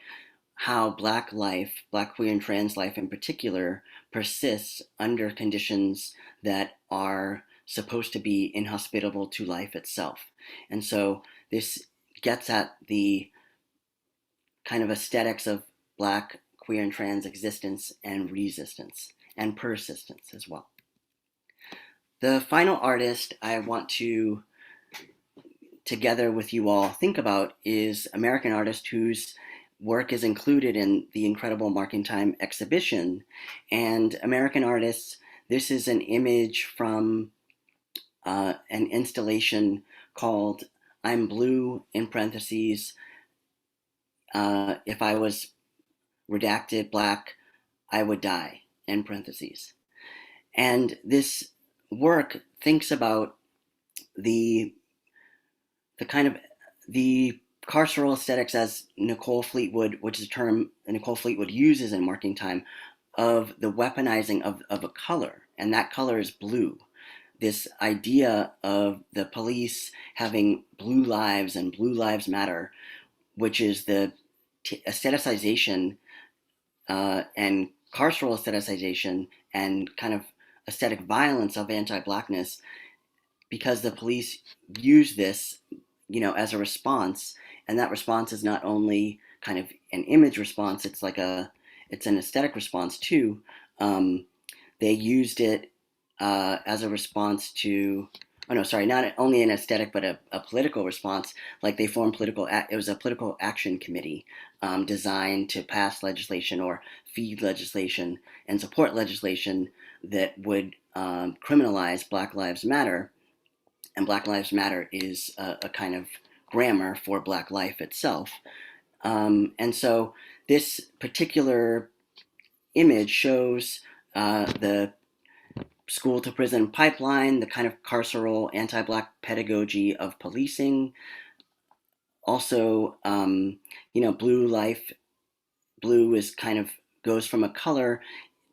how Black life, Black queer and trans life in particular, persists under conditions that are supposed to be inhospitable to life itself. And so this gets at the kind of aesthetics of Black queer and trans existence and resistance and persistence as well. The final artist I want to, together with you all, think about is American artist whose work is included in the incredible Marking Time exhibition. And American artists, this is an image from an installation called I'm Blue, in parentheses, if I was redacted Black, I would die, in parentheses. And this work thinks about the kind of the carceral aesthetics, as Nicole Fleetwood, which is a term Nicole Fleetwood uses in Marking Time, of the weaponizing of a color, and that color is blue. This idea of the police having blue lives and blue lives matter, which is the aestheticization and carceral aestheticization and kind of aesthetic violence of anti-Blackness, because the police use this, as a response, and that response is not only kind of an image response, it's an aesthetic response too. They used it as a response to, not only an aesthetic, but a political response. Like they formed it was a political action committee designed to pass legislation or feed legislation and support legislation that would criminalize Black Lives Matter. And Black Lives Matter is a kind of grammar for Black life itself. And so this particular image shows the school to prison pipeline, the kind of carceral anti-Black pedagogy of policing. Also, blue life, blue is kind of goes from a color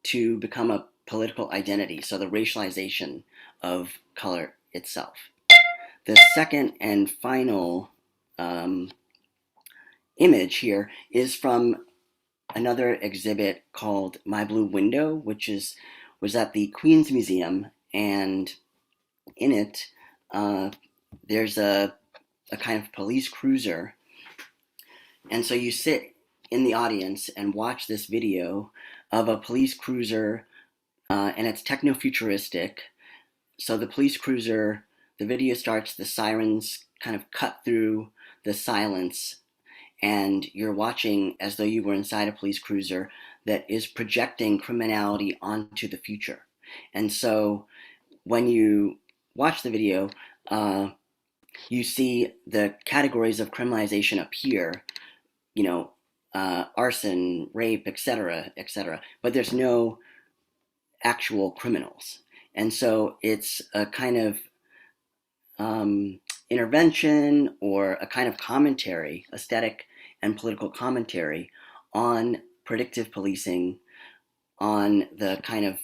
to become a political identity. So the racialization of color itself. The second and final image here is from another exhibit called My Blue Window, which was at the Queen's Museum, and in it there's a kind of police cruiser, and so you sit in the audience and watch this video of a police cruiser, and it's techno-futuristic. So the police cruiser, the video starts, the sirens kind of cut through the silence, and you're watching as though you were inside a police cruiser that is projecting criminality onto the future. And so when you watch the video, you see the categories of criminalization appear, you know, arson, rape, etc., etc., but there's no actual criminals. And so it's a kind of intervention or a kind of commentary, aesthetic and political commentary on predictive policing, on the kind of,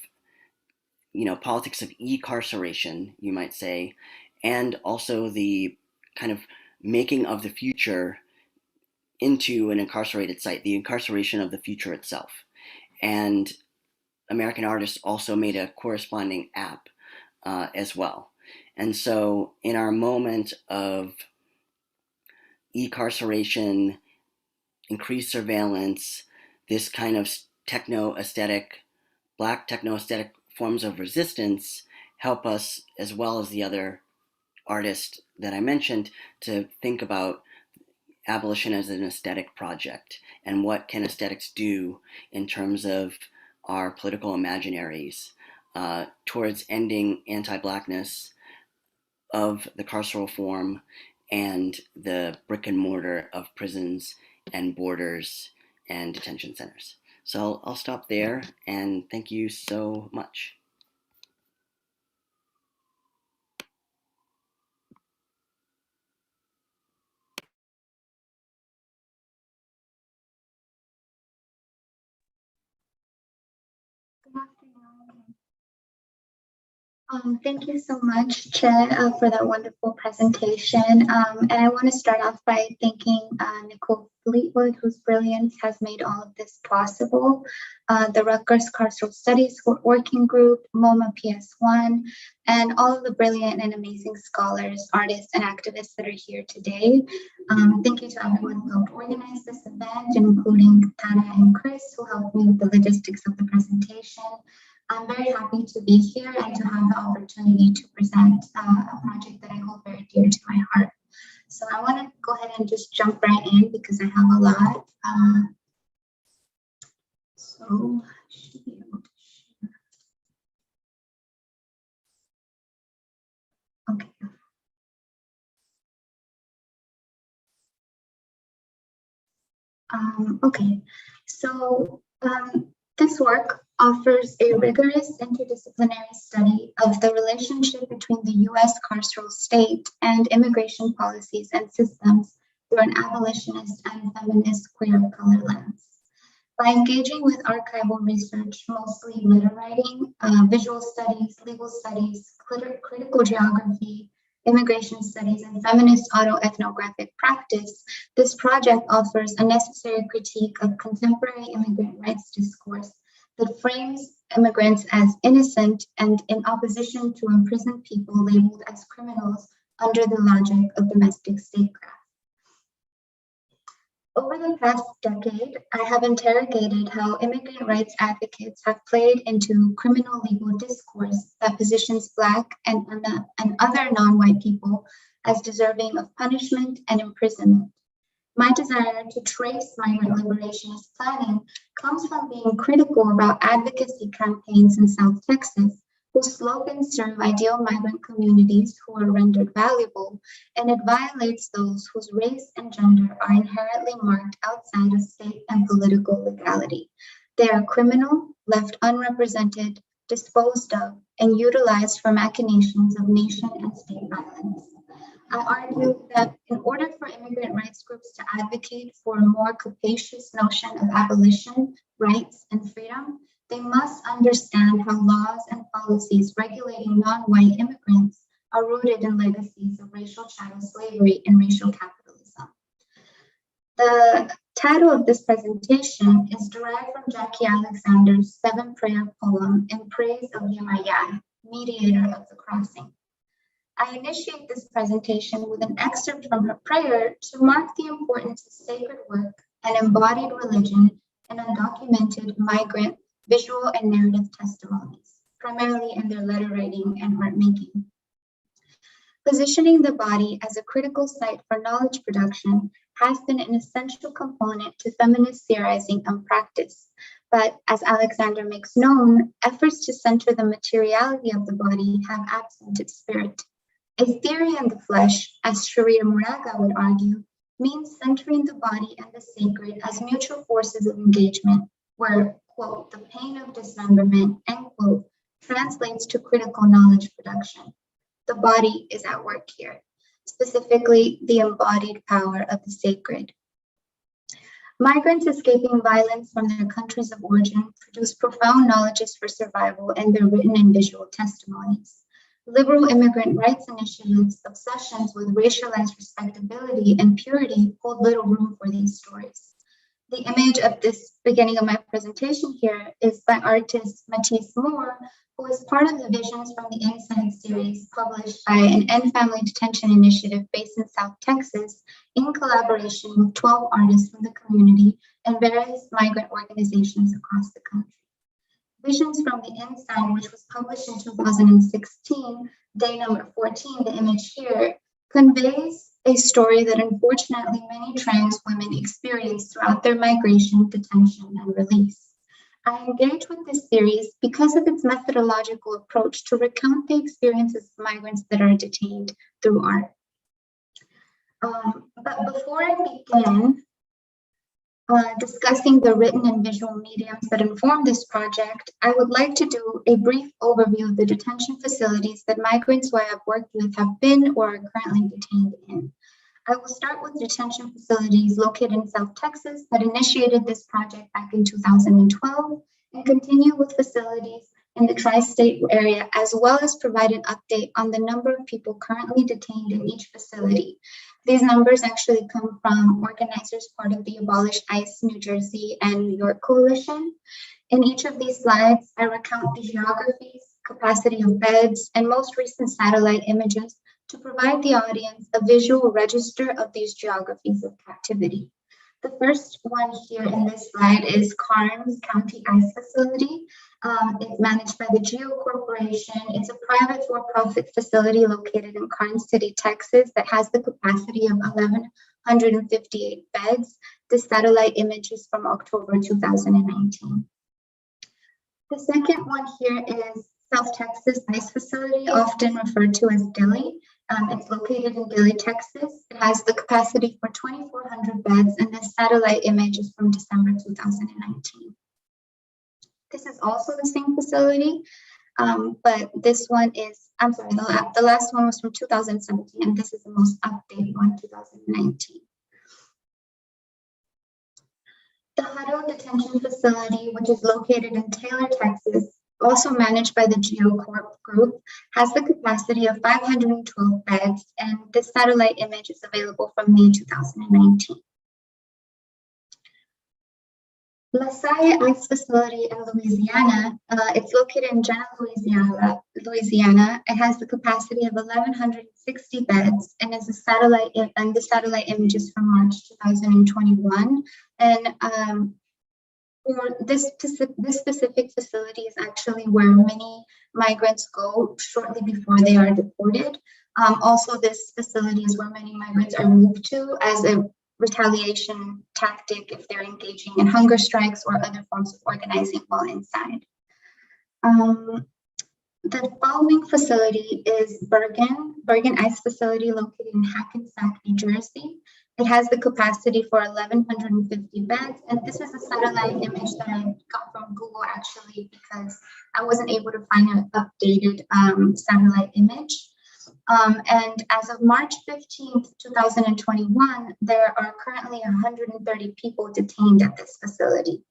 politics of e-carceration, you might say, and also the kind of making of the future into an incarcerated site, the incarceration of the future itself. And American artists also made a corresponding app as well. And so in our moment of e-carceration, increased surveillance, this kind of techno-aesthetic, Black techno-aesthetic forms of resistance help us, as well as the other artists that I mentioned, to think about abolition as an aesthetic project, and what can aesthetics do in terms of our political imaginaries towards ending anti-Blackness of the carceral form and the brick and mortar of prisons and borders and detention centers. So I'll stop there, and thank you so much. Good afternoon. Thank you so much, Chair, for that wonderful presentation. And I want to start off by thanking Nicole Fleetwood, whose brilliance has made all of this possible, the Rutgers Carceral Studies Working Group, MoMA PS1, and all of the brilliant and amazing scholars, artists, and activists that are here today. Thank you to everyone who helped organize this event, including Tana and Chris, who helped me with the logistics of the presentation. I'm very happy to be here and to have the opportunity to present a project that I hold very dear to my heart. So I want to go ahead and just jump right in because I have a lot. So I should be able to share. Okay. Okay, so this work offers a rigorous interdisciplinary study of the relationship between the U.S. carceral state and immigration policies and systems through an abolitionist and feminist queer color lens. By engaging with archival research, mostly letter writing, visual studies, legal studies, critical geography, immigration studies, and feminist autoethnographic practice, this project offers a necessary critique of contemporary immigrant rights discourse that frames immigrants as innocent and in opposition to imprisoned people labeled as criminals under the logic of domestic statecraft. Over the past decade, I have interrogated how immigrant rights advocates have played into criminal legal discourse that positions Black and other non-white people as deserving of punishment and imprisonment. My desire to trace migrant liberationist planning comes from being critical about advocacy campaigns in South Texas, whose slogans serve ideal migrant communities who are rendered valuable, and it violates those whose race and gender are inherently marked outside of state and political legality. They are criminal, left unrepresented, disposed of, and utilized for machinations of nation and state violence. I argue that in order for immigrant rights groups to advocate for a more capacious notion of abolition, rights, and freedom, they must understand how laws and policies regulating non-white immigrants are rooted in legacies of racial chattel slavery and racial capitalism. The title of this presentation is derived from Jackie Alexander's 7-prayer poem in praise of Yemayah, mediator of the crossing. I initiate this presentation with an excerpt from her prayer to mark the importance of sacred work and embodied religion in undocumented migrant visual and narrative testimonies, primarily in their letter writing and art making. Positioning the body as a critical site for knowledge production has been an essential component to feminist theorizing and practice. But as Alexander makes known, efforts to center the materiality of the body have absent its spirit. A theory in the flesh, as Sharia Moraga would argue, means centering the body and the sacred as mutual forces of engagement, where, quote, the pain of dismemberment, end quote, translates to critical knowledge production. The body is at work here, specifically the embodied power of the sacred. Migrants escaping violence from their countries of origin produce profound knowledges for survival in their written and visual testimonies. Liberal immigrant rights initiatives' obsessions with racialized respectability and purity hold little room for these stories. The image of this beginning of my presentation here is by artist Matisse Moore, who is part of the Visions from the Inside series published by an End Family Detention Initiative based in South Texas in collaboration with 12 artists from the community and various migrant organizations across the country. Visions from the Inside, which was published in 2016, day number 14, the image here, conveys a story that unfortunately many trans women experience throughout their migration, detention, and release. I engage with this series because of its methodological approach to recount the experiences of migrants that are detained through art. But before I begin discussing the written and visual mediums that inform this project, I would like to do a brief overview of the detention facilities that migrants who I have worked with have been or are currently detained in. I will start with detention facilities located in South Texas that initiated this project back in 2012 and continue with facilities in the tri-state area, as well as provide an update on the number of people currently detained in each facility. These numbers actually come from organizers part of the Abolish ICE New Jersey and New York coalition. In each of these slides, I recount the geographies, capacity of beds, and most recent satellite images to provide the audience a visual register of these geographies of captivity. The first one here in this slide is Karnes County ICE Facility. It's managed by the GEO Corporation. It's a private for-profit facility located in Karnes City, Texas, that has the capacity of 1,158 beds. This satellite image is from October 2019. The second one here is South Texas ICE Facility, often referred to as Dilley. It's located in Dilley, Texas. It has the capacity for 2,400 beds, and this satellite image is from December 2019. This is also the same facility, but this one is, I'm sorry, the last one was from 2017, and this is the most updated one, 2019. The Huddle Detention Facility, which is located in Taylor, Texas, also managed by the GeoCorp Group, has the capacity of 512 beds, and this satellite image is available from May 2019. La Salle ICE Facility in Louisiana, it's located in Jena, Louisiana. It has the capacity of 1,160 beds and is a satellite, and the satellite image is from March 2021. And this specific facility is actually where many migrants go shortly before they are deported. Also, this facility is where many migrants are moved to as a retaliation tactic if they're engaging in hunger strikes or other forms of organizing while inside. The following facility is Bergen ICE Facility located in Hackensack, New Jersey. It has the capacity for 1,150 beds, and this is a satellite image that I got from Google actually because I wasn't able to find an updated satellite image. And as of March 15th, 2021, there are currently 130 people detained at this facility.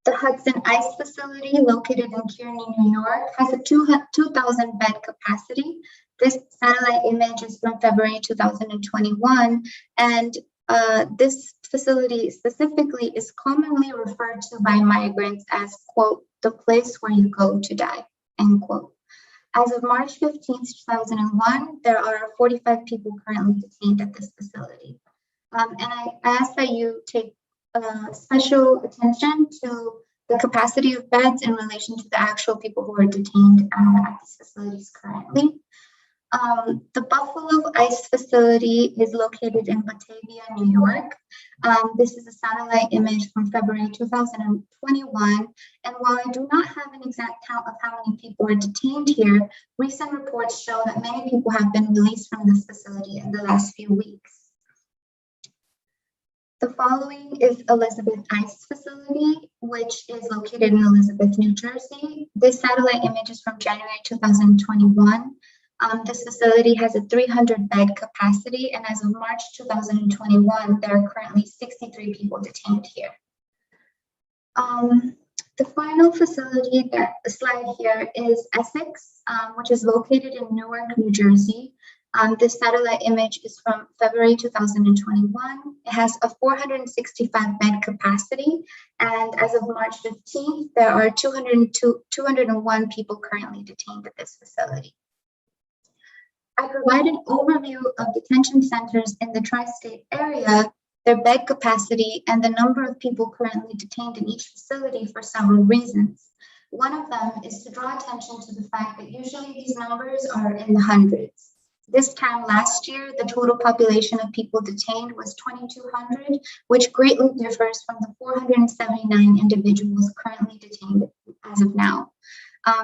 The Hudson ICE Facility, located in Kearney, New York, has a 2,000 bed capacity. This satellite image is from February 2021, and This facility specifically is commonly referred to by migrants as, quote, the place where you go to die, end quote. As of March 15th, 2001, there are 45 people currently detained at this facility. And I ask that you take special attention to the capacity of beds in relation to the actual people who are detained at these facilities currently. The Buffalo ICE facility is located in Batavia, New York. This is a satellite image from February 2021. And while I do not have an exact count of how many people are detained here, recent reports show that many people have been released from this facility in the last few weeks. The following is Elizabeth ICE facility, which is located in Elizabeth, New Jersey. This satellite image is from January 2021. This facility has a 300-bed capacity, and as of March 2021, there are currently 63 people detained here. The final facility, the slide here, is Essex, which is located in Newark, New Jersey. This satellite image is from February 2021. It has a 465-bed capacity, and as of March 15th, there are 201 people currently detained at this facility. I provide an overview of detention centers in the tri-state area, their bed capacity, and the number of people currently detained in each facility for several reasons. One of them is to draw attention to the fact that usually these numbers are in the hundreds. This time last year, the total population of people detained was 2,200, which greatly differs from the 479 individuals currently detained as of now,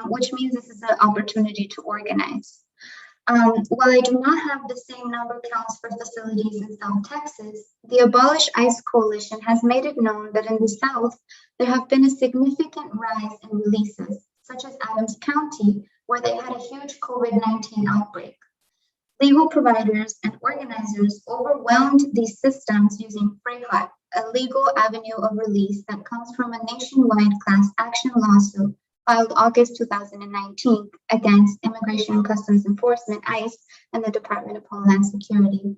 which means this is an opportunity to organize. While I do not have the same number counts for facilities in South Texas, the Abolish ICE Coalition has made it known that in the South, there have been a significant rise in releases, such as Adams County, where they had a huge COVID-19 outbreak. Legal providers and organizers overwhelmed these systems using FREHOT, a legal avenue of release that comes from a nationwide class action lawsuit filed August 2019 against Immigration and Customs Enforcement, ICE, and the Department of Homeland Security.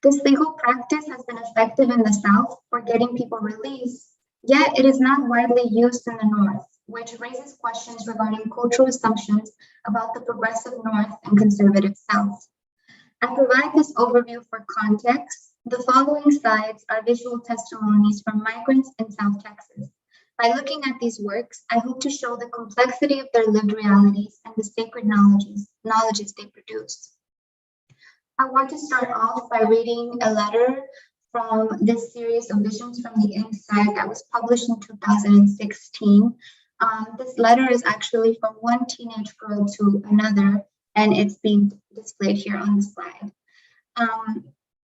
This legal practice has been effective in the South for getting people released, yet it is not widely used in the North, which raises questions regarding cultural assumptions about the progressive North and conservative South. I provide this overview for context. The following slides are visual testimonies from migrants in South Texas. By looking at these works, I hope to show the complexity of their lived realities and the sacred knowledges they produce. I want to start off by reading a letter from this series of Visions from the Inside that was published in 2016. This letter is actually from one teenage girl to another, and it's being displayed here on the slide.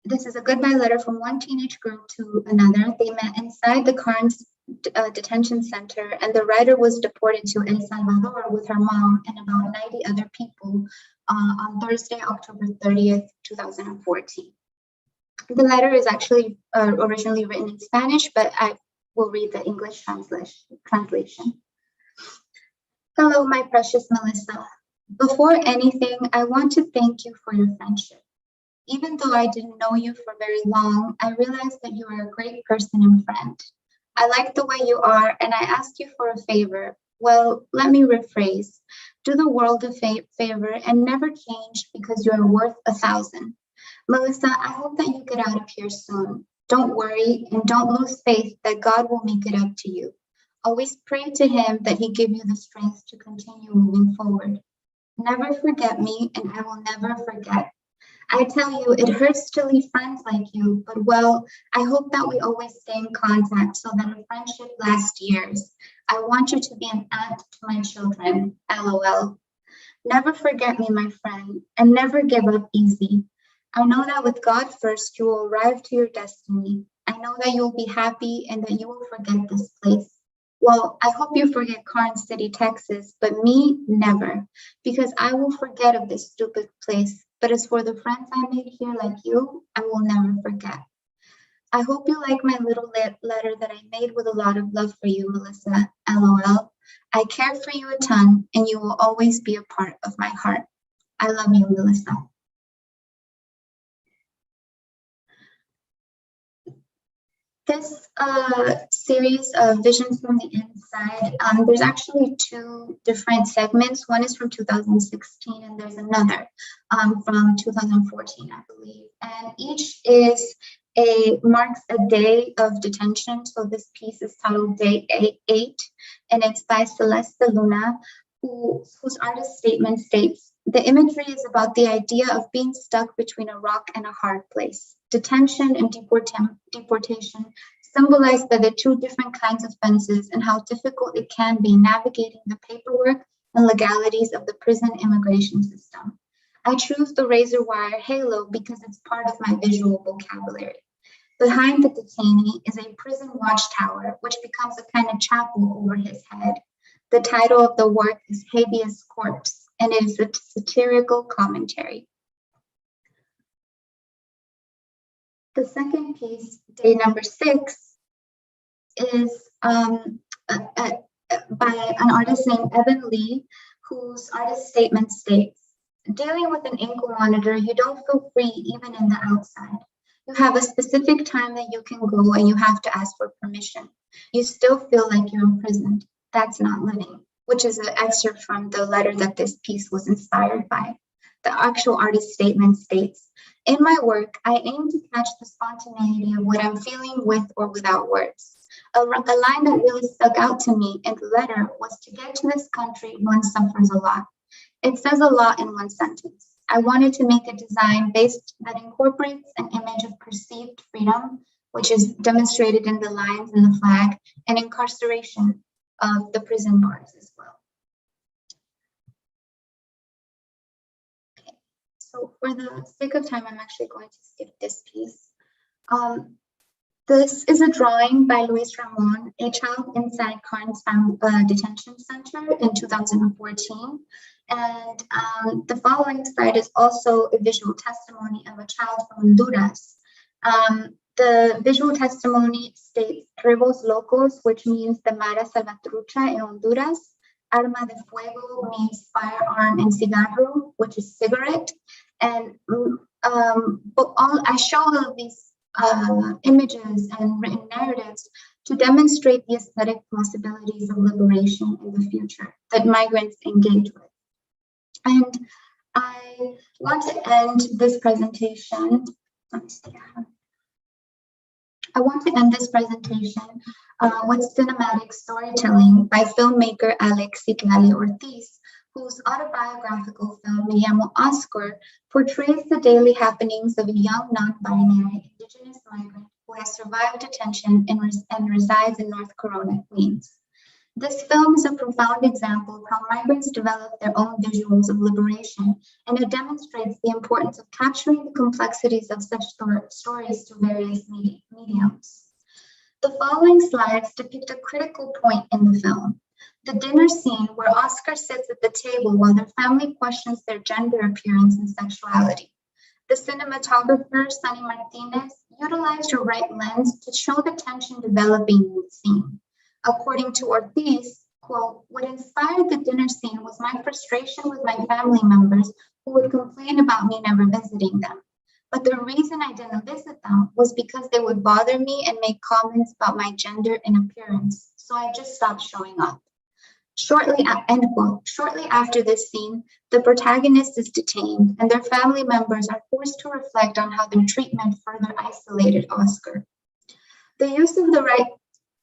This is a goodbye letter from one teenage girl to another. They met inside the Carnes detention center, and the writer was deported to El Salvador with her mom and about 90 other people on Thursday, October 30th, 2014. The letter is actually originally written in Spanish, but I will read the English translation. Hello, my precious Melissa. Before anything, I want to thank you for your friendship. Even though I didn't know you for very long, I realized that you are a great person and friend. I like the way you are, and I asked you for a favor. Well, let me rephrase. Do the world a favor and never change because you are worth 1,000. Melissa, I hope that you get out of here soon. Don't worry and don't lose faith that God will make it up to you. Always pray to him that he give you the strength to continue moving forward. Never forget me, and I will never forget. I tell you, it hurts to leave friends like you, but well, I hope that we always stay in contact so that a friendship lasts years. I want you to be an aunt to my children, LOL. Never forget me, my friend, and never give up easy. I know that with God first, you will arrive to your destiny. I know that you'll be happy and that you will forget this place. Well, I hope you forget Carnes City, Texas, but me, never, because I will forget of this stupid place. But as for the friends I made here like you, I will never forget. I hope you like my little letter that I made with a lot of love for you, Melissa, LOL. I care for you a ton, and you will always be a part of my heart. I love you, Melissa. This series of Visions from the Inside, there's actually two different segments. One is from 2016 and there's another from 2014, I believe. And each is marks a day of detention. So this piece is titled Day 8, and it's by Celeste Luna, whose artist statement states, "The imagery is about the idea of being stuck between a rock and a hard place. Detention and deportation symbolized by the two different kinds of fences and how difficult it can be navigating the paperwork and legalities of the prison immigration system. I choose the razor wire halo because it's part of my visual vocabulary. Behind the detainee is a prison watchtower, which becomes a kind of chapel over his head. The title of the work is Habeas Corpse, and it is a satirical commentary." The second piece, Day number 6, is by an artist named Evan Lee, whose artist statement states, "Dealing with an ink monitor, you don't feel free even in the outside. You have a specific time that you can go and you have to ask for permission. You still feel like you're imprisoned. That's not living," which is an excerpt from the letter that this piece was inspired by. The actual artist statement states, "In my work, I aim to catch the spontaneity of what I'm feeling with or without words. A line that really stuck out to me in the letter was, to get to this country, one suffers a lot. It says a lot in one sentence. I wanted to make a design that incorporates an image of perceived freedom, which is demonstrated in the lines in the flag, and incarceration of the prison bars as well." Okay. So for the sake of time, I'm actually going to skip this piece. This is a drawing by Luis Ramon, a child inside Carnes Detention Center in 2014. And the following slide is also a visual testimony of a child from Honduras. The visual testimony states, "Trevos locos," which means the Mara Salvatrucha in Honduras. "Arma de fuego" means firearm, and "cigarro," which is cigarette. And I show all of these images and written narratives to demonstrate the aesthetic possibilities of liberation in the future that migrants engage with. And I want to end this presentation. I want to end this presentation with cinematic storytelling by filmmaker Alex Citlali Ortiz, whose autobiographical film, Me Llamo Oscar, portrays the daily happenings of a young non-binary indigenous migrant who has survived detention and resides in North Corona, Queens. This film is a profound example of how migrants develop their own visuals of liberation, and it demonstrates the importance of capturing the complexities of such stories through various mediums. The following slides depict a critical point in the film: the dinner scene where Oscar sits at the table while their family questions their gender appearance and sexuality. The cinematographer, Sonny Martinez, utilized a right lens to show the tension developing in the scene. According to Ortiz, quote, "What inspired the dinner scene was my frustration with my family members who would complain about me never visiting them. But the reason I didn't visit them was because they would bother me and make comments about my gender and appearance. So I just stopped showing up." End quote. Shortly after this scene, the protagonist is detained and their family members are forced to reflect on how their treatment further isolated Oscar. The use of the right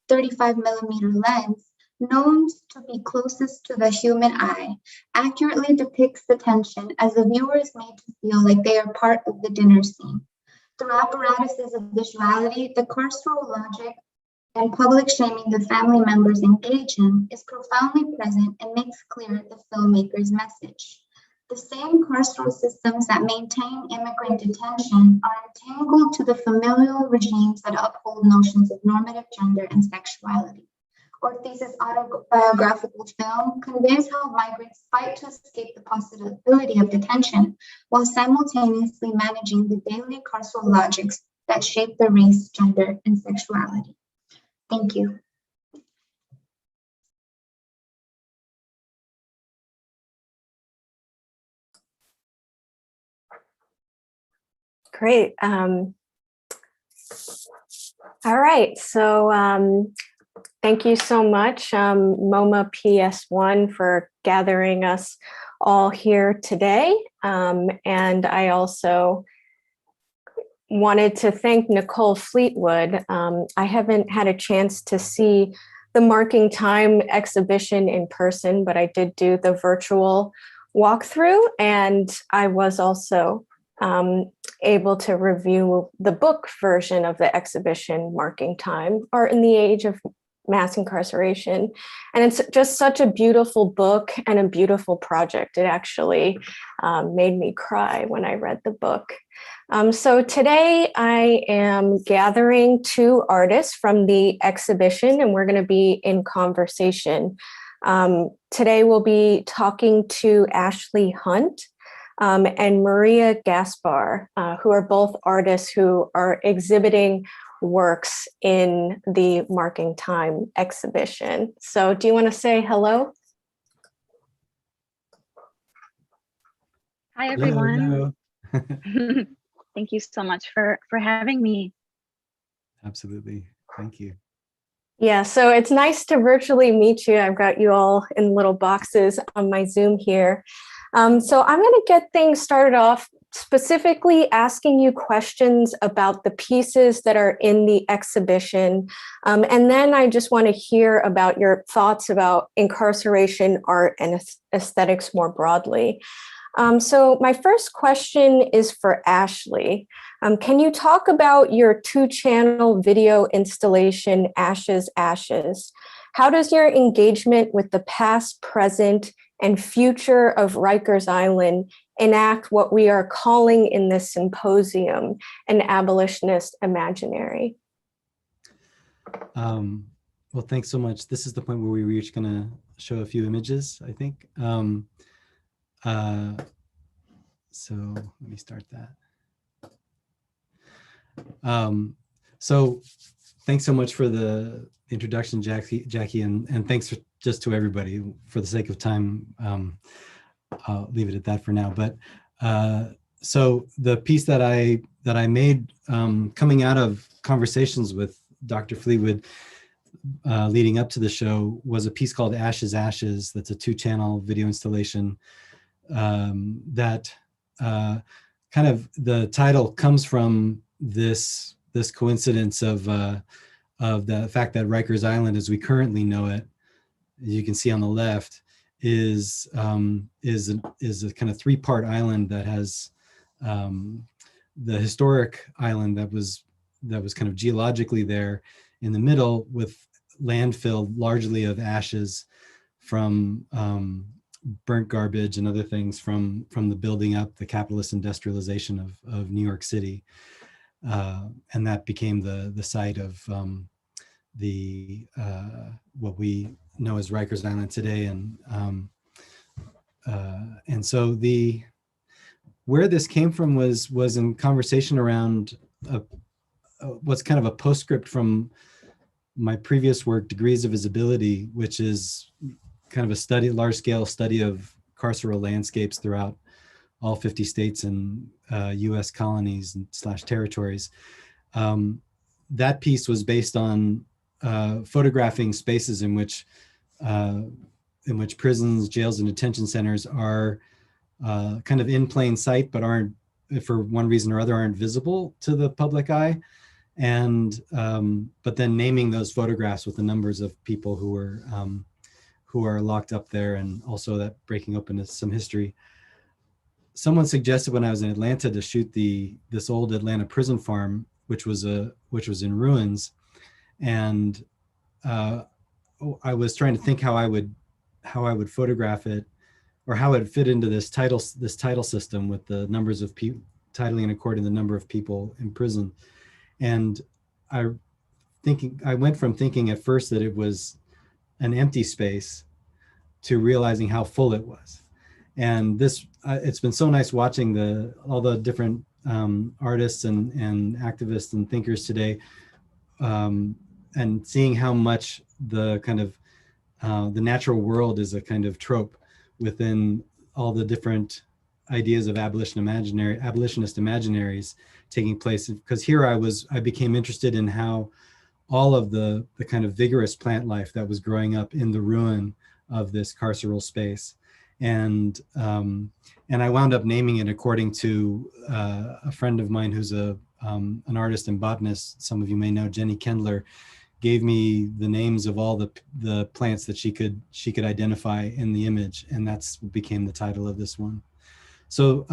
35mm lens, known to be closest to the human eye, accurately depicts the tension as the viewer is made to feel like they are part of the dinner scene. Through apparatuses of visuality, the carceral logic and public shaming the family members engage in is profoundly present and makes clear the filmmaker's message. The same carceral systems that maintain immigrant detention are entangled to the familial regimes that uphold notions of normative gender and sexuality. Ortiz's autobiographical film conveys how migrants fight to escape the possibility of detention while simultaneously managing the daily carceral logics that shape their race, gender, and sexuality. Thank you. Great. All right, so thank you so much, MoMA PS1, for gathering us all here today. And I also wanted to thank Nicole Fleetwood. I haven't had a chance to see the Marking Time exhibition in person, but I did do the virtual walkthrough, and I was also able to review the book version of the exhibition, Marking Time, Art in the Age of Mass Incarceration. And it's just such a beautiful book and a beautiful project. It actually made me cry when I read the book. So today I am gathering two artists from the exhibition, and we're going to be in conversation. Today we'll be talking to Ashley Hunt and Maria Gaspar, who are both artists who are exhibiting works in the Marking Time exhibition. So do you want to say hello? Hi, everyone. Hello. Thank you so much for having me. Absolutely. Thank you. Yeah, so it's nice to virtually meet you. I've got you all in little boxes on my Zoom here. So I'm going to get things started off specifically asking you questions about the pieces that are in the exhibition. And then I just want to hear about your thoughts about incarceration, art, and aesthetics more broadly. So my first question is for Ashley. Can you talk about your 2-channel video installation, Ashes, Ashes? How does your engagement with the past, present, and future of Rikers Island enact what we are calling in this symposium an abolitionist imaginary? Well, thanks so much. This is the point where we were each going to show a few images, I think. So let me start that. So thanks so much for the introduction, Jackie, and thanks just to everybody. For the sake of time, I'll leave it at that for now. But so the piece that I made coming out of conversations with Dr. Fleetwood leading up to the show was a piece called Ashes, Ashes. That's a 2-channel video installation that kind of the title comes from this coincidence of the fact that Rikers Island, as we currently know it, as you can see on the left, is a kind of 3-part island that has the historic island that was kind of geologically there in the middle, with land filled largely of ashes from burnt garbage and other things from the building up, the capitalist industrialization of New York City. And that became the site of what we know as Rikers Island today. And so where this came from was in conversation around what's kind of a postscript from my previous work, Degrees of Visibility, which is kind of a large-scale study of carceral landscapes throughout all 50 states and U.S. colonies / territories. That piece was based on photographing spaces in which prisons, jails, and detention centers are kind of in plain sight, but aren't, for one reason or other, aren't visible to the public eye. And but then naming those photographs with the numbers of people who are locked up there, and also that breaking open some history. Someone suggested when I was in Atlanta to shoot this old Atlanta prison farm, which was in ruins, and I was trying to think how I would photograph it, or how it would fit into this title system with the numbers of people titling according to the number of people in prison. And I went from thinking at first that it was an empty space to realizing how full it was. And it's been so nice watching all the different artists and activists and thinkers today, and seeing how much the kind of the natural world is a kind of trope within all the different ideas of abolitionist imaginaries taking place, because here I became interested in how all of the kind of vigorous plant life that was growing up in the ruin of this carceral space. And I wound up naming it according to a friend of mine who's an artist and botanist, some of you may know, Jenny Kendler, gave me the names of all the plants that she could identify in the image, and that's became the title of this one. So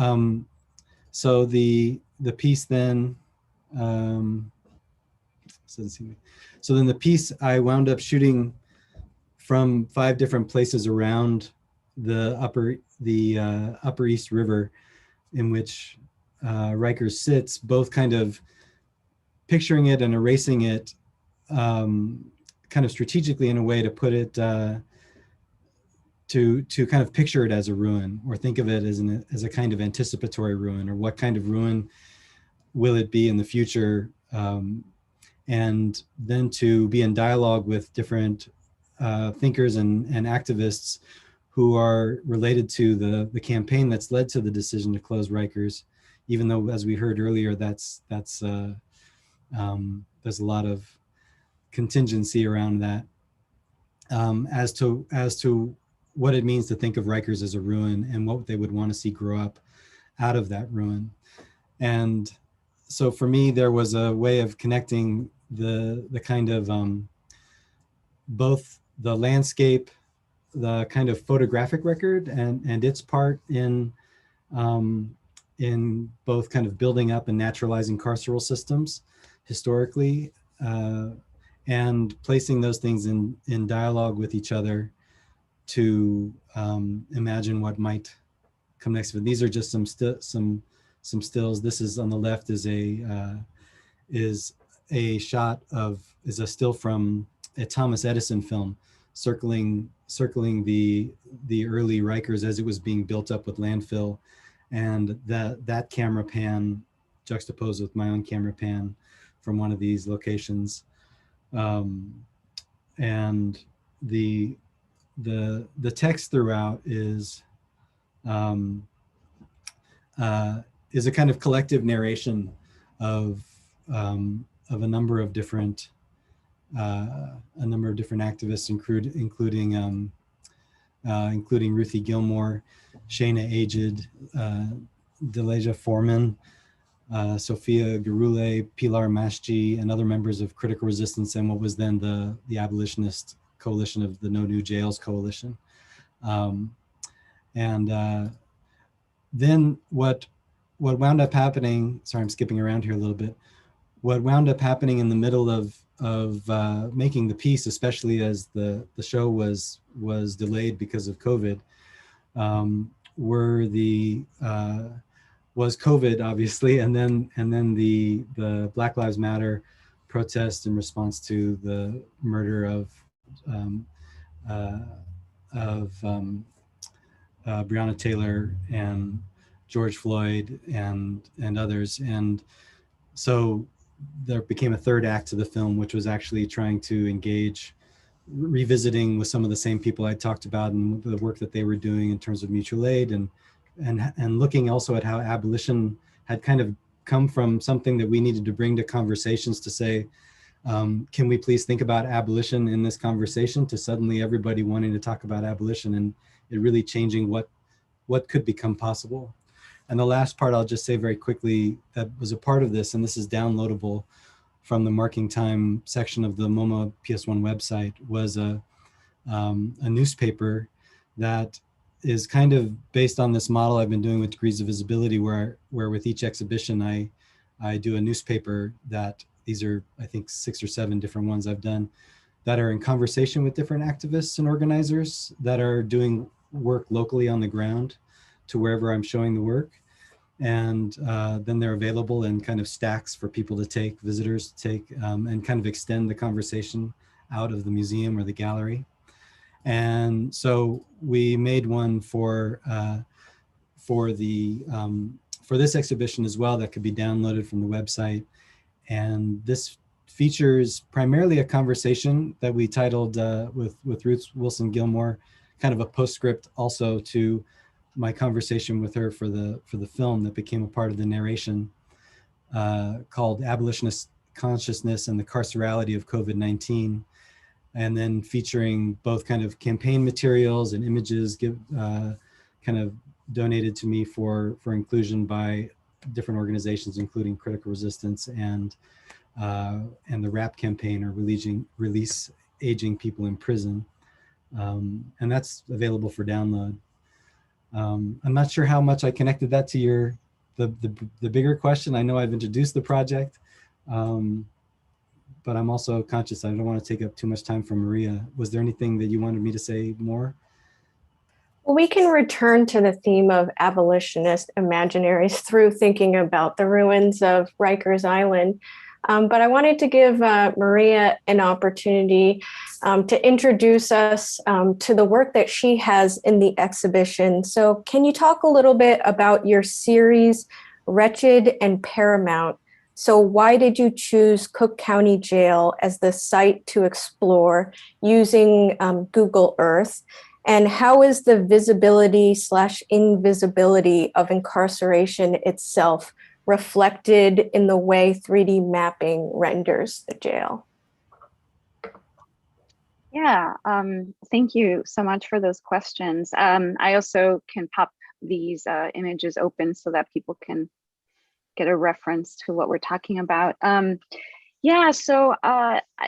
so the piece then, so then the piece I wound up shooting from 5 different places around the upper East River, in which Rutgers sits, both kind of picturing it and erasing it kind of strategically in a way to put it to kind of picture it as a ruin, or think of it as a kind of anticipatory ruin, or what kind of ruin will it be in the future, and then to be in dialogue with different thinkers and activists who are related to the campaign that's led to the decision to close Rutgers, even though, as we heard earlier, there's a lot of contingency around that, as to what it means to think of Rutgers as a ruin and what they would want to see grow up out of that ruin. And so for me, there was a way of connecting the kind of both the landscape, the kind of photographic record and its part in both kind of building up and naturalizing carceral systems historically, and placing those things in dialogue with each other to imagine what might come next. But these are just some stills. This is on the left is a still from a Thomas Edison film, circling the early Rutgers as it was being built up with landfill, and that camera pan juxtaposed with my own camera pan from one of these locations, and the text throughout is a kind of collective narration of a number of different activists, including Ruthie Gilmore, Shayna Aged, Deleja Foreman, Sophia Garule, Pilar Masji, and other members of Critical Resistance and what was then the Abolitionist Coalition of the No New Jails Coalition. Then what wound up happening, sorry, I'm skipping around here a little bit. What wound up happening in the middle of making the piece, especially as the show was delayed because of COVID, was COVID, obviously, and then the Black Lives Matter protest in response to the murder of Breonna Taylor and George Floyd and others. And so there became a third act to the film, which was actually trying to engage, revisiting with some of the same people I talked about and the work that they were doing in terms of mutual aid, and looking also at how abolition had kind of come from something that we needed to bring to conversations to say, can we please think about abolition in this conversation, to suddenly everybody wanting to talk about abolition and it really changing what could become possible. And the last part I'll just say very quickly that was a part of this, and this is downloadable from the Marking Time section of the MoMA PS1 website, was a newspaper that is kind of based on this model I've been doing with Degrees of Visibility, where with each exhibition I do a newspaper that, these are I think 6 or 7 different ones I've done, that are in conversation with different activists and organizers that are doing work locally on the ground to wherever I'm showing the work. And then they're available in kind of stacks for people to take, visitors to take, and kind of extend the conversation out of the museum or the gallery. And so we made one for this exhibition as well that could be downloaded from the website. And this features primarily a conversation that we titled with Ruth Wilson Gilmore, kind of a postscript also to my conversation with her for the film that became a part of the narration, called Abolitionist Consciousness and the Carcerality of COVID-19, and then featuring both kind of campaign materials and images kind of donated to me for inclusion by different organizations, including Critical Resistance and the RAP campaign, or Release Aging People in Prison. And that's available for download. I'm not sure how much I connected that to the bigger question. I know I've introduced the project, but I'm also conscious I don't want to take up too much time from Maria. Was there anything that you wanted me to say more? Well, we can return to the theme of abolitionist imaginaries through thinking about the ruins of Rikers Island. But I wanted to give Maria an opportunity to introduce us to the work that she has in the exhibition. So can you talk a little bit about your series, Wretched and Paramount? So why did you choose Cook County Jail as the site to explore using Google Earth? And how is the visibility/invisibility of incarceration itself reflected in the way 3D mapping renders the jail? Yeah, thank you so much for those questions. I also can pop these images open so that people can get a reference to what we're talking about. Yeah, so,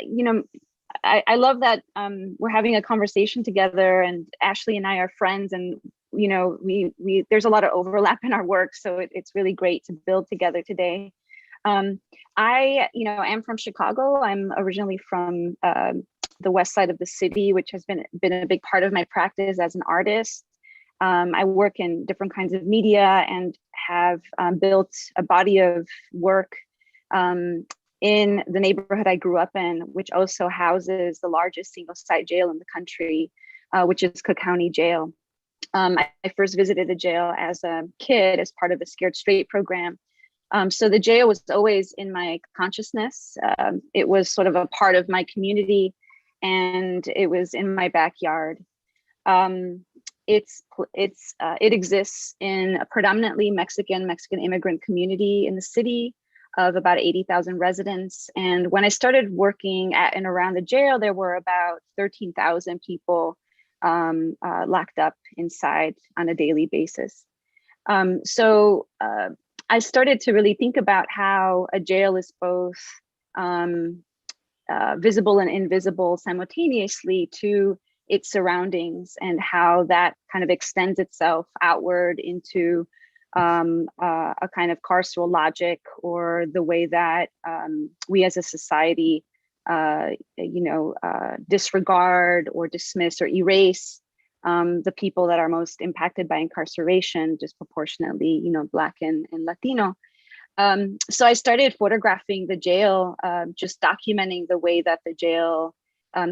you know, I love that we're having a conversation together, and Ashley and I are friends, and you know, there's a lot of overlap in our work, so it's really great to build together today. I, you know, am from Chicago. I'm originally from the west side of the city, which has been a big part of my practice as an artist. I work in different kinds of media and have built a body of work in the neighborhood I grew up in, which also houses the largest single site jail in the country, which is Cook County Jail. I first visited the jail as a kid as part of the Scared Straight program. So the jail was always in my consciousness. It was sort of a part of my community, and it was in my backyard. It exists in a predominantly Mexican immigrant community in the city of about 80,000 residents. And when I started working at and around the jail, there were about 13,000 people locked up inside on a daily basis. So I started to really think about how a jail is both visible and invisible simultaneously to its surroundings, and how that kind of extends itself outward into a kind of carceral logic, or the way that we as a society, disregard or dismiss or erase the people that are most impacted by incarceration, disproportionately, you know, Black and Latino. So I started photographing the jail, just documenting the way that the jail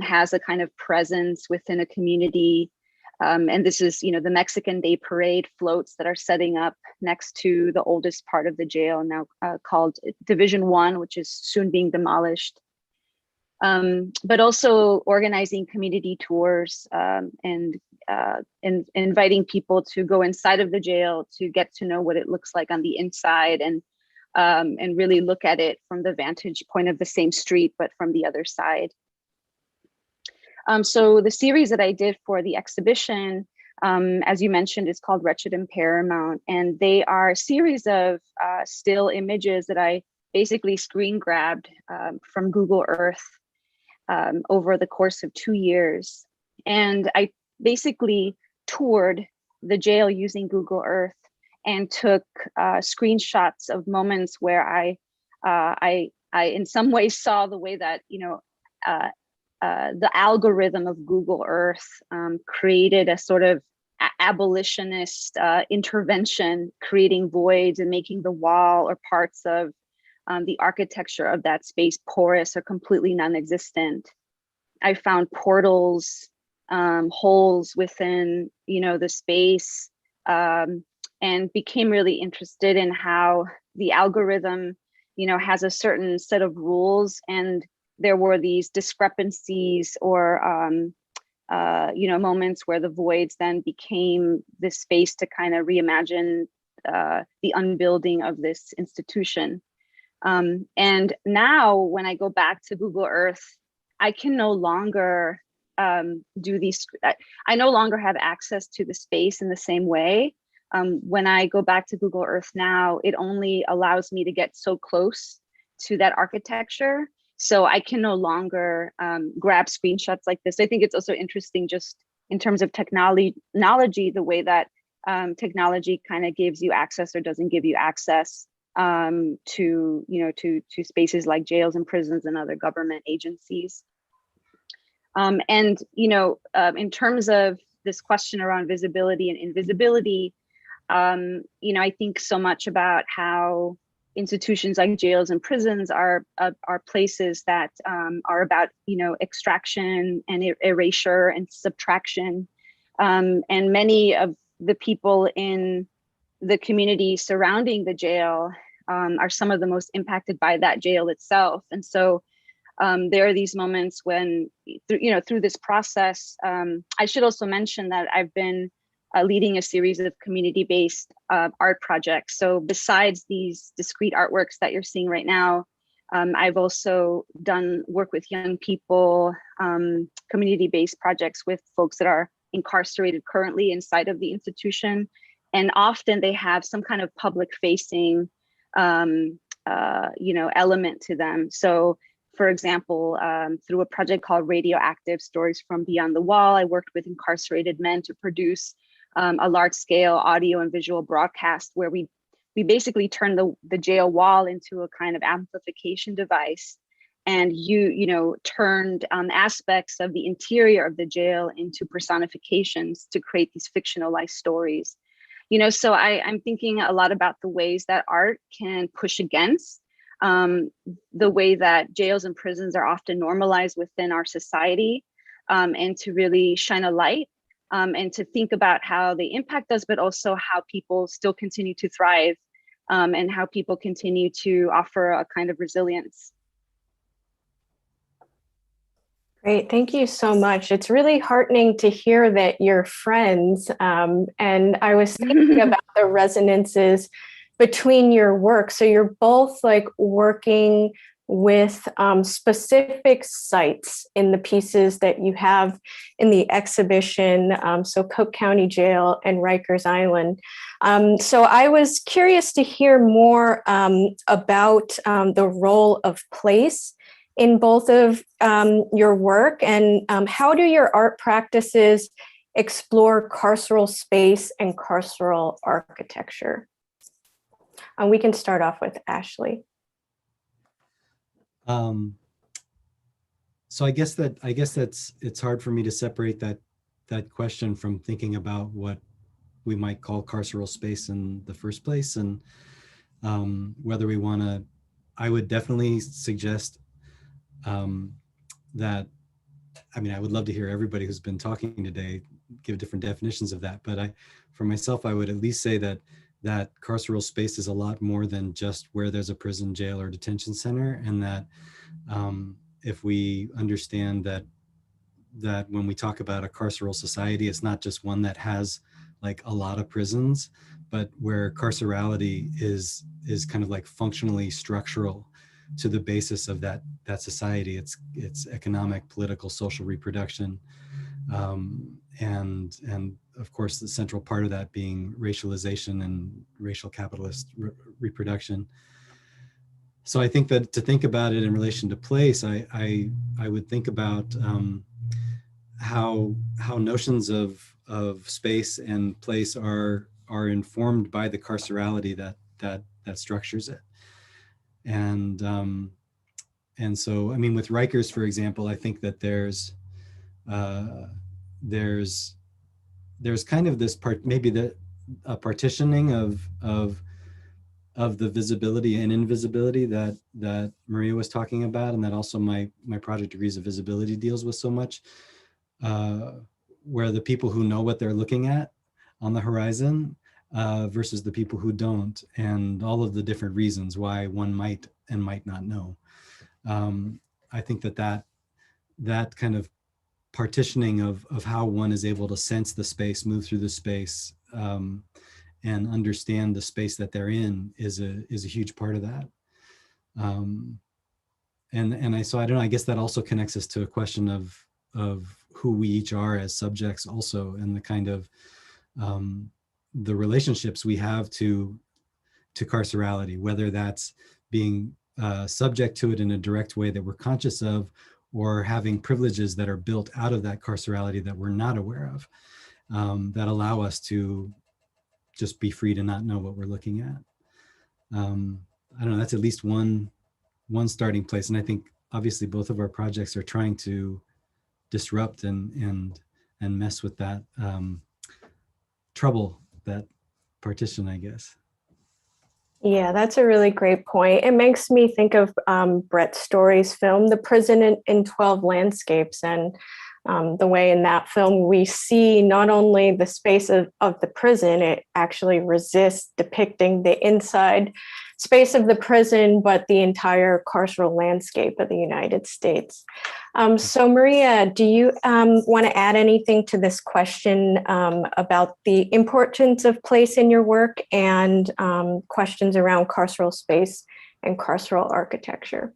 has a kind of presence within a community. And this is, you know, the Mexican Day Parade floats that are setting up next to the oldest part of the jail, now called Division 1, which is soon being demolished. But also organizing community tours and inviting people to go inside of the jail to get to know what it looks like on the inside, and really look at it from the vantage point of the same street, but from the other side. So the series that I did for the exhibition, as you mentioned, is called Wretched and Paramount. And they are a series of still images that I basically screen grabbed from Google Earth over the course of 2 years. And I basically toured the jail using Google Earth and took screenshots of moments where I in some ways saw the way that, you know, the algorithm of Google Earth created a sort of abolitionist intervention, creating voids and making the wall or parts of the architecture of that space porous or completely non-existent. I found portals, holes within, you know, the space, and became really interested in how the algorithm, you know, has a certain set of rules, and there were these discrepancies or moments where the voids then became this space to kind of reimagine the unbuilding of this institution. And now when I go back to Google Earth, I can no longer do these, I no longer have access to the space in the same way. When I go back to Google Earth now, it only allows me to get so close to that architecture. So I can no longer grab screenshots like this. I think it's also interesting just in terms of technology, the way that technology kind of gives you access or doesn't give you access to spaces like jails and prisons and other government agencies. And in terms of this question around visibility and invisibility, I think so much about how institutions like jails and prisons are places that are about extraction and erasure and subtraction, and many of the people in the community surrounding the jail are some of the most impacted by that jail itself. And so there are these moments when through this process, I should also mention that I've been leading a series of community-based art projects. So besides these discrete artworks that you're seeing right now, I've also done work with young people, community-based projects with folks that are incarcerated currently inside of the institution. And often they have some kind of public-facing, element to them. So for example, through a project called Radioactive Stories from Beyond the Wall, I worked with incarcerated men to produce a large-scale audio and visual broadcast where we basically turned the jail wall into a kind of amplification device, and turned aspects of the interior of the jail into personifications to create these fictionalized stories. So I'm thinking a lot about the ways that art can push against the way that jails and prisons are often normalized within our society, and to really shine a light and to think about how they impact us, but also how people still continue to thrive, and how people continue to offer a kind of resilience. Great, thank you so much. It's really heartening to hear that you're friends. And I was thinking about the resonances between your work. So you're both like working with specific sites in the pieces that you have in the exhibition, so Cook County Jail and Rikers Island. So I was curious to hear more about the role of place in both of your work, and how do your art practices explore carceral space and carceral architecture? We can start off with Ashley. So I guess it's hard for me to separate that question from thinking about what we might call carceral space in the first place, and whether we want to. I would definitely suggest that, I mean, I would love to hear everybody who's been talking today give different definitions of that, but for myself, I would at least say that carceral space is a lot more than just where there's a prison, jail, or detention center, and that if we understand that when we talk about a carceral society, it's not just one that has like a lot of prisons, but where carcerality is kind of like functionally structural to the basis of that society. It's economic, political, social reproduction, and of course the central part of that being racialization and racial capitalist reproduction. So I think that to think about it in relation to place, I would think about how notions of space and place are informed by the carcerality that structures it. And so, I mean, with Rikers, for example, I think that there's kind of this part, maybe a partitioning of the visibility and invisibility that Maria was talking about, and that also my project Degrees of Visibility deals with so much, where the people who know what they're looking at on the horizon versus the people who don't, and all of the different reasons why one might and might not know. I think that kind of partitioning of how one is able to sense the space, move through the space, and understand the space that they're in is a huge part of that. So I don't know, I guess that also connects us to a question of who we each are as subjects also, and the kind of the relationships we have to carcerality, whether that's being subject to it in a direct way that we're conscious of, or having privileges that are built out of that carcerality that we're not aware of, that allow us to just be free to not know what we're looking at. I don't know, that's at least one starting place. And I think obviously both of our projects are trying to disrupt and mess with that trouble, that partition, I guess. Yeah, that's a really great point. It makes me think of Brett Story's film, The Prison in 12 Landscapes, and the way in that film we see not only the space of the prison, it actually resists depicting the inside space of the prison, but the entire carceral landscape of the United States. So Maria, do you want to add anything to this question about the importance of place in your work, and questions around carceral space and carceral architecture?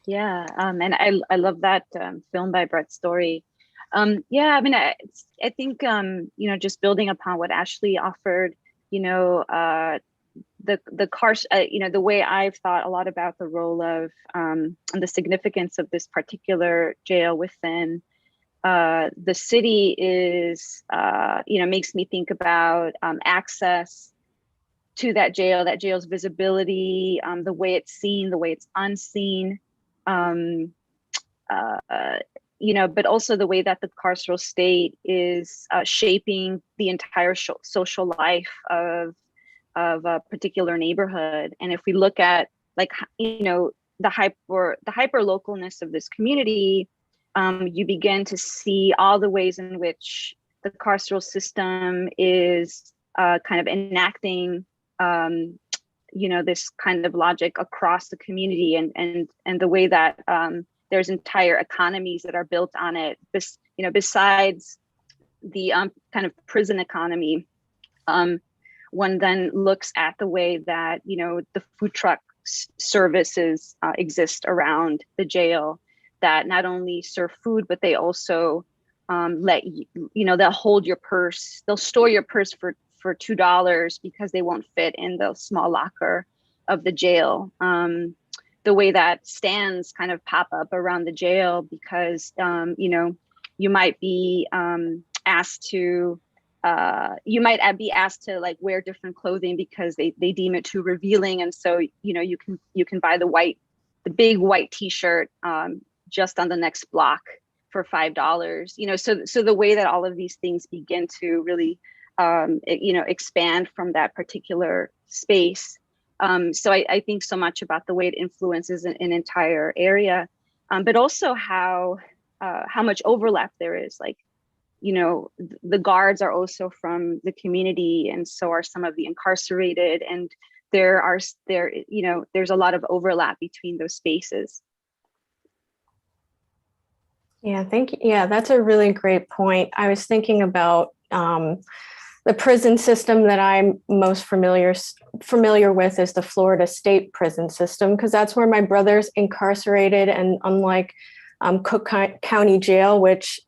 Yeah, and I love that film by Brett Story. Yeah, I mean, I think you know, just building upon what Ashley offered, you know, you know, the way I've thought a lot about the role of and the significance of this particular jail within the city is, you know, makes me think about access to that jail's visibility, the way it's seen, the way it's unseen. You know, but also the way that the carceral state is shaping the entire social life of a particular neighborhood. And if we look at, like, you know, the hyper localness of this community, you begin to see all the ways in which the carceral system is kind of enacting you know, this kind of logic across the community, and the way that there's entire economies that are built on it. This, you know, besides the kind of prison economy, one then looks at the way that, you know, the food truck services exist around the jail, that not only serve food, but they also let you know, they'll hold your purse, they'll store your purse for $2 because they won't fit in the small locker of the jail. The way that stands kind of pop up around the jail because, you know, you might be asked to like wear different clothing because they deem it too revealing. And so, you know, you can buy the big white t-shirt just on the next block for $5, you know, so the way that all of these things begin to really you know, expand from that particular space. So I think so much about the way it influences an entire area, but also how much overlap there is. Like, you know, the guards are also from the community, and so are some of the incarcerated, and you know, there's a lot of overlap between those spaces. Yeah, thank you. Yeah, that's a really great point. I was thinking about the prison system that I'm most familiar with is the Florida state prison system, because that's where my brother's incarcerated. And unlike Cook County Jail, which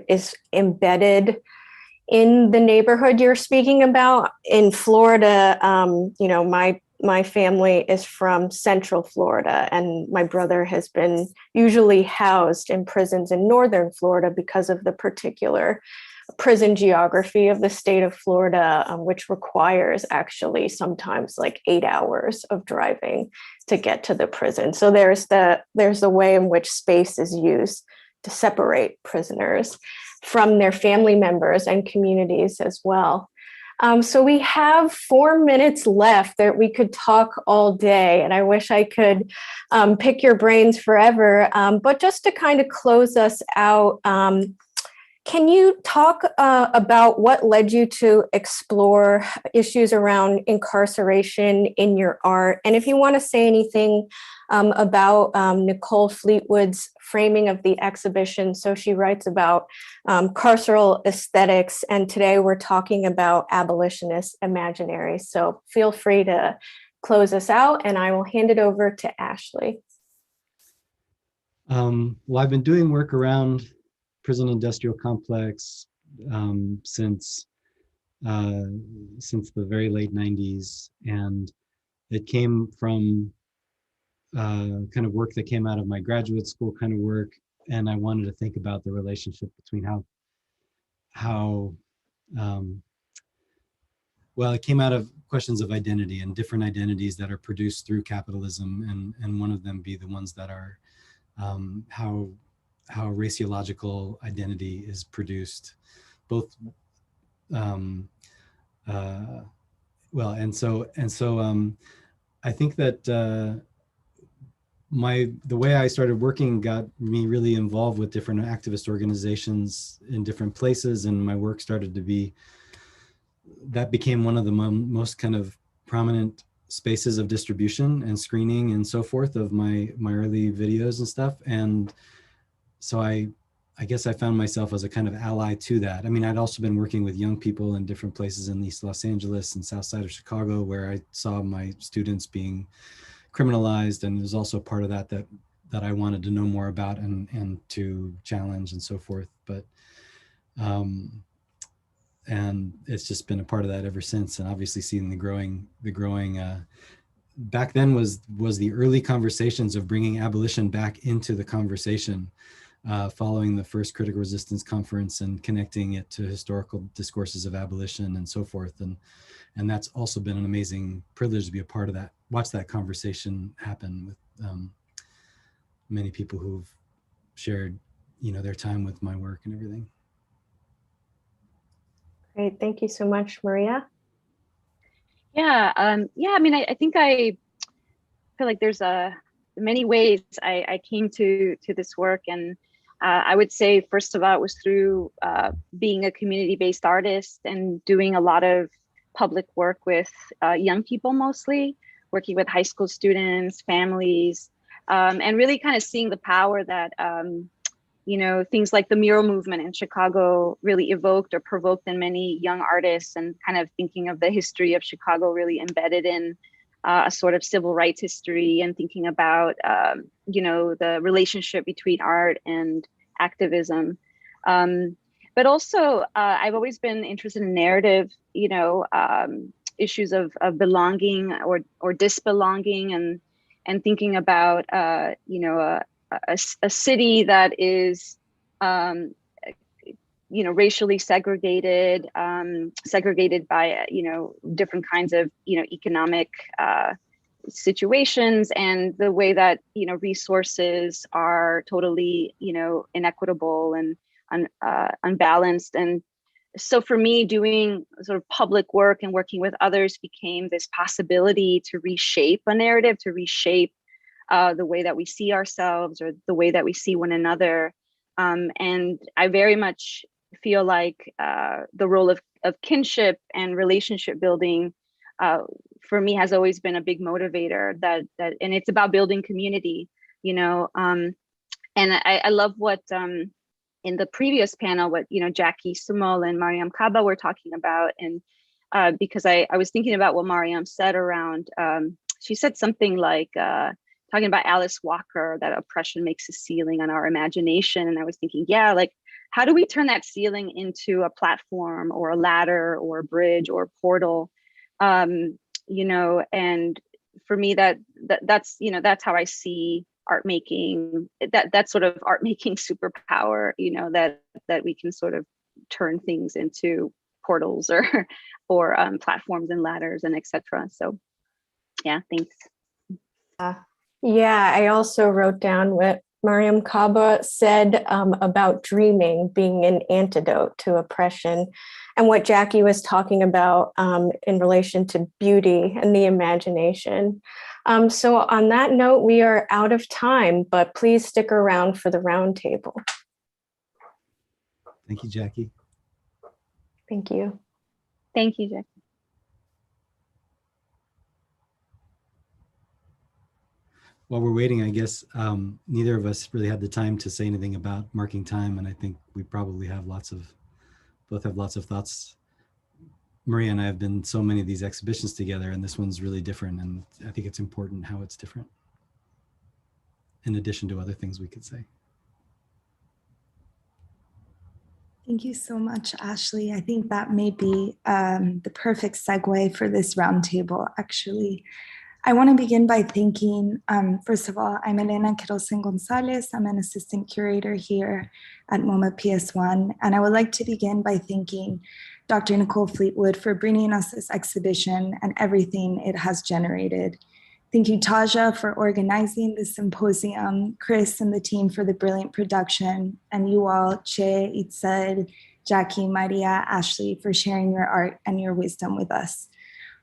is embedded in the neighborhood you're speaking about, in Florida, you know, my family is from Central Florida, and my brother has been usually housed in prisons in Northern Florida because of the particular prison geography of the state of Florida, which requires actually sometimes like 8 hours of driving to get to the prison. So there's the way in which space is used to separate prisoners from their family members and communities as well. So we have 4 minutes left that we could talk all day, and I wish I could pick your brains forever. But just to kind of close us out, can you talk about what led you to explore issues around incarceration in your art? And if you want to say anything about Nicole Fleetwood's framing of the exhibition. So she writes about carceral aesthetics, and today we're talking about abolitionist imaginaries. So feel free to close us out, and I will hand it over to Ashley. Well, I've been doing work around prison industrial complex since the very late 90s, and it came from kind of work that came out of my graduate school kind of work, and I wanted to think about the relationship between how well, it came out of questions of identity and different identities that are produced through capitalism, and one of them be the ones that are how raciological identity is produced, both well, and so I think that the way I started working got me really involved with different activist organizations in different places, and my work started to that became one of the most kind of prominent spaces of distribution and screening and so forth of my early videos and stuff. And so I guess I found myself as a kind of ally to that. I mean, I'd also been working with young people in different places in East Los Angeles and South Side of Chicago, where I saw my students being criminalized, and it was also part of that I wanted to know more about and to challenge and so forth. But and it's just been a part of that ever since, and obviously seeing the growing back then was the early conversations of bringing abolition back into the conversation, following the first critical resistance conference and connecting it to historical discourses of abolition and so forth. And that's also been an amazing privilege to be a part of that, watch that conversation happen with many people who've shared, their time with my work and everything. Great, thank you so much, Maria. Yeah, I mean, I think I feel like there's many ways I came to this work, and I would say first of all it was through being a community-based artist and doing a lot of public work with young people, mostly working with high school students, families, and really kind of seeing the power that things like the mural movement in Chicago really evoked or provoked in many young artists, and kind of thinking of the history of Chicago really embedded in a sort of civil rights history, and thinking about, the relationship between art and activism. But also, I've always been interested in narrative, issues of belonging or disbelonging, and thinking about, a city that is, racially segregated, segregated by, different kinds of, economic situations, and the way that, resources are totally, inequitable and unbalanced. And so for me, doing sort of public work and working with others became this possibility to reshape a narrative, to reshape the way that we see ourselves or the way that we see one another. And I very much feel like the role of kinship and relationship building for me has always been a big motivator, that and it's about building community, and I love what in the previous panel, what Jackie Sumol and Mariam Kaba were talking about, and because I was thinking about what Mariam said around, she said something like talking about Alice Walker, that oppression makes a ceiling on our imagination. And I was thinking, yeah, like, how do we turn that ceiling into a platform or a ladder or a bridge or a portal? And for me, that's how I see art making, that sort of art making superpower, that we can sort of turn things into portals or platforms and ladders and etc. So yeah, thanks. Yeah, I also wrote down what Mariam Kaba said about dreaming being an antidote to oppression, and what Jackie was talking about in relation to beauty and the imagination. So on that note, we are out of time, but please stick around for the roundtable. Thank you, Jackie. Thank you. Thank you, Jackie. while we're waiting, I guess neither of us really had the time to say anything about marking time, and I think we probably have both have lots of thoughts. Maria and I have been so many of these exhibitions together, and this one's really different, and I think it's important how it's different, in addition to other things we could say. Thank you so much, Ashley. I think that may be the perfect segue for this roundtable, actually. I want to begin by thanking, first of all, I'm Elena Quiroz Gonzalez. I'm an assistant curator here at MoMA PS1. And I would like to begin by thanking Dr. Nicole Fleetwood for bringing us this exhibition and everything it has generated. Thank you, Taja, for organizing this symposium, Chris and the team for the brilliant production, and you all, Che, Itzel, Jackie, Maria, Ashley, for sharing your art and your wisdom with us.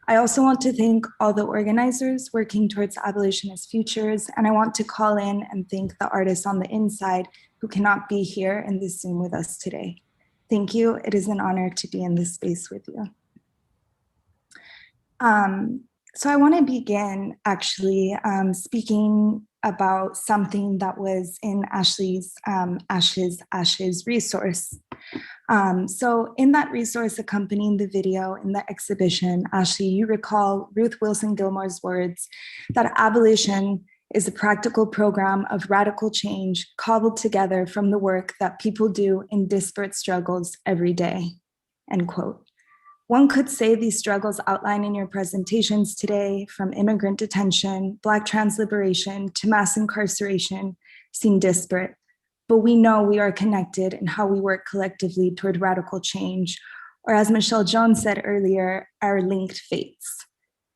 I also want to thank all the organizers working towards abolitionist futures, and I want to call in and thank the artists on the inside who cannot be here in this Zoom with us today. Thank you. It is an honor to be in this space with you. So I want to begin actually speaking about something that was in Ashley's Ashes resource. So in that resource accompanying the video in the exhibition, Ashley, you recall Ruth Wilson Gilmore's words that abolition is a practical program of radical change cobbled together from the work that people do in disparate struggles every day, end quote. One could say these struggles outlined in your presentations today, from immigrant detention, Black trans liberation to mass incarceration, seem disparate, but we know we are connected in how we work collectively toward radical change, or as Michelle Jones said earlier, our linked fates.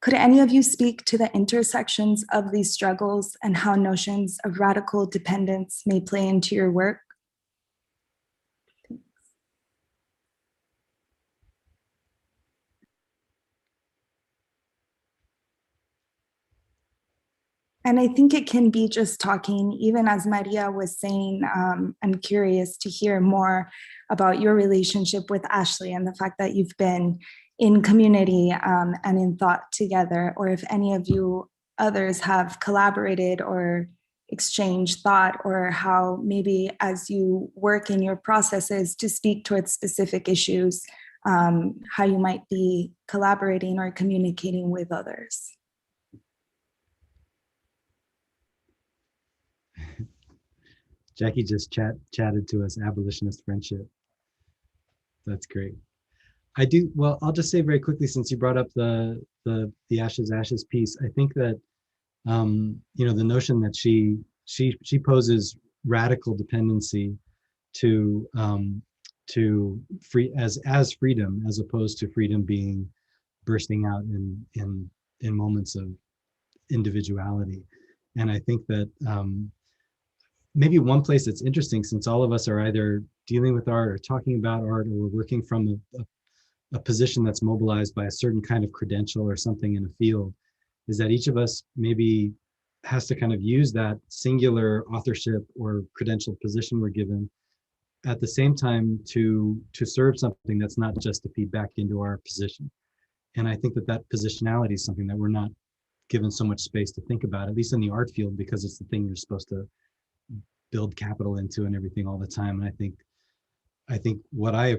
Could any of you speak to the intersections of these struggles and how notions of radical dependence may play into your work? And I think it can be just talking, even as Maria was saying, I'm curious to hear more about your relationship with Ashley and the fact that you've been in community and in thought together, or if any of you others have collaborated or exchanged thought, or how maybe as you work in your processes to speak towards specific issues, how you might be collaborating or communicating with others. Jackie just chatted to us, abolitionist friendship. That's great. Well, I'll just say very quickly, since you brought up the Ashes piece, I think that, you know, the notion that she poses radical dependency to as freedom, as opposed to freedom being bursting out in moments of individuality. And I think that, maybe one place that's interesting, since all of us are either dealing with art or talking about art, or we're working from a position that's mobilized by a certain kind of credential or something in a field, is that each of us maybe has to kind of use that singular authorship or credential position we're given at the same time to serve something that's not just to feed back into our position. And I think that positionality is something that we're not given so much space to think about, at least in the art field, because it's the thing you're supposed to build capital into and everything all the time. And I think what I've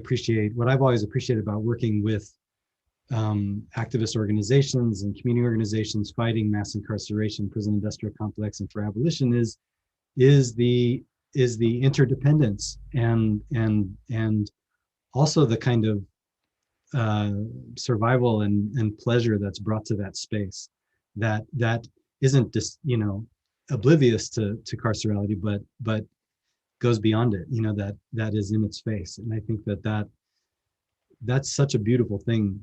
always appreciated about working with activist organizations and community organizations fighting mass incarceration, prison industrial complex, and for abolition is the interdependence and also the kind of survival and pleasure that's brought to that space that isn't just, you know, oblivious to carcerality, but goes beyond it, you know, that is in its face. And I think that's such a beautiful thing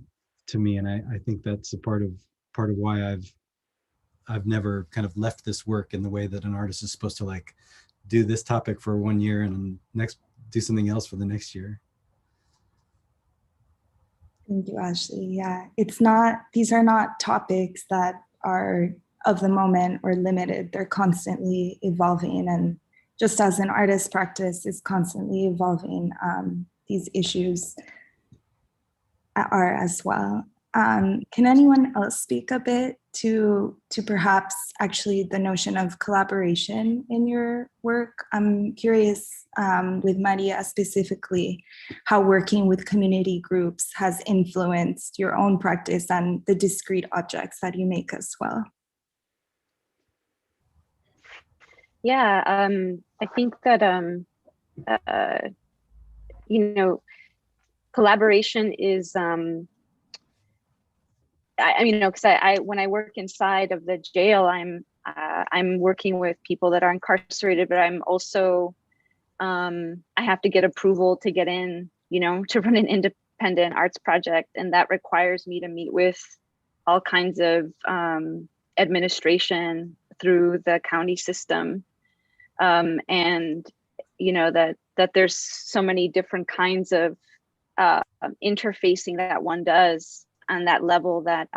to me. And I think that's a part of why I've never kind of left this work in the way that an artist is supposed to, like, do this topic for 1 year and then next do something else for the next year. Thank you, Ashley. Yeah, these are not topics that are of the moment or limited. They're constantly evolving, and just as an artist practice is constantly evolving, these issues are as well. Can anyone else speak a bit to perhaps actually the notion of collaboration in your work? I'm curious with Maria specifically, how working with community groups has influenced your own practice and the discrete objects that you make as well. Yeah, I think that, collaboration is, because I when I work inside of the jail, I'm working with people that are incarcerated, but I'm also, I have to get approval to get in, to run an independent arts project. And that requires me to meet with all kinds of administration through the county system. And, that there's so many different kinds of interfacing that one does on that level that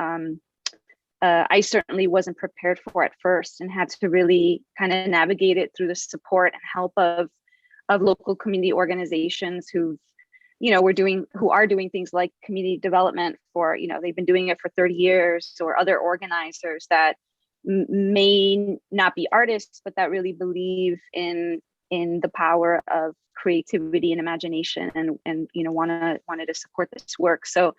I certainly wasn't prepared for at first, and had to really kind of navigate it through the support and help of local community organizations who are doing things like community development for, they've been doing it for 30 years, or other organizers that may not be artists, but that really believe in the power of creativity and imagination, and wanted to support this work. So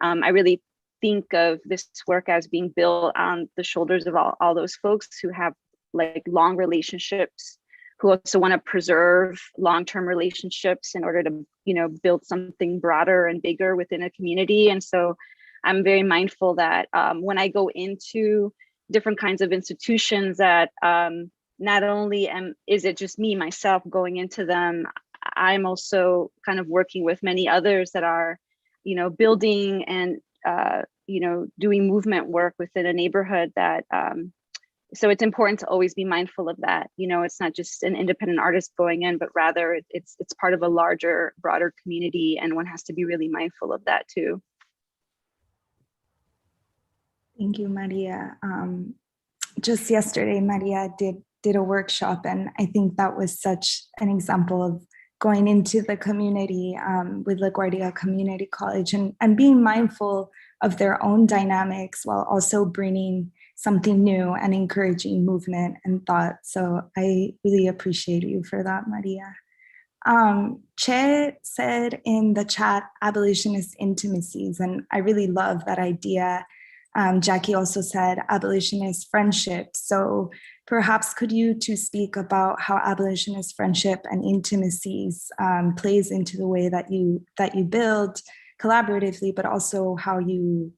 I really think of this work as being built on the shoulders of all those folks who have like long relationships, who also want to preserve long-term relationships in order to, build something broader and bigger within a community. And so I'm very mindful that when I go into different kinds of institutions, that not only is it just me, myself, going into them, I'm also kind of working with many others that are, building and, doing movement work within a neighborhood that, so it's important to always be mindful of that. It's not just an independent artist going in, but rather it's part of a larger, broader community, and one has to be really mindful of that too. Thank you, Maria. Just yesterday, Maria did a workshop, and I think that was such an example of going into the community with LaGuardia Community College and being mindful of their own dynamics while also bringing something new and encouraging movement and thought. So I really appreciate you for that, Maria. Che said in the chat, abolitionist intimacies, and I really love that idea. Jackie also said abolitionist friendship. So perhaps could you two speak about how abolitionist friendship and intimacies plays into the way that you build collaboratively, but also how you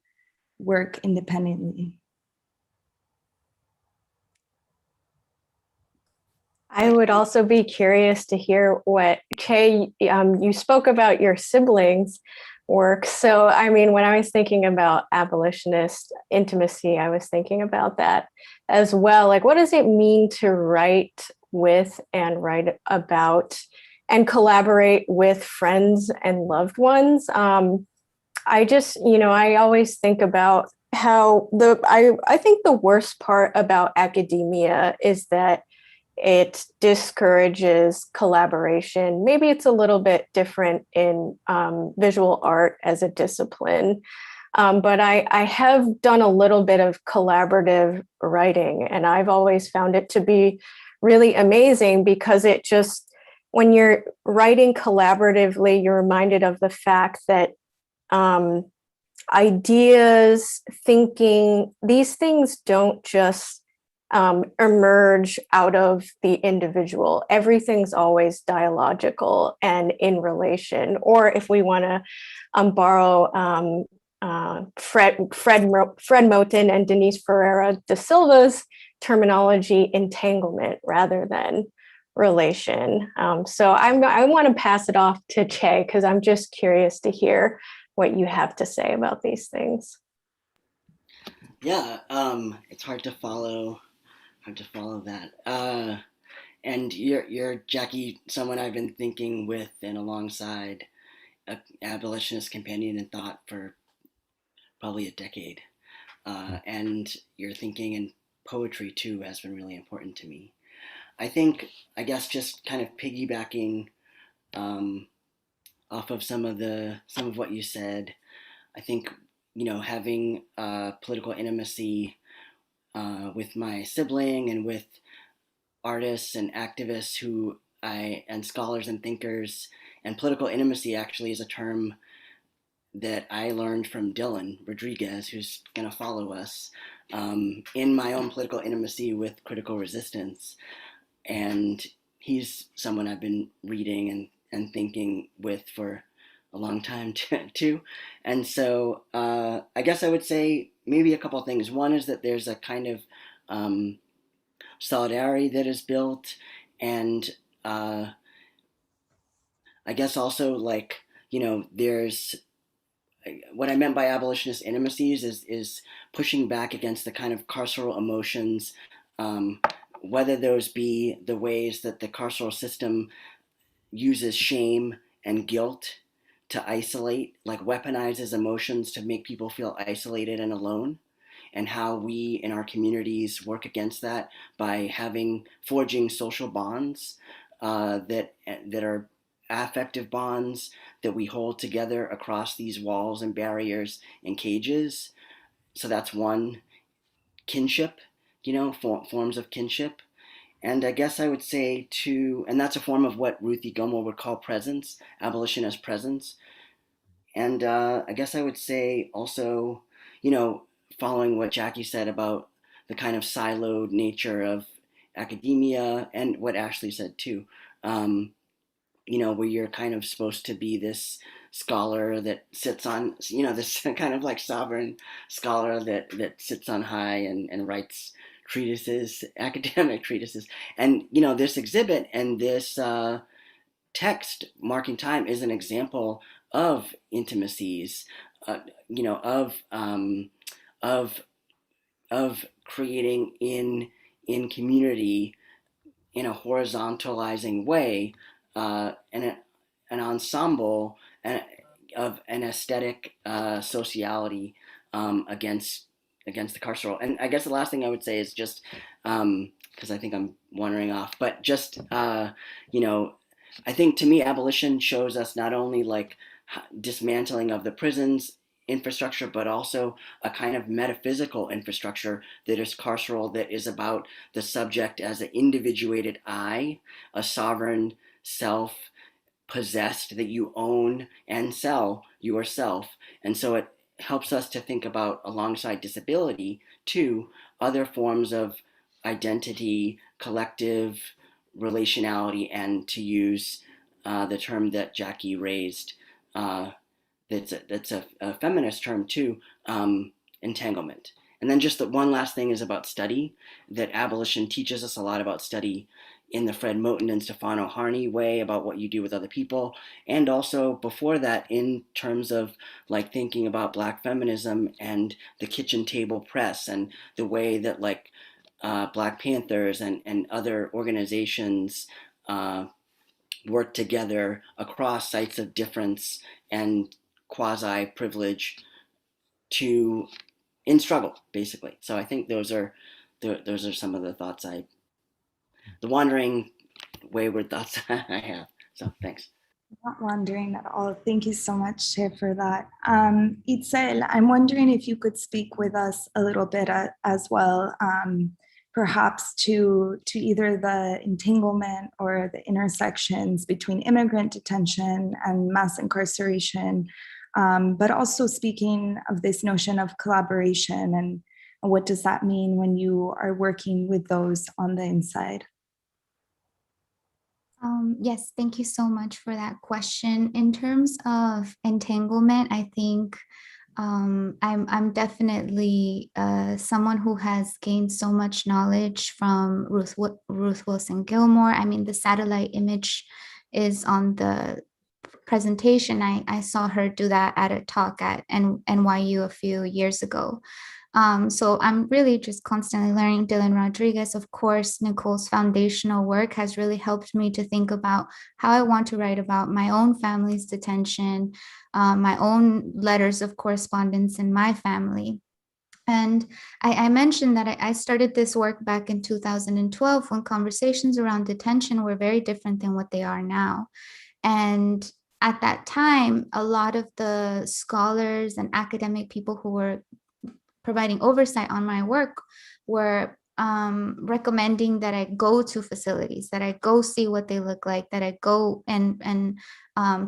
work independently? I would also be curious to hear what, Che, you spoke about your siblings' work. So, I mean, when I was thinking about abolitionist intimacy, I was thinking about that as well. Like, what does it mean to write with and write about and collaborate with friends and loved ones? I just, I always think about how I think the worst part about academia is that it discourages collaboration. Maybe it's a little bit different in visual art as a discipline, but I have done a little bit of collaborative writing, and I've always found it to be really amazing because it just, when you're writing collaboratively, you're reminded of the fact that ideas, thinking, these things don't just emerge out of the individual. Everything's always dialogical and in relation. Or if we want to borrow Fred Moten and Denise Ferreira da Silva's terminology, entanglement rather than relation. So I want to pass it off to Che because I'm just curious to hear what you have to say about these things. Yeah, it's hard to follow that. And you're Jackie, someone I've been thinking with and alongside an abolitionist companion in thought for probably a decade. And your thinking and poetry too has been really important to me. I guess just kind of piggybacking off of some of what you said, I think having political intimacy with my sibling and with artists and activists and scholars and thinkers. And political intimacy actually is a term that I learned from Dylan Rodriguez, who's going to follow us, in my own political intimacy with critical resistance. And he's someone I've been reading and thinking with for a long time too. And so I guess I would say maybe a couple of things. One is that there's a kind of solidarity that is built, and I guess also there's what I meant by abolitionist intimacies is pushing back against the kind of carceral emotions, whether those be the ways that the carceral system uses shame and guilt to isolate, like weaponizes emotions to make people feel isolated and alone, and how we in our communities work against that by forging social bonds that are affective bonds that we hold together across these walls and barriers and cages. So that's one. Kinship, forms of kinship. And I guess I would say and that's a form of what Ruthie Gilmore would call presence, abolitionist presence. And I guess I would say also, following what Jackie said about the kind of siloed nature of academia, and what Ashley said too, where you're kind of supposed to be this scholar that sits on, this kind of like sovereign scholar that sits on high and writes treatises, academic treatises. And, this exhibit and this text, Marking Time, is an example of intimacies, of creating in community in a horizontalizing way, an ensemble of an aesthetic sociality against the carceral. And I guess the last thing I would say is just, because I think I'm wandering off, but just, I think to me, abolition shows us not only like dismantling of the prisons infrastructure, but also a kind of metaphysical infrastructure that is carceral, that is about the subject as an individuated I, a sovereign self possessed that you own and sell yourself. And so it helps us to think about, alongside disability, too, other forms of identity, collective relationality, and to use the term that Jackie raised, that's a feminist term too, entanglement. And then just the one last thing is about study, that abolition teaches us a lot about study in the Fred Moten and Stefano Harney way, about what you do with other people, and also before that in terms of like thinking about Black feminism and the kitchen table press, and the way that like Black Panthers and other organizations work together across sites of difference and quasi-privilege in struggle, basically. So I think those are some of the thoughts the wandering, wayward thoughts I have. So thanks. Not wandering at all. Thank you so much, Che, for that. Itzel, I'm wondering if you could speak with us a little bit as well, perhaps to either the entanglement or the intersections between immigrant detention and mass incarceration, but also speaking of this notion of collaboration, and what does that mean when you are working with those on the inside? Yes, thank you so much for that question. In terms of entanglement, I think I'm definitely someone who has gained so much knowledge from Ruth Wilson Gilmore. I mean, the satellite image is on the presentation. I saw her do that at a talk at NYU a few years ago. So I'm really just constantly learning. Dylan Rodriguez, of course, Nicole's foundational work has really helped me to think about how I want to write about my own family's detention, my own letters of correspondence in my family. And I mentioned that I started this work back in 2012 when conversations around detention were very different than what they are now. And at that time, a lot of the scholars and academic people who were providing oversight on my work were recommending that I go to facilities, that I go see what they look like, that I go and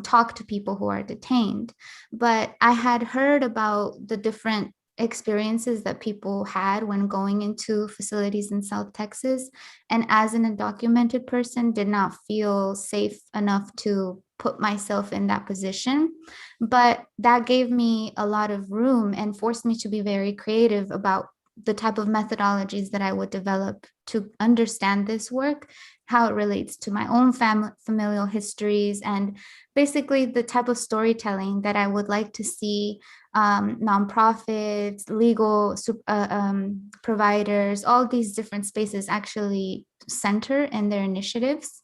talk to people who are detained. But I had heard about the different experiences that people had when going into facilities in South Texas. And as an undocumented person, did not feel safe enough to put myself in that position. But that gave me a lot of room and forced me to be very creative about the type of methodologies that I would develop to understand this work, how it relates to my own familial histories, and basically the type of storytelling that I would like to see nonprofits, legal providers, all these different spaces actually center in their initiatives.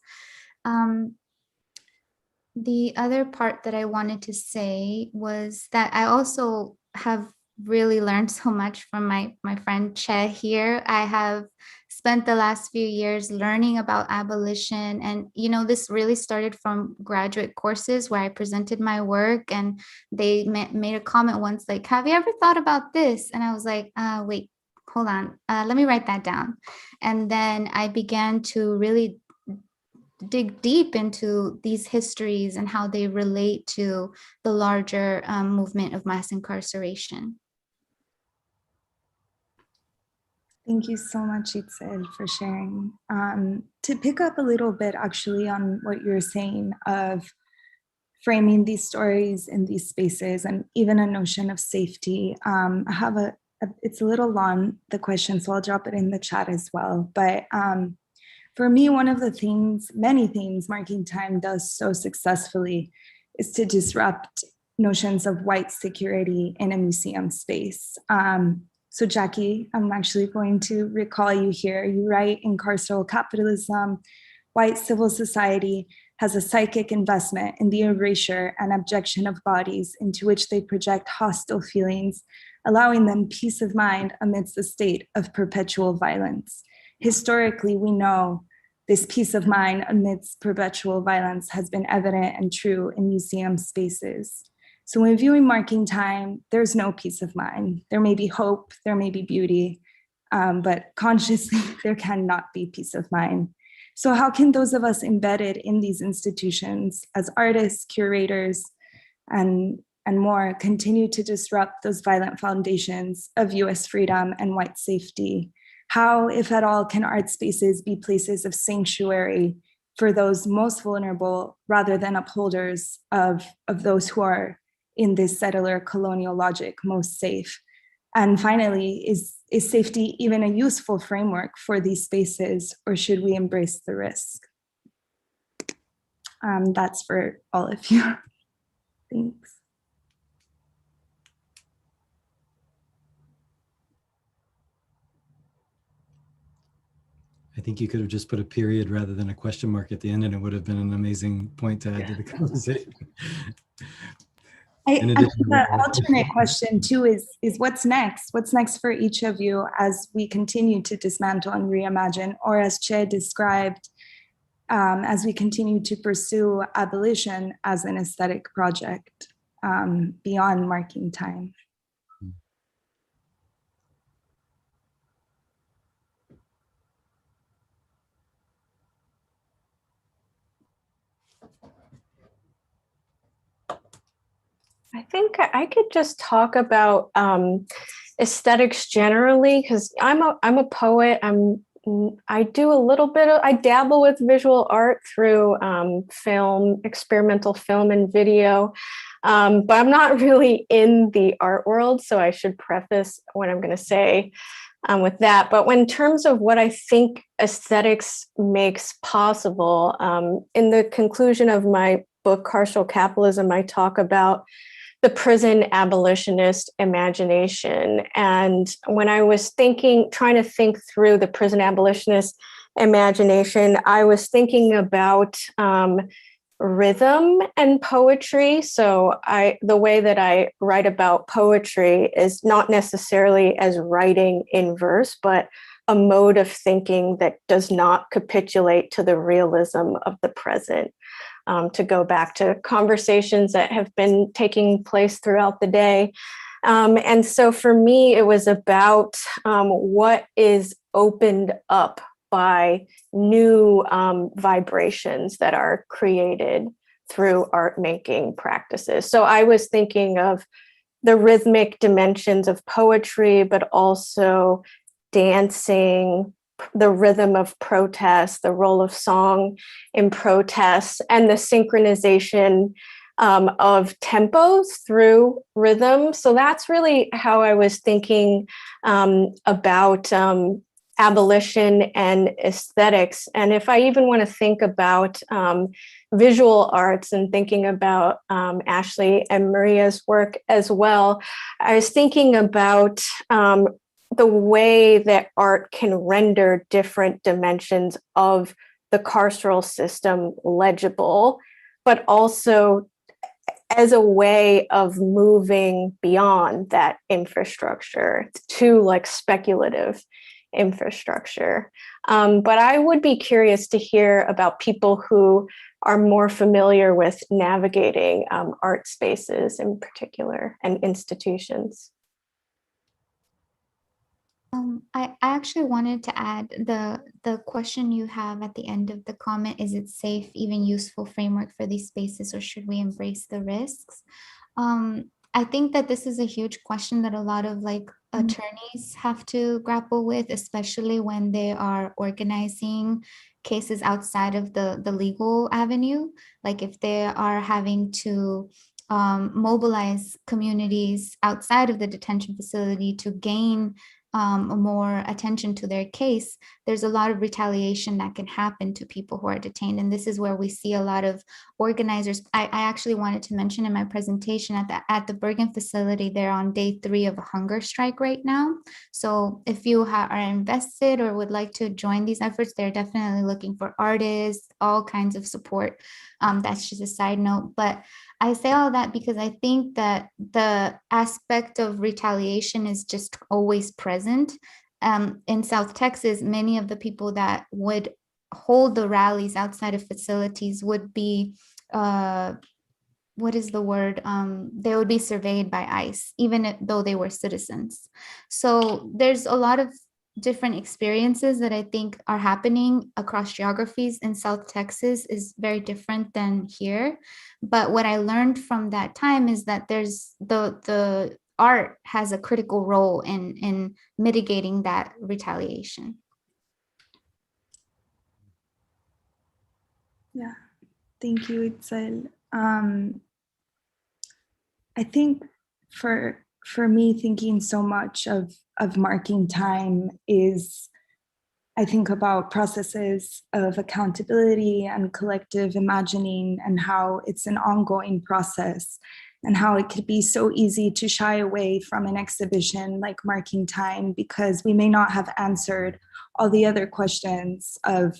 The other part that I wanted to say was that I also have really learned so much from my friend Che here. I have spent the last few years learning about abolition, and this really started from graduate courses where I presented my work, and they made a comment once like, have you ever thought about this? And I was like, wait, hold on, let me write that down. And then I began to really dig deep into these histories and how they relate to the larger movement of mass incarceration. Thank you so much, Itzel, for sharing. To pick up a little bit actually on what you're saying of framing these stories in these spaces and even a notion of safety, I have it's a little long, the question, so I'll drop it in the chat as well. But for me, one of the things, many things Marking Time does so successfully is to disrupt notions of white security in a museum space. So Jackie, I'm actually going to recall you here. You write, in carceral capitalism, white civil society has a psychic investment in the erasure and abjection of bodies into which they project hostile feelings, allowing them peace of mind amidst a state of perpetual violence. Historically, we know this peace of mind amidst perpetual violence has been evident and true in museum spaces. So when viewing Marking Time, there's no peace of mind. There may be hope, there may be beauty, but consciously there cannot be peace of mind. So how can those of us embedded in these institutions as artists, curators, and more continue to disrupt those violent foundations of US freedom and white safety? How, if at all, can art spaces be places of sanctuary for those most vulnerable rather than upholders of those who are in this settler colonial logic most safe? And finally, is safety even a useful framework for these spaces, or should we embrace the risk? That's for all of you. Thanks. I think you could have just put a period rather than a question mark at the end, and it would have been an amazing point to add to the conversation. I think the alternate question too is what's next? What's next for each of you as we continue to dismantle and reimagine, or as Che described, as we continue to pursue abolition as an aesthetic project beyond Marking Time? I think I could just talk about aesthetics generally, because I'm a poet. I do a little bit of, I dabble with visual art through film, experimental film and video, but I'm not really in the art world, so I should preface what I'm going to say with that. But in terms of what I think aesthetics makes possible, in the conclusion of my book, Carceral Capitalism, I talk about the prison abolitionist imagination. And when I was trying to think through the prison abolitionist imagination, I was thinking about rhythm and poetry. So the way that I write about poetry is not necessarily as writing in verse, but a mode of thinking that does not capitulate to the realism of the present. to go back to conversations that have been taking place throughout the day. And so for me, it was about what is opened up by new vibrations that are created through art making practices. So I was thinking of the rhythmic dimensions of poetry, but also dancing, the rhythm of protest, the role of song in protest, and the synchronization of tempos through rhythm. So that's really how I was thinking about abolition and aesthetics. And if I even want to think about visual arts and thinking about Ashley and Maria's work as well, I was thinking about the way that art can render different dimensions of the carceral system legible, but also as a way of moving beyond that infrastructure to like speculative infrastructure. But I would be curious to hear about people who are more familiar with navigating art spaces in particular and institutions. I actually wanted to add the question you have at the end of the comment, is it safe, even useful framework for these spaces, or should we embrace the risks? I think that this is a huge question that a lot of like attorneys have to grapple with, especially when they are organizing cases outside of the legal avenue. Like if they are having to mobilize communities outside of the detention facility to gain more attention to their case, there's a lot of retaliation that can happen to people who are detained. And this is where we see a lot of organizers. I actually wanted to mention in my presentation at the Bergen facility, they're on day 3 of a hunger strike right now. So if you are invested or would like to join these efforts, they're definitely looking for artists, all kinds of support. That's just a side note. But I say all that because I think that the aspect of retaliation is just always present. In South Texas, many of the people that would hold the rallies outside of facilities would be, what is the word? They would be surveyed by ICE, even though they were citizens. So there's a lot of different experiences that I think are happening across geographies. In South Texas is very different than here. But what I learned from that time is that there's the art has a critical role in mitigating that retaliation. Yeah, thank you, Itzel. I think for me, thinking so much of marking time is, I think about processes of accountability and collective imagining, and how it's an ongoing process, and how it could be so easy to shy away from an exhibition like marking time because we may not have answered all the other questions of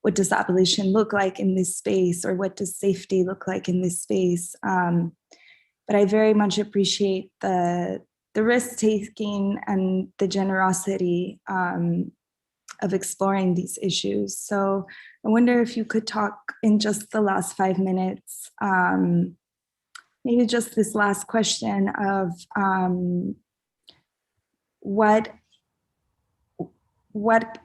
what does abolition look like in this space, or what does safety look like in this space. But I very much appreciate the risk-taking and the generosity of exploring these issues. So I wonder if you could talk in just the last 5 minutes, maybe just this last question of what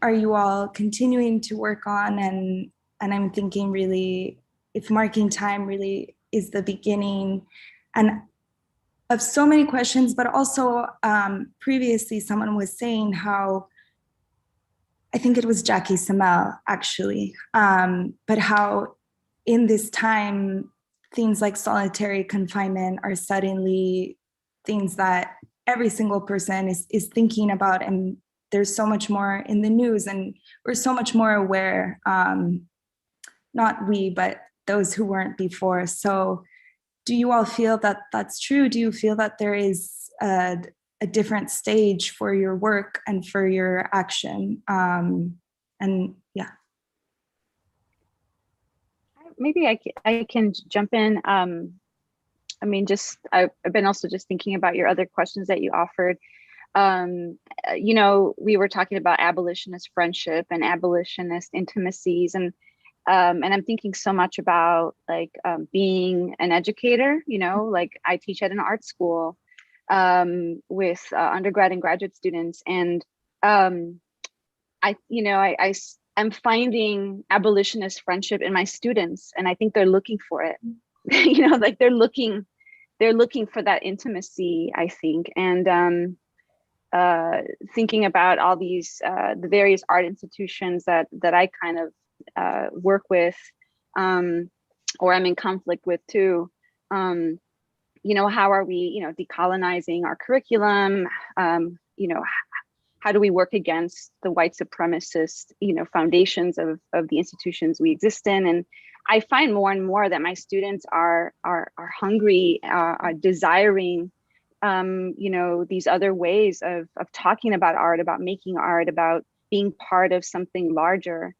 are you all continuing to work on? And I'm thinking really, if marking time really is the beginning and of so many questions, but also previously someone was saying how, I think it was Jackie Samel actually, but how in this time, things like solitary confinement are suddenly things that every single person is thinking about, and there's so much more in the news, and we're so much more aware, not we, but those who weren't before. So do you all feel that that's true? Do you feel that there is a different stage for your work and for your action? And yeah. Maybe I can jump in. I mean, I've been also just thinking about your other questions that you offered. You know, we were talking about abolitionist friendship and abolitionist intimacies, and And I'm thinking so much about like being an educator, you know, like I teach at an art school with undergrad and graduate students. And I'm finding abolitionist friendship in my students, and I think they're looking for it. You know, like they're looking for that intimacy, I think. And thinking about all these the various art institutions that I kind of work with, or I'm in conflict with too. You know, how are we, you know, decolonizing our curriculum? You know, how do we work against the white supremacist, you know, foundations of the institutions we exist in? And I find more and more that my students are hungry, are desiring, you know, these other ways of talking about art, about making art, about being part of something larger.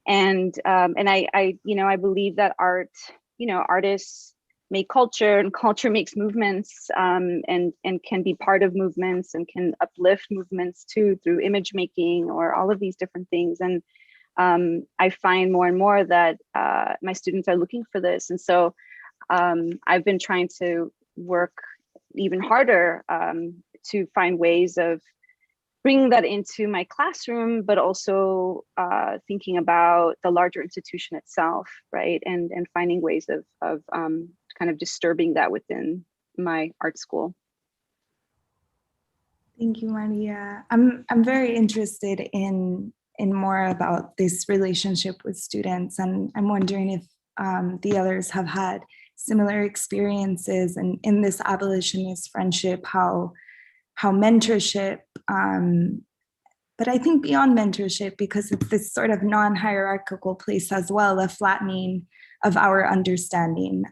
And I you know, I believe that art, you know, artists make culture, and culture makes movements, and can be part of movements, and can uplift movements too through image making or all of these different things. And I find more and more that my students are looking for this. And so I've been trying to work even harder to find ways of bringing that into my classroom, but also thinking about the larger institution itself, right? And finding ways of kind of disturbing that within my art school. Thank you, Maria. I'm very interested in more about this relationship with students, and I'm wondering if the others have had similar experiences, and in this abolitionist friendship, how mentorship, but I think beyond mentorship, because it's this sort of non-hierarchical place as well, a flattening of our understanding.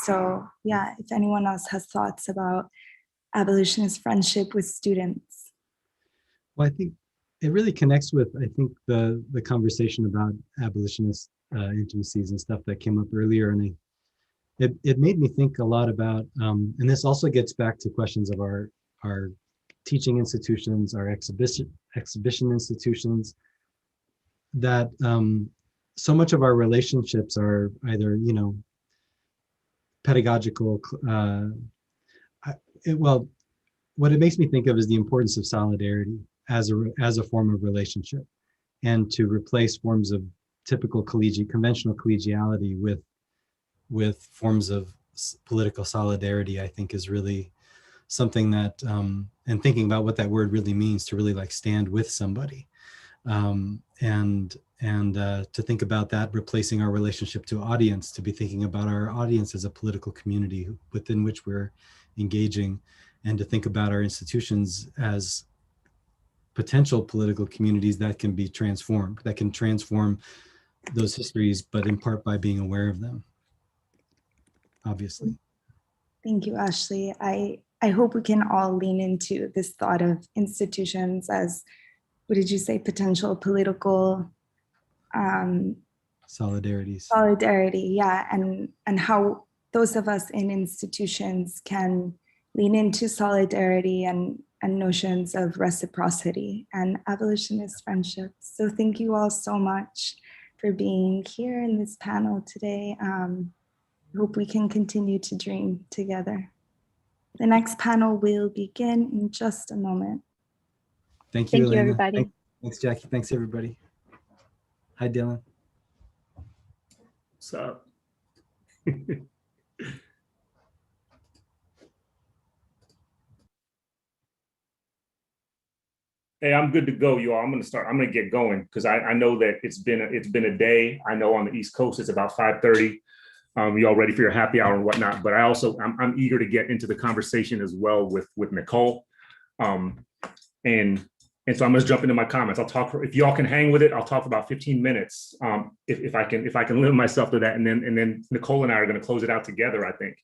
So yeah, if anyone else has thoughts about abolitionist friendship with students. Well, I think it really connects with, I think, the conversation about abolitionist intimacies and stuff that came up earlier. And it made me think a lot about, and this also gets back to questions of our teaching institutions, our exhibition institutions, that so much of our relationships are either, you know, pedagogical. Well, what it makes me think of is the importance of solidarity as a form of relationship, and to replace forms of typical conventional collegiality with forms of political solidarity, I think is really something that, and thinking about what that word really means, to really like stand with somebody, and to think about that replacing our relationship to audience, to be thinking about our audience as a political community within which we're engaging, and to think about our institutions as potential political communities that can be transformed, that can transform those histories, but in part by being aware of them, obviously. Thank you, Ashley. I hope we can all lean into this thought of institutions as, what did you say, potential political solidarities. Solidarity, yeah, and how those of us in institutions can lean into solidarity and notions of reciprocity and abolitionist friendships. So thank you all so much for being here in this panel today. I hope we can continue to dream together. The next panel will begin in just a moment. Thank you, Elena. Everybody. Thanks, Jackie. Thanks, everybody. Hi, Dylan. What's up? Hey, I'm good to go, you all. I'm gonna get going because I know that it's been a day. I know on the East Coast it's about 5:30. You all ready for your happy hour and whatnot? But I'm eager to get into the conversation as well with Nicole. And so I'm gonna jump into my comments. I'll talk if y'all can hang with it. I'll talk for about 15 minutes. If I can limit myself to that, and then Nicole and I are gonna close it out together, I think.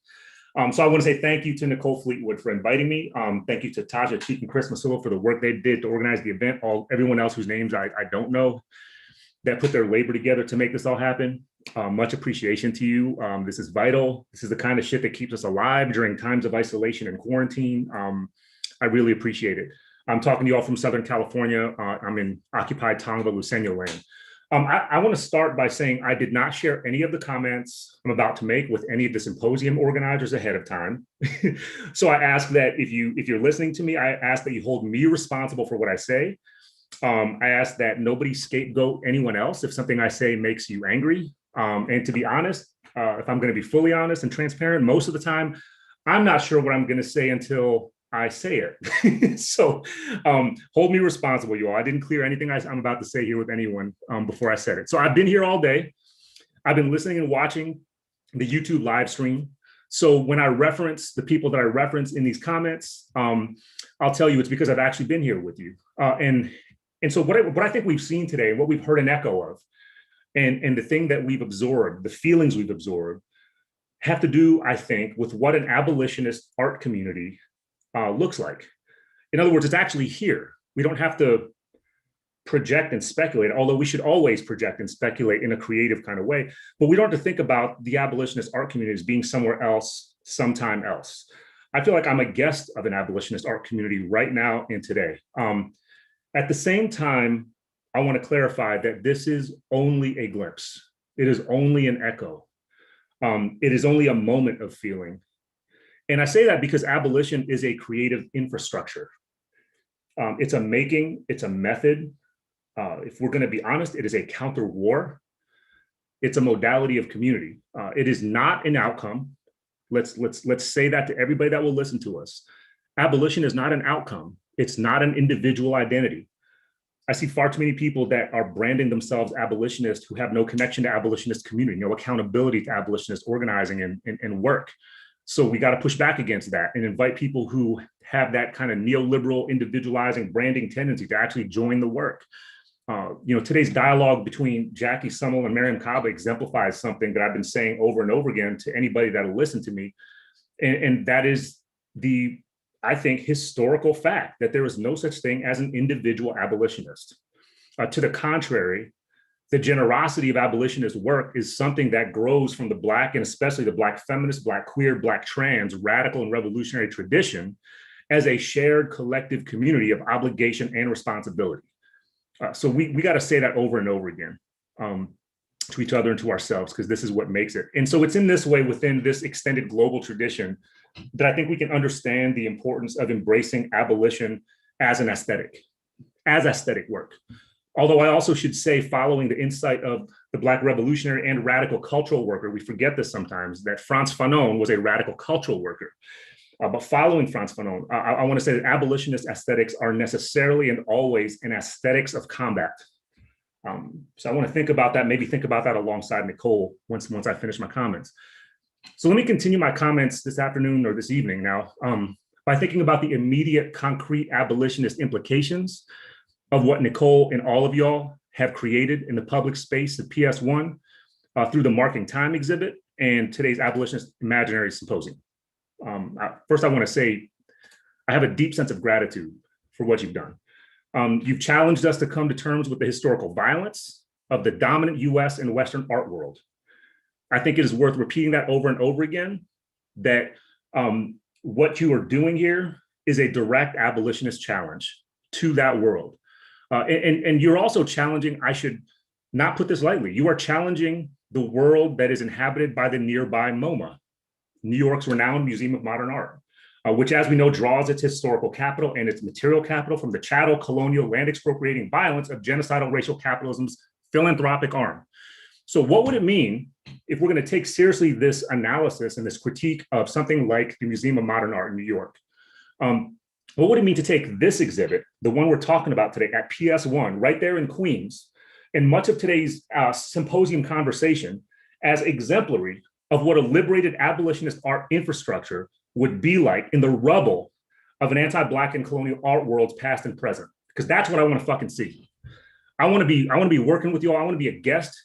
So I want to say thank you to Nicole Fleetwood for inviting me. Thank you to Taja Cheek and Chris Masillo for the work they did to organize the event. Everyone else whose names I don't know that put their labor together to make this all happen. Much appreciation to you. This is vital. This is the kind of shit that keeps us alive during times of isolation and quarantine. I really appreciate it. I'm talking to you all from Southern California. I'm in occupied Tonga, Luiseño land. I want to start by saying I did not share any of the comments I'm about to make with any of the symposium organizers ahead of time. So I ask that if you're listening to me, I ask that you hold me responsible for what I say. I ask that nobody scapegoat anyone else if something I say makes you angry. And to be honest, if I'm going to be fully honest and transparent, most of the time, I'm not sure what I'm going to say until I say it. So hold me responsible, you all. I didn't clear anything I'm about to say here with anyone before I said it. So I've been here all day. I've been listening and watching the YouTube live stream. So when I reference the people that I reference in these comments, I'll tell you it's because I've actually been here with you. And so what I think we've seen today, what we've heard an echo of, and the thing that we've absorbed, the feelings we've absorbed, have to do, I think, with what an abolitionist art community looks like. In other words, it's actually here. We don't have to project and speculate, although we should always project and speculate in a creative kind of way, but we don't have to think about the abolitionist art community as being somewhere else, sometime else. I feel like I'm a guest of an abolitionist art community right now and today. At the same time, I want to clarify that this is only a glimpse. It is only an echo. It is only a moment of feeling. And I say that because abolition is a creative infrastructure. It's a making, it's a method. If we're going to be honest, it is a counter war. It's a modality of community. It is not an outcome. Let's say that to everybody that will listen to us. Abolition is not an outcome. It's not an individual identity. I see far too many people that are branding themselves abolitionists who have no connection to abolitionist community, no accountability to abolitionist organizing and work. So we got to push back against that and invite people who have that kind of neoliberal, individualizing, branding tendency to actually join the work. Today's dialogue between Jackie Summel and Mariam Kaba exemplifies something that I've been saying over and over again to anybody that'll listen to me. And that is the, I think, historical fact that there is no such thing as an individual abolitionist. To the contrary, the generosity of abolitionist work is something that grows from the Black, and especially the Black feminist, Black queer, Black trans, radical and revolutionary tradition as a shared collective community of obligation and responsibility. So we got to say that over and over again to each other and to ourselves, because this is what makes it. And so it's in this way, within this extended global tradition, that I think we can understand the importance of embracing abolition as an aesthetic work. Although I also should say, following the insight of the Black revolutionary and radical cultural worker, we forget this sometimes, that Frantz Fanon was a radical cultural worker. But following Frantz Fanon, I want to say that abolitionist aesthetics are necessarily and always an aesthetics of combat. So I want to think about that, maybe think about that alongside Nicole once I finish my comments. So let me continue my comments this afternoon or this evening now by thinking about the immediate concrete abolitionist implications of what Nicole and all of y'all have created in the public space of PS1 through the Marking Time exhibit and today's Abolitionist Imaginaries Symposium. First, I want to say I have a deep sense of gratitude for what you've done. You've challenged us to come to terms with the historical violence of the dominant US and Western art world. I think it is worth repeating that over and over again, that what you are doing here is a direct abolitionist challenge to that world. And you're also challenging, I should not put this lightly, you are challenging the world that is inhabited by the nearby MoMA, New York's renowned Museum of Modern Art, which, as we know, draws its historical capital and its material capital from the chattel, colonial, land expropriating violence of genocidal racial capitalism's philanthropic arm. So what would it mean if we're going to take seriously this analysis and this critique of something like the Museum of Modern Art in New York? What would it mean to take this exhibit, the one we're talking about today at PS1, right there in Queens, and much of today's symposium conversation as exemplary of what a liberated abolitionist art infrastructure would be like in the rubble of an anti-Black and colonial art world's past and present? Because that's what I want to fucking see. I want to be working with y'all. I want to be a guest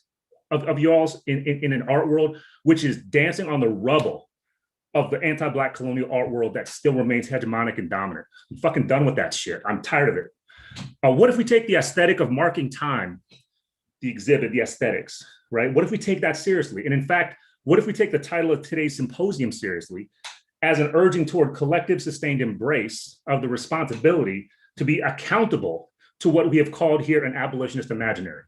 of y'all's in an art world which is dancing on the rubble of the anti-Black colonial art world that still remains hegemonic and dominant. I'm fucking done with that shit. I'm tired of it. What if we take the aesthetic of Marking Time, the exhibit, the aesthetics, right? What if we take that seriously? And in fact, what if we take the title of today's symposium seriously as an urging toward collective sustained embrace of the responsibility to be accountable to what we have called here an abolitionist imaginary?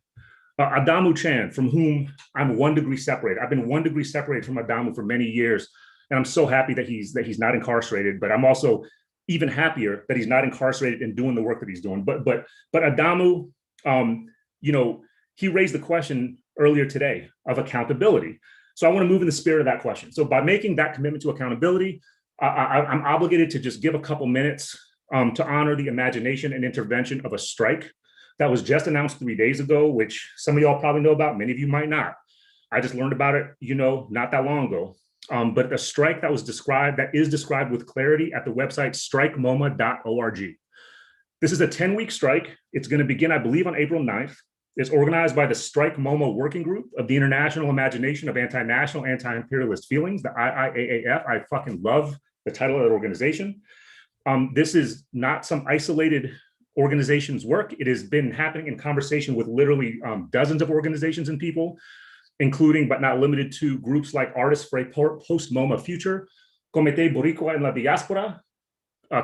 Adamu Chan, from whom I'm 1 degree separated. I've been 1 degree separated from Adamu for many years, and I'm so happy that he's not incarcerated. But I'm also even happier that he's not incarcerated and doing the work that he's doing. But Adamu, he raised the question earlier today of accountability. So I want to move in the spirit of that question. So by making that commitment to accountability, I'm obligated to just give a couple minutes to honor the imagination and intervention of a strike that was just announced 3 days ago, which some of y'all probably know about, many of you might not. I just learned about it, not that long ago. But a strike that is described with clarity at the website strikemoma.org. This is a 10-week strike. It's going to begin, I believe, on April 9th. It's organized by the Strike MoMA Working Group of the International Imagination of Anti-National, Anti-Imperialist Feelings, the IIAAF. I fucking love the title of that organization. This is not some isolated organization's work. It has been happening in conversation with literally dozens of organizations and people, including but not limited to groups like Artists for a Post-MoMA Future, Comité Boricua en la Diaspora,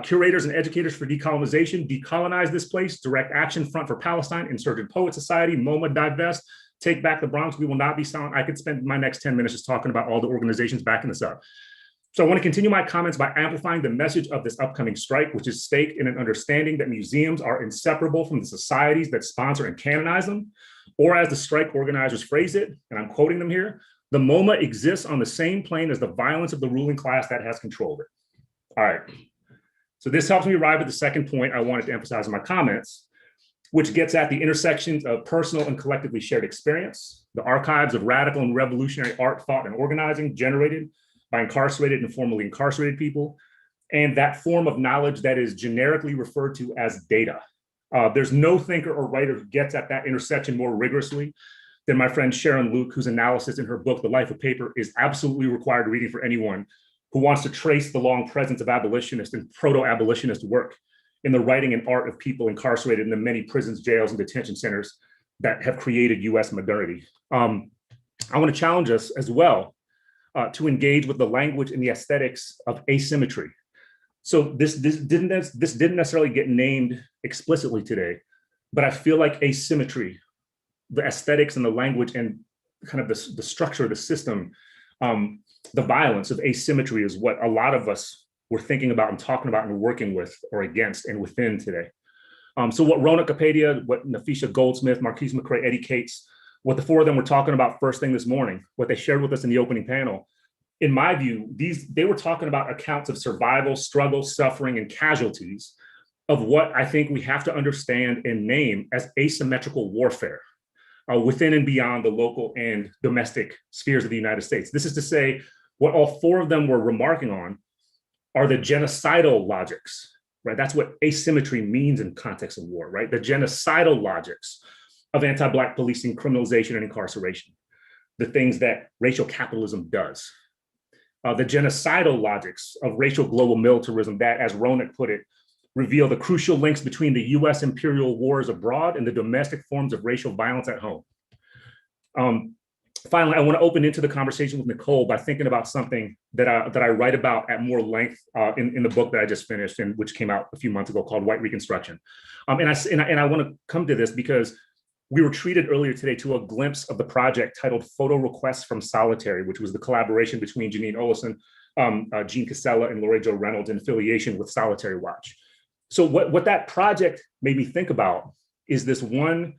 Curators and Educators for Decolonization, Decolonize This Place, Direct Action Front for Palestine, Insurgent Poet Society, MoMA Divest, Take Back the Bronx, We Will Not Be Silent. I could spend my next 10 minutes just talking about all the organizations backing this up. So I want to continue my comments by amplifying the message of this upcoming strike, which is staked in an understanding that museums are inseparable from the societies that sponsor and canonize them. Or as the strike organizers phrase it, and I'm quoting them here, the MoMA exists on the same plane as the violence of the ruling class that has controlled it. All right. So this helps me arrive at the second point I wanted to emphasize in my comments, which gets at the intersections of personal and collectively shared experience, the archives of radical and revolutionary art, thought, and organizing generated by incarcerated and formerly incarcerated people, and that form of knowledge that is generically referred to as data. There's no thinker or writer who gets at that intersection more rigorously than my friend Sharon Luke, whose analysis in her book, The Life of Paper, is absolutely required reading for anyone who wants to trace the long presence of abolitionist and proto-abolitionist work in the writing and art of people incarcerated in the many prisons, jails, and detention centers that have created US modernity. I want to challenge us as well to engage with the language and the aesthetics of asymmetry. So this didn't necessarily get named explicitly today, but I feel like asymmetry, the aesthetics and the language and kind of the structure of the system, the violence of asymmetry is what a lot of us were thinking about and talking about and working with or against and within today. So what Rona Kapadia, what Nafisha Goldsmith, Marquise McCrae, Eddie Cates, what the four of them were talking about first thing this morning, what they shared with us in the opening panel, in my view, they were talking about accounts of survival, struggle, suffering, and casualties of what I think we have to understand and name as asymmetrical warfare within and beyond the local and domestic spheres of the United States. This is to say, what all four of them were remarking on are the genocidal logics, right? That's what asymmetry means in context of war, right? The genocidal logics of anti-Black policing, criminalization, and incarceration, the things that racial capitalism does. The genocidal logics of racial global militarism that, as Ronak put it, reveal the crucial links between the US imperial wars abroad and the domestic forms of racial violence at home. Finally, I want to open into the conversation with Nicole by thinking about something that I write about at more length in the book that I just finished and which came out a few months ago called White Reconstruction. And I want to come to this because we were treated earlier today to a glimpse of the project titled Photo Requests from Solitary, which was the collaboration between Janine Olison, Jean Casella, and Lori Jo Reynolds in affiliation with Solitary Watch. So what that project made me think about is this one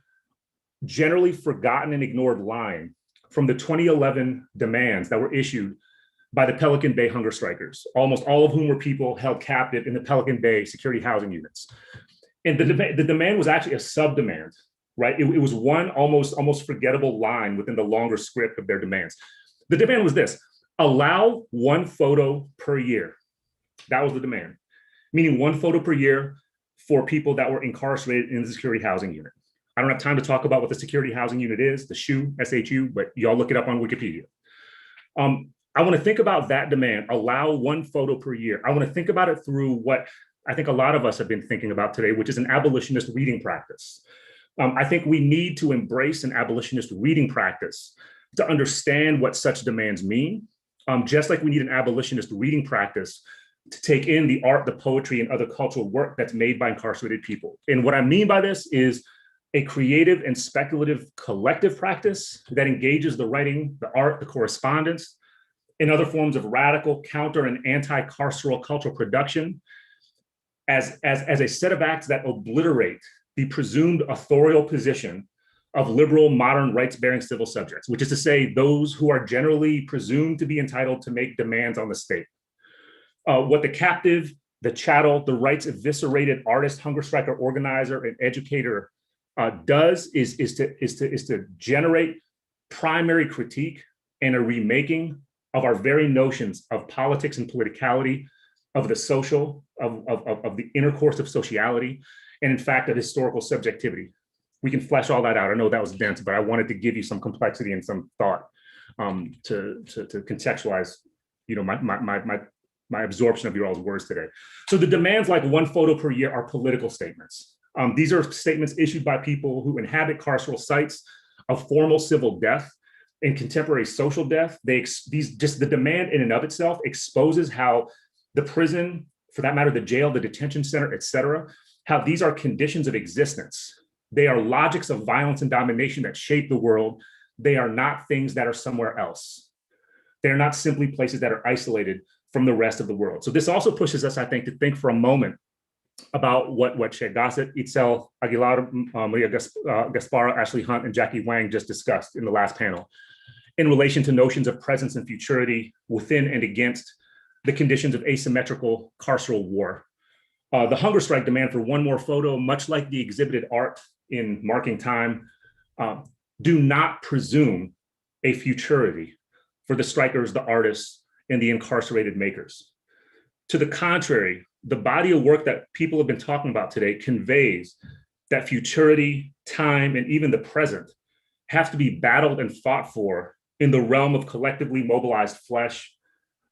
generally forgotten and ignored line from the 2011 demands that were issued by the Pelican Bay hunger strikers, almost all of whom were people held captive in the Pelican Bay security housing units. And the demand was actually a sub-demand, right? It was one almost forgettable line within the longer script of their demands. The demand was this: allow one photo per year. That was the demand, meaning one photo per year for people that were incarcerated in the security housing unit. I don't have time to talk about what the security housing unit is, the SHU, S-H-U, but y'all look it up on Wikipedia. I want to think about that demand, allow one photo per year. I want to think about it through what I think a lot of us have been thinking about today, which is an abolitionist reading practice. I think we need to embrace an abolitionist reading practice to understand what such demands mean, just like we need an abolitionist reading practice to take in the art, the poetry, and other cultural work that's made by incarcerated people. And what I mean by this is a creative and speculative collective practice that engages the writing, the art, the correspondence, and other forms of radical, counter, and anti-carceral cultural production as a set of acts that obliterate the presumed authorial position of liberal, modern, rights-bearing civil subjects, which is to say those who are generally presumed to be entitled to make demands on the state. What the captive, the chattel, the rights eviscerated artist, hunger striker, organizer, and educator does is to generate primary critique and a remaking of our very notions of politics and politicality, of the social, of the intercourse of sociality, and in fact, of historical subjectivity. We can flesh all that out. I know that was dense, but I wanted to give you some complexity and some thought to contextualize, you know, my absorption of your all's words today. So the demands, like one photo per year, are political statements. These are statements issued by people who inhabit carceral sites of formal civil death and contemporary social death. Just the demand in and of itself exposes how the prison, for that matter, the jail, the detention center, et cetera, how these are conditions of existence. They are logics of violence and domination that shape the world. They are not things that are somewhere else. They're not simply places that are isolated from the rest of the world. So this also pushes us, I think, to think for a moment about what Che Gossett, Itzel Aguilar, Maria Gaspara, Ashley Hunt, and Jackie Wang just discussed in the last panel in relation to notions of presence and futurity within and against the conditions of asymmetrical carceral war. The hunger strike demand for one more photo, much like the exhibited art in Marking Time, do not presume a futurity for the strikers, the artists, and the incarcerated makers. To the contrary, the body of work that people have been talking about today conveys that futurity, time, and even the present have to be battled and fought for in the realm of collectively mobilized flesh,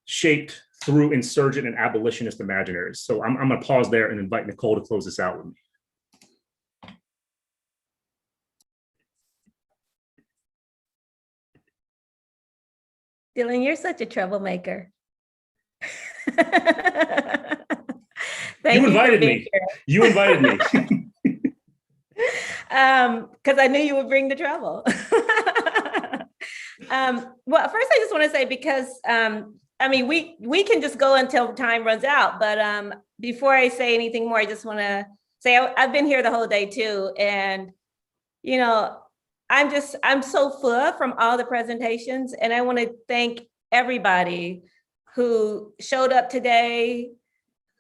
shaped through insurgent and abolitionist imaginaries. So I'm gonna pause there and invite Nicole to close this out with me. Dylan, you're such a troublemaker. You invited me. You invited me. Because I knew you would bring the trouble. Well, first I just want to say, because I mean, we can just go until time runs out, but before I say anything more, I just want to say I've been here the whole day too, and you know, I'm so full from all the presentations, and I want to thank everybody who showed up today,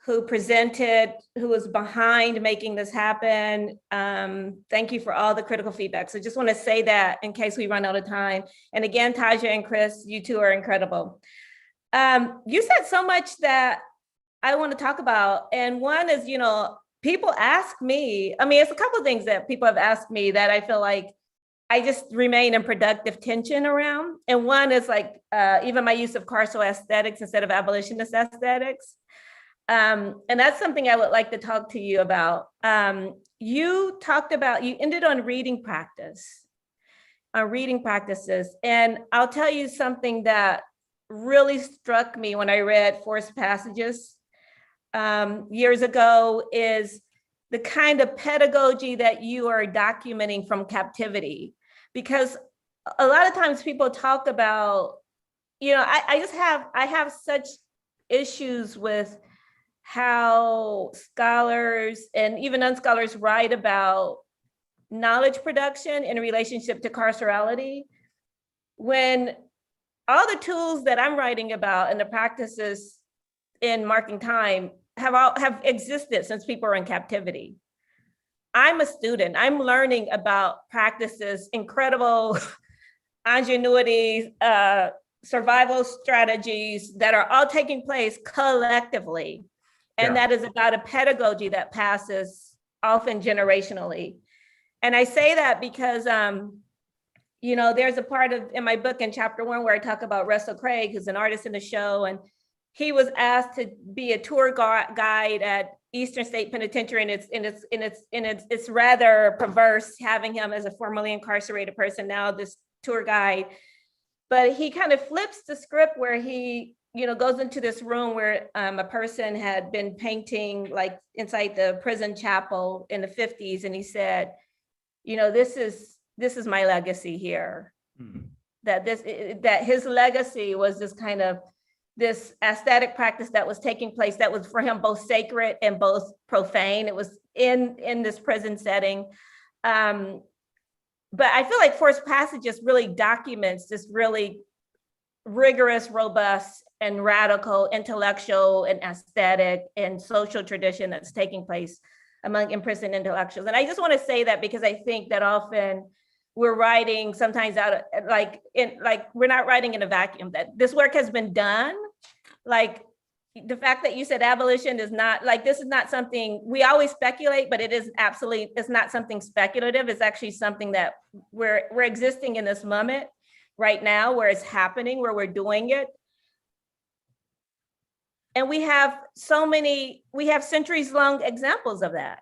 who presented, who was behind making this happen. Thank you for all the critical feedback. So just want to say that in case we run out of time. And again, Taja and Chris, you two are incredible. You said so much that I want to talk about. And one is, you know, people ask me, I mean, it's a couple of things that people have asked me that I feel like I just remain in productive tension around. And one is like, even my use of carceral aesthetics instead of abolitionist aesthetics. And that's something I would like to talk to you about. You ended on reading practice, reading practices. And I'll tell you something that really struck me when I read Forced Passages years ago is the kind of pedagogy that you are documenting from captivity. Because a lot of times people talk about, you know, I have such issues with how scholars and even unscholars write about knowledge production in relationship to carcerality, when all the tools that I'm writing about and the practices in Marking Time have existed since people are in captivity. I'm a student, I'm learning about practices, incredible ingenuity, survival strategies that are all taking place collectively. And that is about a pedagogy that passes often generationally. And I say that because, you know, there's a part in my book in chapter 1 where I talk about Russell Craig, who's an artist in the show, and he was asked to be a tour guide at Eastern State Penitentiary, and it's rather perverse having him as a formerly incarcerated person now this tour guide. But he kind of flips the script where he, you know, goes into this room where a person had been painting like inside the prison chapel in the 50s, and he said, you know, this is my legacy here. That his legacy was this kind of this aesthetic practice that was taking place that was for him both sacred and both profane. It was in this prison setting. But I feel like Forced Passages really documents this really rigorous, robust, and radical intellectual and aesthetic and social tradition that's taking place among imprisoned intellectuals. And I just want to say that because I think that often we're writing sometimes out of we're not writing in a vacuum, that this work has been done. Like the fact that you said abolition is not this is not something we always speculate, but it is absolutely, it's not something speculative. It's actually something that we're existing in this moment right now where it's happening, where we're doing it. And we have centuries long examples of that.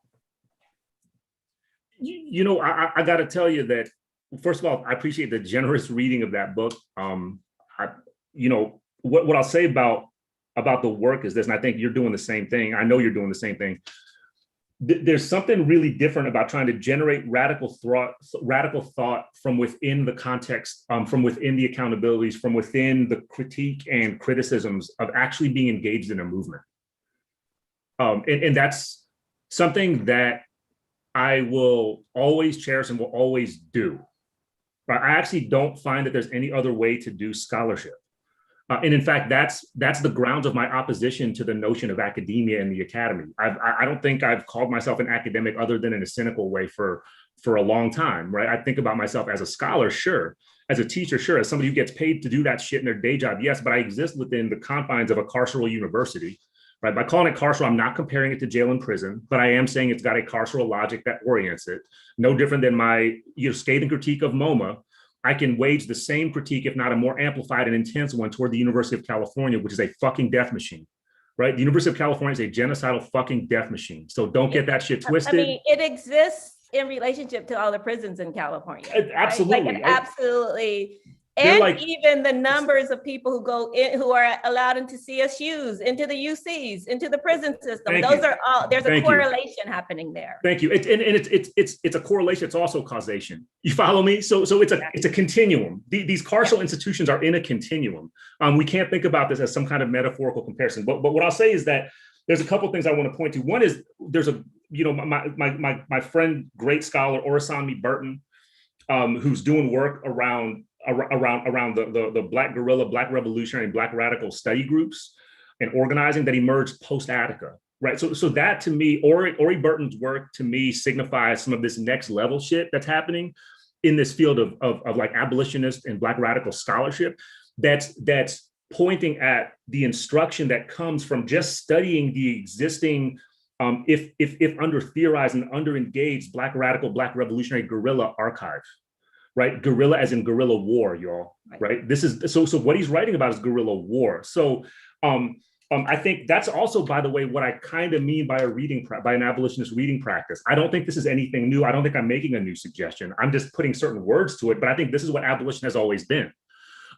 You know, I got to tell you that, first of all, I appreciate the generous reading of that book. You know, what I'll say about the work is this, and I think you're doing the same thing. I know you're doing the same thing. There's something really different about trying to generate radical thought from within the context, from within the accountabilities, from within the critique and criticisms of actually being engaged in a movement. And that's something that I will always cherish and will always do. But I actually don't find that there's any other way to do scholarship. And in fact, that's the grounds of my opposition to the notion of academia and the academy. I don't think I've called myself an academic other than in a cynical way for a long time, right? I think about myself as a scholar, sure. As a teacher, sure. As somebody who gets paid to do that shit in their day job, yes. But I exist within the confines of a carceral university, right? By calling it carceral, I'm not comparing it to jail and prison, but I am saying it's got a carceral logic that orients it. No different than my scathing critique of MoMA. I can wage the same critique, if not a more amplified and intense one, toward the University of California, which is a fucking death machine, right? The University of California is a genocidal fucking death machine. So don't get that shit twisted. I mean, it exists in relationship to all the prisons in California. Absolutely. Right? Like absolutely. And even the numbers of people who go in, who are allowed into CSUs, into the UCs, into the prison system. Those are all, there's a correlation happening there. Thank you. It's a correlation. It's also causation. You follow me? So it's a continuum. These carceral institutions are in a continuum. We can't think about this as some kind of metaphorical comparison. But what I'll say is that there's a couple of things I want to point to. One is there's my friend, great scholar, Orasami Burton, who's doing work around the Black guerrilla, Black revolutionary, Black radical study groups and organizing that emerged post-Attica, right? So that to me, Ori Burton's work to me signifies some of this next level shit that's happening in this field of like abolitionist and Black radical scholarship that's pointing at the instruction that comes from just studying the existing, if under theorized and under engaged Black radical, Black revolutionary guerrilla archive. Right, guerrilla as in guerrilla war, y'all. Right. This is so what he's writing about is guerrilla war. So I think that's also, by the way, what I kind of mean by an abolitionist reading practice. I don't think this is anything new. I don't think I'm making a new suggestion. I'm just putting certain words to it. But I think this is what abolition has always been.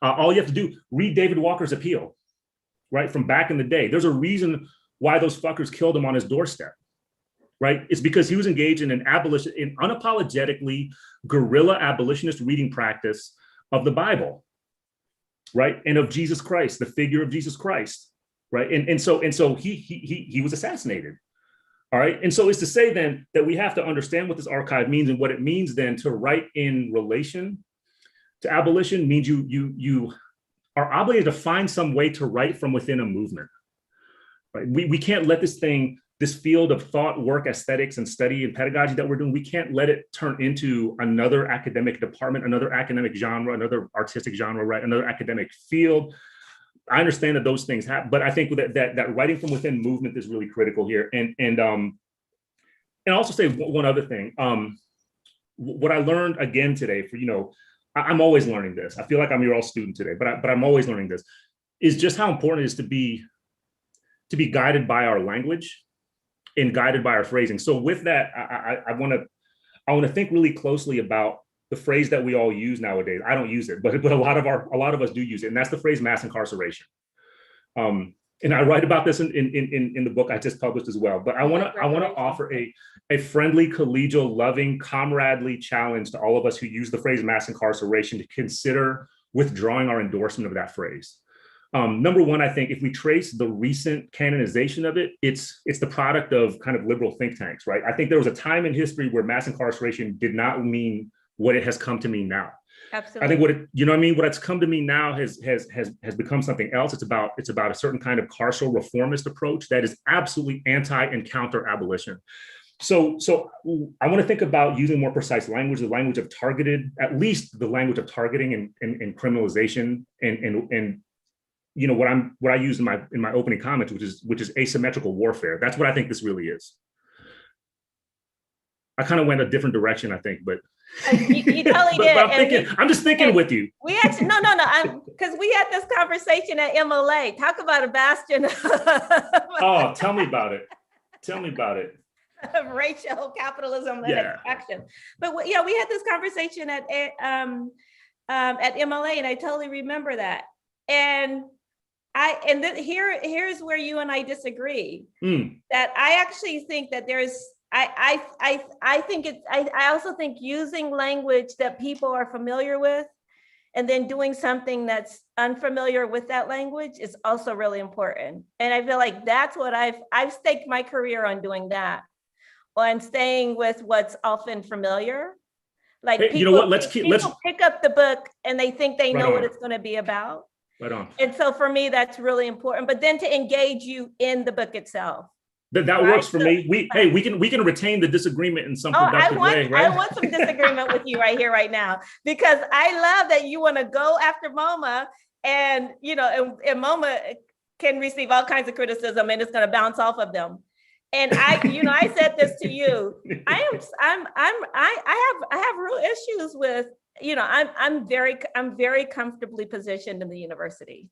All you have to do, read David Walker's Appeal, right, from back in the day. There's a reason why those fuckers killed him on his doorstep. Right, it's because he was engaged in an unapologetically guerrilla abolitionist reading practice of the Bible, right, and of Jesus Christ, the figure of Jesus Christ, right, and so he was assassinated, all right, and so it's to say then that we have to understand what this archive means, and what it means then to write in relation to abolition means you are obligated to find some way to write from within a movement, right? We can't let this field of thought, work, aesthetics, and study and pedagogy that we're doing, we can't let it turn into another academic department, another academic genre, another artistic genre, right? Another academic field. I understand that those things happen, but I think that writing from within movement is really critical here. And I'll also say one other thing. What I learned again today, I'm always learning this. I feel like I'm your all student today, but I'm always learning this, is just how important it is to be guided by our language and guided by our phrasing. So with that, I want to think really closely about the phrase that we all use nowadays. I don't use it, but a lot of us do use it, and that's the phrase mass incarceration. and I write about this in the book I just published as well. But I want to offer a friendly, collegial, loving, comradely challenge to all of us who use the phrase mass incarceration to consider withdrawing our endorsement of that phrase. Number one, I think if we trace the recent canonization of it, it's the product of kind of liberal think tanks, right? I think there was a time in history where mass incarceration did not mean what it has come to mean now. Absolutely. I think what it's come to mean now has become something else. It's about a certain kind of carceral reformist approach that is absolutely anti and counter abolition. So I want to think about using more precise language, the language of targeted, at least the language of targeting and criminalization and what I used in my opening comments, which is asymmetrical warfare. That's what I think this really is. I kind of went a different direction, I think, but you totally did. I'm just thinking with you. We actually no, because we had this conversation at MLA. Talk about a bastion. Oh, tell me about it. Tell me about it. Of racial capitalism and extraction. But we had this conversation at MLA, and I totally remember that. And here's where you and I disagree. That I actually think that there's I also think using language that people are familiar with and then doing something that's unfamiliar with that language is also really important. And I feel like that's what I've staked my career on, doing that, on staying with what's often familiar. Like, hey, people, you know what? Let's pick up the book and they think they know what it's going to be about. Right on. And so for me, that's really important. But then to engage you in the book itself. That works for me. We can retain the disagreement in some productive way, right? I want some disagreement with you right here, right now, because I love that you want to go after MoMA, and and MoMA can receive all kinds of criticism, and it's going to bounce off of them. And I said this to you. I have real issues with, I'm very comfortably positioned in the university.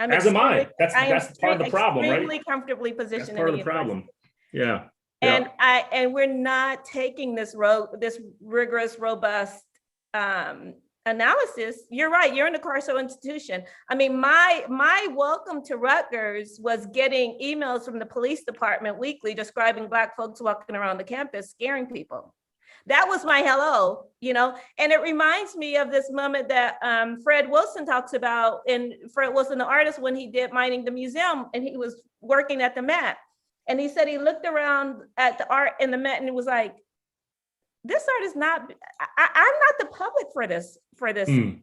As am I. That's part of the problem, right? Extremely comfortably positioned. That's part of the problem. Yeah. And we're not taking this rigorous, robust analysis. You're right. You're in a carceral institution. I mean, my welcome to Rutgers was getting emails from the police department weekly describing Black folks walking around the campus, scaring people. That was my hello, and it reminds me of this moment that Fred Wilson talks about, and Fred Wilson, the artist, when he did Mining the Museum, and he was working at the Met. And he said he looked around at the art in the Met and it was like, this art is not, I'm not the public for this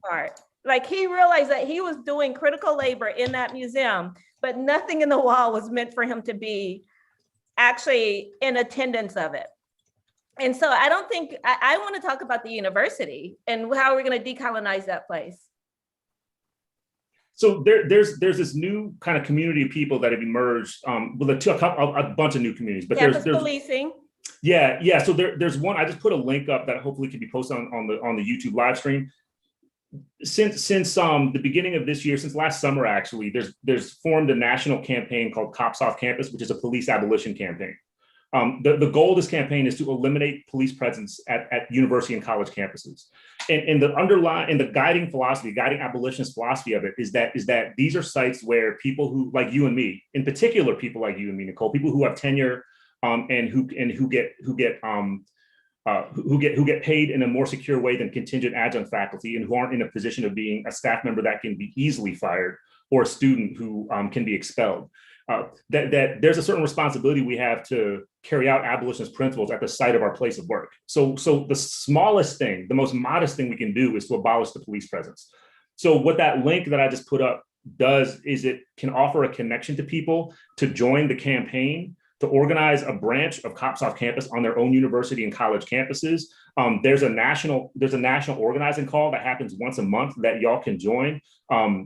art. Like, he realized that he was doing critical labor in that museum, but nothing in the wall was meant for him to be actually in attendance of it. And so I don't think, I want to talk about the university and how we're going to decolonize that place. So there's this new kind of community of people that have emerged, with a bunch of new communities. But Campus policing. Yeah. So there's one. I just put a link up that hopefully can be posted on the YouTube live stream. Since the beginning of this year, since last summer actually, there's formed a national campaign called Cops Off Campus, which is a police abolition campaign. The goal of this campaign is to eliminate police presence at university and college campuses. And the guiding abolitionist philosophy of it is that these are sites where people who, like you and me, in particular, people like you and me, Nicole, people who have tenure and who get paid in a more secure way than contingent adjunct faculty, and who aren't in a position of being a staff member that can be easily fired, or a student who can be expelled. That there's a certain responsibility we have to carry out abolitionist principles at the site of our place of work. So the smallest thing, the most modest thing we can do is to abolish the police presence. So what that link that I just put up does is it can offer a connection to people to join the campaign, to organize a branch of Cops Off Campus on their own university and college campuses. There's a national organizing call that happens once a month that y'all can join.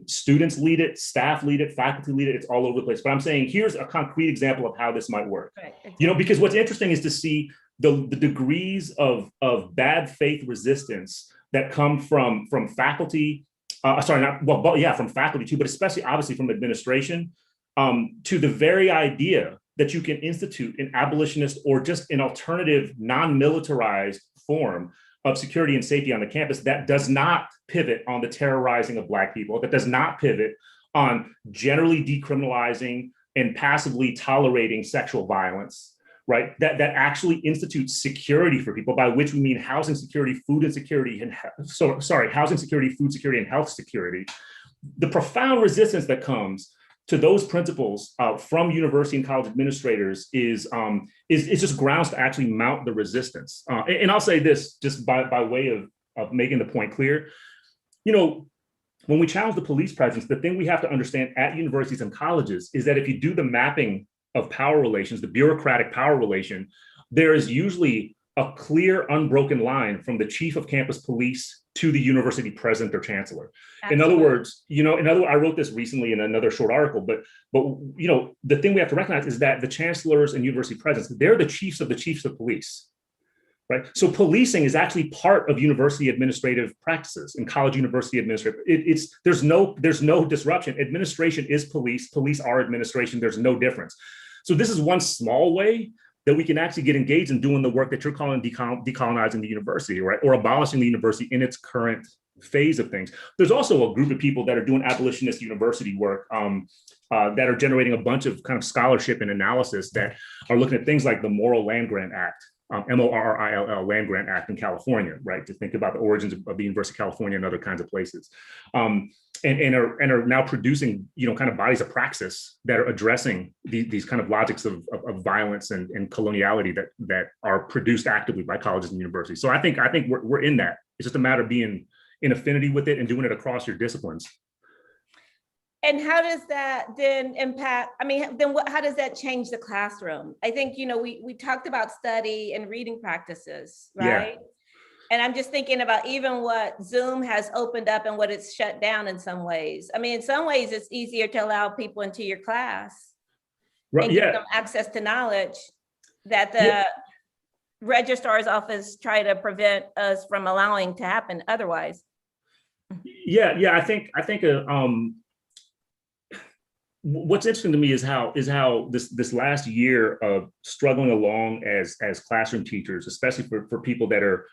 Students lead it, staff lead it, faculty lead it. It's all over the place. But I'm saying here's a concrete example of how this might work. Right, exactly. Because what's interesting is to see the degrees of bad faith resistance that come from faculty. From faculty too, but especially obviously from administration, to the very idea that you can institute an abolitionist or just an alternative non-militarized form of security and safety on the campus that does not pivot on the terrorizing of Black people, that does not pivot on generally decriminalizing and passively tolerating sexual violence, right? That actually institutes security for people, by which we mean housing security, food insecurity, and housing security, food security, and health security. The profound resistance that comes to those principles from university and college administrators is just grounds to actually mount the resistance. And I'll say this just by way of making the point clear. You know, when we challenge the police presence, the thing we have to understand at universities and colleges is that if you do the mapping of power relations, the bureaucratic power relation, there is usually a clear, unbroken line from the chief of campus police to the university president or chancellor. Absolutely. In other words, I wrote this recently in another short article, but the thing we have to recognize is that the chancellors and university presidents, they're the chiefs of police. Right. So policing is actually part of university administrative practices and college university administrative. There's no disruption. Administration is police. Police are administration. There's no difference. So this is one small way that we can actually get engaged in doing the work that you're calling decolonizing the university, right, or abolishing the university in its current phase of things. There's also a group of people that are doing abolitionist university work that are generating a bunch of kind of scholarship and analysis that are looking at things like the Morrill Land Grant Act. MORRILL Land Grant Act in California, right? To think about the origins of the University of California and other kinds of places, and are now producing, kind of bodies of praxis that are addressing these kind of logics of violence and coloniality that are produced actively by colleges and universities. So I think we're in that. It's just a matter of being in affinity with it and doing it across your disciplines. And how does that then impact, how does that change the classroom? I think, we talked about study and reading practices, right? Yeah. And I'm just thinking about even what Zoom has opened up and what it's shut down in some ways. In some ways, it's easier to allow people into your class and give them access to knowledge that the registrar's office try to prevent us from allowing to happen otherwise. Yeah. I think what's interesting to me is how this last year of struggling along as classroom teachers, especially for people that are,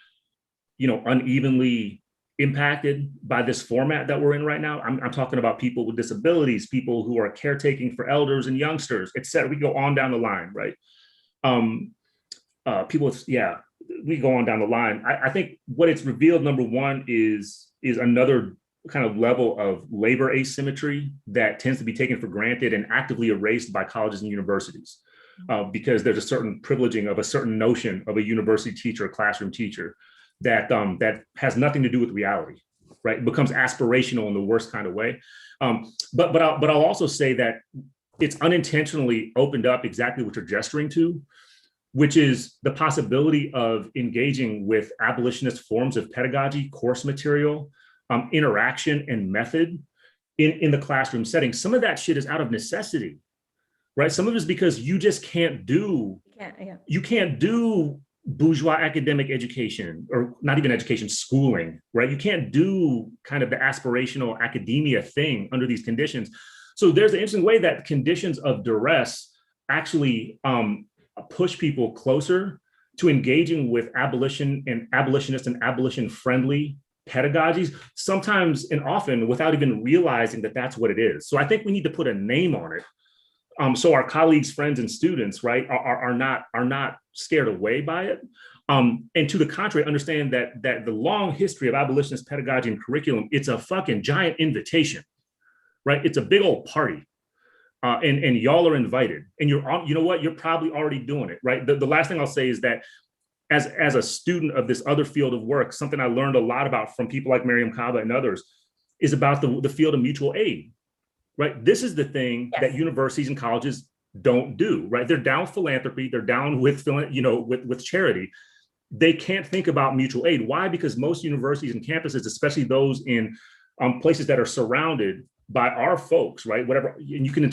unevenly impacted by this format that we're in right now. I'm talking about people with disabilities, people who are caretaking for elders and youngsters, et cetera. We go on down the line, right? We go on down the line. I think what it's revealed, number one, is another kind of level of labor asymmetry that tends to be taken for granted and actively erased by colleges and universities, because there's a certain privileging of a certain notion of a university teacher, a classroom teacher, that has nothing to do with reality, right? It becomes aspirational in the worst kind of way. But I'll also say that it's unintentionally opened up exactly what you're gesturing to, which is the possibility of engaging with abolitionist forms of pedagogy, course material, interaction and method in the classroom setting. Some of that shit is out of necessity, right? Some of it is because you just can't do bourgeois academic education, or not even education, schooling, right? You can't do kind of the aspirational academia thing under these conditions. So there's an interesting way that conditions of duress actually push people closer to engaging with abolition and abolitionists and abolition-friendly pedagogies, sometimes and often without even realizing that that's what it is. So I think we need to put a name on it, so our colleagues, friends, and students, right, are not scared away by it. And to the contrary, understand that the long history of abolitionist pedagogy and curriculum, it's a fucking giant invitation, right? It's a big old party. And y'all are invited, and you're probably already doing it, right? The last thing I'll say is that as a student of this other field of work, something I learned a lot about from people like Mariame Kaba and others is about the field of mutual aid, right? This is the thing that universities and colleges don't do, right? They're down with philanthropy, they're down with charity. They can't think about mutual aid. Why? Because most universities and campuses, especially those in places that are surrounded by our folks, right? Whatever, and you can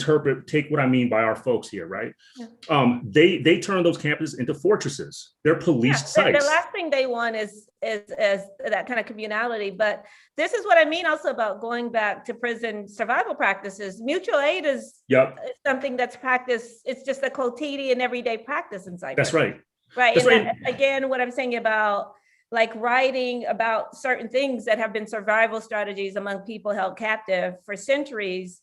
take what I mean by our folks here, right? Yeah. They turn those campuses into fortresses. They're policed sites. The last thing they want is that kind of communality. But this is what I mean also about going back to prison survival practices. Mutual aid is something that's practiced. It's just a quotidian everyday practice inside. That's right. Right. That's and right. Again, what I'm saying about like writing about certain things that have been survival strategies among people held captive for centuries.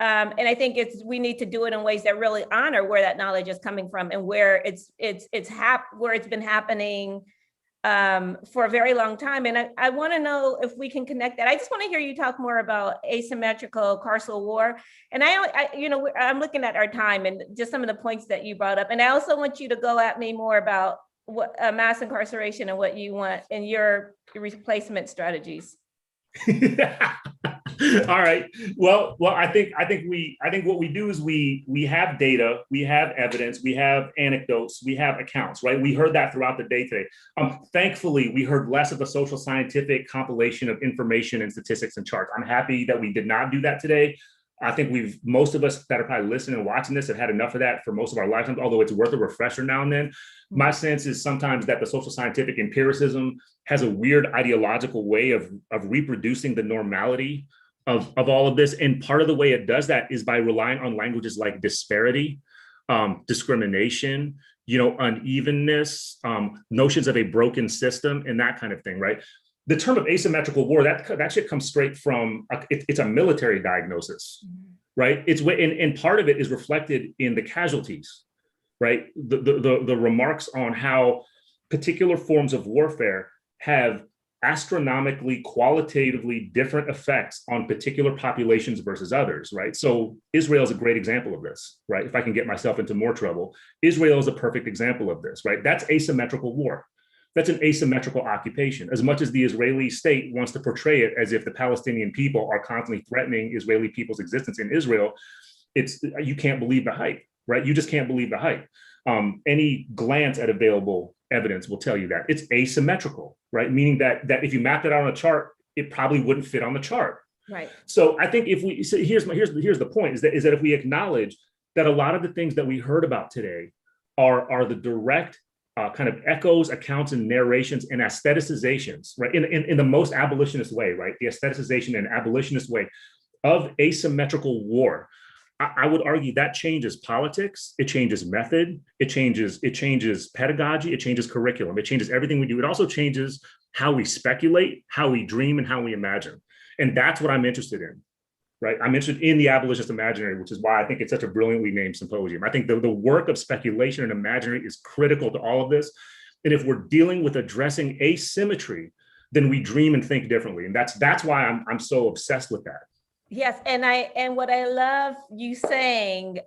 And I think we need to do it in ways that really honor where that knowledge is coming from and where where it's been happening for a very long time. And I want to know if we can connect that. I just want to hear you talk more about asymmetrical carceral war. And I'm looking at our time and just some of the points that you brought up. And I also want you to go at me more about what mass incarceration and what you want in your replacement strategies. All right. Well, I think what we do is we have data, we have evidence, we have anecdotes, we have accounts, right? We heard that throughout the day today. Thankfully, we heard less of the social scientific compilation of information and statistics and charts. I'm happy that we did not do that today. I think most of us that are probably listening and watching this have had enough of that for most of our lifetimes, although it's worth a refresher now and then. My sense is sometimes that the social scientific empiricism has a weird ideological way of reproducing the normality of all of this. And part of the way it does that is by relying on languages like disparity, discrimination, unevenness, notions of a broken system and that kind of thing, right? The term of asymmetrical war, that shit comes straight from, it's a military diagnosis, right? And part of it is reflected in the casualties, right? The remarks on how particular forms of warfare have astronomically, qualitatively different effects on particular populations versus others, right? So Israel is a great example of this, right? If I can get myself into more trouble, Israel is a perfect example of this, right? That's asymmetrical war. That's an asymmetrical occupation. As much as the Israeli state wants to portray it as if the Palestinian people are constantly threatening Israeli people's existence in Israel, you can't believe the hype, right? You just can't believe the hype. Any glance at available evidence will tell you that it's asymmetrical, right? Meaning that if you mapped it out on a chart, it probably wouldn't fit on the chart. Right. So I think here's the point is that if we acknowledge that a lot of the things that we heard about today are the direct kind of echoes, accounts, and narrations and aestheticizations, right? In the most abolitionist way, right? The aestheticization and abolitionist way of asymmetrical war. I would argue that changes politics, it changes method, it changes pedagogy, it changes curriculum, it changes everything we do. It also changes how we speculate, how we dream, and how we imagine. And that's what I'm interested in, right? I'm interested in the abolitionist imaginary, which is why I think it's such a brilliantly named symposium. I think the work of speculation and imaginary is critical to all of this. And if we're dealing with addressing asymmetry, then we dream and think differently. And that's why I'm so obsessed with that. Yes, and what I love you saying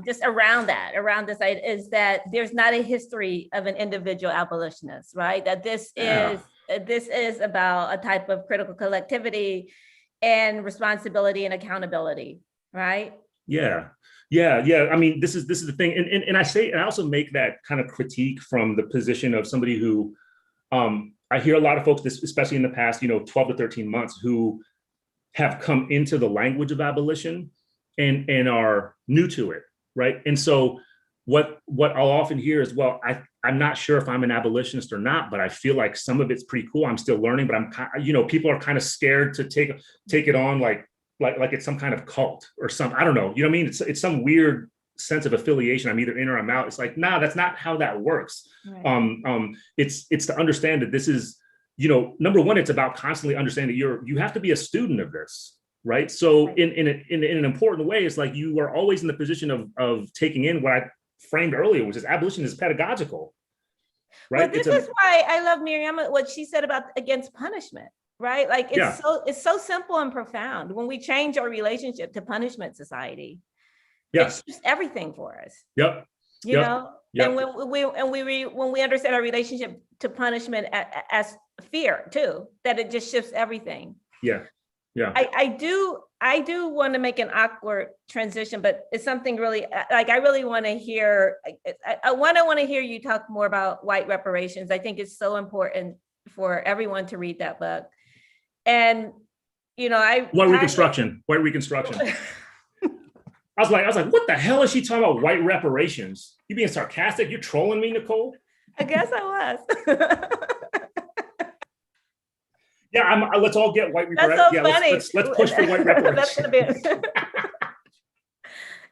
just around this is that there's not a history of an individual abolitionist, right? That this is about a type of critical collectivity and responsibility and accountability, right? Yeah. I mean, this is the thing, and I also make that kind of critique from the position of somebody who I hear a lot of folks, especially in the past, 12 to 13 months, who have come into the language of abolition and are new to it, right? And so what I'll often hear is, well, I'm not sure if I'm an abolitionist or not, but I feel like some of it's pretty cool. I'm still learning, but people are kind of scared to take it on like it's some kind of cult or something. I don't know. You know what I mean? It's some weird sense of affiliation. I'm either in or I'm out. It's like, nah, that's not how that works. Right. It's to understand that this is, number one, it's about constantly understanding you have to be a student of this, right? So right. In an important way, it's like you are always in the position of taking in what I framed earlier, which is abolition is pedagogical, right? Well, this is why I love Miriam, what she said about against punishment, right? Like it's so simple and profound. When we change our relationship to punishment society, it shifts everything for us. Yep. You know, and when we understand our relationship to punishment as fear too, that it just shifts everything. Yeah. I do want to make an awkward transition, but it's something really like I really want to hear. I want to hear you talk more about white reparations. I think it's so important for everyone to read that book. And white reconstruction. I was like, what the hell is she talking about? White reparations? You being sarcastic? You're trolling me, Nicole? I guess I was. Yeah, let's all get white reparations. That's so funny. Let's push for white reparations. That's gonna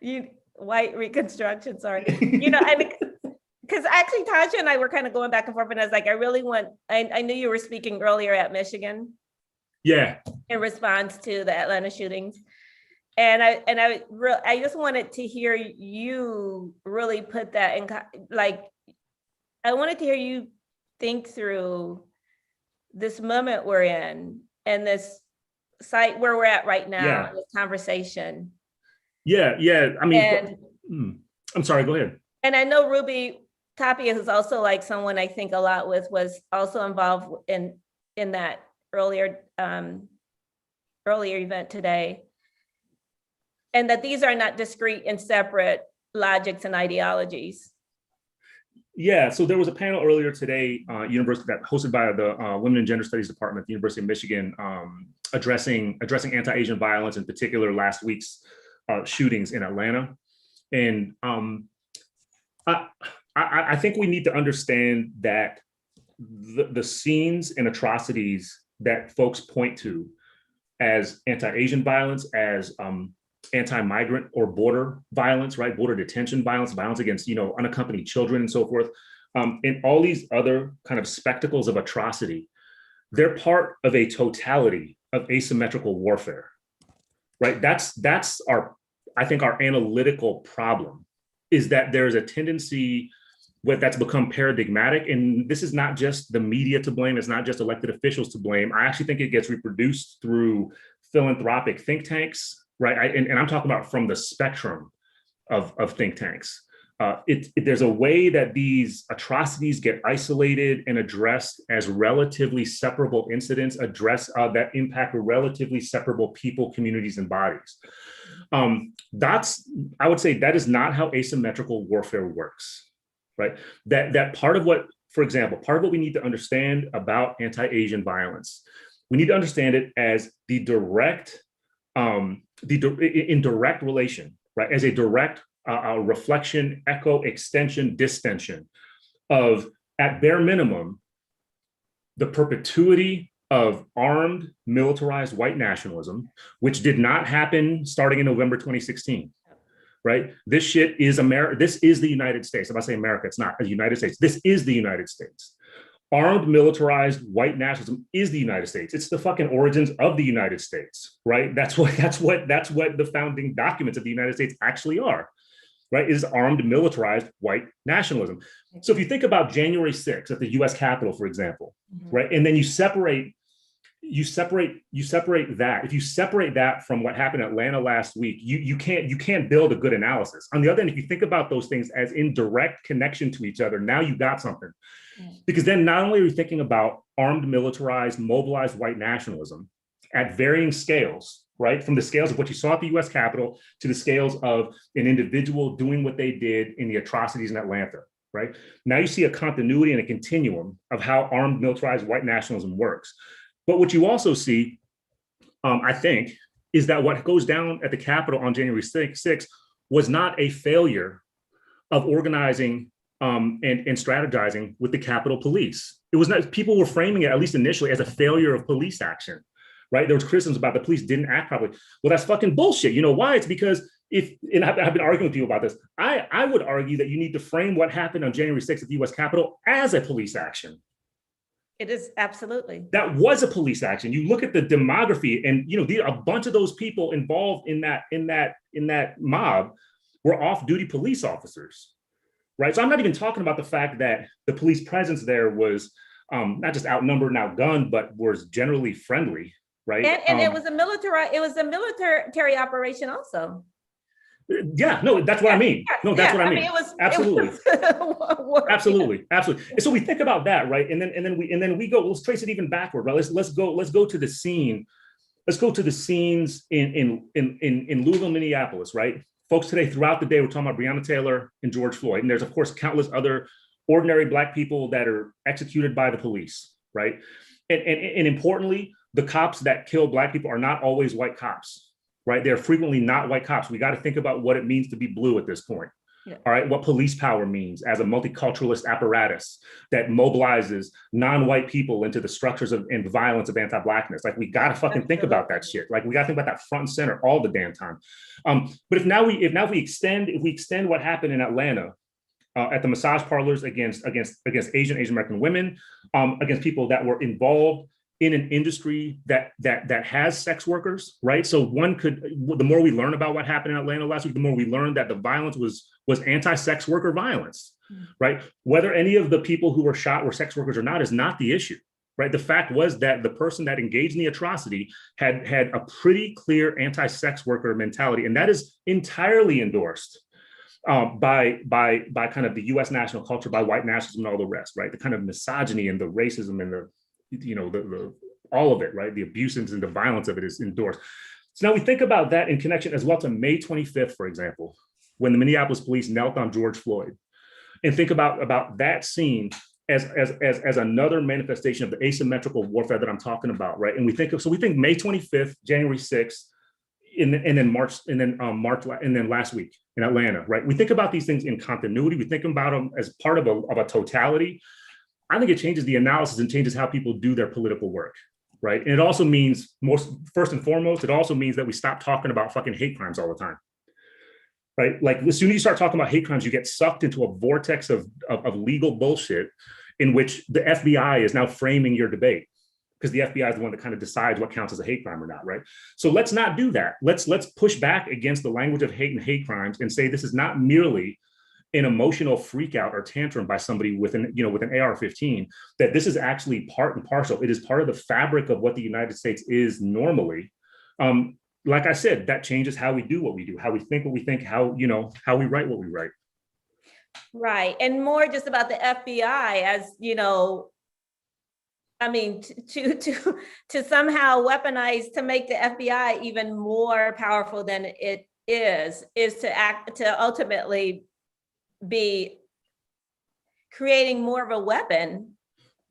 be white reconstruction. Sorry, because because actually Tasha and I were kind of going back and forth, and I was like, I knew you were speaking earlier at Michigan. Yeah. In response to the Atlanta shootings. And I just wanted to hear you really put that in, like, I wanted to hear you think through this moment we're in and this site where we're at right now, this conversation. Yeah. I mean, I'm sorry, go ahead. And I know Ruby Tapia, who's also like someone I think a lot with, was also involved in that earlier event today. And that these are not discrete and separate logics and ideologies. Yeah, so there was a panel earlier today, university that hosted by the Women and Gender Studies Department at the University of Michigan, addressing anti-Asian violence, in particular last week's shootings in Atlanta. And I think we need to understand that the scenes and atrocities that folks point to as anti-Asian violence, as anti-migrant or border violence, right? Border detention violence, violence against, unaccompanied children and so forth, and all these other kind of spectacles of atrocity, they're part of a totality of asymmetrical warfare, right? That's our analytical problem, is that there's a tendency that's become paradigmatic. And this is not just the media to blame. It's not just elected officials to blame. I actually think it gets reproduced through philanthropic think tanks, right? And I'm talking about from the spectrum of think tanks. There's a way that these atrocities get isolated and addressed as relatively separable incidents, that impact relatively separable people, communities, and bodies. I would say that is not how asymmetrical warfare works, right? That part of what, for example, part of what we need to understand about anti-Asian violence, we need to understand it as in direct relation, right? As a direct reflection, echo, extension, distension of, at bare minimum, the perpetuity of armed, militarized white nationalism, which did not happen starting in November 2016, right? This shit is America. This is the United States. If I say America, it's not the United States. This is the United States. Armed, militarized white nationalism is the United States. It's the fucking origins of the United States, right? That's what the founding documents of the United States actually are, right? Is armed, militarized white nationalism. So if you think about January 6th at the U.S. Capitol, for example, right, and then you separate that. If you separate that from what happened in Atlanta last week, you can't build a good analysis. On the other hand, if you think about those things as in direct connection to each other, now you got something. Because then not only are you thinking about armed, militarized, mobilized white nationalism at varying scales, right? From the scales of what you saw at the US Capitol to the scales of an individual doing what they did in the atrocities in Atlanta, right? Now you see a continuity and a continuum of how armed, militarized white nationalism works. But what you also see, I think, is that what goes down at the Capitol on January 6th was not a failure of organizing and strategizing with the Capitol Police. It was not, people were framing it, at least initially, as a failure of police action, right? There was criticisms about the police didn't act properly. Well, that's fucking bullshit. You know why? It's because and I've been arguing with you about this. I would argue that you need to frame what happened on January 6th at the US Capitol as a police action. It is, absolutely. That was a police action. You look at the demography, and a bunch of those people involved in that mob were off-duty police officers, right? So I'm not even talking about the fact that the police presence there was not just outnumbered and outgunned, but was generally friendly, right? And it was a military operation also. Yeah, no, that's what I mean. No, that's what I mean. It was absolutely, absolutely. And so we think about that, right? And then we go. Let's trace it even backward, right? Let's go to the scene. Let's go to the scenes in Louisville, Minneapolis, right? Folks today, throughout the day, we're talking about Breonna Taylor and George Floyd, and there's of course countless other ordinary Black people that are executed by the police, right? And importantly, the cops that kill Black people are not always white cops. Right? They're frequently not white cops. We got to think about what it means to be blue at this point. Yeah. All right, what police power means as a multiculturalist apparatus that mobilizes non-white people into the structures and violence of anti-Blackness. Like, we got to fucking think about that shit. Like, we got to think about that front and center all the damn time. But if we extend what happened in Atlanta at the massage parlors against Asian American women, against people that were involved in an industry that has sex workers, right? So the more we learn about what happened in Atlanta last week, the more we learned that the violence was anti-sex worker violence, right? Whether any of the people who were shot were sex workers or not is not the issue, right? The fact was that the person that engaged in the atrocity had a pretty clear anti-sex worker mentality, and that is entirely endorsed by kind of the U.S. national culture, by white nationalism and all the rest, right? The kind of misogyny and the racism and the all of it, right? The abuses and the violence of it is endorsed. So now we think about that in connection as well to May 25th, for example, when the Minneapolis police knelt on George Floyd, and think about that scene as another manifestation of the asymmetrical warfare that I'm talking about, right? And we think May 25th, January 6th, and then March, and then last week in Atlanta, right? We think about these things in continuity. We think about them as part of a totality. I think it changes the analysis and changes how people do their political work, right? And it also means, first and foremost, it also means that we stop talking about fucking hate crimes all the time, right? Like, as soon as you start talking about hate crimes, you get sucked into a vortex of legal bullshit in which the FBI is now framing your debate, because the FBI is the one that kind of decides what counts as a hate crime or not, right? So let's not do that. Let's push back against the language of hate and hate crimes and say this is not merely an emotional freak out or tantrum by somebody with an AR-15, that this is actually part and parcel. It is part of the fabric of what the United States is normally. Like I said, that changes how we do what we do, how we think what we think, how we write what we write. Right, and more just about the FBI as, I mean, to somehow weaponize, to make the FBI even more powerful than it is to ultimately be creating more of a weapon.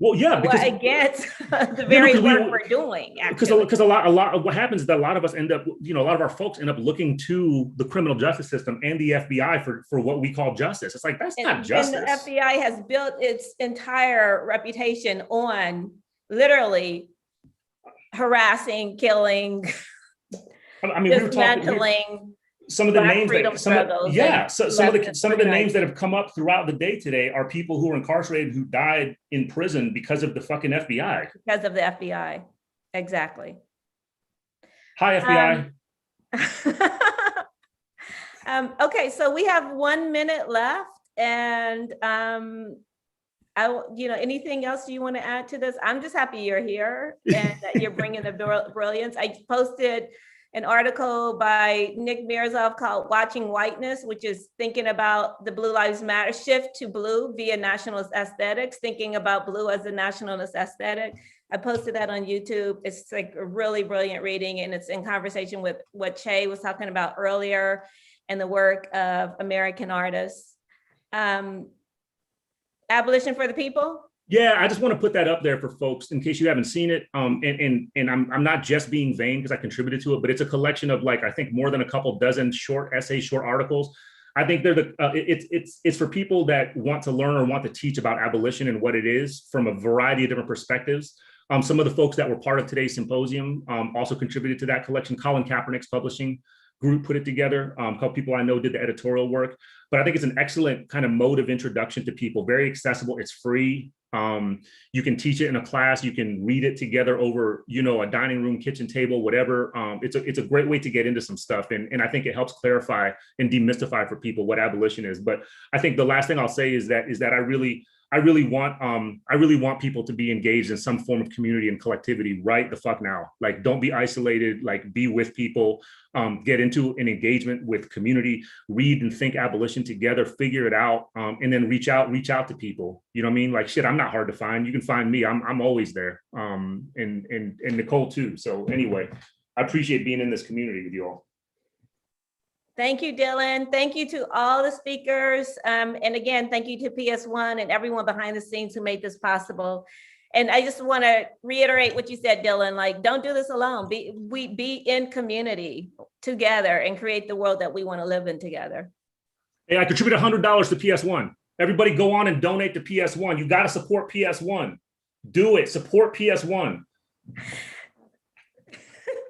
Well, yeah, because against the very work we're doing. Because a lot of what happens is that a lot of us end up, a lot of our folks end up looking to the criminal justice system and the FBI for what we call justice. It's like, that's not justice. And the FBI has built its entire reputation on literally harassing, killing, dismantling. Some of the names some of the names that have come up throughout the day today are people who were incarcerated who died in prison because of the fucking FBI. Because of the FBI, exactly. Hi, FBI. Okay, so we have 1 minute left, and anything else you want to add to this? I'm just happy you're here and that you're bringing the brilliance. I posted an article by Nick Mirzoff called Watching Whiteness, which is thinking about the Blue Lives Matter shift to blue via nationalist aesthetics, thinking about blue as a nationalist aesthetic. I posted that on YouTube. It's like a really brilliant reading, and it's in conversation with what Che was talking about earlier and the work of American artists. Abolition for the People? Yeah, I just want to put that up there for folks in case you haven't seen it. And I'm not just being vain because I contributed to it, but it's a collection of, like, I think more than a couple dozen short essays, short articles. I think they're it's for people that want to learn or want to teach about abolition and what it is from a variety of different perspectives. Some of the folks that were part of today's symposium also contributed to that collection. Colin Kaepernick's publishing group put it together. A couple people I know did the editorial work, but I think it's an excellent kind of mode of introduction to people. Very accessible. It's free. You can teach it in a class. You can read it together over, a dining room, kitchen table, whatever. It's a great way to get into some stuff, and I think it helps clarify and demystify for people what abolition is. But I think the last thing I'll say is that I really want people to be engaged in some form of community and collectivity right the fuck now. Like, don't be isolated, like, be with people, get into an engagement with community, read and think abolition together, figure it out, and then reach out to people. You know what I mean? Like, shit, I'm not hard to find. You can find me. I'm always there. And Nicole too. So anyway, I appreciate being in this community with you all. Thank you, Dylan. Thank you to all the speakers. And again, thank you to PS1 and everyone behind the scenes who made this possible. And I just want to reiterate what you said, Dylan, like, don't do this alone. Be in community together and create the world that we want to live in together. Hey, I contribute $100 to PS1. Everybody go on and donate to PS1. You got to support PS1. Do it. Support PS1.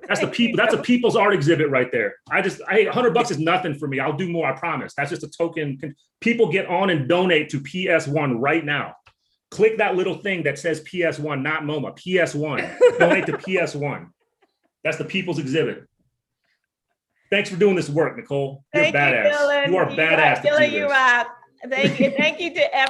That's the people. That's a people's art exhibit right there. $100 is nothing for me. I'll do more. I promise. That's just a token. People get on and donate to PS1 right now. Click that little thing that says PS1, not MoMA. PS1. Donate to PS1. That's the people's exhibit. Thanks for doing this work, Nicole. You're badass. You are badass. Dylan, you rock. Thank you. Thank you to everyone.